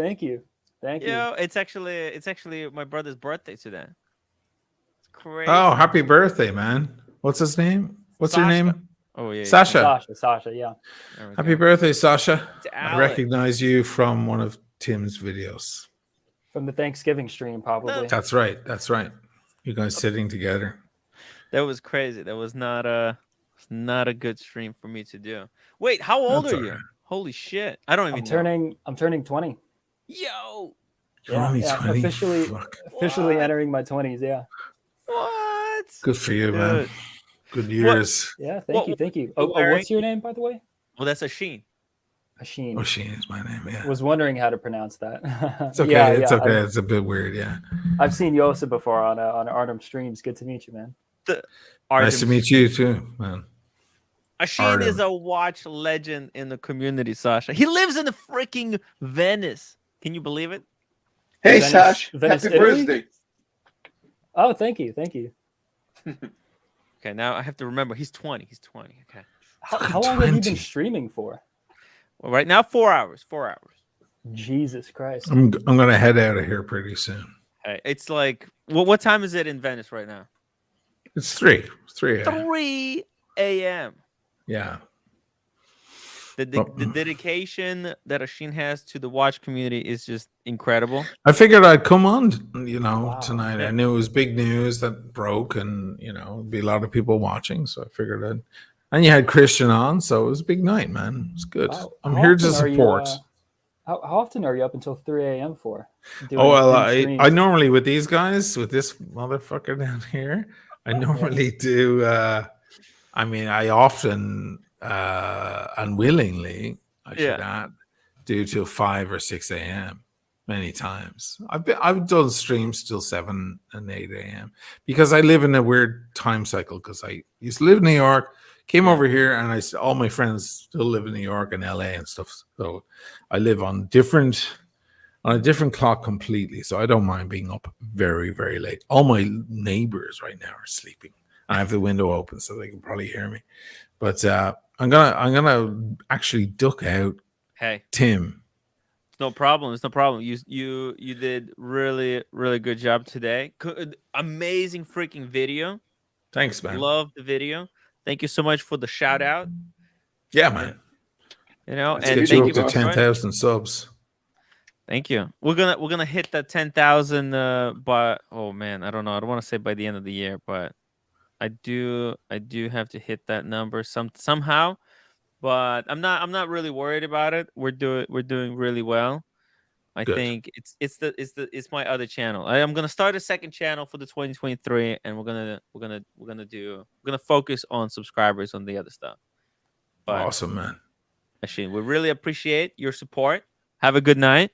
Yo, it's actually my brother's birthday today. It's crazy. Oh, happy birthday, man. What's his name? What's Sasha. your name? Oh, yeah. Sasha, yeah. Happy birthday, Sasha. I recognize you from one of Tim's videos. From the Thanksgiving stream, probably. That's right. You guys sitting together. That was crazy. That was not a good stream for me to do. Wait, how old are you? Right. Holy shit. I don't even know. I'm turning 20. Yo. You're only 20? Officially entering my 20s, yeah. What? Good for you, man. Good years. What? Yeah, thank you. Oh, what's your name, by the way? Well, that's Asheen. Asheen is my name, yeah. Was wondering how to pronounce that. It's okay. It's okay. It's a bit weird, yeah. I've seen Yosa before on Artem streams. Good to meet you, man. Nice to meet you too, man. Asheen is a watch legend in the community, Sasha. He lives in the freaking Venice. Can you believe it? Hey, Sash. Venice, happy Italy? birthday. Oh, thank you. Okay, now I have to remember. He's 20. Okay. How long have you been streaming for? Well, right now, 4 hours. 4 hours. Jesus Christ. I'm gonna head out of here pretty soon. Hey, it's like, what time is it in Venice right now? It's 3 a.m. 3 a.m. Yeah. The dedication that Asheen has to the watch community is just incredible. I figured I'd come on, tonight. I knew it was big news that broke, and there'd be a lot of people watching, so I figured I'd. And you had Christian on, so it was a big night, man. It's good. I'm here to support. How often are you up until 3 a.m. for? I normally, with these guys, with this motherfucker down here, I normally do. I often, unwillingly, I should add, do till 5 or 6 a.m. many times. I've done streams till 7 and 8 a.m. because I live in a weird time cycle. Because I used to live in New York. Came over here, and all my friends still live in New York and LA and stuff. So I live on a different clock completely. So I don't mind being up very, very late. All my neighbors right now are sleeping. I have the window open, so they can probably hear me. But I'm gonna actually duck out. Hey, Tim. It's no problem. You did really, really good job today. Amazing freaking video. Thanks, man. Love the video. Thank you so much for the shout out. Yeah, man. And thank you up to 10,000 subs. Thank you. We're gonna hit that 10,000 by oh man, I don't know. I don't want to say by the end of the year, but I do have to hit that number somehow. But I'm not really worried about it. We're doing really well. I Good. think it's my other channel. I'm gonna start a second channel for the 2023, and we're gonna focus on subscribers on the other stuff. But Awesome, man. Asheen, we really appreciate your support. Have a good night.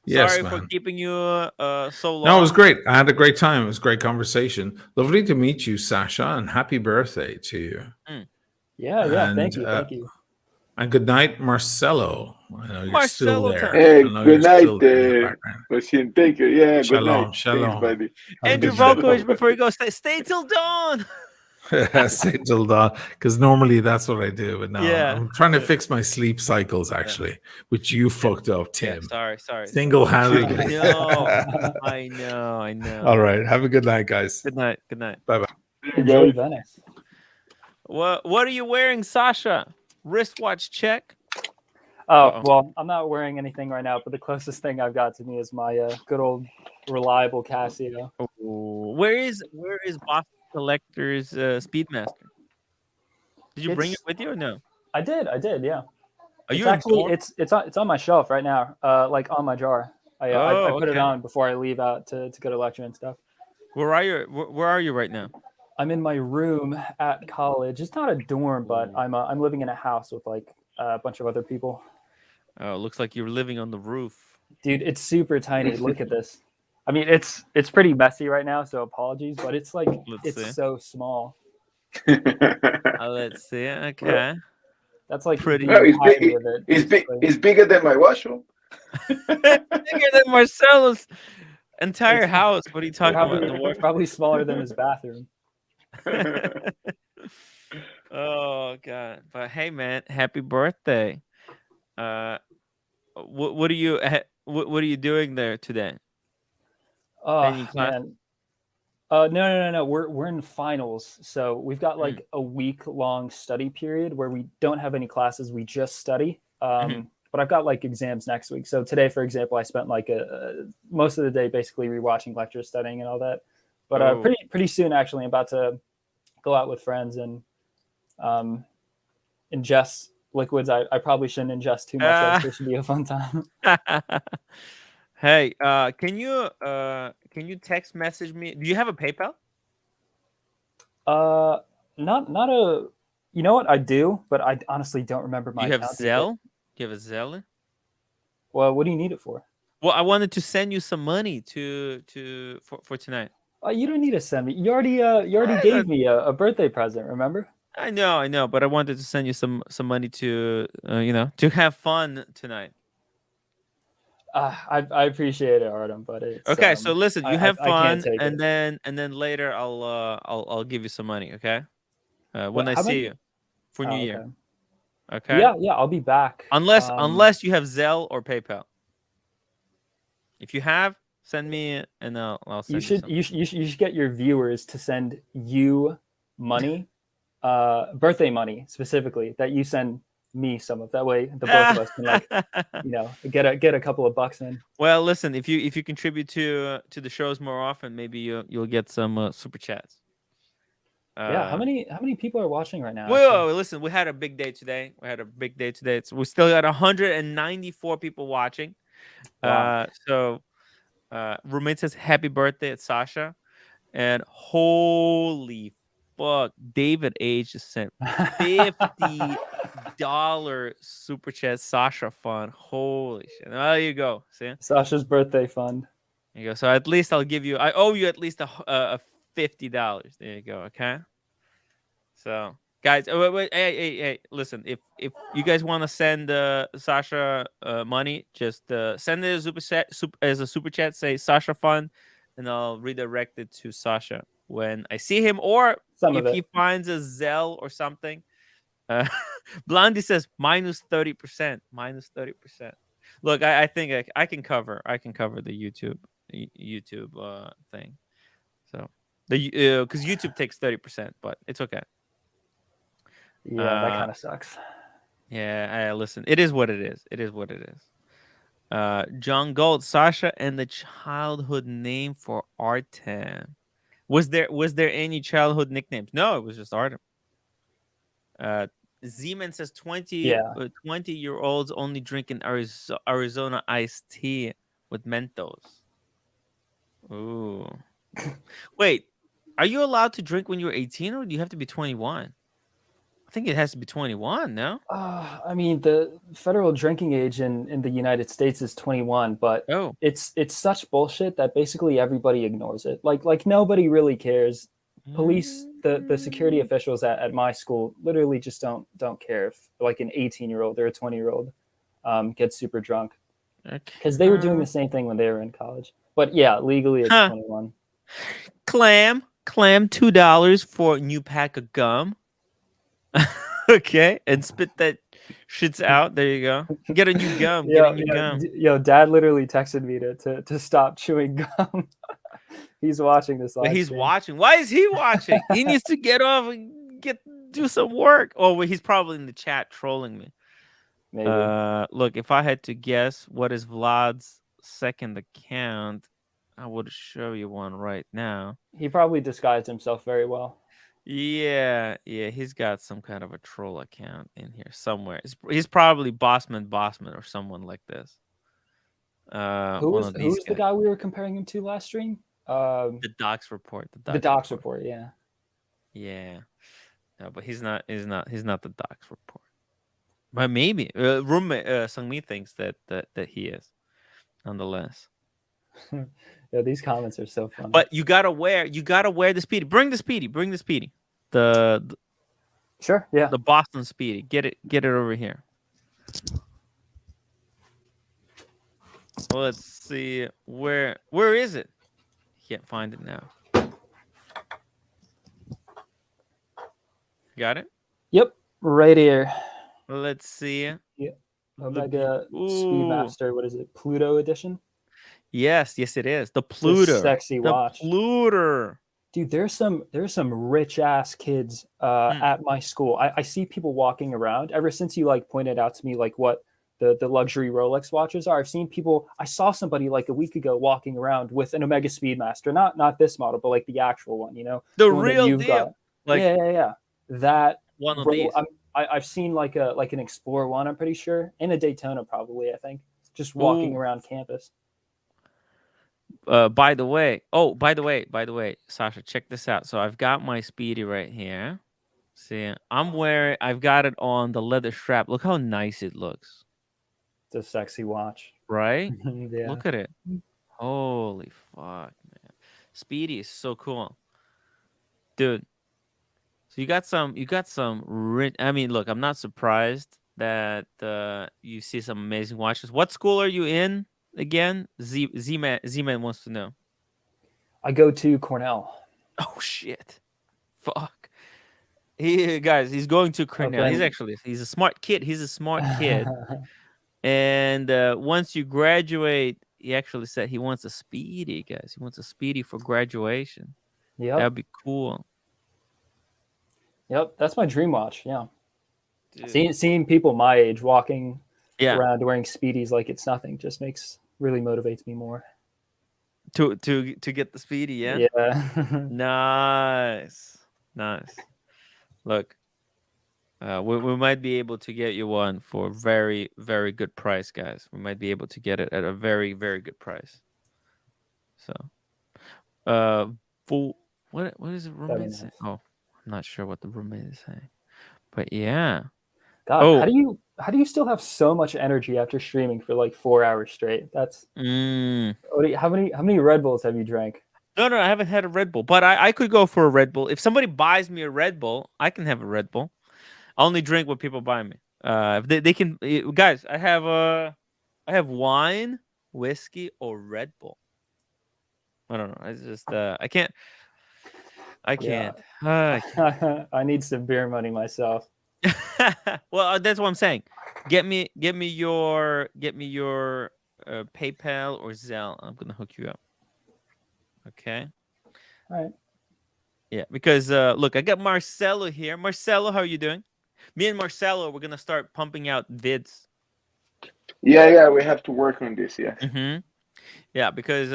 Yes, Sorry for man. keeping you so long. No, it was great. I had a great time. It was a great conversation. Lovely to meet you, Sasha, and happy birthday to you. Yeah. Thank you. And good night, Marcelo. I know you're still Marcelo there. time. Hey, I know good you're night, still there in the background. Machine. Thank you. Yeah, good night. Shalom, shalom. Thanks, buddy. Andrew good night. Volkovich, before you go, stay till dawn. Stay till dawn, because normally that's what I do, but now Yeah. I'm trying to fix my sleep cycles, actually, which you fucked up, Tim. Yeah, sorry. Single-handedly. I know. All right. Have a good night, guys. Good night. Bye-bye. Enjoy Venice. What are you wearing, Sasha? Wristwatch check. Oh, well, I'm not wearing anything right now, but the closest thing I've got to me is my good old reliable Casio. Ooh. Where is Boston Collector's Speedmaster? Did you bring it with you or no? I did, yeah. Are you it's on my shelf right now, like on my jar. I put it on before I leave out to go to lecture and stuff. Where are you right now? I'm in my room at college. It's not a dorm, but I'm living in a house with like a bunch of other people. Oh, it looks like you're living on the roof. Dude, it's super tiny. Look at this. I mean, it's pretty messy right now, so apologies, but it's like so small. Let's see. Okay. That's like pretty. No, it's bigger than my washroom. Bigger than Marcelo's entire house. What are you talking about? Probably smaller than his bathroom. Oh God! But hey, man, happy birthday! What are you doing there today? Oh man. No. We're in finals, so we've got like a week-long study period where we don't have any classes. We just study. But I've got like exams next week. So today, for example, I spent like most of the day basically rewatching lectures, studying, and all that. But pretty soon, actually, I'm about to go out with friends and ingest liquids. I probably shouldn't ingest too much. It should be a fun time. Hey, can you text message me? Do you have a PayPal? Not a. You know what, I do, but I honestly don't remember my. You have Zelle? Do you have a Zelle? Well, what do you need it for? Well, I wanted to send you some money for tonight. You don't need to send me. You already gave me a birthday present. Remember? I know, but I wanted to send you some money to to have fun tonight. I appreciate it, Artem, but it's okay. So listen, you have fun, and it. then later I'll give you some money. Okay, when I see you for New Year. Okay. Yeah, I'll be back. Unless you have Zelle or PayPal. If you have, send me and I'll send you should get your viewers to send you money, birthday money specifically, that you send me some of. That way the both of us can get a couple of bucks in. Well, listen, if you contribute to the shows more often, maybe you'll get some super chats. How many people are watching right now? Well, listen, we had a big day today. We still got 194 people watching. Wow. So Roommate says happy birthday at Sasha, and holy fuck, David H just sent $50 super chat Sasha fund. Holy shit! There you go. See, Sasha's birthday fund. There you go. So at least I owe you at least a $50. There you go. Okay. So guys, wait, hey, listen. If you guys want to send Sasha money, just send it as a super chat. Say Sasha fund, and I'll redirect it to Sasha when I see him, or if he finds a Zelle or something. Blondie says minus 30%. Look, I think I can cover the YouTube thing. So because YouTube takes 30%, but it's okay. Yeah, that kind of sucks. Yeah, listen, it is what it is. John Gold, Sasha, and the childhood name for Artem. Was there any childhood nicknames? No, it was just Artem. Z-Man says 20-year-olds only drinking Arizona iced tea. with Mentos. Ooh. Wait, are you allowed to drink when you're 18, or do you have to be 21? I think it has to be 21, no? I mean, the federal drinking age in the United States is 21, but it's such bullshit that basically everybody ignores it. Like nobody really cares. Police, the security officials at my school literally just don't care if like an 18-year-old or a 20-year-old gets super drunk, because they were doing the same thing when they were in college. But yeah, legally it's 21. Clam $2 for a new pack of gum. Okay, and spit that shits out. There you go. Get a new gum. Get a new gum. Yo, Dad literally texted me to stop chewing gum. He's watching this. But he's watching. Why is he watching? He needs to get off and do some work. Oh, well, he's probably in the chat trolling me. Maybe. Look, if I had to guess what is Vlad's second account, I would show you one right now. He probably disguised himself very well. Yeah, he's got some kind of a troll account in here somewhere. He's probably Bossman or someone like this. Who's the guy we were comparing him to last stream? The Docs Report. The Docs Report, yeah. Yeah. No, but he's not the Docs Report. But maybe roommate Sungmi thinks that he is, nonetheless. Yeah, these comments are so funny. But you gotta wear the Speedy. Bring the Speedy. Sure, yeah. The Boston Speedy. Get it over here. Well, let's see where is it? Can't find it now. Got it? Yep, right here. Let's see. Yeah. Omega Speedmaster. What is it? Pluto edition? Yes, it is. The Pluto. Sexy watch. Pluto. Dude, there's some rich ass kids at my school. I see people walking around ever since you like pointed out to me like what the luxury Rolex watches are. I've seen people. I saw somebody like a week ago walking around with an Omega Speedmaster, not this model, but like the actual one. You know, the real deal. Got. Like, yeah. That one of these. I've seen like an Explorer one. I'm pretty sure, and a Daytona probably. I think just walking around campus. By the way, Sasha, check this out. So I've got my Speedy right here. See, I've got it on the leather strap. Look how nice it looks. It's a sexy watch. Right? Yeah. Look at it. Holy fuck, man. Speedy is so cool. Dude. So you got some I mean, look, I'm not surprised that you see some amazing watches. What school are you in? Again, Z-Man wants to know. I go to Cornell. Oh shit! Fuck. He's going to Cornell. Okay. He's a smart kid. And once you graduate, he actually said he wants a Speedy, guys. He wants a Speedy for graduation. Yeah, that'd be cool. Yep, that's my dream watch. Yeah, seeing people my age walking around wearing Speedies like it's nothing just really motivates me more. To get the Speedy, yeah. Yeah. Nice. Look, we might be able to get you one for a very, very good price, guys. We might be able to get it at a very, very good price. So, what is the roommate saying? Oh, I'm not sure what the roommate is saying, but yeah. God, how do you still have so much energy after streaming for like 4 hours straight? That's how many Red Bulls have you drank? No, I haven't had a Red Bull, but I could go for a Red Bull. If somebody buys me a Red Bull, I can have a Red Bull. I only drink what people buy me. If they can, guys, I have wine, whiskey, or Red Bull. I don't know. It's just I can't. I need some beer money myself. Well, that's what I'm saying. Get me your PayPal or Zelle. I'm gonna hook you up. Okay. All right. Yeah, because look, I got Marcelo here. Marcelo, how are you doing? Me and Marcelo, we're gonna start pumping out vids. Yeah, we have to work on this. Yeah. Mm-hmm. Yeah, because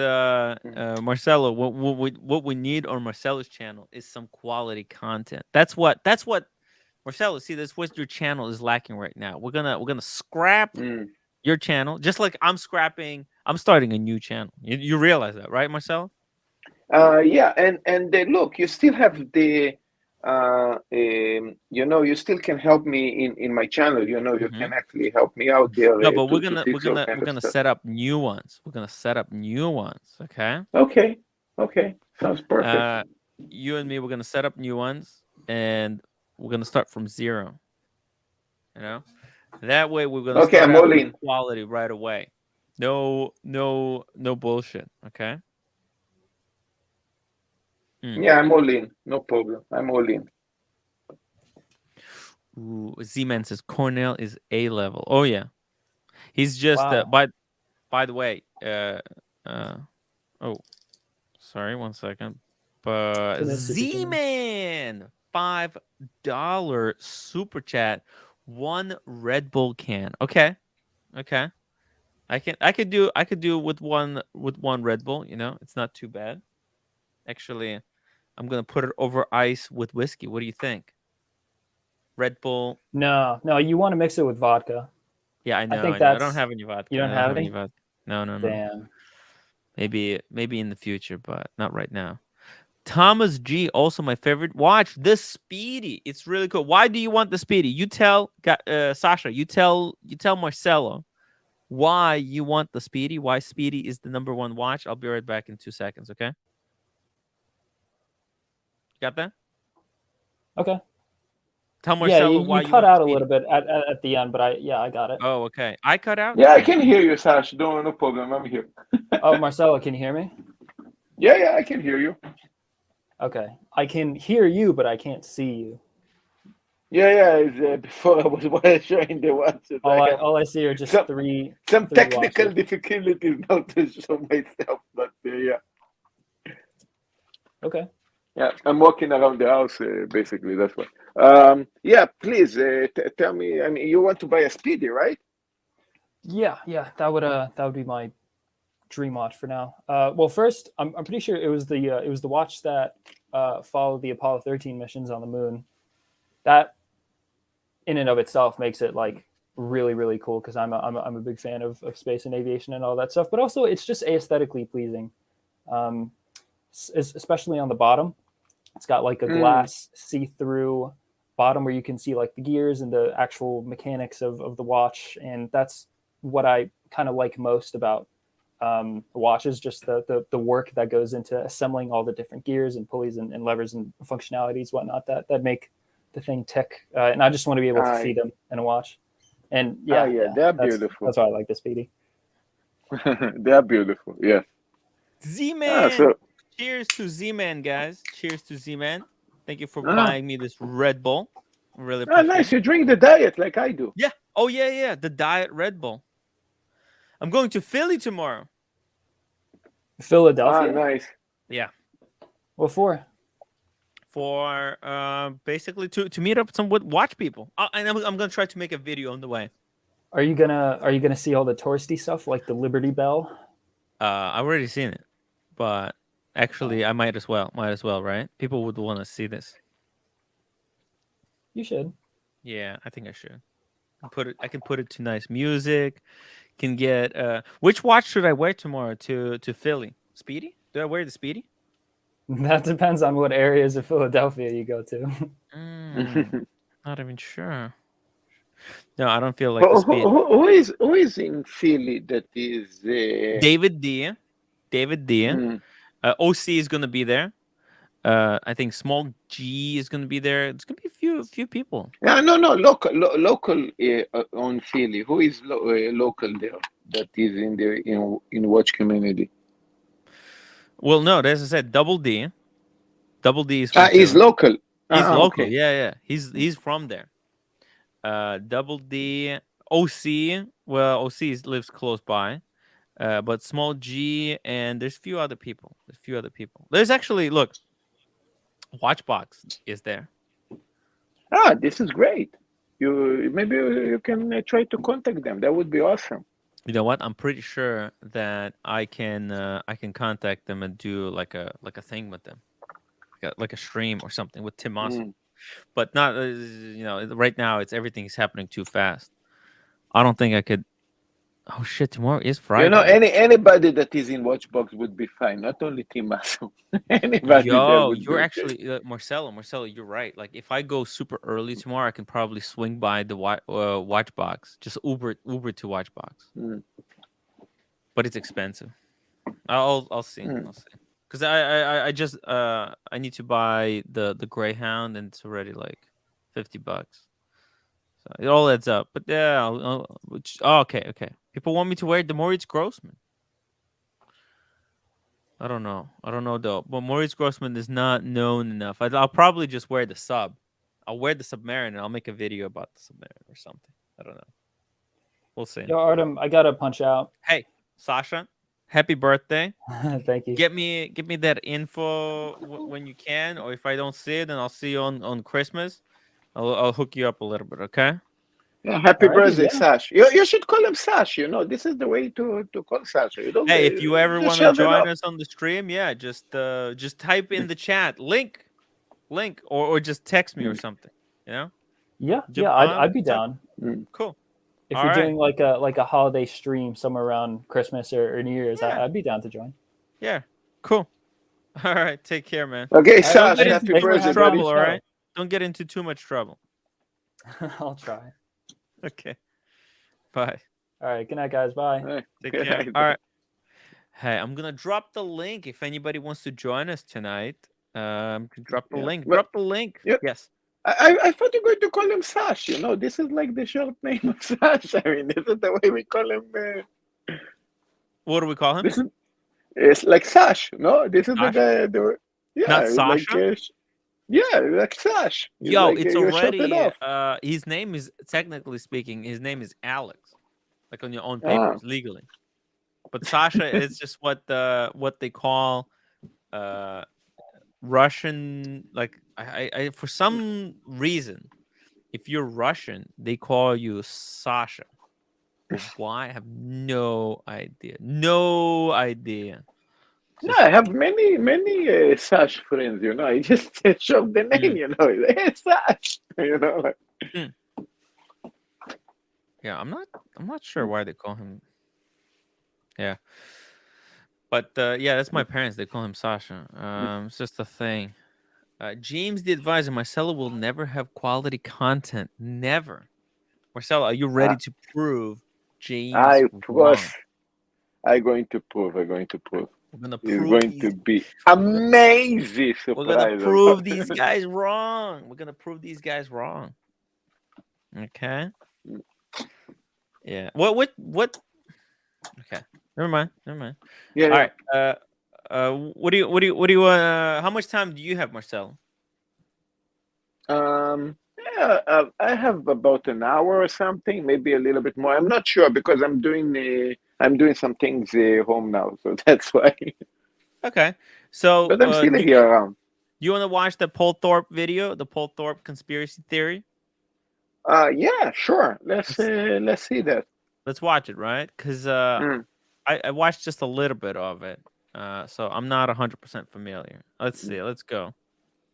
Marcelo, what we need on Marcelo's channel is some quality content. That's what Marcelo. See, that's what your channel is lacking right now. We're gonna scrap your channel, just like I'm scrapping I'm starting a new channel. You realize that, right, Marcelo? Yeah, and look, you still have the, you still can help me in my channel. You can actually help me out there. No, but to fix all kind we're of gonna stuff. set up new ones. We're gonna set up new ones. Okay. Okay, sounds perfect. You and me, we're gonna set up new ones, and we're gonna start from zero. You know, that way we're gonna Okay, start I'm out all with in. quality right away. No bullshit. Okay. Yeah, I'm all in. No problem. I'm all in. Ooh, Z-Man says Cornell is A level. Oh yeah, he's just Wow. by the way. Oh, sorry, 1 second. But Z-Man, $5 super chat, 1 Red Bull can. Okay. I could do with one Red Bull. You know, it's not too bad. Actually, I'm gonna put it over ice with whiskey. What do you think? Red Bull. No, you want to mix it with vodka. Yeah, I know. think I don't have any vodka. You don't have any? vodka. No. Damn. Maybe in the future, but not right now. Thomas G, also my favorite. Watch the Speedy. It's really cool. Why do you want the Speedy? You tell Sasha. You tell Marcelo why you want the Speedy. Why Speedy is the #1 watch. I'll be right back in 2 seconds. Okay. Got that? Okay. Tell Marcelo you why you cut want out the a Speedy. little bit at the end, but I got it. Oh, okay. I cut out. Yeah, I can hear you, Sash. No problem. I'm here. Oh, Marcelo, can you hear me? Yeah, I can hear you. Okay, I can hear you, but I can't see you. Yeah. Before I was showing the watches. All I see are just some three technical watches. difficulties now to show myself, but yeah. Okay. Yeah, I'm walking around the house basically. That's why. Yeah, please tell me. I mean, you want to buy a Speedy, right? Yeah, that would be my dream watch for now. Well, first, I'm pretty sure it was the watch that followed the Apollo 13 missions on the moon. That, in and of itself, makes it like really, really cool because I'm a big fan of space and aviation and all that stuff. But also, it's just aesthetically pleasing, especially on the bottom. It's got like a glass see-through bottom where you can see like the gears and the actual mechanics of the watch, and that's what I kind of like most about the watch, is just the work that goes into assembling all the different gears and pulleys and levers and functionalities, whatnot, that make the thing tick. And I just want to be able to see them in a watch. And yeah, they're beautiful. That's why I like the Speedy. They're beautiful. Yeah. Z-Man. Cheers to Z-Man, guys. Cheers to Z-Man. Thank you for buying me this Red Bull. Really appreciate nice. it. You drink the diet like I do. Yeah. Oh, yeah. The Diet Red Bull. I'm going to Philly tomorrow. Philadelphia? Nice. Yeah. What for? For basically to meet up with watch people. And I'm going to try to make a video on the way. Are you gonna see all the touristy stuff like the Liberty Bell? I've already seen it, but actually I might as well, right? People would want to see this. You should. Yeah, I think I should. I can put it to nice music. Can get which watch should I wear tomorrow to Philly? Speedy? Do I wear the Speedy? That depends on what areas of Philadelphia you go to. Not even sure. No, I don't feel like the Speedy. Who is in Philly that is David D. OC is gonna be there. I think Small G is gonna be there. It's gonna be a few people. Yeah, no, local on Philly. Who is local there that is in the in watch community? Well, no, as I said, Double D. Double D is he's local. He's local. Okay. Yeah. He's from there. Double D, OC. Well, OC lives close by. But Small G and there's a few other people. There's actually, look, Watchbox is there. This is great. Maybe you can try to contact them. That would be awesome. You know what? I'm pretty sure that I can contact them and do like a thing with them, like a stream or something with Tim Moss. But not right now. Everything's happening too fast. I don't think I could Oh shit! Tomorrow is Friday. You know, anybody that is in Watchbox would be fine. Not only Team Maso. Anybody there would You're be actually Marcelo, you're right. Like if I go super early tomorrow, I can probably swing by the Watchbox. Just Uber to Watchbox. But it's expensive. I'll see. I'll see. Because I just I need to buy the Greyhound, and it's already like $50. So it all adds up. But yeah, okay. People want me to wear the Moritz Grossman. I don't know though. But Maurice Grossman is not known enough. I'll probably just wear the sub. I'll wear the Submariner and I'll make a video about the Submariner or something. I don't know. We'll see. Yo, Artem, I gotta punch out. Hey, Sasha, happy birthday. Thank you. Get me that info when you can, or if I don't see it, then I'll see you on Christmas. I'll hook you up a little bit, okay? Yeah, happy birthday, Sash. You should call him Sash. You know, this is the way to call Sash. Hey, if you ever want to join us on the stream, yeah, just type in the chat link, or just text me or something. You know? Yeah, I'd be down. Cool. If you're doing like a holiday stream somewhere around Christmas or New Year's, I'd be down to join. Yeah, cool. All right, take care, man. Okay, Sash, happy birthday, trouble. All right, don't get into too much trouble. I'll try. Okay. Bye. All right. Good night, guys. Bye. Take care. All right. Hey, I'm gonna drop the link if anybody wants to join us tonight. Drop the link. Drop the link. Yeah. Yes. I thought you were going to call him Sash. You know, this is like the short name of Sash. I mean, this is the way we call him. What do we call him? It's like Sash. No, this is Sash? the guy. Yeah, not Sasha. Like, yeah, like Sash. Yo, like, it's already. His name is, technically speaking, his name is Alex, like on your own papers legally. But Sasha is just what they call Russian. Like I for some reason, if you're Russian, they call you Sasha. Why? I have no idea. No idea. No, I have many Sash friends. You know, I just show the name. You know, it's Sash. You know. Like. Yeah, I'm not sure why they call him. Yeah, but yeah, that's my parents. They call him Sasha. It's just a thing. James, the advisor, Marcelo will never have quality content. Never. Marcelo, are you ready to prove James wrong? I'm going to prove. We're going to prove. It's going to be amazing surprise. We're gonna prove these guys wrong. We're gonna prove these guys wrong. Okay. Yeah. What? Okay. Never mind. Yeah. All right. What do you? How much time do you have, Marcel? Yeah, I have about an hour or something, maybe a little bit more. I'm not sure because I'm doing some things home now, so that's why. Okay. So, but I'm still here around. You want to watch the Paul Thorpe video, the Paul Thorpe conspiracy theory? Yeah, sure. Let's see that. Let's watch it, right? Because I watched just a little bit of it, so I'm not 100% familiar. Let's see. Let's go.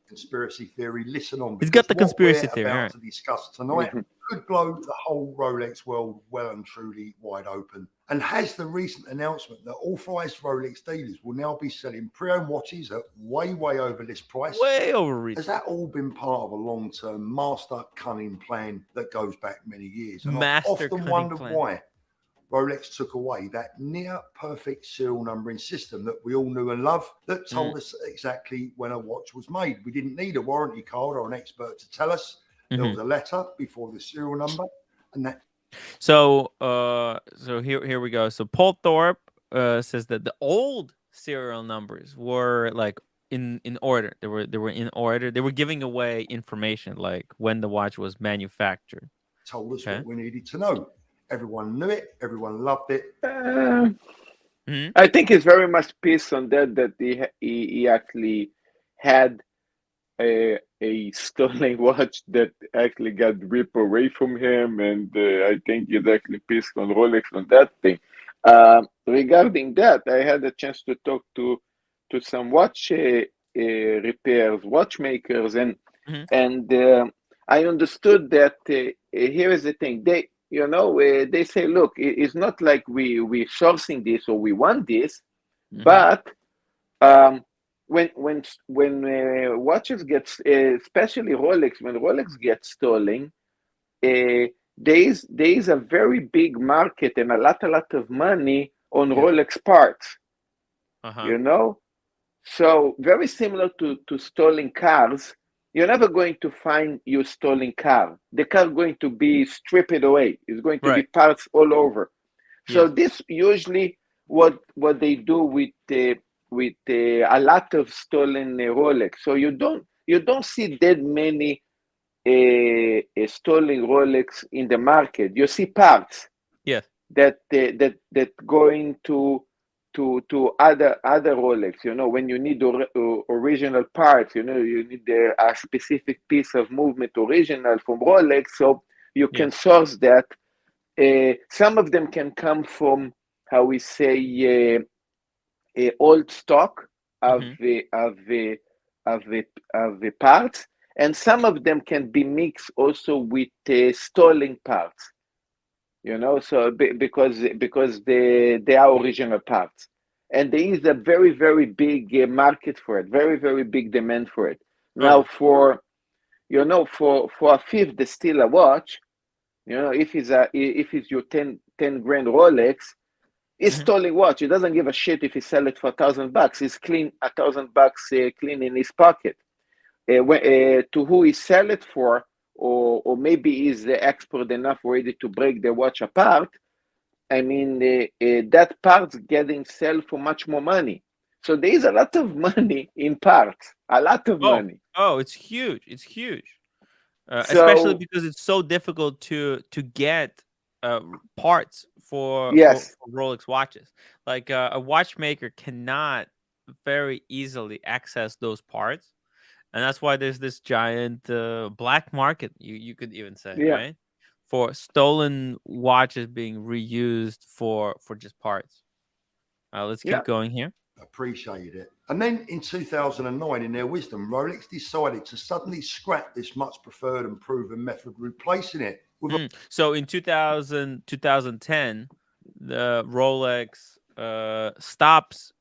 Conspiracy theory. Listen on. He's got the conspiracy theory. About to discuss tonight could blow the whole Rolex world well and truly wide open. And has the recent announcement that authorized Rolex dealers will now be selling pre-owned watches at way over list price? Way over retail. Has that all been part of a long-term master cunning plan that goes back many years? And I've often wondered why Rolex took away that near perfect serial numbering system that we all knew and loved that told us exactly when a watch was made. We didn't need a warranty card or an expert to tell us. There was a letter before the serial number, and that. So here we go. So Paul Thorpe says that the old serial numbers were like in order. They were in order. They were giving away information like when the watch was manufactured. Told us what we needed to know. Everyone knew it. Everyone loved it. I think he's very much pissed on that he actually had a stolen watch that actually got ripped away from him, and I think he's actually pissed on Rolex on that thing. Regarding that, I had a chance to talk to some watch repairs, watchmakers, and I understood that here is the thing. they say, look, it's not like we're sourcing this or we want this, but when watches gets, especially Rolex, when Rolex gets stolen, there is a very big market and a lot of money on Rolex parts. So very similar to stolen cars. You're never going to find your stolen car. The car is going to be stripped away. It's going to be parts all over. So this usually what they do with a lot of stolen Rolex. So you don't see that many stolen Rolex in the market. You see parts. That going to other Rolex. When you need original parts, you need a specific piece of movement original from Rolex, so you can source that. Some of them can come from, how we say, old stock of the parts, and some of them can be mixed also with stolen parts. So because they are original parts, and there is a very, very big market for it, very, very big demand for it. Now, for a fifth, there's still a watch. If it's your 10 grand Rolex, it's stolen watch. It doesn't give a shit if he sell it for $1,000. It's clean, $1,000 clean in his pocket. To who he sell it for, or maybe he's the expert enough already to break the watch apart. I mean, that part's getting sold for much more money. So there is a lot of money in parts, a lot of money. Oh, it's huge. It's huge. Especially because it's so difficult to get parts for Rolex watches. Like a watchmaker cannot very easily access those parts. And that's why there's this giant black market, you could even say, right? For stolen watches being reused for just parts. Let's keep going here. Appreciated it. And then in 2009, in their wisdom, Rolex decided to suddenly scrap this much preferred and proven method, replacing it with So in 2010, the Rolex stops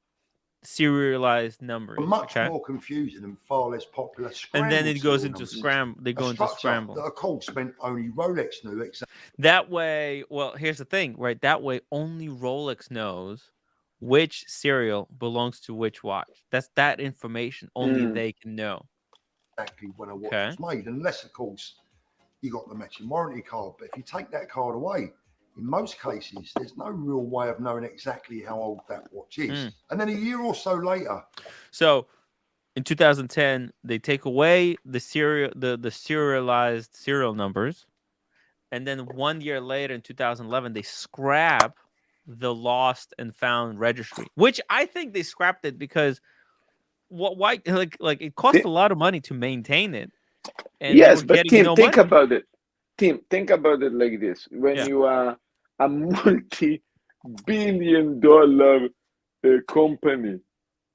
serialized numbers, much more confusing and far less popular scramble, and then it goes into scramble. They go into scramble. That of course meant only Rolex knew exactly. That way, well, here's the thing, right? That way, only Rolex knows which serial belongs to which watch. That's that information only they can know. Exactly when a watch was made, unless of course you got the matching warranty card. But if you take that card away, in most cases, there's no real way of knowing exactly how old that watch is. And then a year or so later. So in 2010, they take away the serialized serial numbers. And then 1 year later, in 2011, they scrap the lost and found registry, which I think they scrapped it because why? Like it cost a lot of money to maintain it. And yes, but Tim, think about it. Tim, think about it like this: when you are a multi-billion-dollar company,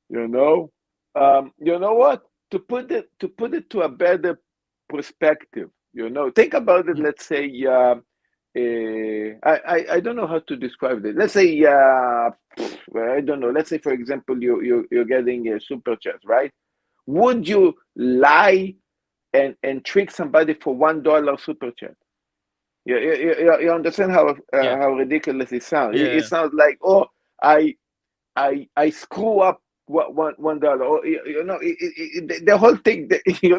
you know what? To put it to a better perspective, think about it. Let's say, I don't know how to describe it. Let's say, I don't know. Let's say, for example, you're getting a super chat, right? Would you lie and trick somebody for $1 super chat? You understand how ridiculous it sounds? It sounds like, oh, I screw up $1. Or, the whole thing. You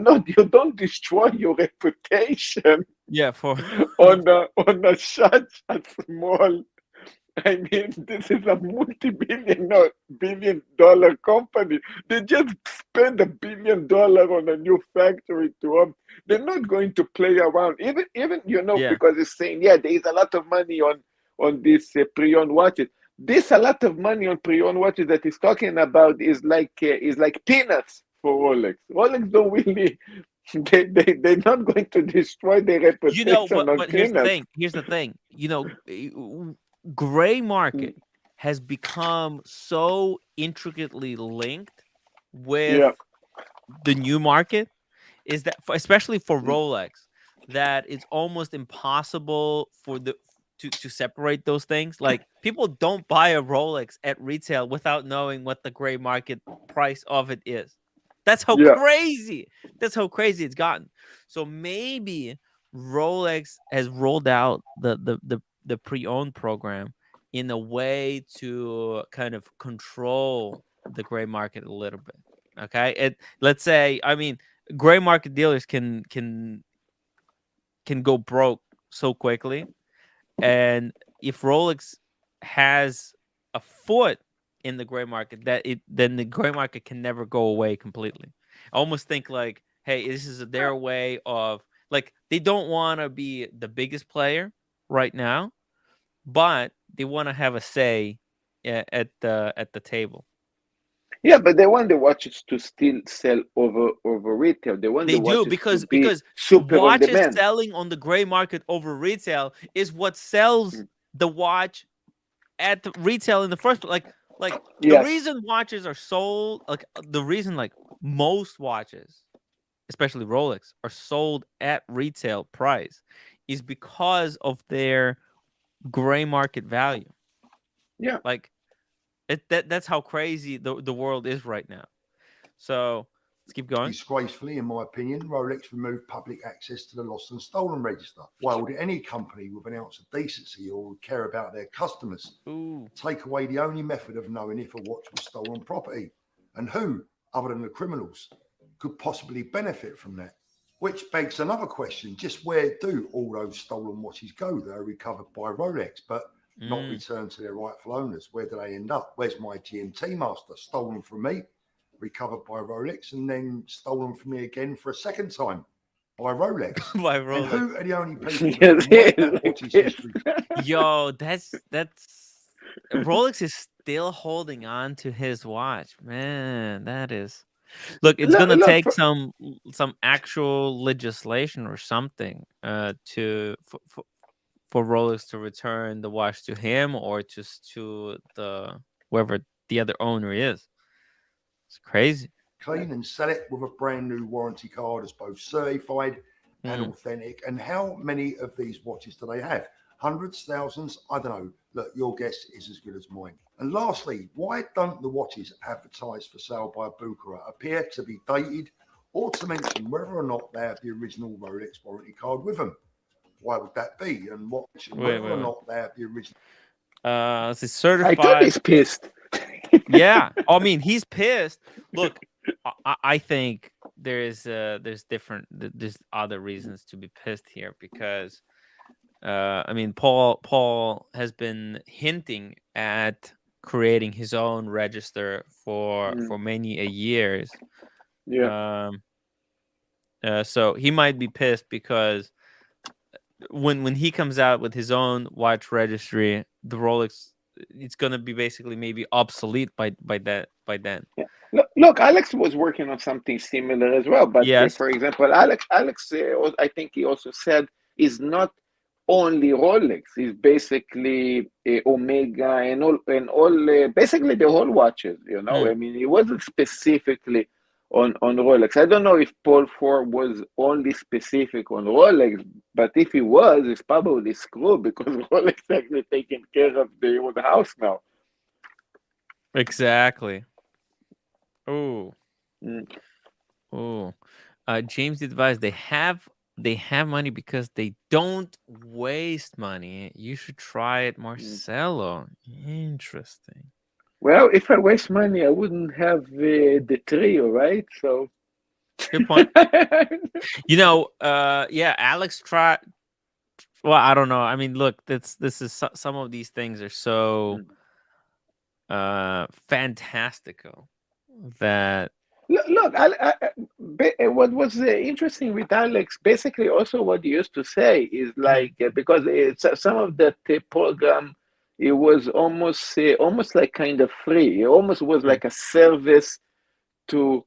don't destroy your reputation. For on a such a small. I mean, this is a multi-billion-dollar company. They just spend $1 billion on a new factory to them. They're not going to play around, even because it's saying, there is a lot of money on these pre-owned watches. This a lot of money on pre-owned watches that he's talking about is like peanuts for Rolex. Rolex don't really. They're not going to destroy their reputation. But here's the thing. Gray market has become so intricately linked with the new market, is that especially for Rolex, that it's almost impossible for to separate those things. Like, people don't buy a Rolex at retail without knowing what the gray market price of it is. That's how crazy. That's how crazy it's gotten. So maybe Rolex has rolled out the pre-owned program in a way to kind of control the gray market a little bit. Okay, let's say, I mean, gray market dealers can go broke so quickly, and if Rolex has a foot in the gray market, then the gray market can never go away completely. I almost think like, hey, this is their way of, like, they don't want to be the biggest player right now, but they want to have a say at the table. Yeah, but they want the watches to still sell over retail. They want They the watches do, because to be super on watches demand. selling on the gray market over retail is what sells the watch at the retail in the first place. Like the reason watches are sold, like the reason like most watches, especially Rolex, are sold at retail price is because of their gray market value. Yeah, like that's how crazy the world is right now. So let's keep going. Disgracefully, in my opinion, Rolex removed public access to the lost and stolen register. Why would any company with an ounce of decency or would care about their customers take away the only method of knowing if a watch was stolen property? And who, other than the criminals, could possibly benefit from that? Which begs another question: just where do all those stolen watches go that are recovered by Rolex but not returned to their rightful owners? Where do they end up? Where's my GMT Master? Stolen from me, recovered by Rolex, and then stolen from me again for a second time by Rolex. By Rolex. And who are the only people that might that watch's history? Yo, that's Rolex is still holding on to his watch, man. That is, look, it's gonna take some actual legislation or something for Rolex to return the watch to him or just to the whoever the other owner is. It's crazy. Clean and sell it with a brand new warranty card as both certified and authentic. And how many of these watches do they have? Hundreds, thousands? I don't know. Look, your guess is as good as mine. And lastly, why don't the watches advertised for sale by Bucherer appear to be dated, or to mention whether or not they have the original Rolex warranty card with them? Why would that be? And whether or not they have the original? It's certified. I thought he's pissed. Yeah, I mean, he's pissed. Look, I think there's other reasons to be pissed here, because I mean, Paul has been hinting at creating his own register for many years. Yeah. So he might be pissed because when he comes out with his own watch registry, the Rolex, it's gonna be basically maybe obsolete by then. Yeah. Look, Alex was working on something similar as well. But for example, Alex, I think he also said, is not only Rolex. It's basically Omega and all basically the whole watches. You know, I mean, it wasn't specifically on Rolex. I don't know if Paul Ford was only specific on Rolex, but if he was, it's probably screwed, because Rolex actually taking care of the house now. Exactly. Oh. Oh. James advised they have money because they don't waste money. You should try it, Marcelo. Interesting. Well, if I waste money, I wouldn't have the trio, right? So good point. You know, Alex tried. Well, I don't know. I mean, look, this is some of these things are so fantastical that. Look, what was interesting with Alex, basically also what he used to say is like, because some of that program, it was almost like kind of free. It almost was like a service to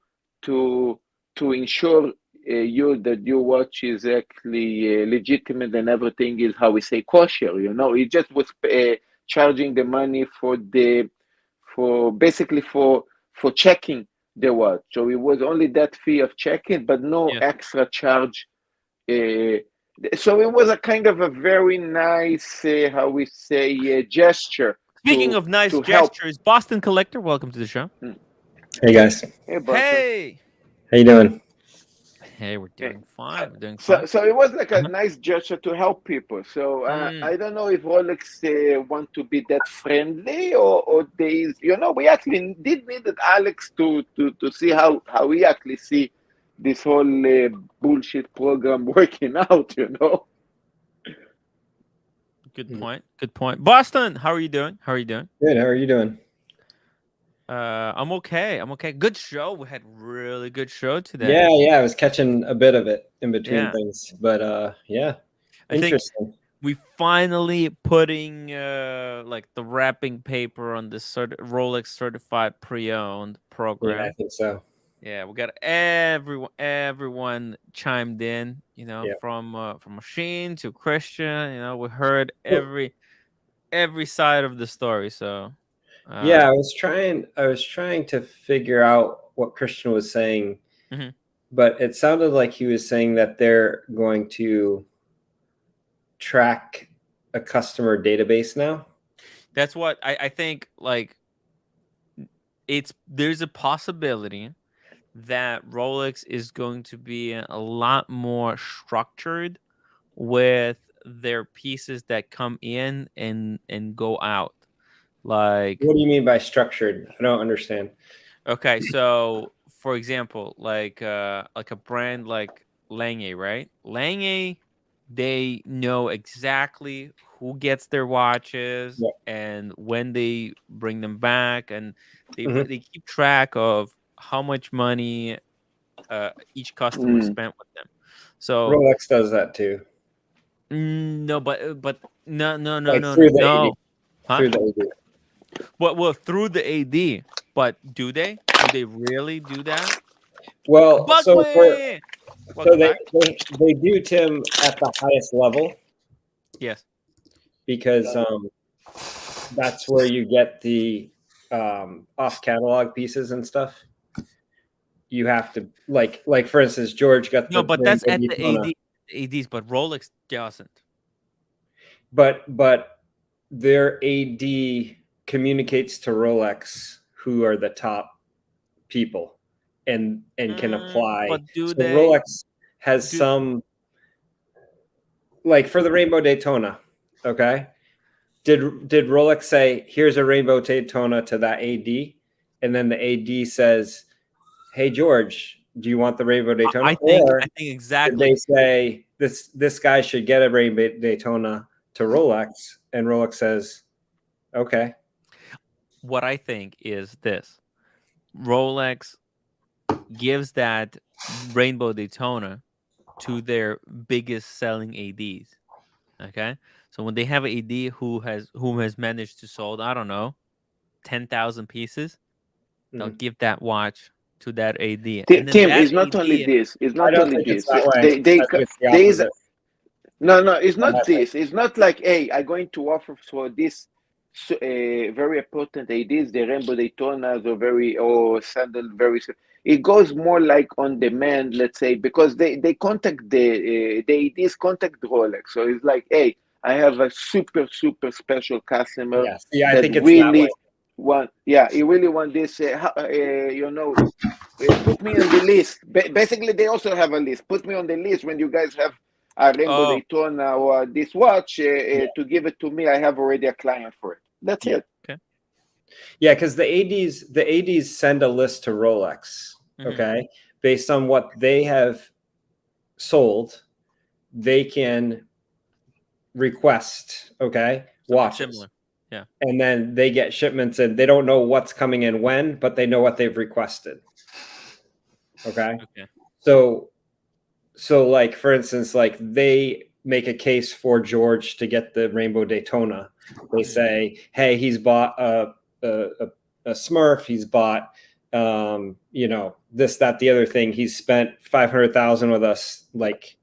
ensure you that your watch is actually legitimate and everything is, how we say, kosher. You know, it just was charging the money for checking the watch. So it was only that fee of checking, but no extra charge So it was a kind of a very nice, how we say, gesture. Speaking of nice gestures, Boston Collector, welcome to the show. Hey guys. Hey, Boston. Hey. How you doing? Hey, we're doing fine. We're doing fine. So it was like a nice gesture to help people. So I don't know if Rolex want to be that friendly or they, we actually did need Alex to see how we actually see this whole bullshit program working out. Good point. Good point. Boston, how are you doing? Good. How are you doing? I'm okay. Good show. We had really good show today. Yeah. I was catching a bit of it in between things, but yeah. I think we finally putting like the wrapping paper on this Rolex Certified Pre-Owned Program. Yeah, I think so. Yeah, we got everyone chimed in, from Machine to Christian. We heard every side of the story. So yeah, I was trying to figure out what Christian was saying, but it sounded like he was saying that they're going to track a customer database now. That's what I think. Like, there's a possibility that Rolex is going to be a lot more structured with their pieces that come in and go out. Like, what do you mean by structured? I don't understand. Okay, so for example, like a brand like Lange, right? Lange, they know exactly who gets their watches and when they bring them back, and they keep track of how much money each customer spent with them. So Rolex does that too. No, but no. Through the AD. Well, through the AD, but do they? Do they really do that? Well, they do, Tim, at the highest level. Yes. Because that's where you get the off catalog pieces and stuff. You have to like for instance, George got but that's at the ADs, but Rolex doesn't. But their AD communicates to Rolex who are the top people and can apply. But Rolex has some, like for the Rainbow Daytona, okay? Did Rolex say, here's a Rainbow Daytona to that AD? And then the AD says, hey, George, do you want the Rainbow Daytona? I think exactly. Did they say this guy should get a Rainbow Daytona to Rolex? And Rolex says, okay. What I think is this: Rolex gives that Rainbow Daytona to their biggest selling ADs. Okay, so when they have an AD who has managed to sold, I don't know, 10,000 pieces, they'll give that watch to that AD. Tim, it's not only this. It's not only this. No, it's not this. It's not like, hey, I'm going to offer for this very important ADs, the Rainbow Daytonas or Sandal very. It goes more like on demand, let's say, because they contact the ADs contact Rolex. So it's like, hey, I have a super special customer. Yeah, I think it's really he really want this. Put me on the list. Basically, they also have a list. Put me on the list when you guys have a Rainbow Daytona or this watch to give it to me. I have already a client for it. That's it. Okay. Yeah, because the ADs send a list to Rolex, okay, based on what they have sold. They can request, watches. Similar. Yeah. And then they get shipments, and they don't know what's coming in when, but they know what they've requested. Okay. So like for instance, like they make a case for George to get the Rainbow Daytona. They say, hey, he's bought a Smurf, he's bought this, that, the other thing. He's spent $500,000 with us, like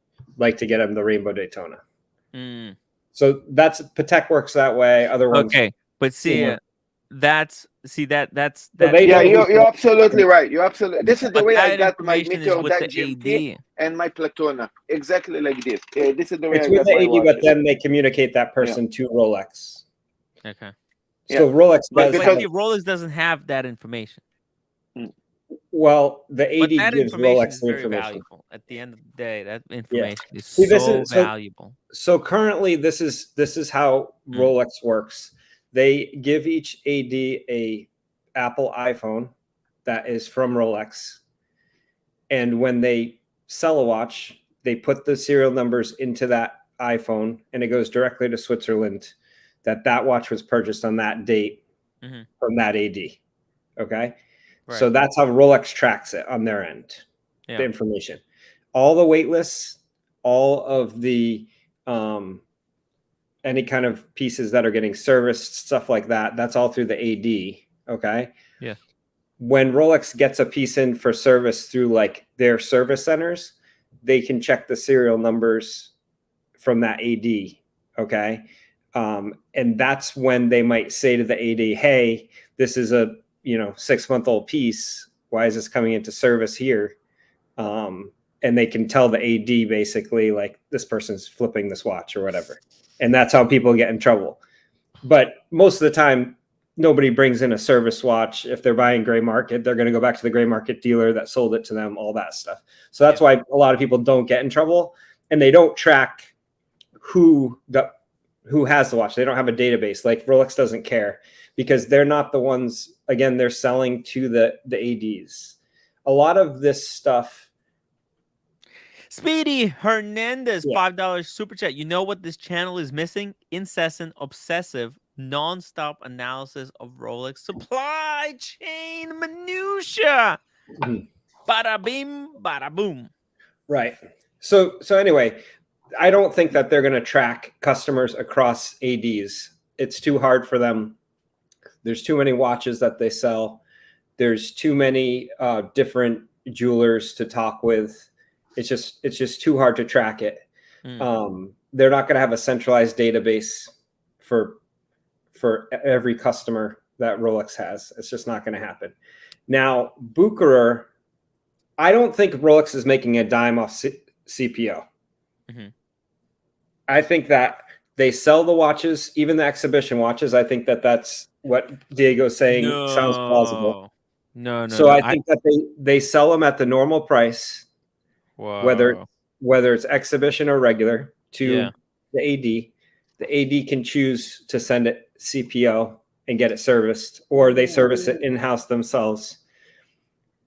to get him the Rainbow Daytona. So that's Patek works that way. Other ones, okay, but see, that's yeah, you're absolutely right. You're absolutely. This is the way I got my Meteor that GMT and my Platona, exactly like this. This is the way it's I with got the my AD, watches. but then they communicate that person to Rolex. Okay. So Rolex does. But Rolex doesn't have that information. Well, the AD that gives information Rolex is the very information. valuable. At the end of the day, that information is See, so valuable. So currently, this is how Rolex works. They give each AD a Apple iPhone that is from Rolex, and when they sell a watch, they put the serial numbers into that iPhone, and it goes directly to Switzerland. That watch was purchased on that date from that AD. Okay. Right. So that's how Rolex tracks it on their end, the information. All the wait lists, all of the any kind of pieces that are getting serviced, stuff like that, that's all through the AD, okay? Yeah. When Rolex gets a piece in for service through like their service centers, they can check the serial numbers from that AD, okay? And that's when they might say to the AD, hey, this is a 6-month-old piece. Why is this coming into service here? And they can tell the AD basically like this person's flipping this watch or whatever. And that's how people get in trouble. But most of the time, nobody brings in a service watch. If they're buying gray market, they're going to go back to the gray market dealer that sold it to them, all that stuff. So that's why a lot of people don't get in trouble, and they don't track who has the watch. They don't have a database. Like Rolex doesn't care because they're not the ones, again, they're selling to the ADs. A lot of this stuff. Speedy Hernandez, $5 super chat. You know what this channel is missing? Incessant, obsessive, non-stop analysis of Rolex supply chain minutia. Bada bing, bada boom. Right. So anyway, I don't think that they're going to track customers across ADs. It's too hard for them. There's too many watches that they sell. There's too many different jewelers to talk with. It's just too hard to track it. They're not going to have a centralized database for every customer that Rolex has. It's just not going to happen. Now, Bucherer, I don't think Rolex is making a dime off CPO. I think that they sell the watches, even the exhibition watches. I think that's what Diego's saying sounds plausible. So I think that they sell them at the normal price. Whether it's exhibition or regular to the AD. The AD can choose to send it CPO and get it serviced, or they service it in-house themselves.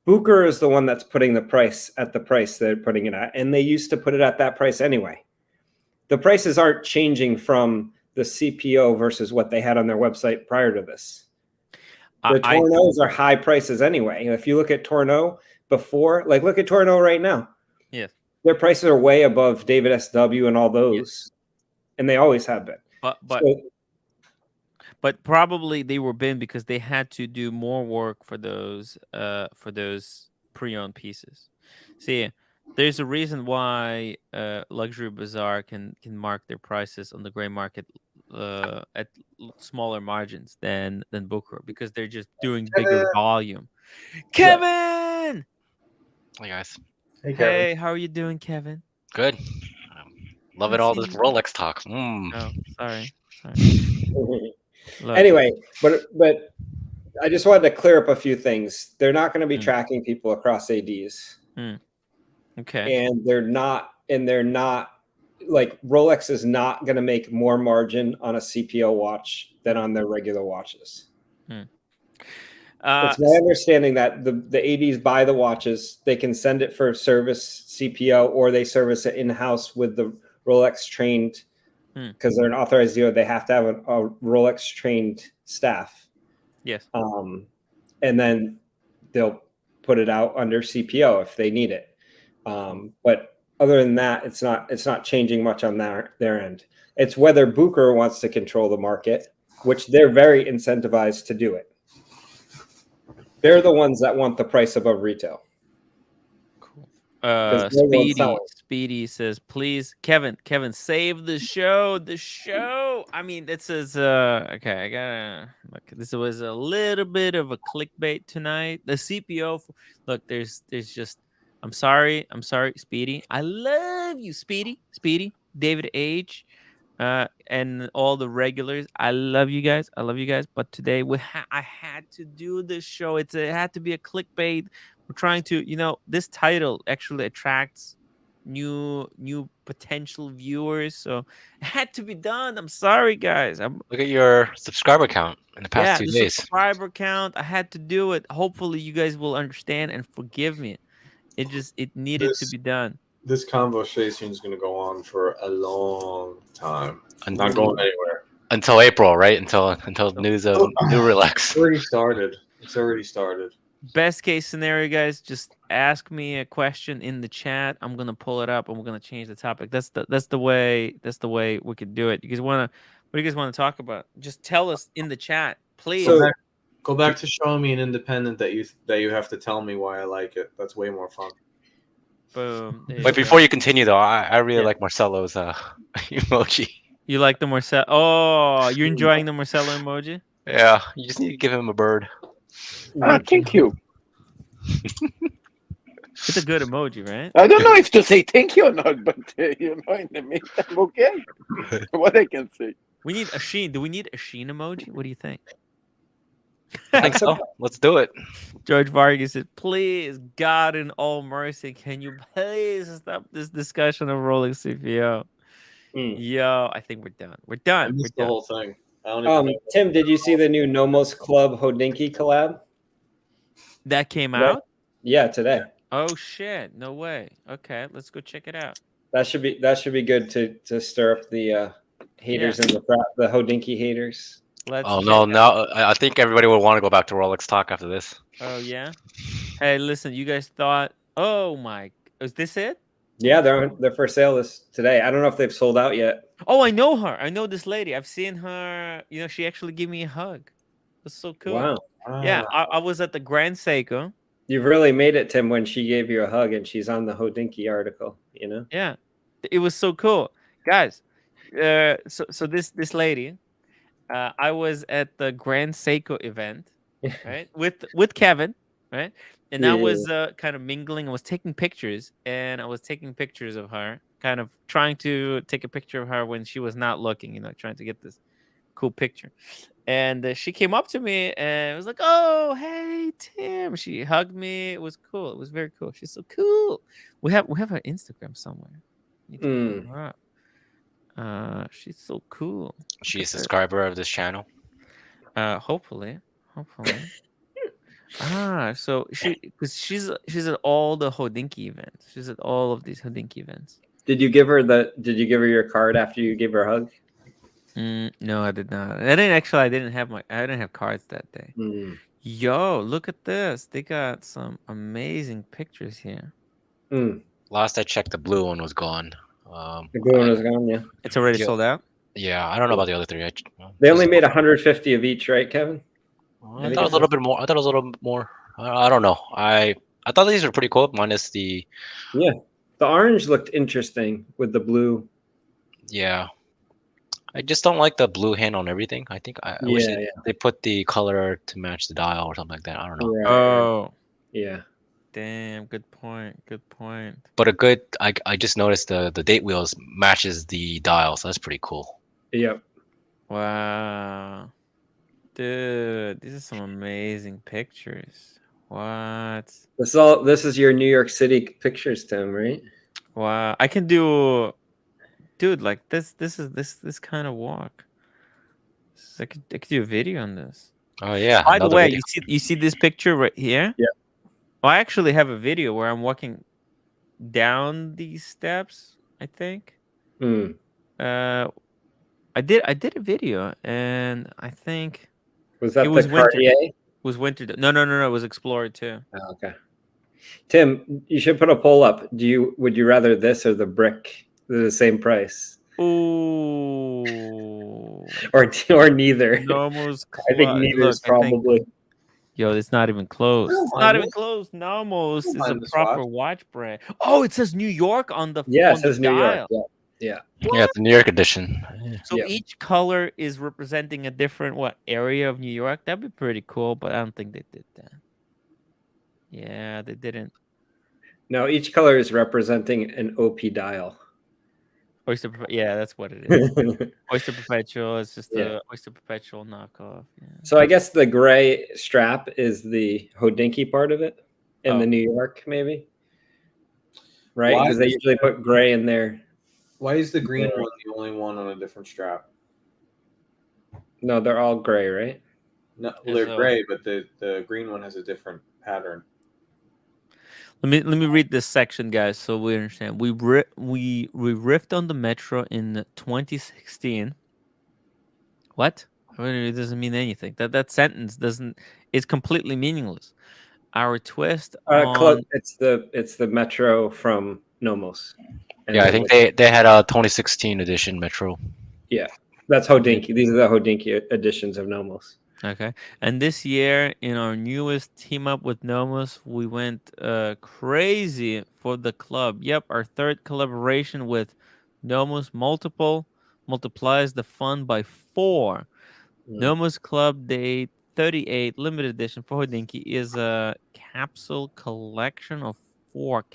Bucherer is the one that's putting the price at the price they're putting it at, and they used to put it at that price anyway. The prices aren't changing from the CPO versus what they had on their website prior to this. The Tourneaus are high prices anyway. If you look at Tourneau before, like look at Tourneau right now. Yes. Their prices are way above David SW and all those, and they always have been. But probably they were banned because they had to do more work for those pre-owned pieces. See, there's a reason why Luxury Bazaar can mark their prices on the gray market at smaller margins than Bucherer, because they're just doing bigger volume. Kevin! Hey guys. Hey, how are you doing, Kevin? Good. Loving all this Rolex talk. Oh, sorry. Anyway, but I just wanted to clear up a few things. They're not going to be tracking people across ADs. Okay. And they're not like Rolex is not going to make more margin on a CPO watch than on their regular watches. It's my understanding that the ADs buy the watches, they can send it for service CPO, or they service it in-house with the Rolex trained, because they're an authorized dealer. They have to have a Rolex trained staff. Yes. And then they'll put it out under CPO if they need it. But other than that, it's not changing much on their end. It's whether Bucherer wants to control the market, which they're very incentivized to do it. They're the ones that want the price above retail. Cool. Speedy says, please, Kevin, save the show. I mean, this is okay. I gotta look. This was a little bit of a clickbait tonight. The CPO. Look, there's just. I'm sorry, Speedy. I love you, Speedy, David H, and all the regulars. I love you guys. But today I had to do this show. It had to be a clickbait. We're trying to, this title actually attracts new potential viewers, so it had to be done. I'm sorry, guys. Look at your subscriber count in the past 2 days. Subscriber count. I had to do it. Hopefully, you guys will understand and forgive me. It needed to be done. This conversation is going to go on for a long time. I'm not going anywhere until April, right? Until news of new Rolex. It's already started. Best case scenario, guys, just ask me a question in the chat. I'm gonna pull it up and we're gonna change the topic. That's the way we could do it. What do you guys want to talk about? Just tell us in the chat, please. Go back to showing me an independent that you have to tell me why I like it. That's way more fun. Boom. But before you continue, though, I really like Marcelo's emoji. You like the Marcelo? Oh, you're enjoying the Marcelo emoji? Yeah, you just need to give him a bird. Thank you. It's a good emoji, right? I don't know if to say thank you or not, but in the meantime, okay. What I can say. We need a Sheen. Do we need a Sheen emoji? What do you think? I think so. Let's do it. George Vargas said, please, God in all mercy, can you please stop this discussion of Rolex CPO? Yo, I think we're done. We're done. I missed the whole thing. Tim, did you see the new Nomos Club Hodinkee collab? That came out? Yeah, today. Oh shit! No way. Okay, let's go check it out. That should be good to stir up the haters and the Hodinkee haters. I think everybody would want to go back to Rolex Talk after this. Oh yeah. Hey, listen, you guys thought? Oh my, is this it? Yeah, they're for sale today. I don't know if they've sold out yet. Oh, I know her. I know this lady. I've seen her. She actually gave me a hug. That's so cool. Wow. Yeah, I was at the Grand Seiko. You've really made it, Tim, when she gave you a hug and she's on the Hodinkee article, Yeah, it was so cool. Guys, so this lady, I was at the Grand Seiko event, right? with Kevin, right? And I was kind of mingling. I was taking pictures, and I was taking pictures of her, kind of trying to take a picture of her when she was not looking, trying to get this cool picture. And she came up to me and was like, "Oh, hey, Tim." She hugged me. It was cool. It was very cool. She's so cool. We have her Instagram somewhere. Need to pull her up. She's so cool. She's a subscriber of this channel. Hopefully. So she's at all the Hodinkee events. She's at all of these Hodinkee events. Did you give her your card after you gave her a hug? No, I did not. I didn't have cards that day. Yo, look at this. They got some amazing pictures here. Last I checked, the blue one was gone. The blue one was gone, yeah. It's already sold out? Yeah, I don't know about the other three. They only made 150 of each, right, Kevin? I thought it was a little bit more. I thought it was a little bit more. I don't know. I thought these were pretty cool, minus the... Yeah, the orange looked interesting with the blue. Yeah. I just don't like the blue hand on everything. I think I wish they put the color to match the dial or something like that. I don't know. Right. Oh. Yeah. Damn, good point. But I just noticed the date wheels matches the dial, so that's pretty cool. Yep. Wow. Dude, these are some amazing pictures. What? This is your New York City pictures, Tim, right? Wow. I can do, dude, like this kind of walk. I could do a video on this. Oh yeah. By the way, you see this picture right here? Yeah. Well, I actually have a video where I'm walking down these steps, I think. I did a video, and I think was that the Cartier? Was winter? No. It was Explorer too. Oh, okay. Tim, you should put a poll up. Would you rather this or the brick? They're the same price. Ooh. or neither. Nomos. I think neither is probably. Yo, it's not even close. It's not even close. Nomos is a proper watch brand. Oh, it says New York on the it says New York. Yeah. Yeah. Yeah, the New York edition. Yeah. So each color is representing a different area of New York. That'd be pretty cool, but I don't think they did that. Yeah, they didn't. No, each color is representing an OP dial. Yeah, that's what it is. Oyster Perpetual is just the Oyster Perpetual knockoff. Yeah. So I guess the gray strap is the Hodinkee part of it in the New York, maybe. Right? Because they usually put gray in there. Why is the green one the only one on a different strap? No, they're all gray, right? No, well, they're gray, but the green one has a different pattern. Let me read this section, guys, so we understand. We riffed on the Metro in 2016. What? I mean, it doesn't mean anything. That sentence doesn't. It's completely meaningless. Our twist on it's the Metro from Nomos. Yeah, I think they had a 2016 edition Metro. Yeah, that's Hodinkee. These are the Hodinkee editions of Nomos. Okay, and this year in our newest team up with Nomos, we went crazy for the club. Yep, our third collaboration with Nomos multiplies the fun by 4. Nomos Club Day 38 limited edition for Hodinkee is a capsule collection of 4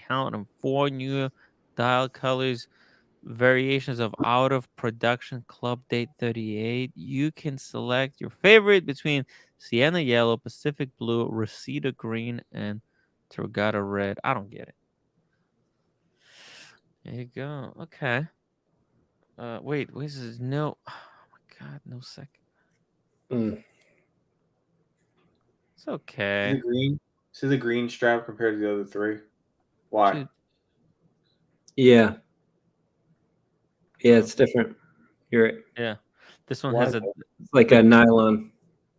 new dial colors, variations of out of production Club Date 38. You can select your favorite between Sienna Yellow, Pacific Blue, Reseda Green, and Torgata Red. I don't get it. There you go. Okay. Wait, this is no. Oh my God, no second. It's okay. See the green strap compared to the other 3. Why? Dude. Yeah. Yeah, it's different. You're right. Yeah, this one has it's like a nylon.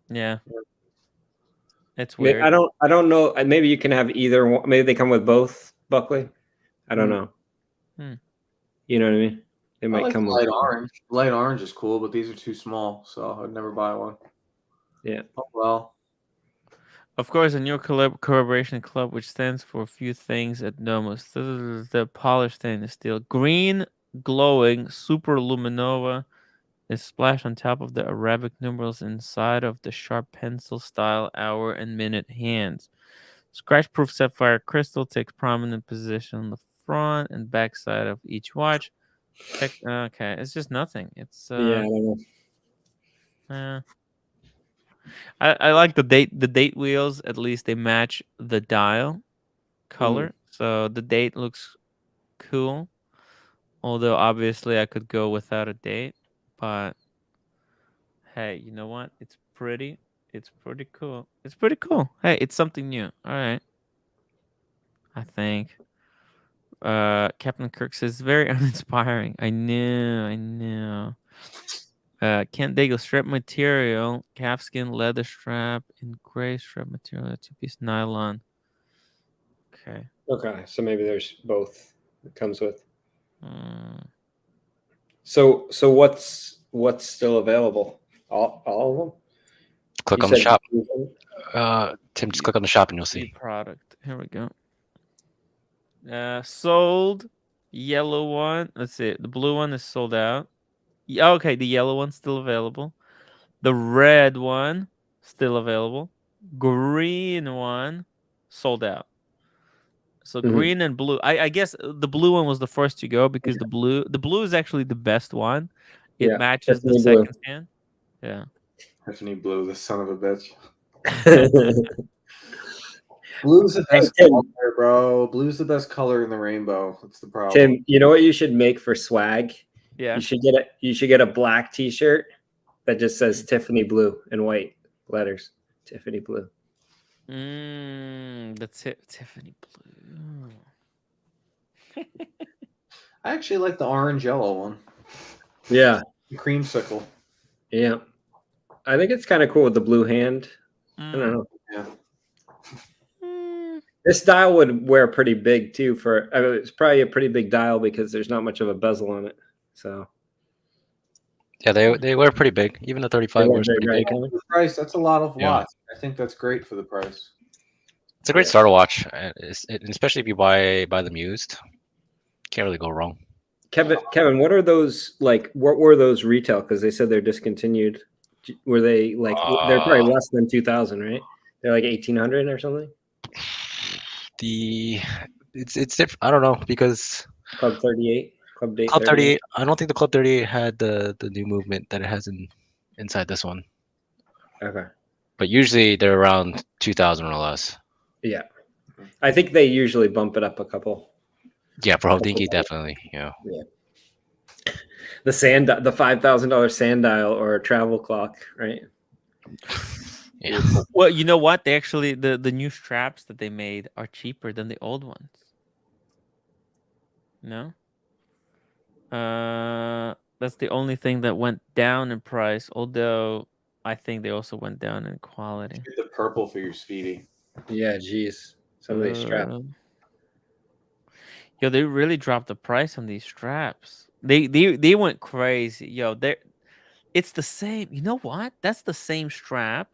Yeah, it's weird. I don't know. Maybe you can have either one. Maybe they come with both, Buckley. I don't know. You know what I mean? They might come with light orange. Light orange is cool, but these are too small, so I'd never buy one. Yeah. Oh well. Of course, a new collaboration club, which stands for a few things at Nomos. This is the polished stainless steel. Green glowing super luminova is splashed on top of the Arabic numerals inside of the sharp pencil style hour and minute hands. Scratch-proof sapphire crystal takes prominent position on the front and back side of each watch. Okay, it's just nothing. It's I don't know. I like the date wheels. At least they match the dial color, so the date looks cool. Although obviously I could go without a date, but hey, you know what? It's pretty. It's pretty cool. It's pretty cool. Hey, it's something new. All right. I think. Captain Kirk says very uninspiring. I know. Kent Daigle strap material, calfskin leather strap in gray strap material, 2-piece nylon. Okay. Okay, so maybe there's both. It comes with. So what's still available? All of them? Click on the shop. Tim, just click on the shop and you'll see. Product. Here we go. Sold. Yellow one. Let's see. The blue one is sold out. Okay, the yellow one's still available. The red one still available. Green one sold out. So green and blue. I guess the blue one was the first to go because the blue is actually the best one. It matches the second hand. Yeah. Tiffany Blue, the son of a bitch. Blue's the best color, bro. Blue's the best color in the rainbow. That's the problem. Tim, you know what you should make for swag? Yeah. You should get a black T-shirt that just says Tiffany Blue in white letters. Tiffany Blue. That's it. Tiffany Blue. I actually like the orange yellow one. Yeah. The creamsicle. Yeah. I think it's kind of cool with the blue hand. I don't know. Yeah. This dial would wear pretty big too. It's probably a pretty big dial because there's not much of a bezel on it. So. Yeah, they wear pretty big. Even the 35 wears pretty big. The price, that's a lot of watts. I think that's great for the price. It's a great starter watch, especially if you buy them used. Can't really go wrong. Kevin, what are those like? What were those retail? Because they said they're discontinued. Were they like they're probably less than 2,000, right? They're like 1,800 or something. It's different. I don't know because Club 38, Club Date Club 38. I don't think the Club 38 had the new movement that it has inside this one. Okay. But usually they're around 2,000 or less. Yeah, I think they usually bump it up a couple. Yeah, for Hodinkee, definitely. Yeah. The $5,000 sand dial or a travel clock, right? Yeah. Well, you know what? They actually the new straps that they made are cheaper than the old ones. No. That's the only thing that went down in price. Although I think they also went down in quality. Get the purple for your Speedy. Yeah, geez. Some of these straps. Yo, they really dropped the price on these straps. They went crazy. Yo, it's the same. You know what? That's the same strap.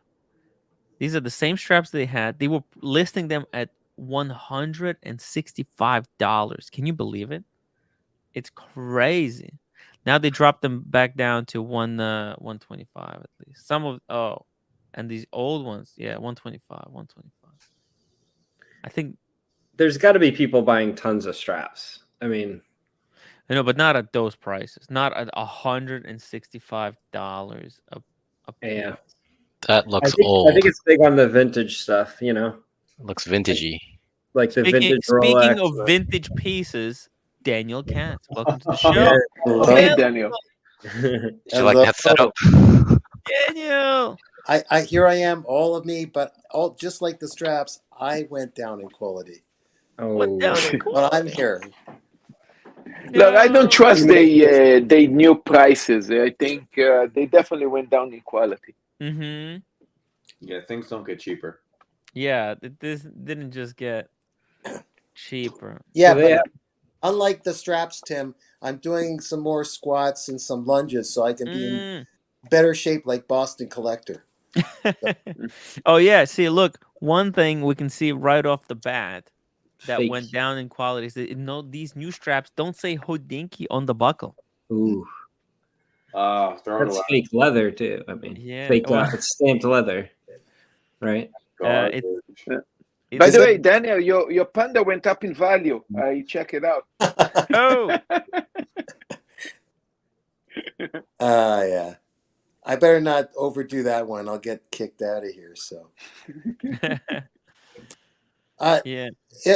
These are the same straps they had. They were listing them at $165. Can you believe it? It's crazy. Now they dropped them back down to 125 at least. Some of and these old ones, yeah, 125. I think there's got to be people buying tons of straps. I mean, I know, but not at those prices. Not at $165 a piece. Yeah. That looks old. I think it's big on the vintage stuff, you know. It looks vintagey. Like the vintage Speaking Rolex, of vintage pieces, Daniel Katz, welcome to the show. Hey, Daniel. Did you like that setup? Daniel. I here I am, all of me, but all just like the straps, I went down in quality. But I'm here. Look, I don't trust they new prices. I think they definitely went down in quality. Mm-hmm. Yeah, things don't get cheaper. Yeah, this didn't just get cheaper. Yeah, but unlike the straps, Tim, I'm doing some more squats and some lunges so I can be in better shape like Boston Collector. Oh yeah, see, look, one thing we can see right off the bat that went down in quality is that these new straps don't say Hodinkee on the buckle. Ooh. That's fake leather too. I mean, fake it's stamped leather, right? By the way, Daniel, your Panda went up in value. I check it out. Yeah. I better not overdo that one. I'll get kicked out of here. So, yeah.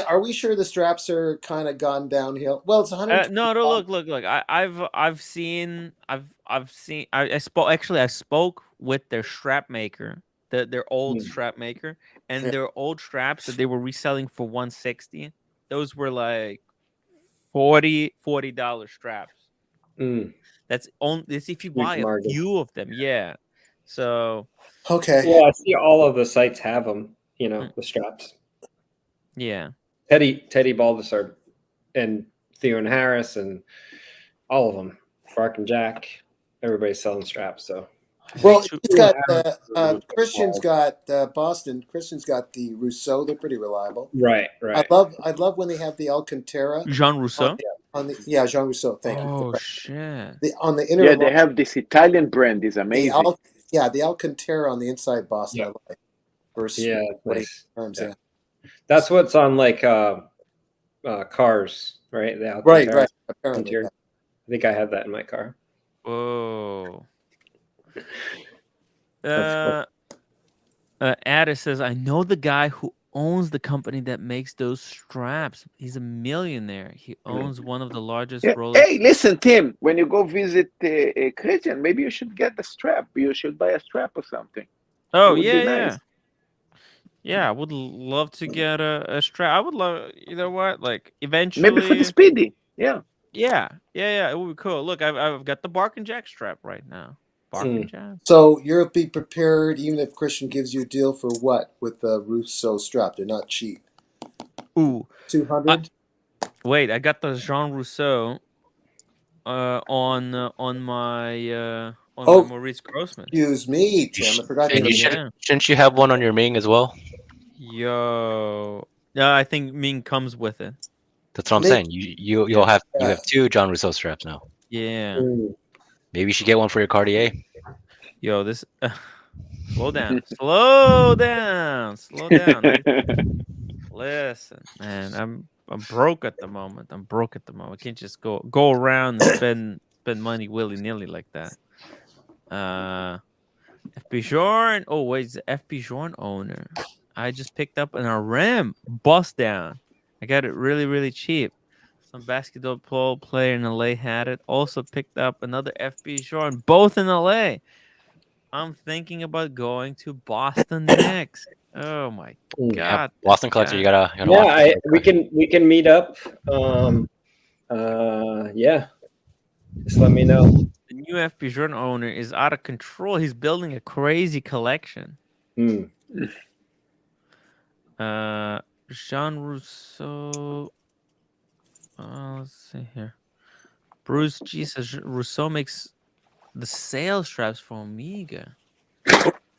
Are we sure the straps are kind of gone downhill? Well, it's 100. No. Look. I've seen. I spoke with their strap maker, their old strap maker, and their old straps that they were reselling for $160. Those were like $40 straps. That's if you buy a few of them. Yeah. So. Okay. Yeah, I see all of the sites have them. You know, the straps. Yeah. Teddy Baldessar and Theo and Harris and all of them. Bark and Jack. Everybody's selling straps. So. Well, he's got Christian's got Boston. Christian's got the Rousseau. They're pretty reliable. Right. I love when they have the Alcantara. Jean Rousseau. Jean Rousseau. Thank you. Oh shit! On the inner. Yeah, they have this Italian brand. Is amazing. The Alcantara on the inside, Boston. I like. Versus nice. That's what's on like cars, right? The Alcantara. Right. Apparently, I think I have that in my car. Whoa. Addis says, I know the guy who owns the company that makes those straps. He's a millionaire. He owns one of the largest Rolex. Hey, listen, Tim, when you go visit Christian, maybe you should get the strap. You should buy a strap or something. Oh, yeah. Yeah, I would love to get a strap. I would love, you know what? Like, eventually. Maybe for the Speedy. Yeah. Yeah. It would be cool. Look, I've got the Bark and Jack strap right now. Bark and Jack. So you'll be prepared, even if Christian gives you a deal for what with the Rousseau strap? They're not cheap. Ooh, 200. Wait, I got the Jean Rousseau on my Maurice Grossman. Excuse me, Tim. I forgot. Shouldn't you have one on your Ming as well? Yo, I think Ming comes with it. That's what I'm saying. You have 2 John Rousseau straps now. Yeah. Maybe you should get one for your Cartier. Yo, this. Slow down. Slow down. Slow down. Listen, man. I'm broke at the moment. I can't just go around and spend money willy nilly like that. FP Jorn. Oh wait, it's the FP Jorn owner. I just picked up an RM bust down. I got it really, really cheap. Some basketball player in LA had it. Also picked up another FP Jorn, both in LA. I'm thinking about going to Boston next. Oh my god! Yeah, Boston collector, you gotta yeah, we can meet up. Yeah, just let me know. The new FP Jordan owner is out of control. He's building a crazy collection. Jean Rousseau. Let's see here. Bruce G says Rousseau makes the sales straps for Omega.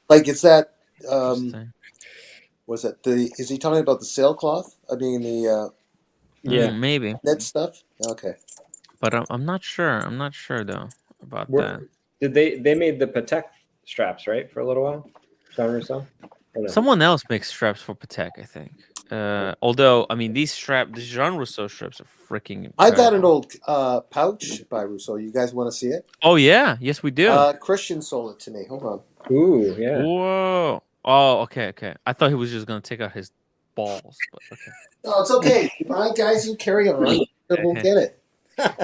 Like it's that. Was that is he talking about the sailcloth? I mean the. Maybe that stuff. Okay, but I'm not sure. I'm not sure though about that. Did they made the Patek straps right for a little while? Jean Rousseau. No? Someone else makes straps for Patek, I think. Although I mean these Jean Rousseau straps are freaking. I got an old pouch by Rousseau. You guys want to see it? Oh yeah, yes we do. Christian sold it to me. Hold on. Ooh, yeah. Whoa. Oh, okay. I thought he was just gonna take out his balls, but okay. No, it's okay. My guys, you carry on. We'll get it.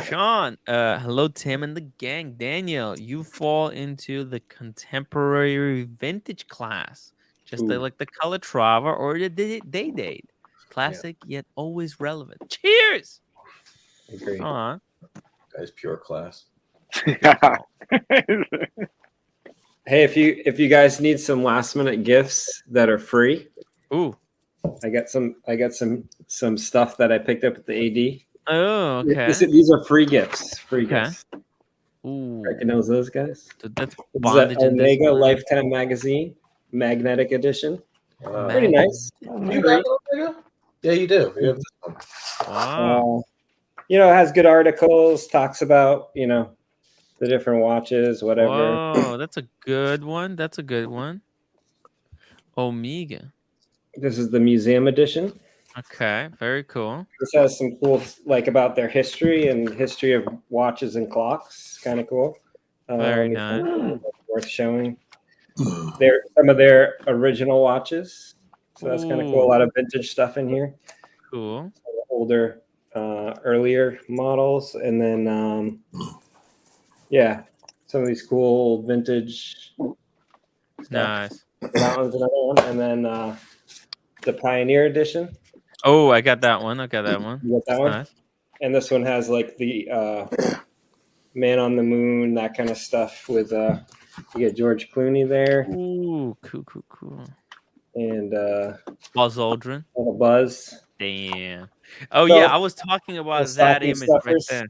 Sean, hello Tim and the gang. Daniel, you fall into the contemporary vintage class, just like the Calatrava or the Day. Classic yet always relevant. Cheers. Agree. Guys, pure class. Hey, if you guys need some last minute gifts that are free, I got some stuff that I picked up at the AD. Oh, okay. These are free gifts. Gifts. Ooh, recognize those guys? That's Omega Lifetime Magazine, magnetic edition. Pretty nice. You got Omega? Yeah, you do. You have this one. Wow. It has good articles. Talks about the different watches, whatever. Oh, that's a good one. Omega. This is the museum edition. Okay, very cool. This has some cool, about their history and history of watches and clocks. Kind of cool. Very nice. Worth showing. Some of their original watches. So that's kind of cool. A lot of vintage stuff in here. Cool. Older, earlier models, and then some of these cool vintage stuff. Nice. That one's another one, and then the Pioneer edition. Oh, I got that one. You got that one? Nice. And this one has the Man on the Moon, that kind of stuff with you get George Clooney there. Ooh, cool. And Buzz Aldrin. Buzz. Damn. Oh yeah, I was talking about that image right there.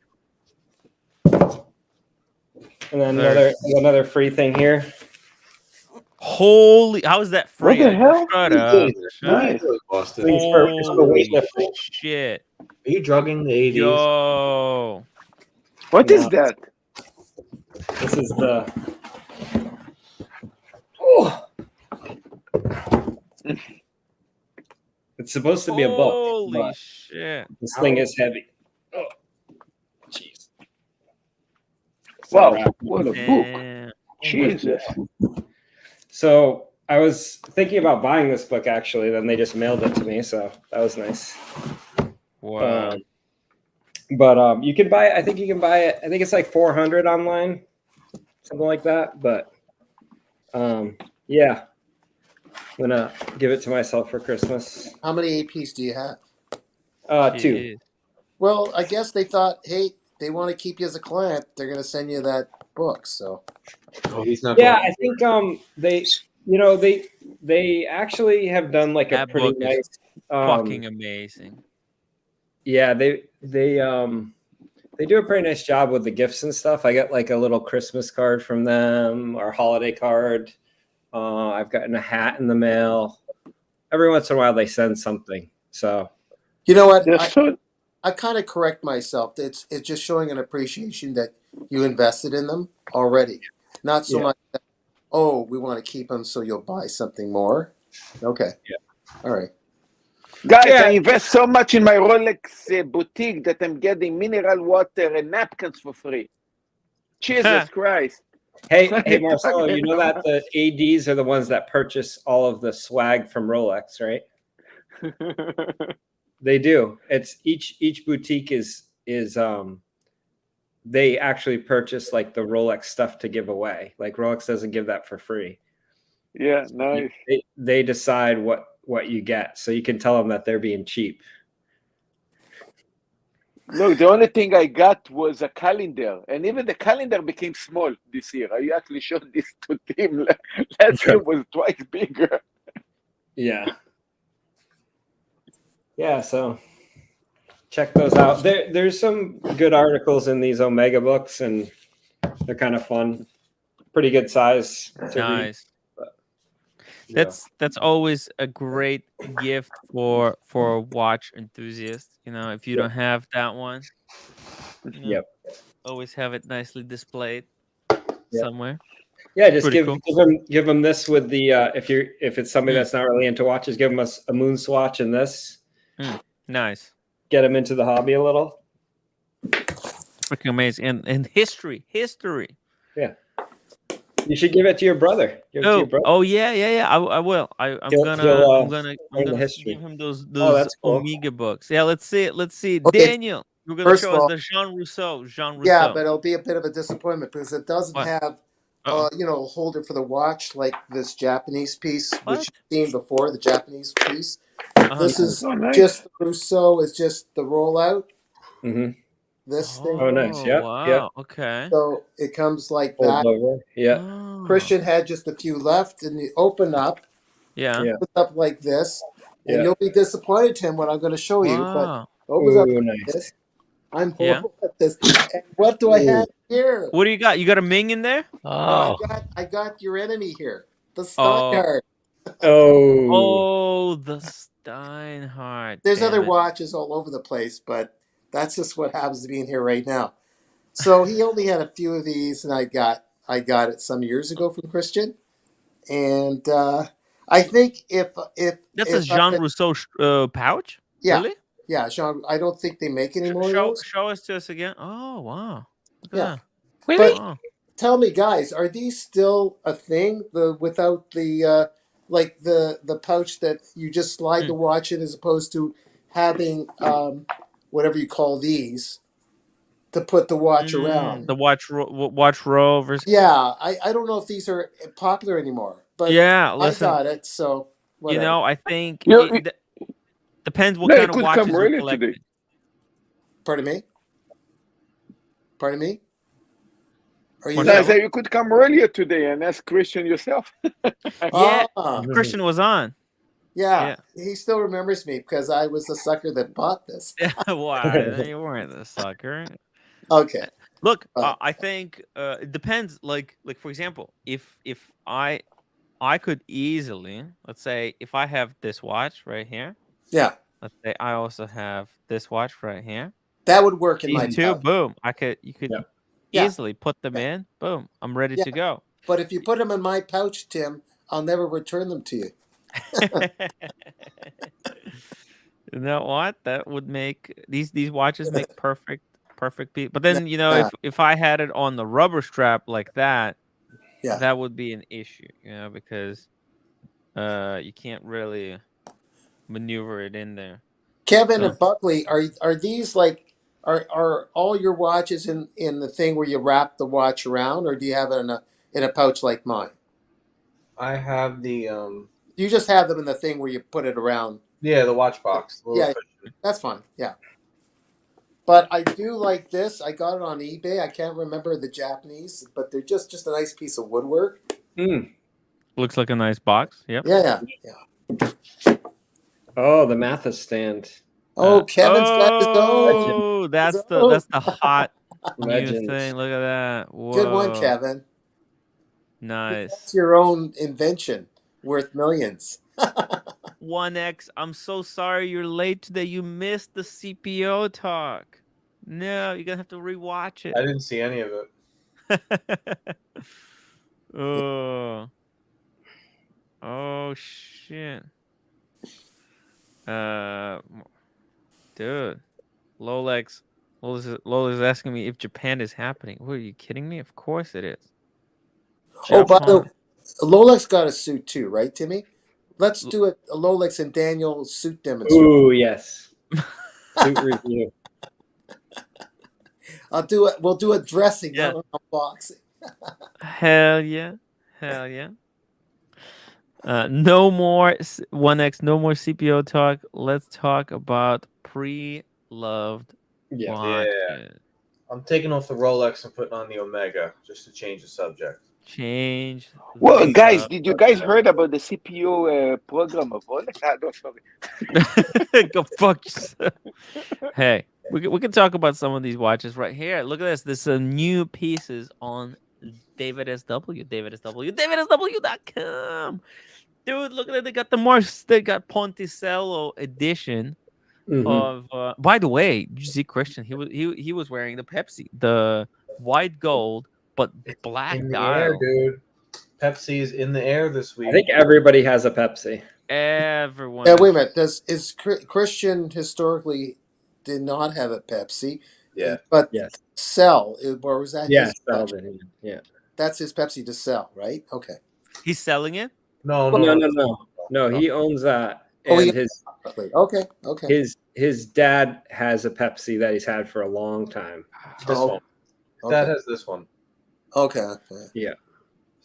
And then another free thing here. Holy, how is that free? What the hell? Shut up. Nice. Holy shit. Are you drugging the 80s? Yo. What is that? This is the... It's supposed to be a book. Holy shit. This thing is heavy. Oh, jeez. Wow, what a book. Jesus. So I was thinking about buying this book, actually. Then they just mailed it to me, so that was nice. Wow. But you can buy it. I think you can buy it. I think it's like $400 online, something like that. But yeah, I'm gonna give it to myself for Christmas. How many APs do you have? 2. Well, I guess they thought, hey, they want to keep you as a client. They're going to send you that book. So. Oh, he's not. Yeah, I think they actually have done like that a pretty nice, fucking amazing. Yeah, they do a pretty nice job with the gifts and stuff. I got like a little Christmas card from them or holiday card. I've gotten a hat in the mail. Every once in a while, they send something. So, you know what? I kind of correct myself. It's just showing an appreciation that you invested in them already. Not so much that, oh, we want to keep them so you'll buy something more. Okay. Yeah. All right. Guys, I invest so much in my Rolex boutique that I'm getting mineral water and napkins for free. Jesus Christ. Hey, Marcelo, you know that the ADs are the ones that purchase all of the swag from Rolex, right? They do. It's each boutique is they actually purchase like the Rolex stuff to give away. Like Rolex doesn't give that for free. Yeah, nice. They decide what you get, so you can tell them that they're being cheap. Look, the only thing I got was a calendar, and even the calendar became small this year. I actually showed this to Tim. Last year was twice bigger. Yeah. Yeah, so check those out. There's some good articles in these Omega books, and they're kind of fun. Pretty good size to read. But, that's always a great gift for a watch enthusiast. You know, if you don't have that one, you know, always have it nicely displayed somewhere. Yeah, just give them this with the if it's somebody that's not really into watches, give them a moon swatch and this. Nice. Get them into the hobby a little. Freaking amazing. And history. Yeah. You should give it to your brother. Oh yeah. I will. I'm gonna give him those cool. Omega books. Yeah, let's see. Okay. Daniel, you're gonna show us the Jean Rousseau. Yeah, but it'll be a bit of a disappointment because it doesn't have a holder for the watch like this Japanese piece, which you've seen before, the Japanese piece. This is just the Rousseau, is just the rollout. Mm-hmm. This thing. Oh, nice. Yeah. Wow. Yeah. Okay. So it comes like that. Over. Yeah. Oh. Christian had just a few left, and you open up. Yeah. Opens up like this, and you'll be disappointed, Tim, what I'm going to show you. But opens up like this. I'm horrible at this. And what do I have here? What do you got? You got a Ming in there? Oh. I got your enemy here, the Steinhardt. Oh, the Steinhardt. There's other watches all over the place, but that's just what happens to be in here right now. So he only had a few of these, and I got it some years ago from Christian, and I think if that's a Jean Rousseau pouch. Yeah, really? Yeah, Jean. I don't think they make any more of those. Show us to us again. Oh wow. Yeah. Really? But tell me, guys, are these still a thing? Without the like the pouch that you just slide the watch in, as opposed to having whatever you call these to put the watch around. The watch row versus. Yeah, I don't know if these are popular anymore, but listen, I got it. So whatever. You know, I think it depends what kind of watches you're collecting. Pardon me. Are you say you could come earlier today and ask Christian yourself? Christian was on. Yeah, he still remembers me because I was the sucker that bought this. Wow, you weren't the sucker. Okay. Look, I think it depends. Like for example, if I could easily, let's say, if I have this watch right here. Yeah. Let's say I also have this watch right here. That would work in my two. Boom. You could easily put them in. Boom. I'm ready to go. But if you put them in my pouch, Tim, I'll never return them to you. You know what? That would make these watches make perfect people. But then if I had it on the rubber strap like that, that would be an issue. Because you can't really maneuver it in there. Kevin and Buckley, are these like are all your watches in the thing where you wrap the watch around, or do you have it in a pouch like mine? I have the You just have them in the thing where you put it around. Yeah, the watch box. Yeah, that's fine. Yeah. But I do like this. I got it on eBay. I can't remember the Japanese, but they're just a nice piece of woodwork. Looks like a nice box. Yep. Yeah. Oh, the Mathis stand. Oh, Kevin's got his own. Oh, that's the hot new thing. Look at that. Whoa. Good one, Kevin. Nice. That's your own invention worth millions. 1X, I'm so sorry you're late today. You missed the CPO talk. No, you're gonna have to rewatch it. I didn't see any of it. Oh shit. Dude, Rolex is asking me if Japan is happening. What, are you kidding me? Of course it is. Oh, by the way, Rolex got a suit too, right, Timmy? Let's do a Rolex and Daniel suit demonstration. Ooh, yes. Suit review. I'll do it. We'll do a dressing, not an unboxing. Hell yeah. Hell yeah. No more 1X, no more CPO talk. Let's talk about pre-loved watches. Yeah. I'm taking off the Rolex and putting on the Omega just to change the subject. Well, guys, did you guys heard about the CPO program of Rolex? No, sorry. Go fuck yourself. Hey, we can talk about some of these watches right here. Look at this. There's some new pieces on davidsw.com. Dude, look at it. They got they got Ponticello edition of. By the way, did you see Christian? He was wearing the Pepsi, the white gold but black in the dial. air, dude. Pepsi is in the air this week. I think everybody has a Pepsi. Everyone. Yeah, wait a minute. Christian historically did not have a Pepsi? Yeah, but sell, or was that? Yeah, yeah. That's his Pepsi to sell, right? Okay. He's selling it. No. He owns that. And his dad has a Pepsi that he's had for a long time. This one. Dad has this one. Okay. Yeah.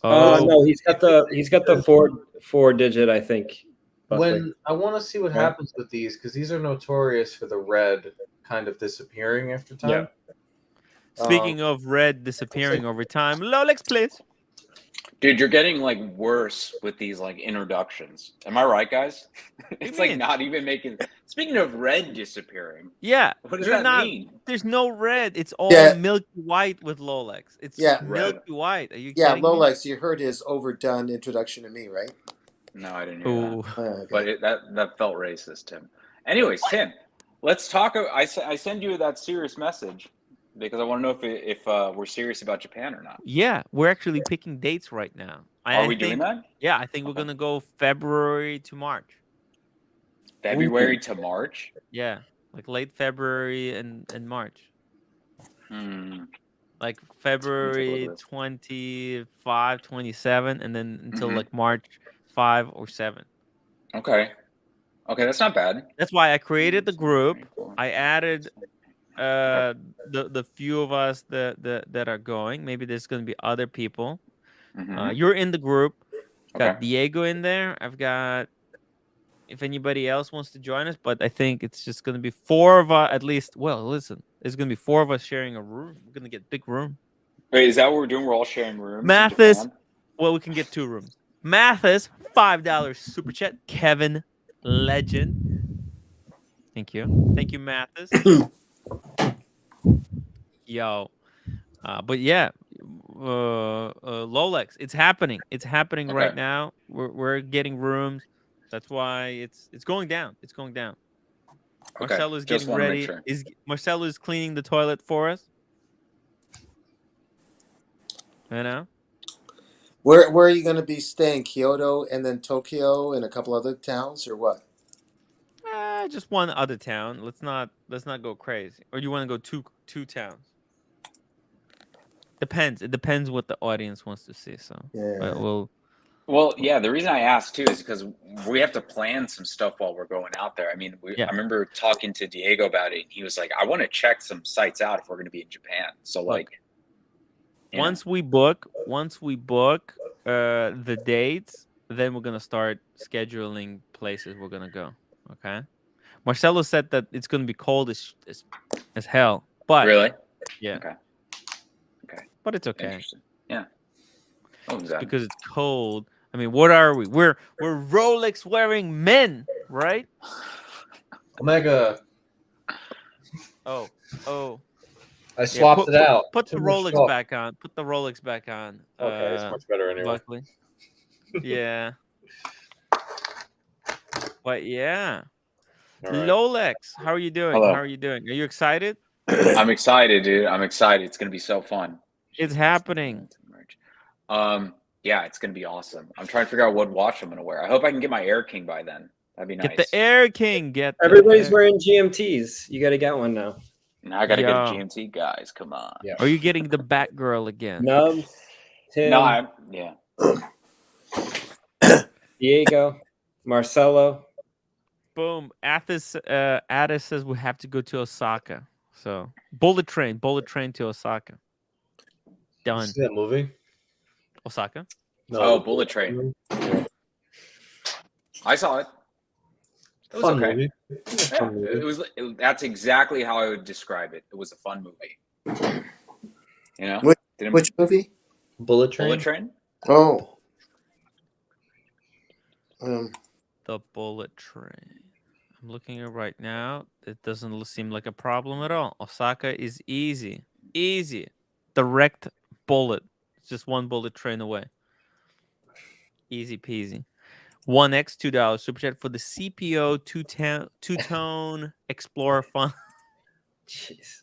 No, he's got the four digit, I think. When I want to see what happens with these, because these are notorious for the red kind of disappearing after time. Yeah. Speaking of red disappearing over time, Rolex, please. Dude, you're getting like worse with these like introductions. Am I right, guys? It's like not even making. Speaking of red disappearing, yeah, what does that mean? There's no red. It's all milky white with Rolex. It's milky white. Are you kidding Rolex. You heard his overdone introduction to me, right? No, I didn't hear that. But that felt racist, Tim. Anyways, Tim, let's talk. I send you that serious message because I want to know if we're serious about Japan or not. Yeah, we're actually picking dates right now. Are we doing that? Yeah, I think we're gonna go February to March. February to March? Yeah, like late February and March. Like February 25, 27, and then until like March 5 or 7. Okay, that's not bad. That's why I created the group. I added the few of us that are going. Maybe there's going to be other people. You're in the group. Got Diego in there. I've got, if anybody else wants to join us, but I think it's just going to be 4 of us at least. Well, listen, it's going to be 4 of us sharing a room. We're going to get a big room. Wait, is that what we're doing? We're all sharing rooms? Mathis, well, we can get 2 rooms. Mathis, $5 super chat. Kevin, legend. Thank you, Mathis. Yo, but yeah, Rolex, it's happening. It's happening right now. We're getting rooms. That's why it's going down. It's going down. Marcelo is getting ready. Marcelo is cleaning the toilet for us. You know. Where are you going to be staying? Kyoto and then Tokyo and a couple other towns, or what? Just one other town. Let's not go crazy. Or you want to go two towns? Depends. It depends what the audience wants to see. So Well, yeah. The reason I asked too is because we have to plan some stuff while we're going out there. I mean, I remember talking to Diego about it. And he was like, "I want to check some sites out if we're going to be in Japan." So like, once we book the dates, then we're gonna start scheduling places we're gonna go. Okay. Marcelo said that it's gonna be cold as hell. But really? Yeah. Okay. But it's okay. Yeah. Because it's cold. I mean, what are we? We're Rolex wearing men, right? Omega. Oh. I swapped it out. Put the Rolex back on. Put the Rolex back on. Okay, it's much better anyway. Luckily. Yeah. But yeah. All right. Rolex, how are you doing? Hello. How are you doing? Are you excited? I'm excited, dude. I'm excited. It's gonna be so fun. It's happening. Yeah, it's gonna be awesome. I'm trying to figure out what watch I'm gonna wear. I hope I can get my Air King by then. That'd be nice. Get the Air King. Everybody's wearing GMTs. You got to get one now. Now I gotta get a GMT, guys. Come on. Yeah. Are you getting the Batgirl again? Nubs, Tim. No, Diego, Marcelo. Boom. Addis says we have to go to Osaka. So bullet train to Osaka. Done. See that movie? Osaka? No. Bullet Train. I saw it. It was Fun okay. movie. Yeah, that's exactly how I would describe it. It was a fun movie. You know? Which movie? Bullet Train. Bullet Train? Oh. The Bullet Train. I'm looking at it right now. It doesn't seem like a problem at all. Osaka is easy. Easy. Direct bullet. It's just one bullet train away. Easy peasy. 1x $2 super chat for the CPO two-tone Explorer font. Jeez.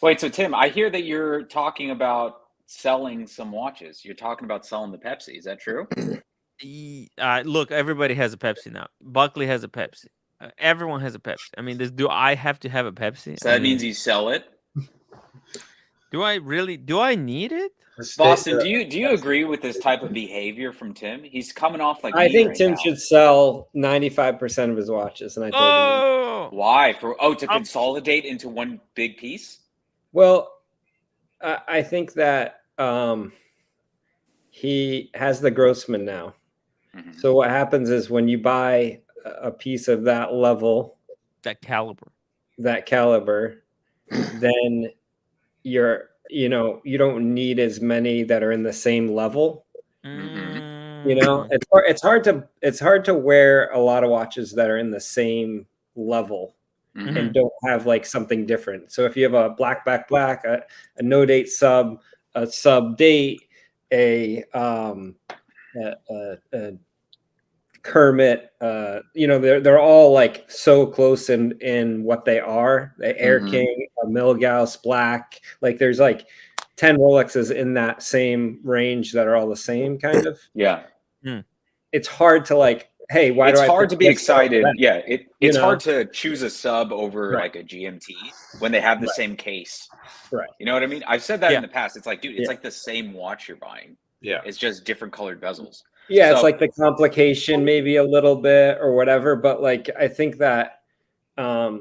Wait, so Tim, I hear that you're talking about selling some watches. You're talking about selling the Pepsi. Is that true? Look, everybody has a Pepsi now. Buckley has a Pepsi. Everyone has a Pepsi. I mean, do I have to have a Pepsi? So that means you sell it? Do I really? Do I need it? Boston, do you agree with this type of behavior from Tim? He's coming off like I think Tim should sell 95% of his watches, and I told him why to consolidate into one big piece. Well, I think that he has the Grossman now. Mm-hmm. So what happens is when you buy a piece of that level, that caliber, then you don't need as many that are in the same level. Mm-hmm. You know, it's hard to wear a lot of watches that are in the same level. Mm-hmm. And don't have like something different. So if you have a black, a no date sub, a sub date, a Kermit, they're all like so close in what they are. The Air King, a Milgauss black, like there's like 10 Rolexes in that same range that are all the same kind of. Yeah. It's hard to like, hey, why it's do I hard to be excited? Yeah, it's know? hard to choose a sub over like a GMT when they have the same case. Right. You know what I mean? I've said that in the past. It's like, dude, it's like the same watch you're buying. Yeah. It's just different colored bezels. Yeah, so, it's like the complication maybe a little bit or whatever, but like I think that I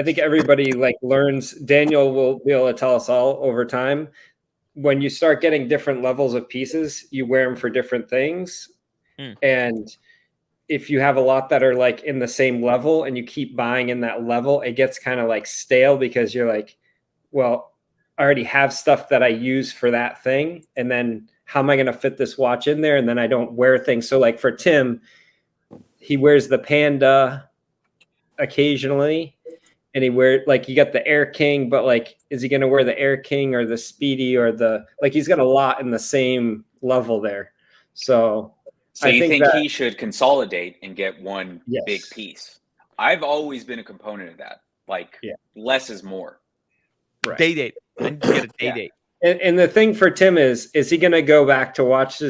think everybody like learns. Daniel will be able to tell us all over time. When you start getting different levels of pieces, you wear them for different things. And if you have a lot that are like in the same level and you keep buying in that level, it gets kind of like stale because you're like, well, I already have stuff that I use for that thing. And then how am I going to fit this watch in there? And then I don't wear things. So like for Tim, he wears the Panda occasionally. And he wears like you got the Air King, but like, is he going to wear the Air King or the Speedy or he's got a lot in the same level there. So you think he should consolidate and get one big piece? I've always been a component of that. Like less is more. Right. Day date. I need to get a day date. And the thing for Tim is he going to go back to Watch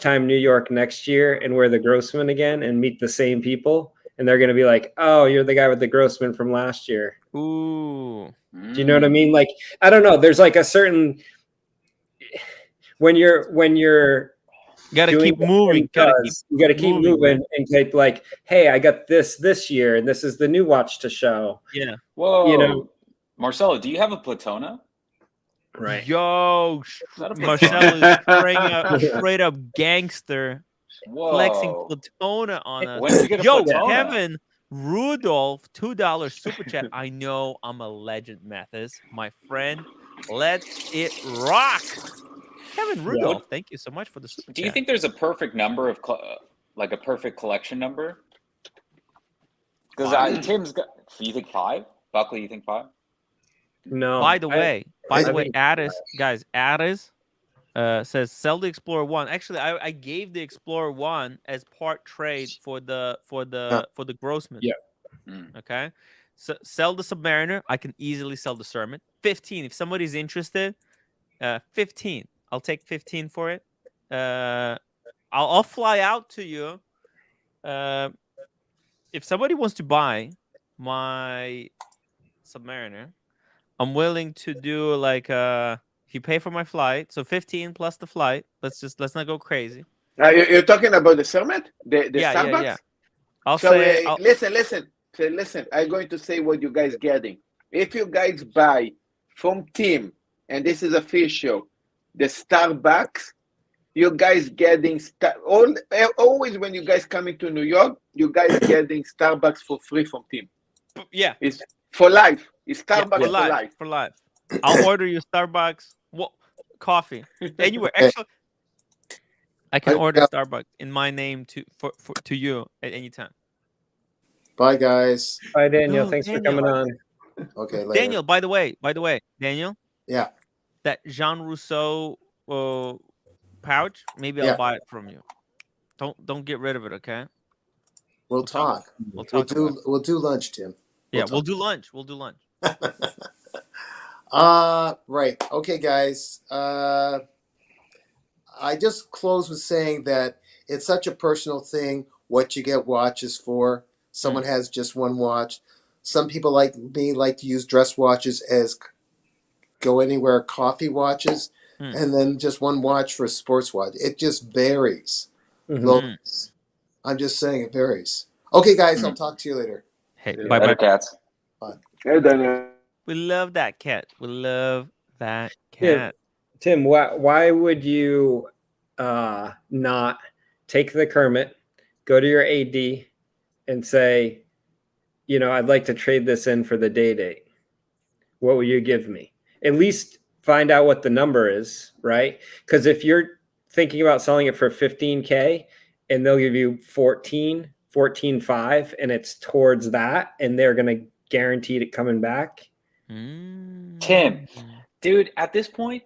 Time New York next year and wear the Grossman again and meet the same people? And they're going to be like, oh, you're the guy with the Grossman from last year. Ooh. Do you know what I mean? Like, I don't know. There's like a certain, when you're got to keep moving. You got to keep moving and take like, hey, I got this year, and this is the new watch to show. Yeah. Whoa. Marcelo, do you have a Platona? Right. Yo, Marcelo is straight up gangster. Whoa. Flexing Platona on us. When did you get a Platona? Kevin Rudolph, $2 super chat. I know I'm a legend, Mathis. My friend, let it rock. Kevin Rudolph, thank you so much for the super chat. Do you think there's a perfect number of like a perfect collection number? Because Tim's got. You think 5? Buckley, you think 5? No. By the way, Addis, guys, Addis says sell the Explorer 1. Actually, I gave the Explorer 1 as part trade for the Grossman. Yeah. Okay. So sell the Submariner. I can easily sell the Sermon. 15. If somebody's interested, 15. I'll take 15 for it. I'll fly out to you. If somebody wants to buy my Submariner, I'm willing to do like if you pay for my flight, so 15 plus the flight. Let's not go crazy. You're talking about the Summit, the Starbucks. Yeah. Listen. I'm going to say what you guys getting. If you guys buy from Tim, and this is official, the Starbucks, you guys getting always when you guys coming to New York, you guys getting Starbucks for free from Tim. Yeah, it's for life. It's Starbucks for life. I'll order you Starbucks coffee anywhere. Actually, I can order Starbucks in my name to you at any time. Bye, guys. Bye, Daniel. Thanks for coming on. Okay, later. Daniel, by the way, Daniel. Yeah. That Jean Rousseau pouch, maybe I'll buy it from you. Don't get rid of it, okay? We'll talk. We'll do lunch, Tim. We'll do lunch. Right. Okay, guys. I just close with saying that it's such a personal thing what you get watches for. Someone has just one watch. Some people like me like to use dress watches as go anywhere coffee watches, and then just one watch for a sports watch. It just varies. I'm just saying it varies. Okay, guys, I'll talk to you later. Hey, bye, cats. Bye. Hey, Daniel. We love that cat. Tim, why would you not take the Kermit, go to your AD, and say, I'd like to trade this in for the date? What will you give me? At least find out what the number is, right? Because if you're thinking about selling it for $15K and they'll give you 14.5, and it's towards that, and they're going to guarantee it coming back. Tim, dude, at this point,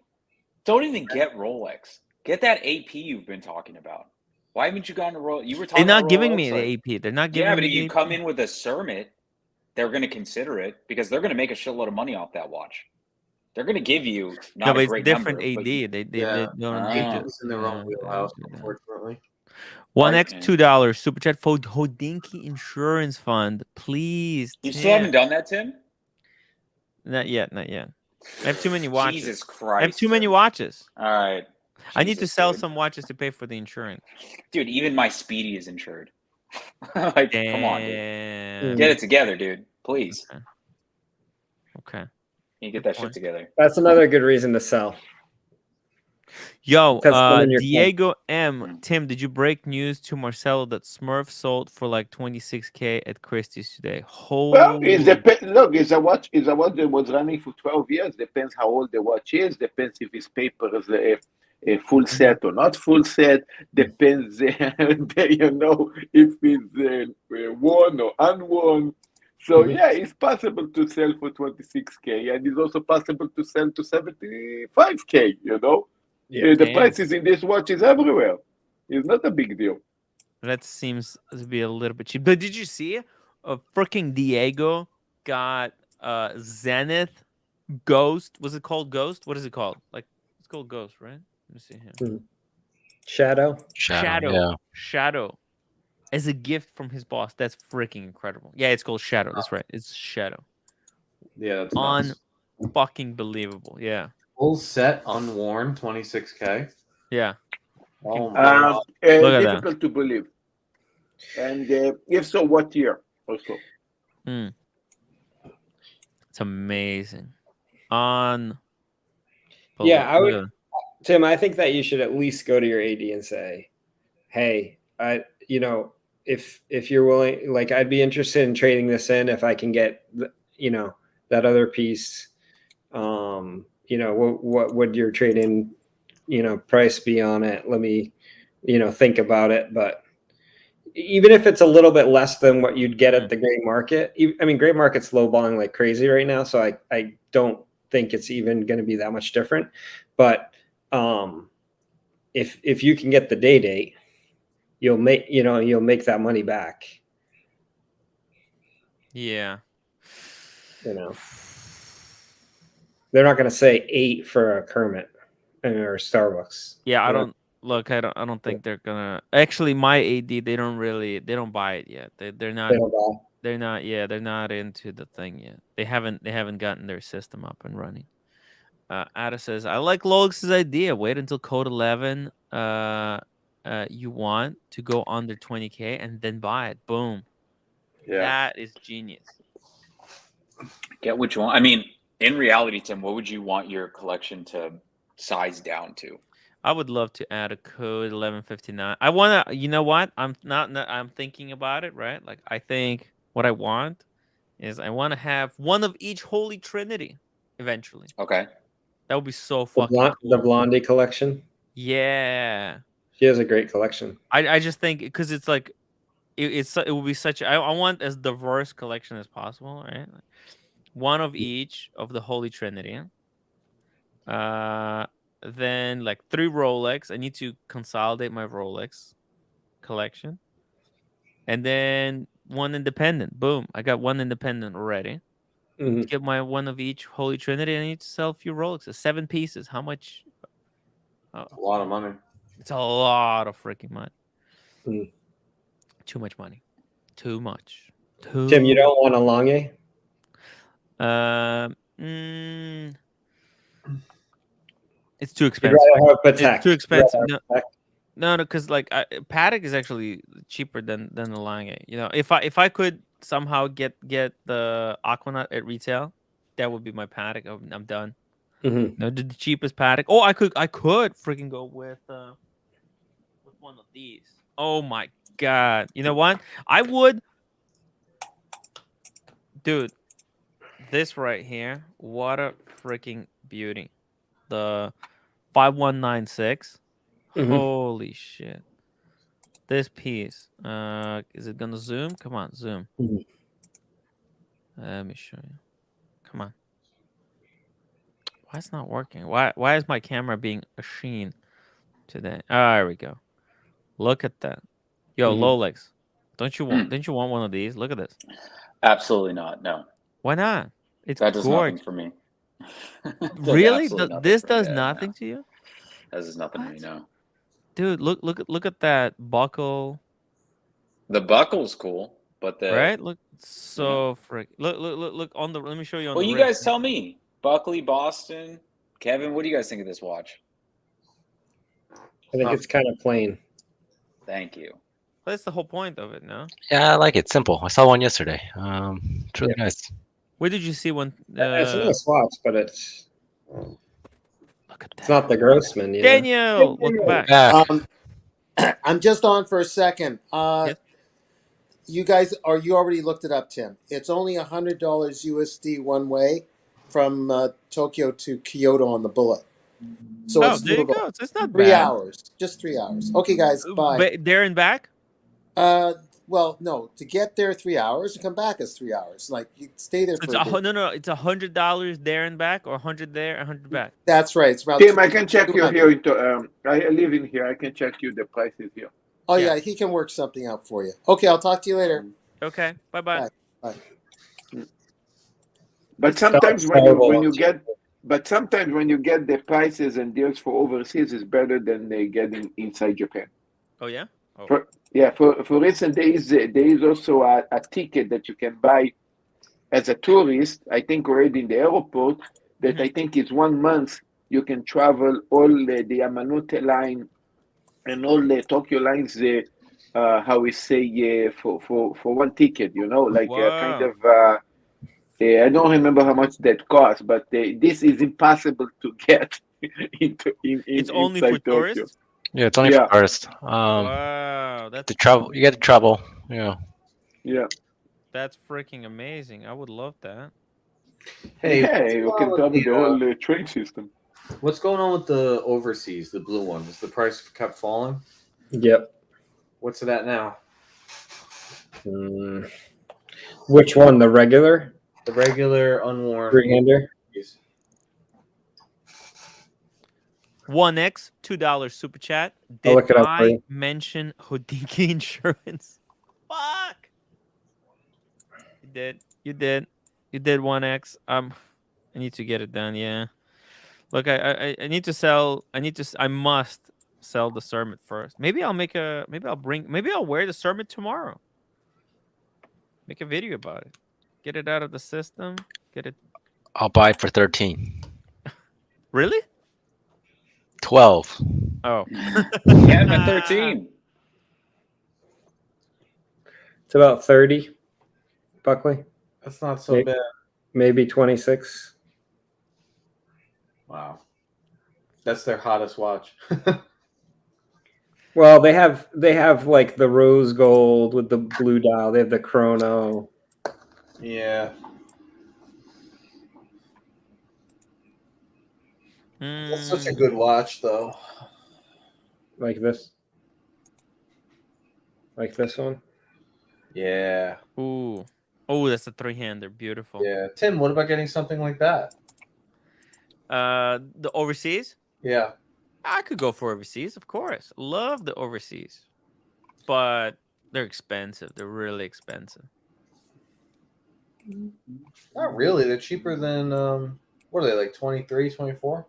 don't even get Rolex. Get that AP you've been talking about. Why haven't you gotten a Rolex? You were talking. They're not giving me the AP. They're not giving. Yeah, but if you come in with a Cermit, they're going to consider it because they're going to make a shitload of money off that watch. They're going to give you not a great different number, AD. They don't Agents in their own wheelhouse, unfortunately. 1x $2 super chat for Hodinky Insurance Fund, please. You still haven't done that, Tim? Not yet. I have too many watches. Jesus Christ! I have too many watches. All right. I need to sell some watches to pay for the insurance. Dude, even my Speedy is insured. Like, come on, dude. Get it together, dude. Please. Okay. You get that shit together. That's another good reason to sell. Yo, Diego M. Tim, did you break news to Marcelo that Smurf sold for like $26K at Christie's today? Well, it depends. Look, it's a watch that was running for 12 years. Depends how old the watch is. Depends if his paper is a full set or not full set. Depends, if it's worn or unworn. So yeah, it's possible to sell for 26K, and it's also possible to sell to 75K. Yeah, the prices in this watch is everywhere. It's not a big deal. That seems to be a little bit cheap. But did you see a freaking Diego got Zenith Ghost? Was it called Ghost? What is it called? Like, it's called Ghost, right? Let me see here. Shadow. As a gift from his boss. That's freaking incredible. Yeah, it's called Shadow. That's right. It's Shadow. Yeah, that's fucking believable. Yeah. Full set, unworn, 26K. Yeah. Oh my God. Difficult to believe. And if so, what year? Also. It's amazing. On. Yeah, Tim, I think that you should at least go to your AD and say, "Hey, if you're willing, like, I'd be interested in trading this in if I can get, that other piece. What would your trade-in, price be on it? Let me, think about it. But even if it's a little bit less than what you'd get at the gray market, gray market's lowballing like crazy right now. So I don't think it's even going to be that much different. But if you can get the date, you'll make that money back. Yeah. They're not going to say 8 for a Kermit or Starbucks. Yeah, I don't think they're gonna. Actually, my AD, they don't buy it yet. They're not. They don't buy. They're not. Yeah, they're not into the thing yet. They haven't gotten their system up and running. Ada says, I like Rolex's idea. Wait until code 11. You want to go under 20K and then buy it. Boom. Yeah. That is genius. Get what you want. I mean, in reality, Tim, what would you want your collection to size down to? I would love to add a code 1159. I want to, you know what? I'm thinking about it, right? Like, I think what I want is I want to have one of each Holy Trinity eventually. Okay. That would be so fucking cool. The Blondie collection. Yeah. She has a great collection. I just think because it's like, it will be such. I want as diverse collection as possible, right? Like, one of each of the Holy Trinity. Then like 3 Rolex. I need to consolidate my Rolex collection, and then 1 independent. Boom! I got 1 independent already. Mm-hmm. To get my 1 of each Holy Trinity, I need to sell a few Rolexes. 7 pieces. How much? A lot of money. It's a lot of freaking money. Mm. Too much money. Too much. Tim, you don't want a Lange? It's too expensive. It's too expensive. No, because like Patek is actually cheaper than the Lange. You know, if I could somehow get the Aquanaut at retail, that would be my Patek. I'm done. Mm-hmm. No, the cheapest Patek. Oh, I could freaking go with one of these. Oh my god! You know what? I would, dude. This right here, what a freaking beauty! The 5196. Mm-hmm. Holy shit! This piece. Is it gonna zoom? Come on, zoom. Mm-hmm. Let me show you. Come on. Why it's not working? Why is my camera being a sheen today? Oh, there we go. Look at that. Yo, Rolex. Didn't you want one of these? Look at this. Absolutely not. No. Why not? It's that does gorgeous. nothing for me. Really? This does nothing to you? That does nothing to me, no. Dude, look at that buckle. The buckle's cool, but the right. Look so frick. Look on the. Let me show you on. Well, the you wrist. guys tell me. Buckley, Boston, Kevin. What do you guys think of this watch? I think it's kind of plain. Thank you. That's the whole point of it, no? Yeah, I like it. Simple. I saw one yesterday. It's really nice. Where did you see one? It's a nice watch, but it's. Look at that. It's not the Grossman, you Daniel, welcome back. I'm just on for a second. Yes. You guys, you already looked it up, Tim? It's only $100 USD one way from Tokyo to Kyoto on the Bullet. So it's there you go. It's not 3 bad. hours, just 3 hours. Okay, guys, bye. There and back? Well, no, to get there 3 hours, to come back is 3 hours. Like you stay there for It's it's $100 there and back, or 100 there, 100 back. That's right. It's around. Tim, I can check you here. I live in here. I can check you the prices here. Oh yeah, he can work something out for you. Okay, I'll talk to you later. Okay, bye. But sometimes when you get the prices and deals for overseas, it's better than they get inside Japan. Oh yeah. Oh. For instance, there is also a ticket that you can buy as a tourist. I think already in the airport that I think is 1 month. You can travel all the Yamanote line and all the Tokyo lines. How we say for one ticket, like kind of. I don't remember how much that costs, but this is impossible to get it's only for Tokyo. Tourists. Yeah, it's only for tourists. Wow, that's the trouble. You get the trouble. Yeah. That's freaking amazing. I would love that. Hey, you can double the whole train system. What's going on with the overseas, the blue one? Has the price kept falling? Yep. What's it at now? Which one? The regular? The regular unworn. 300. 1X, $2 super chat. I'll Did look it up for I you. mention Houdini Insurance? Fuck. You did 1X. I need to get it done. Yeah. Look, I need to sell. I must sell the Cermet first. Maybe I'll wear the Cermet tomorrow. Make a video about it. Get it out of the system. Get it. I'll buy it for 13. Really? 12. Oh. Yeah, I'm at 13. It's about 30, Buckley. That's not so bad. Maybe 26. Wow. That's their hottest watch. Well, they have like the rose gold with the blue dial. They have the chrono. Yeah. That's such a good watch, though. Like this. Like this one. Yeah. Ooh. Oh, that's a 3-hander. Beautiful. Yeah. Tim, what about getting something like that? The overseas? Yeah. I could go for overseas, of course. Love the overseas. But they're expensive. They're really expensive. Not really. They're cheaper than what are they, like 23, 24?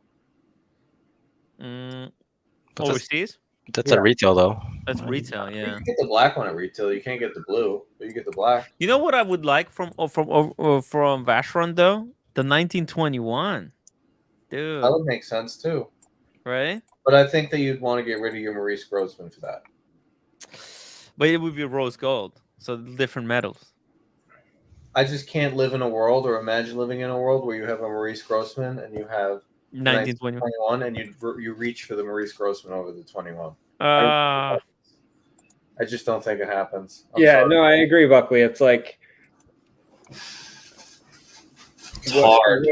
Overseas? That's at retail though. That's retail, You yeah. can get the black one at retail. You can't get the blue, but you get the black. You know what I would like from Vacheron though? The 1921. Dude. That would make sense too. Right? But I think that you'd want to get rid of your Maurice Grossman for that. But it would be rose gold. So different metals. I just can't live in a world or imagine living in a world where you have a Maurice Grossman and you have 1921 and you reach for the Maurice Grossman over the 21. I just don't think it happens. I'm sorry. No, I agree, Buckley. It's like it's hard.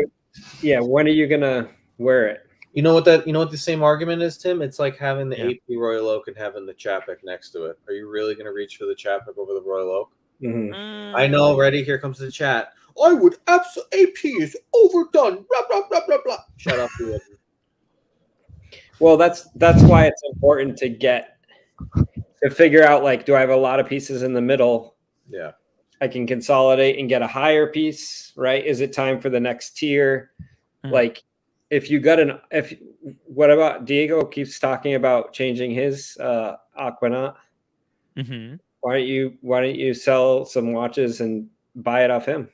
When are you gonna wear it? You know what the same argument is, Tim? It's like having the AP Royal Oak and having the Chapek next to it. Are you really gonna reach for the Chapek over the Royal Oak? Mm-hmm. I know. Ready? Here comes the chat. I would absolutely. AP is overdone. Blah blah blah blah blah. Shut up, you. Well, that's why it's important to figure out, like, do I have a lot of pieces in the middle? Yeah. I can consolidate and get a higher piece, right? Is it time for the next tier? Like, what about Diego keeps talking about changing his Aquanaut? Mm-hmm. Why don't you sell some watches and buy it off him?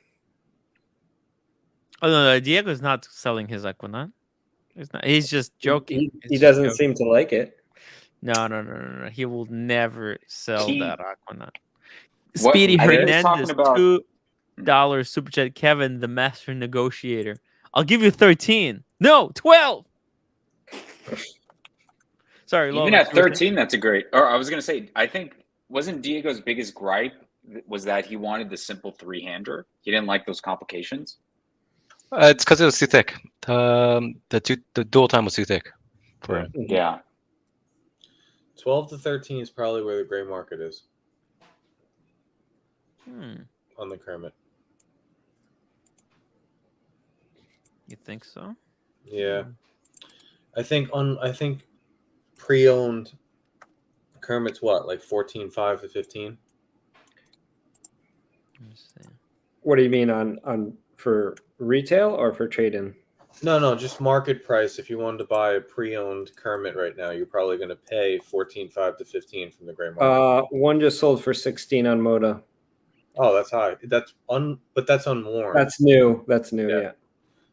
Oh no, Diego's not selling his Aquanaut. He's just joking. He doesn't seem to like it. No. He will never sell that Aquanaut. What? Speedy I think he's Hernandez, talking about- $2 super chat. Kevin, the master negotiator. I'll give you 13. No, 12. Sorry, Even Lola, at 13, that's a great. Or I was gonna say, I think wasn't Diego's biggest gripe was that he wanted the simple 3-hander. He didn't like those complications. It's because it was too thick. The dual time was too thick for him. Yeah. 12 to 13 is probably where the gray market is. On the Kermit. You think so? Yeah. I think pre-owned Kermit's what, like 14.5 to 15? Let me see. What do you mean on for retail or for trade-in? No, just market price. If you wanted to buy a pre-owned Kermit right now, you're probably going to pay 14.5 to 15 from the gray market. One just sold for 16 on Moda. Oh, that's high. But that's unworn. That's new. Yeah.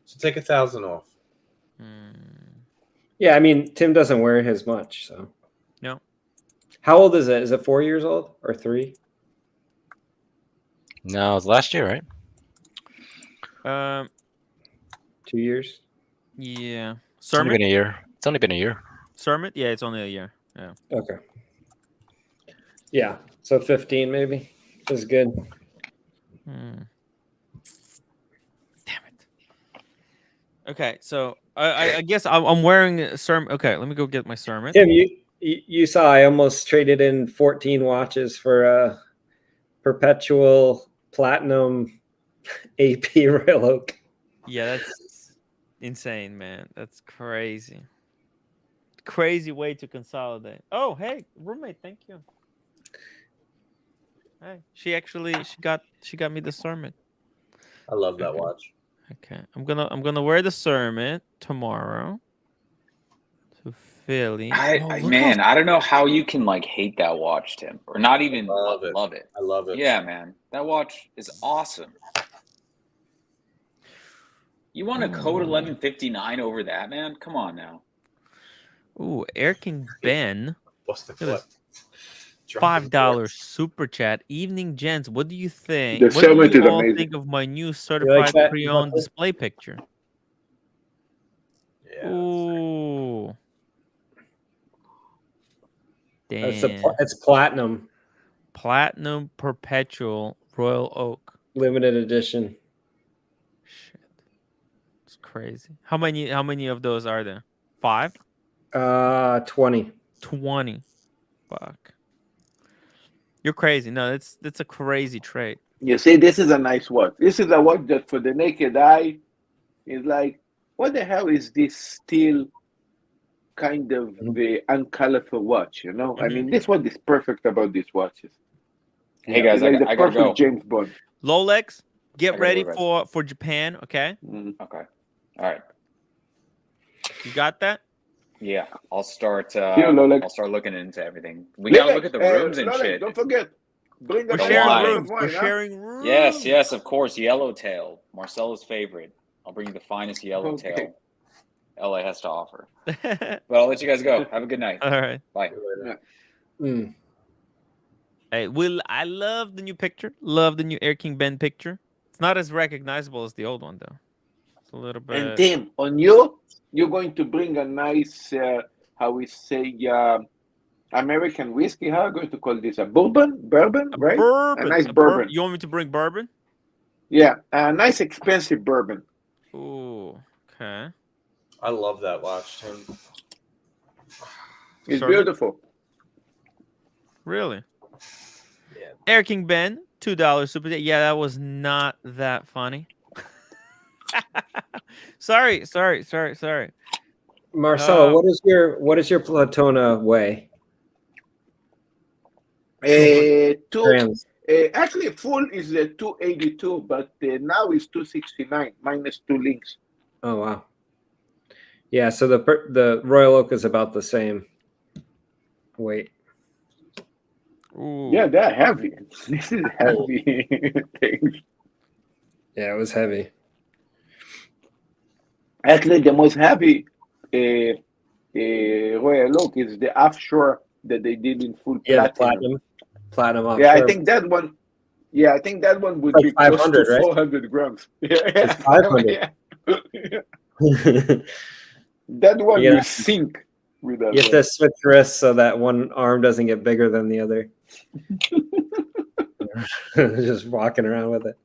So take 1,000 off. Yeah, I mean, Tim doesn't wear his much, so. No. How old is it? Is it 4 years old or 3? No, it was last year, right? 2 years. Yeah. It's only been a year. Cermet? Yeah, it's only a year. Yeah. Okay. Yeah. So 15 maybe is good. Damn it. Okay, so I guess I'm wearing a Cermet. Okay, let me go get my Cermet. Tim, you saw I almost traded in 14 watches for a perpetual platinum AP Royal Oak. Yeah, that's insane, man. That's crazy. crazy way to consolidate. Oh, hey, roommate, thank you. Hey, she got me the sermon. I love that watch. Okay, I'm gonna wear the sermon tomorrow to Philly. Man, I don't know how you can like hate that watch, Tim, or not even love it. I love it. Yeah, man, that watch is awesome. You want a code 1159 over that, man? Come on now. Ooh, Air King Ben. What's the clip? $5 super chat. Evening, gents. What do you think? The What do sermon you is all amazing. think of my new certified pre-owned display picture? Yeah. Ooh. Damn. It's platinum. Platinum perpetual Royal Oak. Limited edition. Shit. It's crazy. How many of those are there? 5? 20. 20. Fuck. You're crazy. No, that's a crazy trade. You see, this is a nice watch. This is a watch that for the naked eye is like, what the hell is this still kind of the uncolorful watch, you know? I mean, this one is perfect about these watches. Hey guys, like I gotta go. James Bond. Lolex, get ready for Japan, okay? Okay. All right. You got that? Yeah, I'll start. Lolex. I'll start looking into everything. We gotta look at the rooms and Lolex, shit. Don't forget, bring We're the sharing wine. rooms. We're sharing rooms. Yes, of course. Yellowtail, Marcelo's favorite. I'll bring you the finest yellowtail LA has to offer. But I'll let you guys go. Have a good night. All right. Bye. Hey, I love the new picture. Love the new Air King Ben picture. It's not as recognizable as the old one, though. It's a little bit. And Tim, on you're going to bring a nice, how we say, American whiskey. How are you going to call this? A bourbon, right? Bourbon. A nice bourbon. You want me to bring bourbon? Yeah, a nice expensive bourbon. Ooh, okay. I love that watch, Tim. It's beautiful. Really? Yeah. Air King Ben, $2 super. Yeah, that was not that funny. Sorry. Marcelo, what is your Platona weigh? Actually, full is 282, but now it's 269 minus 2 links. Oh wow. Yeah, so the Royal Oak is about the same weight. Ooh. Yeah, they're heavy. This is heavy things. Yeah, it was heavy. Actually, the most heavy Royal Oak is the offshore that they did in full platinum. Platinum offshore. Yeah, I think that one. Yeah, I think that one would like be close to 500, right? 400 grams. Yeah, it's 500. That one will sink with that. You have to switch wrists so that one arm doesn't get bigger than the other. Just walking around with it.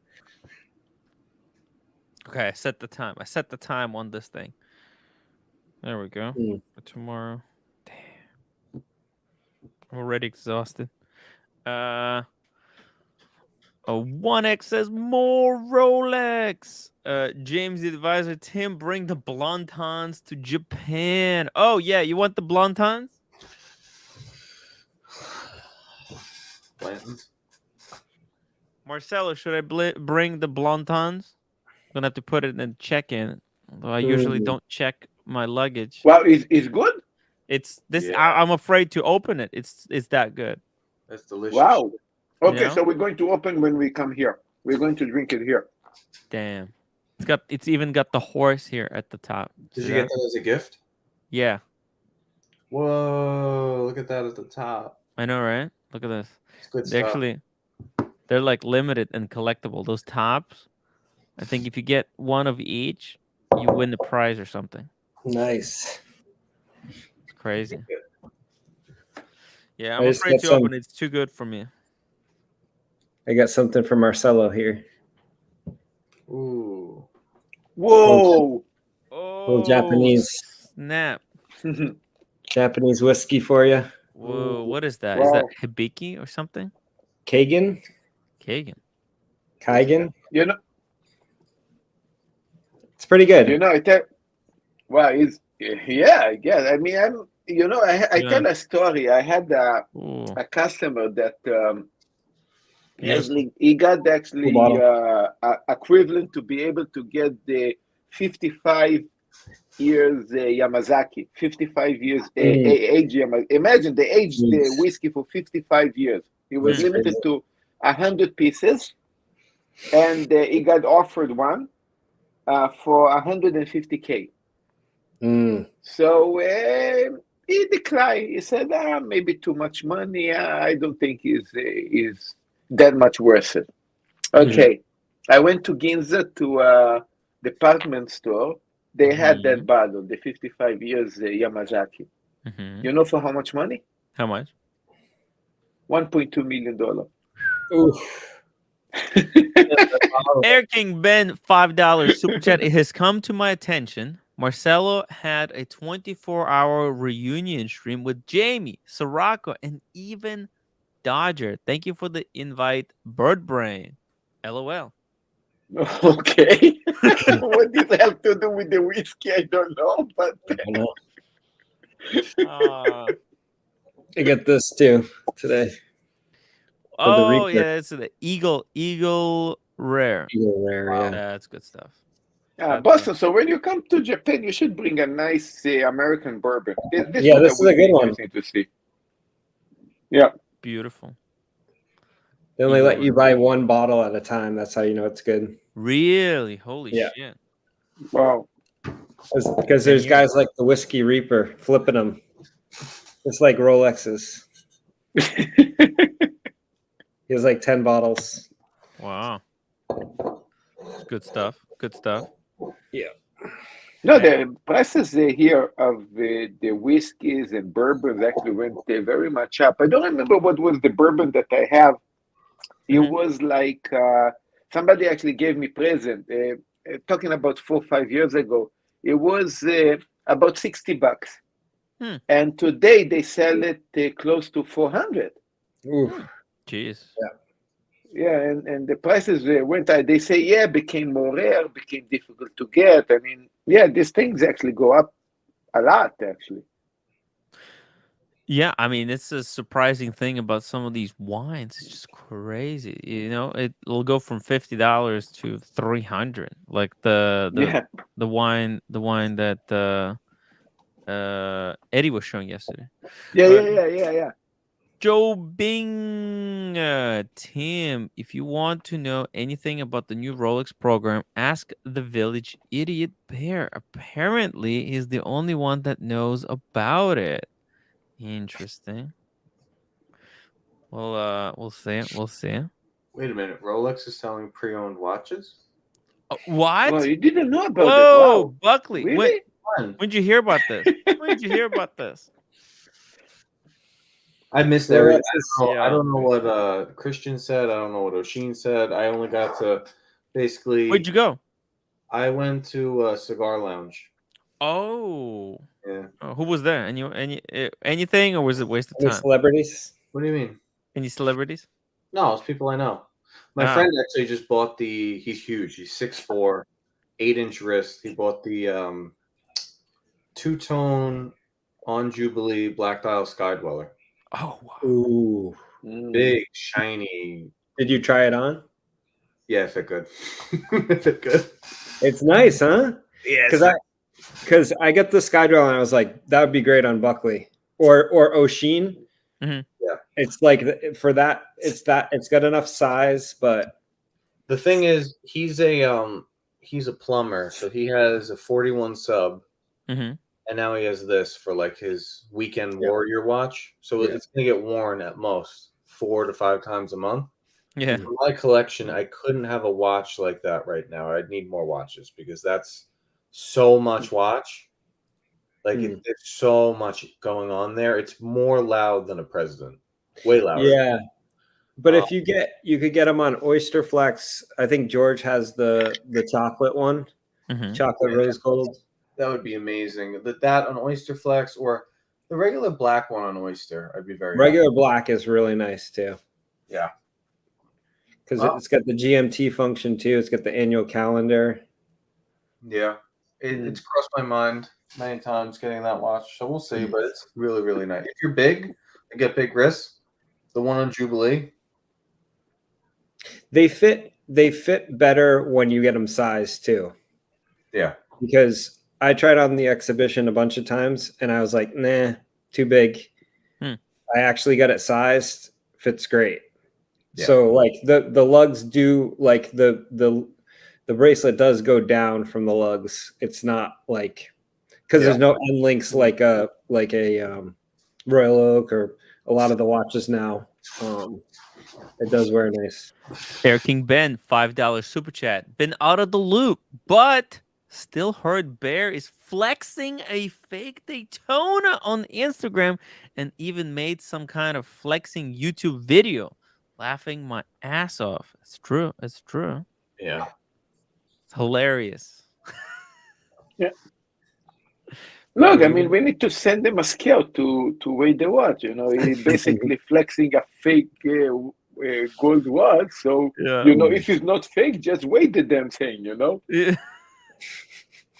Okay, I set the time. I set the time on this thing. There we go. For tomorrow. Damn. I'm already exhausted. 1X says more Rolex. James the advisor, Tim, bring the Blondtons to Japan. Oh yeah, you want the Blondtons? Marcelo, should I bring the Blondtons? I'm gonna have to put it in check-in. Although I usually don't check my luggage. Well, it's good. It's this. Yeah. I'm afraid to open it. It's that good. That's delicious. Wow. Okay, You know? so we're going to open when we come here. We're going to drink it here. Damn. It's even got the horse here at the top. Did you get that as a gift? Yeah. Whoa! Look at that at the top. I know, right? Look at this. It's good They stuff. actually, they're like limited and collectible. Those tops. I think if you get one of each, you win the prize or something. Nice. It's crazy. Yeah, I I'm just afraid got to some- open it. It's too good for me. I got something for Marcelo here. Ooh. Whoa! Little Japanese Snap. Japanese whiskey for you. Whoa, what is that? Is that Hibiki or something? Kagan? Kagan. You know, It's pretty good. well, it's yeah, I guess. I mean, I tell a story. I had a customer that he got actually equivalent to be able to get the 55 years Yamazaki, 55 years age Yamazaki. Imagine they aged the whiskey for 55 years. He was limited to 100 pieces, and he got offered one for 150K. So he declined. He said, maybe too much money. I don't think is that much worth it. Okay. I went to Ginza to a department store. They had that bottle, the 55 years Yamazaki. You know for how much money? How much? $1.2 million. Oof. Air King Ben, $5 super chat. It has come to my attention. Marcelo had a 24-hour reunion stream with Jamie, Sirocco, and even Dodger. Thank you for the invite, Bird Brain. LOL. Okay. What does it have to do with the whiskey? I don't know, but I get this too today. Oh yeah, it's the Eagle Rare. Eagle Rare, yeah. That's good stuff. Boston. So when you come to Japan, you should bring a nice American bourbon. This is a good one to see. Yeah, beautiful. They only let you buy one bottle at a time. That's how you know it's good. Really? Holy shit! Wow. Because there's guys like the Whiskey Reaper flipping them. It's like Rolexes. He has like 10 bottles. Wow. Good stuff. Good stuff. Yeah. No, the prices here of the whiskeys and bourbons actually went very much up. I don't remember what was the bourbon that I have. It was like somebody actually gave me present. Talking about 4 or 5 years ago, it was about $60. And today they sell it close to 400. Ooh, jeez. Yeah, and the prices went up. They say, became more rare, became difficult to get. I mean, these things actually go up a lot, actually. Yeah, I mean, it's a surprising thing about some of these wines. It's just crazy. You know, it'll go from $50 to $300. Like the wine that Eddie was showing yesterday. Yeah. Joe Bing, Tim, if you want to know anything about the new Rolex program, ask the Village Idiot Bear. Apparently, he's the only one that knows about it. Interesting. Well, we'll see. We'll see. Wait a minute. Rolex is selling pre-owned watches? What? Well, you didn't know about that. Wow. Buckley. Really? When'd you hear about this? When did you hear about this? I missed everything. I don't know what Christian said. I don't know what Oshin said. I only got to basically. Where'd you go? I went to a cigar lounge. Oh. Yeah. Who was there? Anything, or was it a waste of time? Any celebrities? What do you mean? Any celebrities? No, it's people I know. My friend actually just bought he's huge. He's 6'4", 8-inch wrist. He bought the two-tone on Jubilee Black Dial Sky Dweller. Oh, wow. Ooh. Big, shiny. Did you try it on? Yeah, if it could. If it could. It's nice, huh? Yeah. Because I get the Sky Dweller and I was like, that would be great on Buckley or Oshin. Yeah. It's like for that, it's got enough size, but the thing is, he's a plumber, so he has a 41 sub, and now he has this for like his weekend warrior watch. So it's gonna get worn at most 4 to 5 times a month. Yeah. For my collection, I couldn't have a watch like that right now. I'd need more watches because that's so much watch. Like there's so much going on there. It's more loud than a president. Way louder. Yeah. But if you could get them on Oyster Flex. I think George has the chocolate one, chocolate rose gold. That would be amazing. That on Oyster Flex or the regular black one on Oyster. I'd be very regular happy. Black is really nice too. Yeah. Because it's got the GMT function too. It's got the annual calendar. Yeah. It's crossed my mind. many times getting that watch, so we'll see. But it's really, really nice. If you're big and get big wrists, the one on Jubilee. They fit better when you get them sized too. Yeah. Because I tried on the exhibition a bunch of times and I was like, nah, too big. I actually got it sized, fits great. Yeah. So like the lugs do, like the bracelet does go down from the lugs. It's not like, because there's no end links like a Royal Oak or a lot of the watches now. It does wear nice. Air King Ben, $5 super chat. Been out of the loop, but still heard Bear is flexing a fake Daytona on Instagram and even made some kind of flexing YouTube video. Laughing my ass off. It's true. It's true. Yeah. It's hilarious. Yeah. Look, I mean, we need to send them a scale to weigh the watch. You know, he's basically flexing a fake gold watch. So, you know, if it's not fake, just weigh the damn thing, you know? Yeah.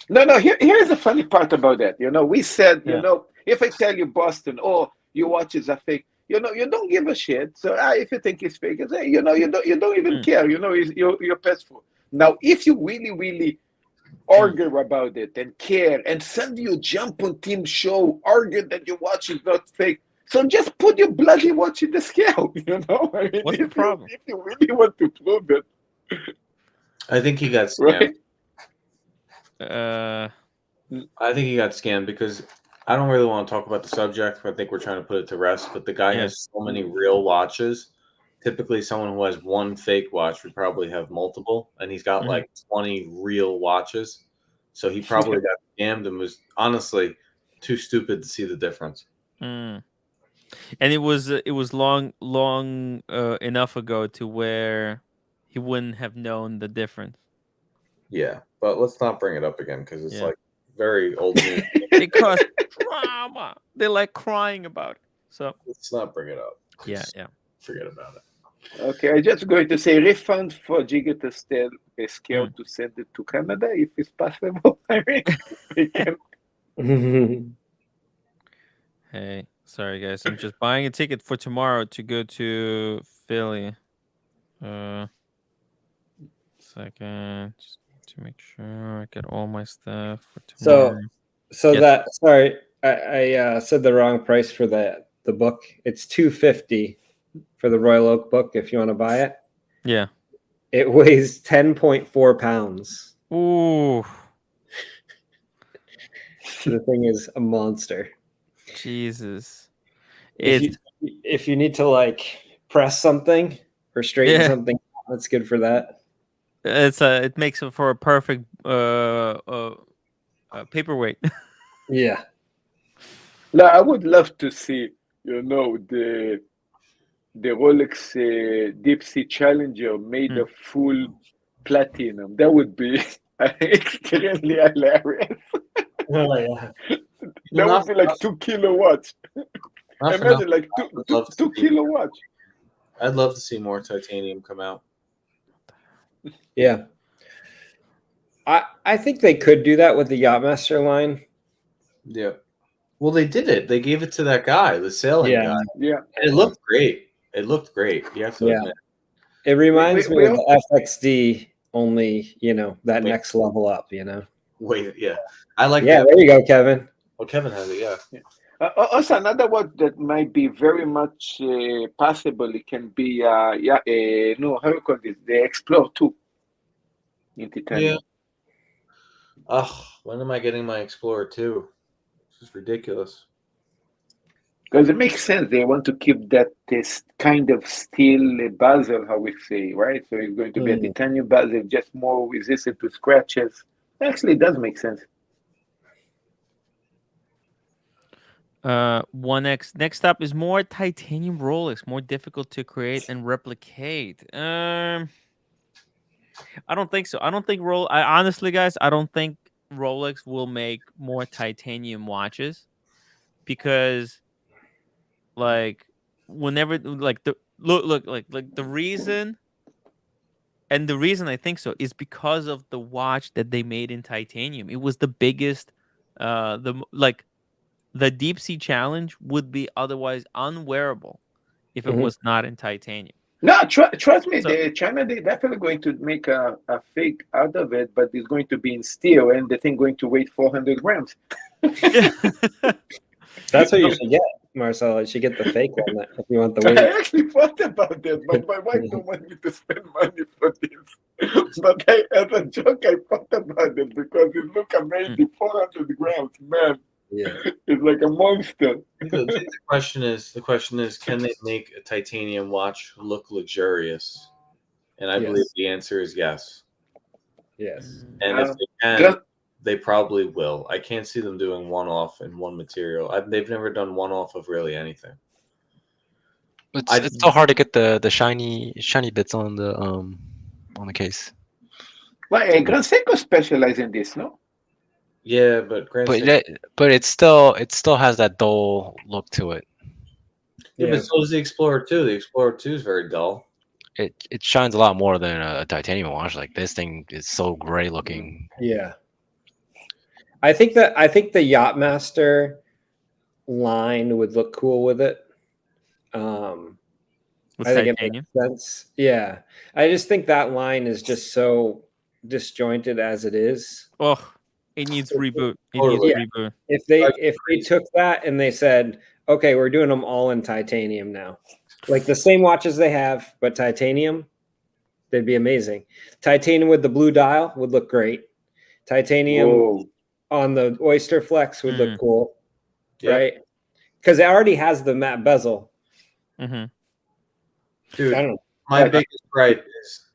No, here's the funny part about that. You know, we said, you know, if I tell you, Boston, oh, your watch is a fake, you know, you don't give a shit. So if you think it's fake, say, you know, you don't even care. You know, you're peaceful. Now, if you really, really argue about it and care, and suddenly you jump on Team Show, argue that your watch is not fake, so just put your bloody watch in the scale. You know, I mean, what's the problem? If you really want to prove it, I think he got scammed. Right? I think he got scammed because I don't really want to talk about the subject. I think we're trying to put it to rest. But the guy has so many real watches. Typically, someone who has one fake watch would probably have multiple, and he's got like 20 real watches. So he probably got scammed and was honestly too stupid to see the difference. And it was long enough ago to where he wouldn't have known the difference. Yeah, but let's not bring it up again because it's like very old news. It caused drama. They like crying about it. So let's not bring it up. Yeah. Forget about it. Okay, I'm just going to say refund for Jigga to still be scared to send it to Canada if it's possible. I mean, we can. Hey, sorry guys, I'm just buying a ticket for tomorrow to go to Philly. Second, just to make sure I get all my stuff for tomorrow. Sorry, I said the wrong price for the book. It's $250 for the Royal Oak book if you want to buy it. Yeah. It weighs 10.4 pounds. Ooh. The thing is a monster. Jesus. If you need to like press something or straighten something, that's good for that. It makes it for a perfect paperweight. Yeah. Now, I would love to see, you know, the Rolex Deep Sea Challenger made of full platinum. That would be extremely hilarious. Oh yeah. That would be like 2 kilowatts. Imagine like 2 kilowatts. I'd love to see more titanium come out. Yeah. I think they could do that with the Yachtmaster line. Yeah. Well, they did it. They gave it to that guy, the sailing guy. Yeah. And it looked great. It looked great. You have to admit. It reminds me of the FXD, only, you know, that next level up, you know. Wait, yeah. I like that. Yeah, there you go, Kevin. Well, Kevin has it, yeah. Also, another one that might be very much possible, it can be, how you call this? The Explore 2 in titanium. Yeah. When am I getting my Explorer 2? This is ridiculous. Because it makes sense. They want to keep that kind of steel bezel, how we say, right? So it's going to be a titanium bezel, just more resistant to scratches. Actually, it does make sense. 1X. Next up is more titanium Rolex, more difficult to create and replicate. I don't think so. I don't think honestly, guys, I don't think Rolex will make more titanium watches because, like, whenever like the the reason. And the reason I think so is because of the watch that they made in titanium. It was the biggest the deep sea challenge would be otherwise unwearable if it was not in titanium. No, trust me, China, they're definitely going to make a fake out of it, but it's going to be in steel, and the thing going to weigh 400 grams. That's what you should get, Marcelo. You should get the fake one if you want the weight. I actually thought about that, but my wife don't want me to spend money for this. But as a joke, I thought about it because it look amazing. 400 grams, man. Yeah, it's like a monster. The question is, can they make a titanium watch look luxurious? And I believe the answer is yes. Yes. And if they can, they probably will. I can't see them doing one-off in one material. They've never done one-off of really anything. It's so hard to get the shiny bits on the case. Well, Gran Seiko specializes in this, no? Yeah, but but it still has that dull look to it. Yeah, but so does the Explorer 2. The Explorer 2 is very dull. It shines a lot more than a titanium watch. Like this thing is so gray looking. Yeah. I think the Yachtmaster line would look cool with it. With I think titanium? it makes sense. Yeah. I just think that line is just so disjointed as it is. Oh, it needs reboot. It needs reboot. If they took that and they said, okay, we're doing them all in titanium now, like the same watches they have, but titanium, they'd be amazing. Titanium with the blue dial would look great. Titanium on the Oyster Flex would look cool, right? Because it already has the matte bezel. Dude, I don't know. My biggest gripe is,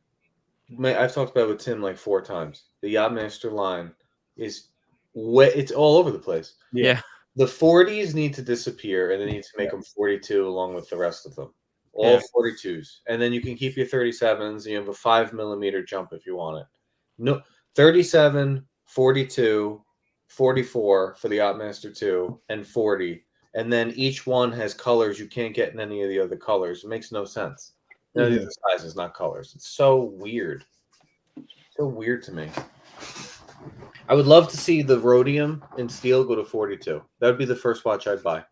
I've talked about it with Tim like 4 times. The Yachtmaster line is it's all over the place. Yeah. The 40s need to disappear, and they need to make them 42 along with the rest of them. All 42s. And then you can keep your 37s, and you have a 5mm jump if you want it. No, 37, 42, 44 for the Yachtmaster 2, and 40. And then each one has colors you can't get in any of the other colors. It makes no sense. None of these are sizes, not colors. It's so weird. So weird to me. I would love to see the rhodium in steel go to 42. That would be the first watch I'd buy.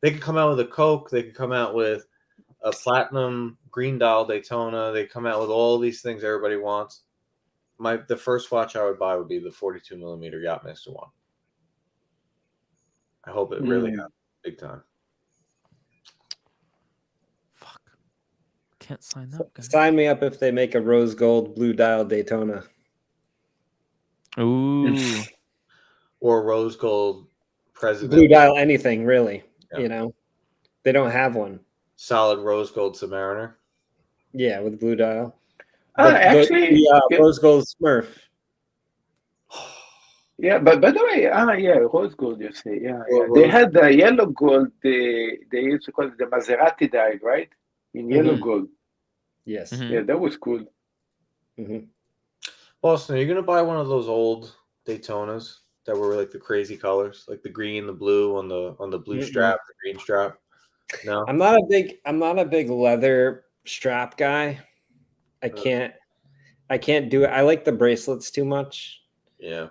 They could come out with a Coke. They could come out with a platinum green dial Daytona. They come out with all these things everybody wants. The first watch I would buy would be the 42mm Yachtmaster one. I hope it really happens big time. Fuck. Can't sign up, guys. Sign me up if they make a rose gold blue dial Daytona. Ooh. Or rose gold president. Blue dial anything, really. Yeah. You know, they don't have one. Solid rose gold Submariner. Yeah, with blue dial. Actually, the rose gold Smurf. Yeah, but by the way, rose gold, you say. Yeah. They had the yellow gold. They used to call it the Maserati dive, right? In yellow gold. Yes. Yeah, that was cool. Boston, are you going to buy one of those old Daytonas that were like the crazy colors, like the green, the blue on the blue strap, the green strap? No, I'm not a big leather strap guy. I can't do it. I like the bracelets too much. Yeah.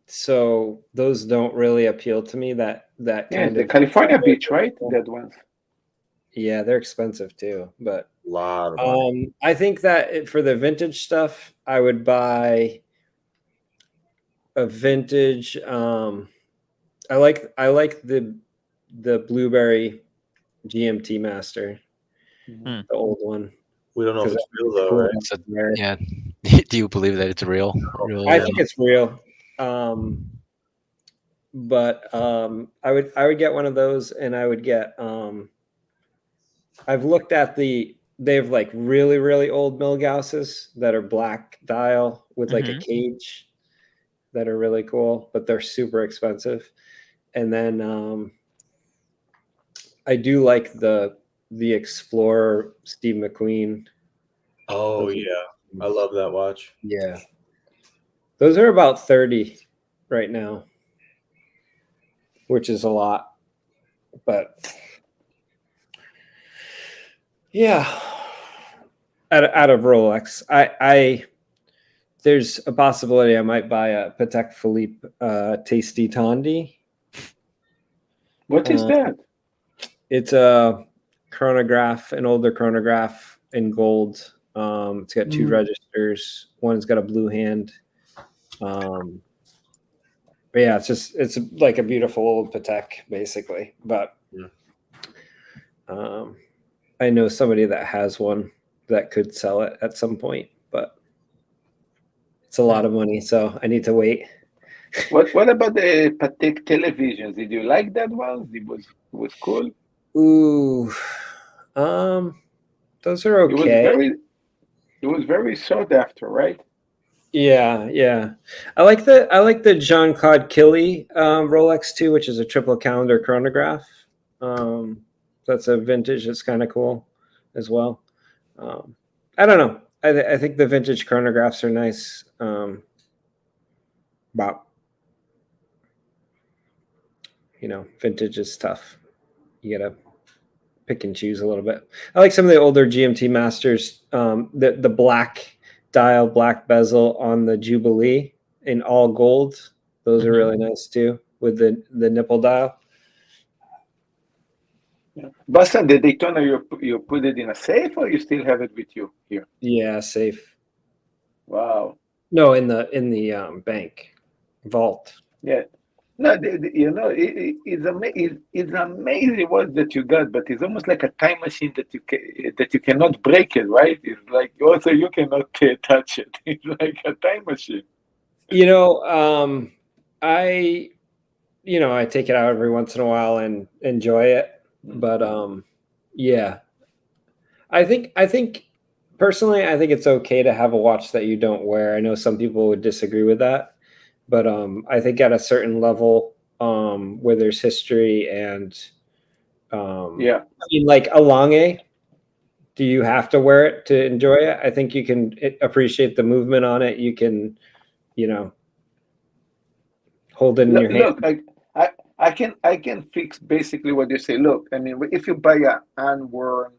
So those don't really appeal to me. That kind the of California beach, right? That one. Yeah, they're expensive too, but a lot of money. I think that for the vintage stuff, I would buy a vintage. I like the Blueberry GMT Master, the old one. We don't know if it's real though, right? Yeah. Do you believe that it's real? I think it's real. But I would get one of those, and I would get. I've looked at they have like really, really old Milgausses that are black dial with like a cage that are really cool, but they're super expensive. And then I do like the Explorer Steve McQueen. Oh yeah, I love that watch. Yeah, those are about 30 right now, which is a lot, but yeah, out of Rolex, I there's a possibility I might buy a Patek Philippe Tasty Tondi. What is that? It's a chronograph, an older chronograph in gold. It's got two registers. One's got a blue hand. But yeah, it's like a beautiful old Patek, basically. But I know somebody that has one that could sell it at some point, but it's a lot of money, so I need to wait. What about the Patek televisions? Did you like that one? It was cool. Ooh, those are okay. It was very sought after, right? Yeah. I like the Jean-Claude Killy Rolex 2, which is a triple calendar chronograph. That's a vintage. It's kind of cool as well. I don't know. I think the vintage chronographs are nice. But vintage is tough. You gotta pick and choose a little bit. I like some of the older GMT Masters. The black dial, black bezel on the Jubilee in all gold. Those are really nice too, with the nipple dial. Basta, the Daytona, you put it in a safe, or you still have it with you here? Yeah, safe. Wow. No, in the bank vault. Yeah. No, it's amazing what that you got, but it's almost like a time machine that you cannot break it, right? It's like also you cannot touch it. It's like a time machine. I take it out every once in a while and enjoy it, but yeah, I think personally, I think it's okay to have a watch that you don't wear. I know some people would disagree with that. But I think at a certain level where there's history and I mean, like a Lange, do you have to wear it to enjoy it? I think you can appreciate the movement on it. You can, hold it in your hand. Look, I can fix basically what you say. Look, I mean, if you buy an unworn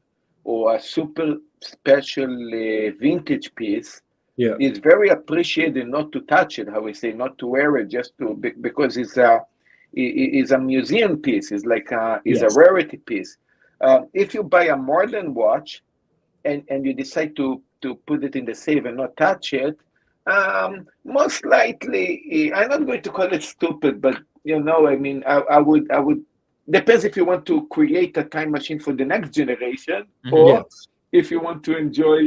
or a super special vintage piece, it's very appreciated not to touch it. How we say, not to wear it, just to because it's a museum piece. It's like a rarity piece. If you buy a modern watch, and you decide to put it in the safe and not touch it, most likely, I'm not going to call it stupid, but I mean, I would. Depends if you want to create a time machine for the next generation, or if you want to enjoy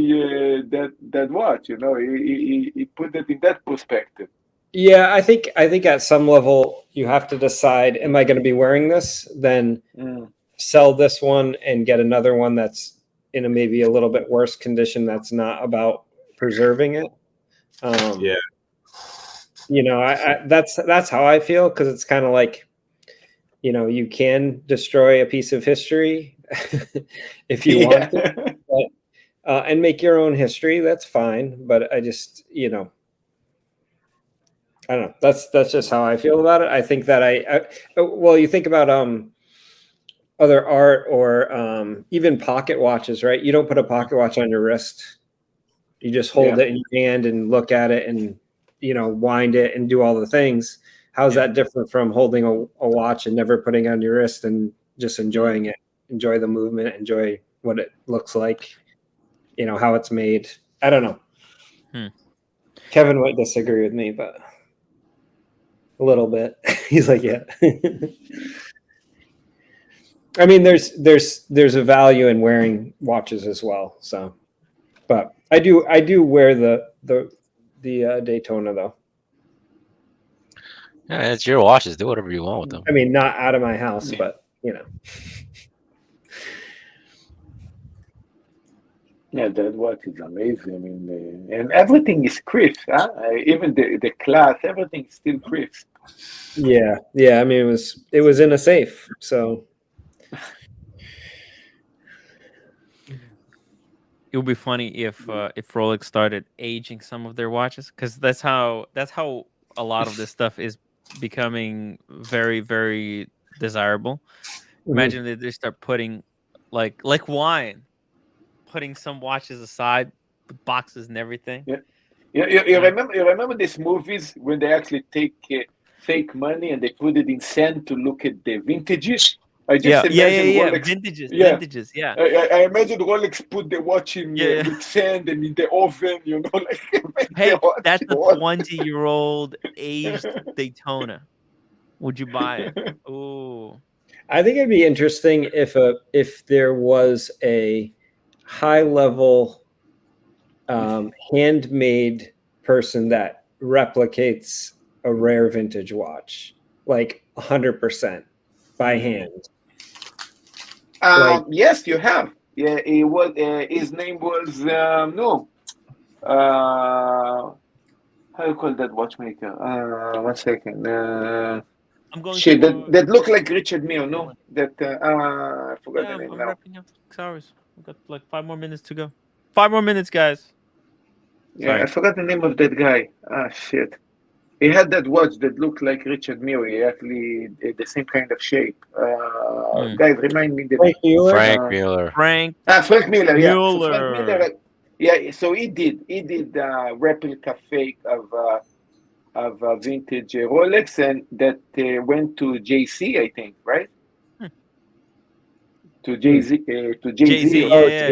that watch. He put it in that perspective. Yeah, I think at some level you have to decide: am I going to be wearing this? Then sell this one and get another one that's in a maybe a little bit worse condition. That's not about preserving it. That's how I feel, because it's kind of like, you can destroy a piece of history if you want to, but, and make your own history. That's fine. But I just, I don't know. That's just how I feel about it. I think that you think about other art or even pocket watches, right? You don't put a pocket watch on your wrist. You just hold it in your hand and look at it and, wind it and do all the things. How's that different from holding a watch and never putting it on your wrist and just enjoying it? Enjoy the movement, enjoy what it looks like, how it's made. I don't know. Kevin might disagree with me, but a little bit. He's like, yeah. I mean, there's a value in wearing watches as well. So, but I do wear the Daytona though. Yeah, it's your watches. Do whatever you want with them. I mean, not out of my house, but Yeah, that watch is amazing. I mean, and everything is crisp. Huh? Even the cloth, everything is still crisp. Yeah. I mean, it was in a safe, so. It would be funny if Rolex started aging some of their watches, because that's how a lot of this stuff is becoming very, very desirable. Imagine that they start putting like wine, putting some watches aside, with boxes and everything. You remember these movies when they actually take fake money and they put it in sand to look at the vintages? I just imagine Rolex. Vintages. Yeah. I imagine Rolex put the watch in with sand and in the oven. Hey, that's a 20-year-old aged Daytona. Would you buy it? Ooh. I think it'd be interesting if there was a high level handmade person that replicates a rare vintage watch, like 100% by hand. Yes, you have. Yeah, it was. His name was how you call that watchmaker? 1 second. I'm going that look like Richard Mille, no? That I forgot the name I'm now. wrapping up 6 hours. We've got like 5 more minutes to go. 5 more minutes, guys. Yeah, sorry. I forgot the name of that guy. Shit. He had that watch that looked like Richard Mille. He actually the same kind of shape. Guys, remind me the name. Frank Mueller. Frank Miller. Yeah. Mueller. So Frank Miller. Yeah. So he did replica fake of vintage Rolex, and that went to JC, I think, right? To Jay-Z. To Jay-Z. Yeah.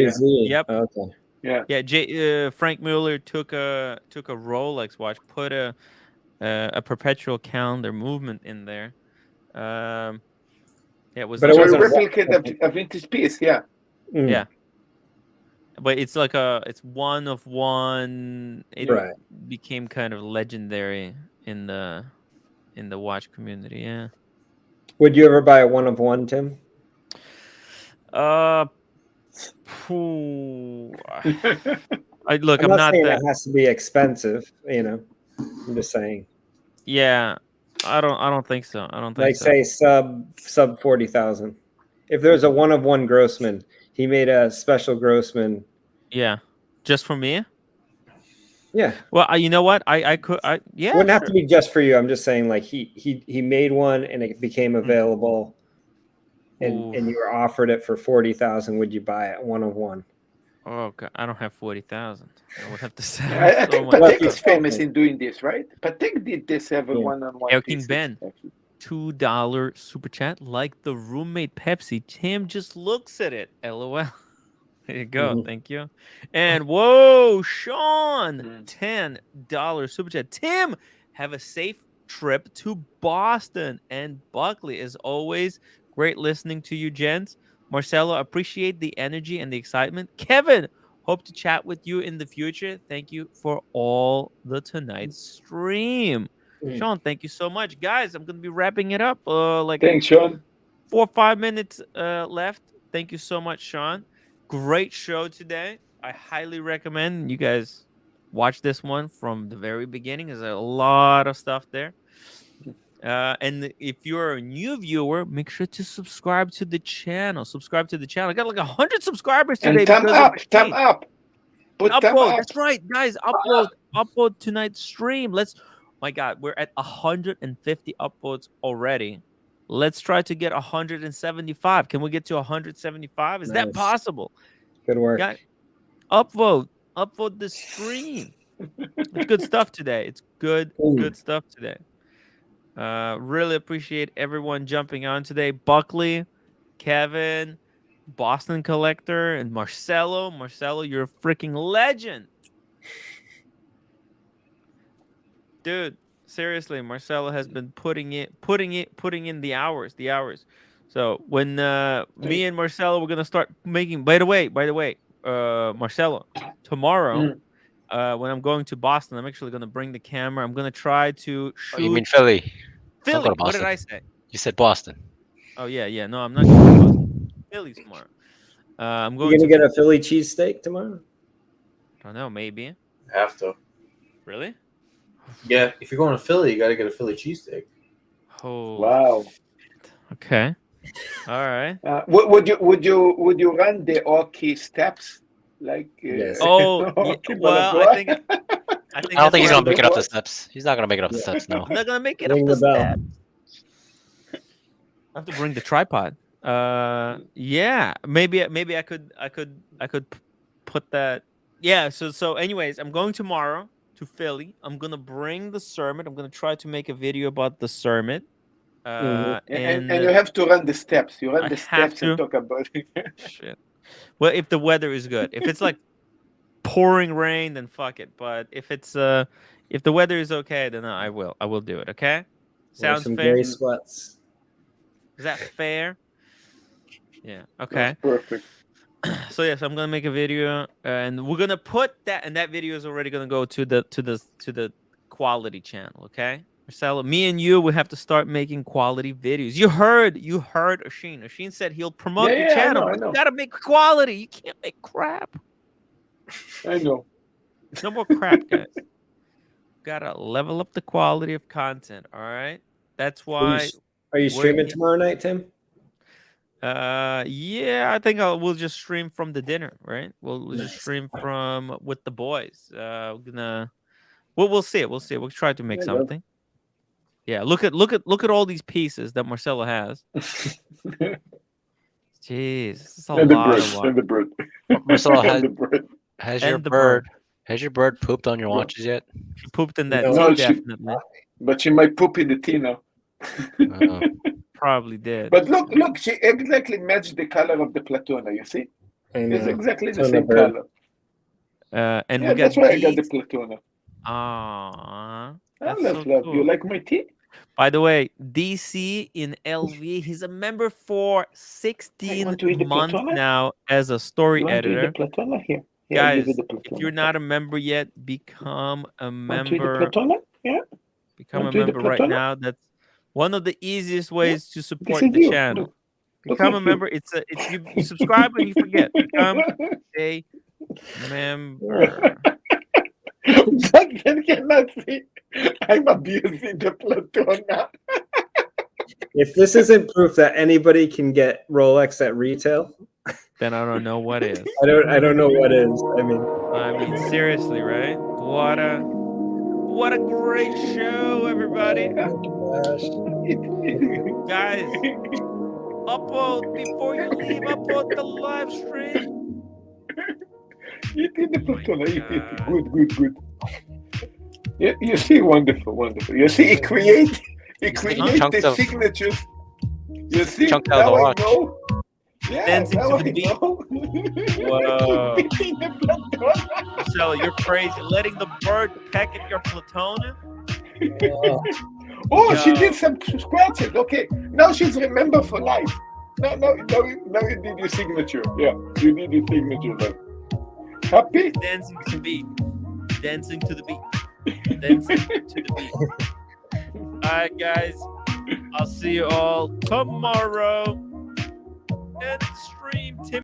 Yep. Okay. Yeah. Frank Mueller took a Rolex watch, put a perpetual calendar movement in there. It was. But it was a replicate a vintage piece. Yeah. Yeah. But it's like it's one of one. It became kind of legendary in the watch community. Yeah. Would you ever buy a one of one, Tim? I'm not saying that. It has to be expensive. I'm just saying. Yeah, I don't think so. I don't think like so. Say sub 40,000. If there's a one of one Grossman, he made a special Grossman. Yeah, just for me. Yeah. Well, you know what? I could. Yeah. Wouldn't have to be just for you. I'm just saying, like he made one and it became available, and you were offered it for 40,000. Would you buy it one of one? Oh God, I don't have 40,000. I would have to sell. I think Patek is famous in doing this, right? Patek did this every one-on-one. El King Ben, $2 super chat. Like the roommate Pepsi. Tim just looks at it. LOL. There you go. Thank you. And whoa, Sean, $10 super chat. Tim, have a safe trip to Boston and Buckley. As always, great listening to you, gents. Marcelo, appreciate the energy and the excitement. Kevin, hope to chat with you in the future. Thank you for all the tonight's stream. Sean, thank you so much. Guys, I'm going to be wrapping it up. Thanks, Sean. 4 or 5 minutes left. Thank you so much, Sean. Great show today. I highly recommend you guys watch this one from the very beginning. There's a lot of stuff there. And if you're a new viewer, make sure to subscribe to the channel. I got like 100 subscribers today. And thumb up. Upload. That's right, guys. Upload tonight's stream. My God, we're at 150 uploads already. Let's try to get 175. Can we get to 175? Is that possible? Good work. Upvote the stream. It's good stuff today. It's good stuff today. Really appreciate everyone jumping on today. Buckley, Kevin, Boston Collector, and Marcelo. Marcelo, you're a freaking legend. Dude, seriously, Marcelo has been putting in the hours. So when me and Marcelo we're gonna start making. By the way, Marcelo, tomorrow, when I'm going to Boston, I'm actually gonna bring the camera. I'm gonna try to shoot. Oh, you mean Philly? Philly. What did I say? You said Boston. Oh yeah. No, I'm not going to Boston. Philly tomorrow. I'm going. You gonna get a Philly cheesesteak tomorrow? I don't know. Maybe. Have to. Really? Yeah, if you're going to Philly, you got to get a Philly cheesesteak. Oh wow. Okay. All right. Would you run the Oki steps like? Yes. Well, I don't think he's gonna make it up the steps. He's not gonna make it up the steps. No. I'm not gonna make it up the steps. I have to bring the tripod. Yeah. Maybe I could put that. Yeah. So anyways, I'm going tomorrow. to Philly. I'm gonna bring the Cermet. I'm gonna try to make a video about the Cermet. And you have to run the steps. You run the steps and talk about it. Shit. Well, if the weather is good, if it's like pouring rain, then fuck it. But if it's if the weather is okay, then I will do it. Okay. Sounds some fair. gray sweats. Is that fair? Yeah. Okay. That's perfect. So yes, I'm gonna make a video, and we're gonna put that, and that video is already gonna go to the quality channel. Okay, Marcelo, me and you, we have to start making quality videos. You heard Oshin. Oshin said he'll promote your channel. I know. You gotta make quality. You can't make crap. I know. No more crap, guys. Gotta level up the quality of content. All right, that's why. Are you streaming tomorrow night, Tim? Yeah, I think we'll just stream from the dinner, right? We'll just stream from with the boys. We'll see it. We'll see it. We'll try to make something. Yeah, look at all these pieces that Marcelo has. Jeez, this is a lot of watch. And the bird. Marcelo, has your bird pooped on your watches yet? She pooped in that tea, definitely. But she might poop in the tea now. Probably did. But look, she exactly matched the color of the Platona. You see, it's exactly the same color. And yeah, that's why I got the Platona. Aww, I love. You like my tea? By the way, DC in LV, he's a member for 16 months now as a story editor. The Platona here. Yeah, guys, if you're not a member yet, become a member. Yeah. Become a member right now. That's one of the easiest ways to support the channel. Become a member. It's you subscribe and you forget. Become a member. I cannot see. I'm abusing the Platona. If this isn't proof that anybody can get Rolex at retail, then I don't know what is. I don't know what is. I mean, seriously, right? What a great show, everybody. Guys, upload before you leave. Upload the live stream. You did the Platona. Good. Yeah, you see, wonderful. You see, he create the signatures. You see, chunked out of the watch. Know. Yeah, dancing to the beat. Whoa. Marcelo, you're crazy. Letting the bird peck at your Platona? Oh, she did some scratches. Okay, now she's remember for life. Now you did your signature. Yeah, you did your signature. Now. Happy? Dancing to the beat. Dancing to the beat. Dancing to the beat. All right, guys. I'll see you all tomorrow. End stream. Tim